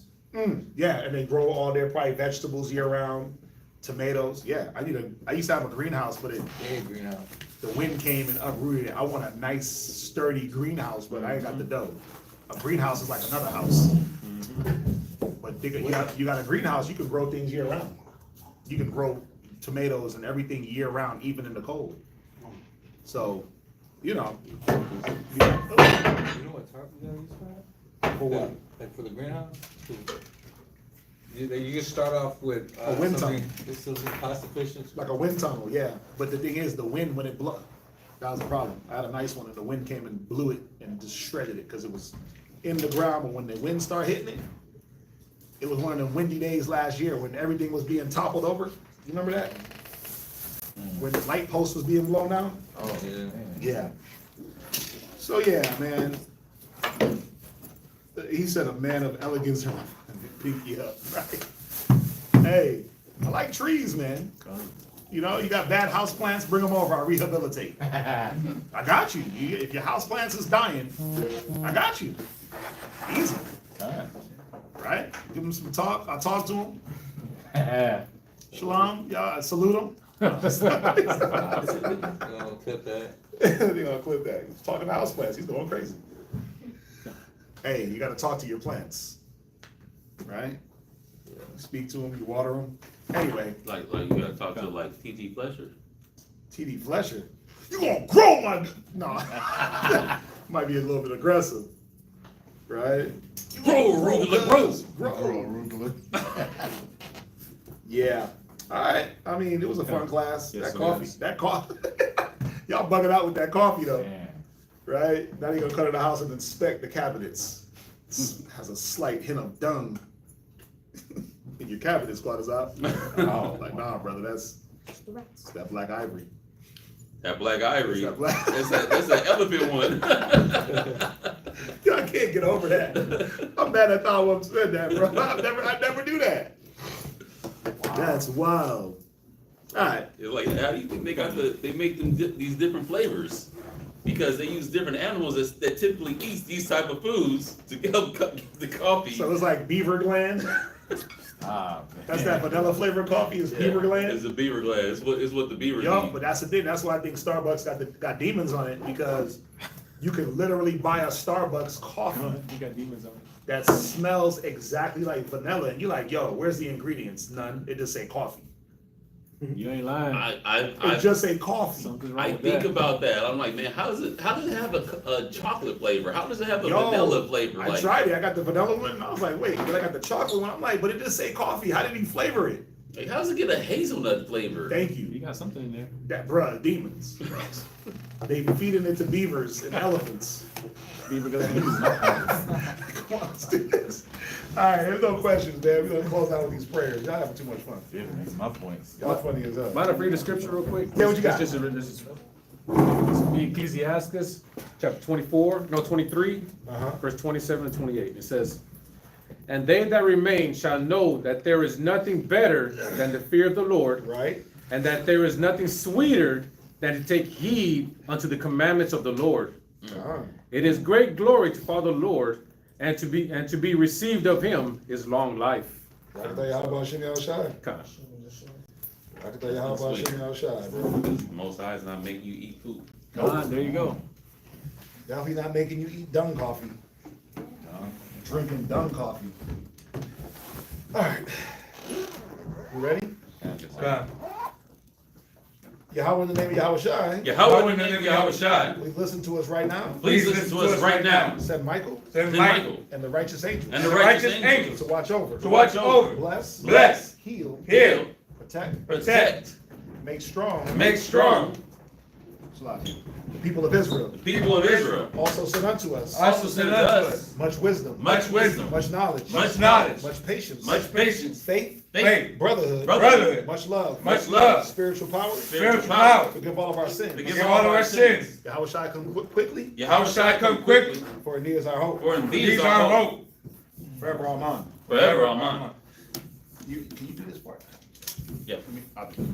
Yeah, and they grow all their probably vegetables year round, tomatoes. Yeah, I used to have a greenhouse, but Big greenhouse. the wind came and uprooted it. I want a nice sturdy greenhouse, but I ain't got the dough. A greenhouse is like another house. But you got a greenhouse, you can grow things year round. You can grow tomatoes and everything year round, even in the cold. So, you know. You know what tarp you gotta use for that? For what? Like for the greenhouse? You just start off with A wind tunnel. This is cost efficient. Like a wind tunnel, yeah. But the thing is, the wind, when it blew, that was a problem. I had a nice one, and the wind came and blew it and just shredded it because it was in the ground. But when the wind started hitting it, it was one of the windy days last year when everything was being toppled over. You remember that? When the light post was being blown down? Oh yeah. Yeah. So yeah, man. He said a man of elegance and pinky up, right? Hey, I like trees, man. You know, you got bad house plants, bring them over, I'll rehabilitate. I got you. If your house plants is dying, I got you. Easy. Right? Give them some talk. I'll talk to them. Shalom. Y'all salute them. You're gonna clip that. They're gonna clip that. He's talking to house plants. He's going crazy. Hey, you gotta talk to your plants. Right? Speak to them, you water them. Anyway. Like you gotta talk to like T.T. Flesher. T.D. Flesher. You gonna grow my no. Might be a little bit aggressive. Right? Grow arugula, Grow arugula. Yeah. All right. I mean, it was a fun class. Yes, That coffee. Y'all bugging out with that coffee though. Right? Now you're gonna come to the house and inspect the cabinets. Has a slight hint of dung in your cabinet, squatters out. Oh, like nah, brother, that's that black ivory. That black ivory. That's that black- That's that elephant one. Yo, I can't get over that. I'm mad at Thawum said that, bro. I never do that. Wow. That's wild. All right. It's like, how do you think they make them these different flavors? Because they use different animals that typically eat these type of foods to help get the coffee. So it's like beaver gland. That's that vanilla flavored coffee is beaver gland. It's a beaver gland. It's what the beavers Yup, eat. but that's the thing. That's why I think Starbucks got demons on it, because you can literally buy a Starbucks coffee You got demons on it. that smells exactly like vanilla, and you're like, yo, where's the ingredients? None. It just say coffee. You ain't lying. It just say coffee. Something's wrong I with think that. about that. I'm like, man, how does it have a chocolate flavor? How does it have a Yo, vanilla flavor? I tried it. I got the vanilla one, and I was like, wait, but I got the chocolate one. I'm like, but it just say coffee. How did he flavor it? Like, how does it get a hazelnut flavor? Thank you. You got something in there. That bruh, demons. They be feeding it to beavers and elephants. Beaver gland. Come on, let's do this. All right, there's no questions, man. We're gonna close out with these prayers. Y'all having too much fun. Yeah, makes my points. Y'all funny as hell. Mind if I read the scripture real quick? Yeah, what you got? This is Ecclesiastes, chapter 23, verse 27 and 28. It says, "And they that remain shall know that there is nothing better than the fear of the Lord, Right? and that there is nothing sweeter than to take heed unto the commandments of the Lord. It is great glory to follow the Lord, and to be received of him is long life." I can tell you how about Shimmy Al-Shai. Gosh. I can tell you how about Shimmy Al-Shai, bro. Most High is not making you eat food. There you go. Definitely not making you eat dung coffee. Drinking dung coffee. All right. You ready? Yahweh in the name of Yahweh Shai. Yahweh in the name of Yahweh Shai. Please listen to us right now. Please listen to us right now. Said Michael. Said Michael. And the righteous angels. And the righteous angels. To watch over. To watch over. Bless. Bless. Heal. Heal. Protect. Protect. Make strong. Make strong. The people of Israel. The people of Israel. Also sent unto us. Also sent unto us. Much wisdom. Much wisdom. Much knowledge. Much knowledge. Much patience. Much patience. Faith. Faith. Brotherhood. Brotherhood. Much love. Much love. Spiritual power. Spiritual power. Forgive all of our sins. Forgive all of our sins. Yahweh Shai come quickly. Yahweh Shai come quickly. For indeed is our hope. For indeed is our hope. Forever Amen. Forever Amen. Can you do this part? Yeah. I got you.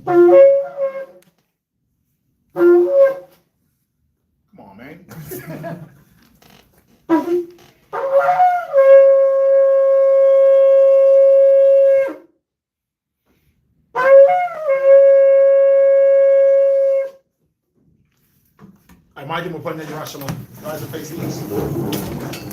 Come on, man. I might give him a point in your shalom. Rise and face the east.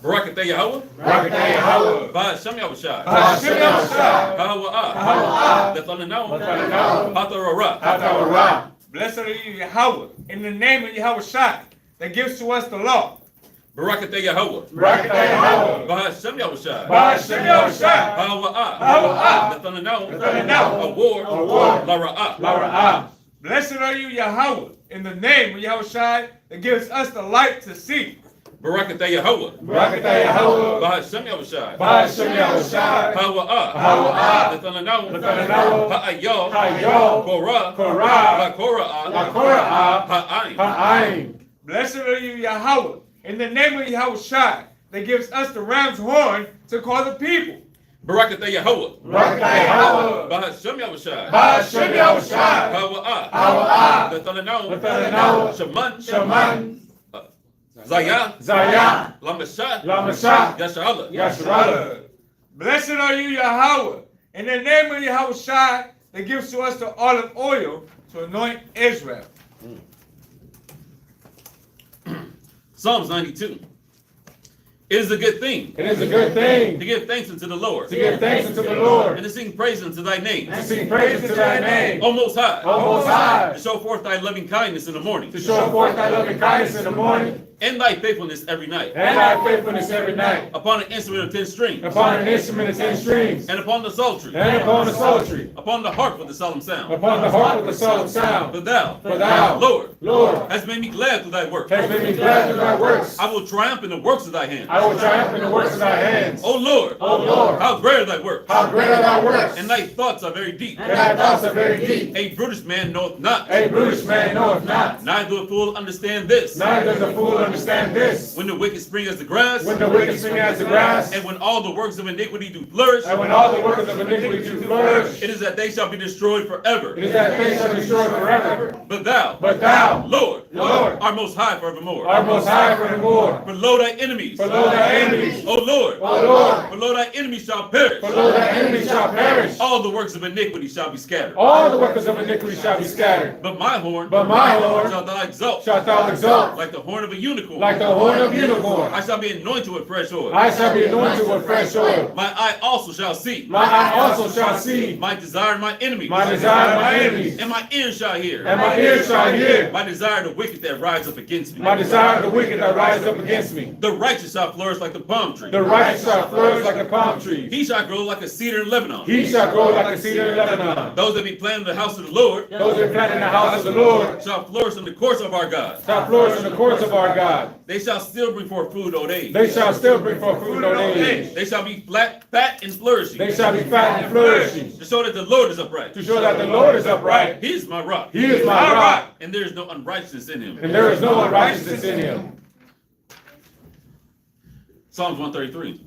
Barakatah Yahweh. Barakatah Yahweh. Ba'ashem Yahushai. Ba'ashem Yahushai. Kahawa'ah. Kahawa'ah. Lethananau. Lethananau. Hatarara. Hatarara. Blessed are you, Yahweh, in the name of Yahweh Shai, that gives to us the law. Barakatah Yahweh. Barakatah Yahweh. Ba'ashem Yahushai. Ba'ashem Yahushai. Kahawa'ah. Kahawa'ah. Lethananau. Lethananau. Award. Lara'ah. Lara'ah. Blessed are you, Yahweh, in the name of Yahweh Shai, that gives us the light to see. Barakatah Yahweh. Barakatah Yahweh. Ba'ashem Yahushai. Ba'ashem Yahushai. Kahawa'ah. Kahawa'ah. Lethananau. Lethananau. Ha'ayo. Hayo. Korah. Korah. Lakora'ah. Lakora'ah. Ha'ayin. Ha'ayin. Blessed are you, Yahweh, in the name of Yahweh Shai, that gives us the ram's horn to call the people. Barakatah Yahweh. Barakatah Yahweh. Ba'ashem Yahushai. Ba'ashem Yahushai. Kahawa'ah. Kahawa'ah. Lethananau. Lethananau. Shaman. Shaman. Zayah. Zayah. Lamashah. Lamashah. Yasharallah. Yasharallah. Blessed are you, Yahweh, in the name of Yahweh Shai, that gives to us the olive oil to anoint Israel. Psalms 92. It is a good thing. It is a good thing to give thanks unto the Lord. to give thanks unto the Lord And to sing praise unto thy name. and sing praise unto thy name, O Most High. O Most High, To show forth thy loving kindness in the morning. to show forth thy loving kindness in the morning And thy faithfulness every night. and thy faithfulness every night, Upon an instrument of 10 strings. upon an instrument of 10 strings, And upon the psaltery. and upon the psaltery, Upon the harp with the solemn sound. upon the harp with a solemn sound. For thou, Lord, hast made me glad through thy work. has made me glad through thy works. I will triumph in the works of thy hands. I will triumph in the works of thy hands. O Lord, O Lord, how great are thy works. how great are thy works, And thy thoughts are very deep. and thy thoughts are very deep. A brutish man knoweth not. A brutish man knoweth not, Neither do a fool understand this. neither does a fool understand this. When the wicked spring as the grass. When the wicked spring as the grass, And when all the works of iniquity do flourish. and when all the workers of iniquity do flourish, It is that they shall be destroyed forever. it is that they shall be destroyed forever. But thou, Lord, are most high forevermore. are most high forevermore. For lo thy enemies. For lo thy enemies. O Lord. O Lord. For lo thy enemies shall perish. For lo thy enemies shall perish. All the works of iniquity shall be scattered. All the workers of iniquity shall be scattered. But my horn. But my horn shalt thou exalt. shalt thou exalt. Like the horn of a unicorn. Like the horn of unicorn. I shall be anointed with fresh oil. I shall be anointed with fresh oil. My eye also shall see. My eye also shall see. My desire and my enemies. My desire and my enemies. And my ears shall hear. And my ears shall hear. My desire the wicked that rise up against me. My desire the wicked that rise up against me. The righteous shall flourish like the palm tree. The righteous shall flourish like a palm tree. He shall grow like a cedar in Lebanon. He shall grow like a cedar in Lebanon. Those that be planted in the house of the Lord. Those that plant in the house of the Lord shall flourish in the courts of our God. shall flourish in the courts of our God. They shall still bring forth food old age. They shall still bring forth fruit old age. They shall be fat and flourishing. They shall be fat and flourishing. To show that the Lord is upright. To show that the Lord is upright. He is my rock. He is my rock. And there is no unrighteousness in him. And there is no unrighteousness in him. Psalms 133.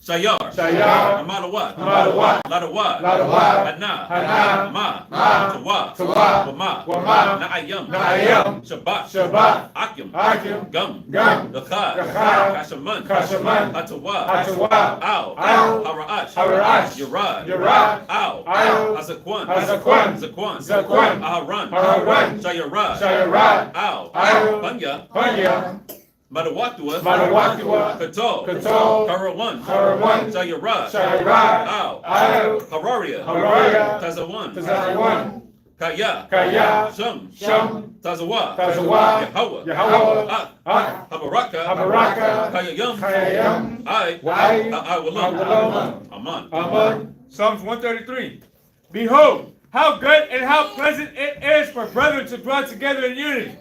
Shayar. Shayar. Amadawat. Amadawat. Ladawat. Ladawat. Hana. Hana. Ma. Ma. Tawa. Tawa. Wama. Wama. Na'ayam. Na'ayam. Shabbat. Shabbat. Akim. Akim. Gum. Gum. Lachad. Lachad. Kashaman. Kashaman. Hatawa. Hatawa. Ow. Ow. Hara'ach. Hara'ach. Yerad. Yerad. Ow. Ow. Hazakwan. Hazakwan. Zakwan. Zakwan. Aharan. Aharan. Shayarad. Shayarad. Ow. Ow. Panya. Panya. Madawatua. Madawatua. Katol. Katol. Karawan. Karawan. Shayarad. Shayarad. Ow. Ow. Hararia. Hararia. Tazawan. Tazawan. Kaya. Kaya. Shum. Shum. Tazawa. Tazawa. Yahweh. Yahweh. Ah. Habaraka. Habaraka. Kayayam. Kayayam. I. Awalam. Aman. Amen. Psalms 133. Behold, how good and how pleasant it is for brethren to dwell together in unity.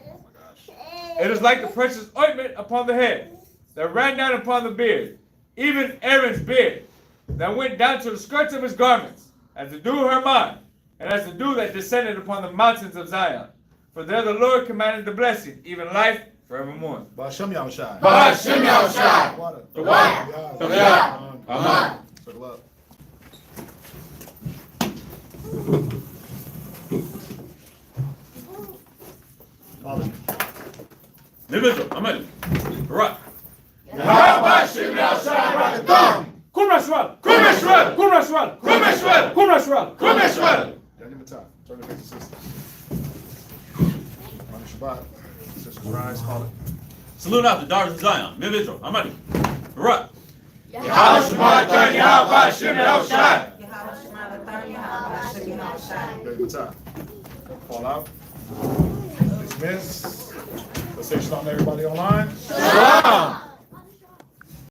It is like the precious ointment upon the head, that ran down upon the beard, even Aaron's beard, that went down to the skirts of his garments, as the dew of Hermon, and as the dew that descended upon the mountains of Zion. For there the Lord commanded the blessing, even life forevermore. Ba'ashem Yahushai. Ba'ashem Yahushai. The water. The water. Amen. Circle up. Father. Libido, amen. Right. Ba'ashem Yahushai. Kumrashwal. Kumrashwal. Kumrashwal. Kumrashwal. Kumrashwal. Kumrashwal. Daniel Matah. Turn to face the sister. On the Shabbat. Sisters rise, call it. Salute out the daughters of Zion. Mividro, Amadi. Right. Yahushua, Yahweh, Shem, Yahushua. Daniel Matah. Fall out. Dismiss. Let's say shalom to everybody online. Shalom.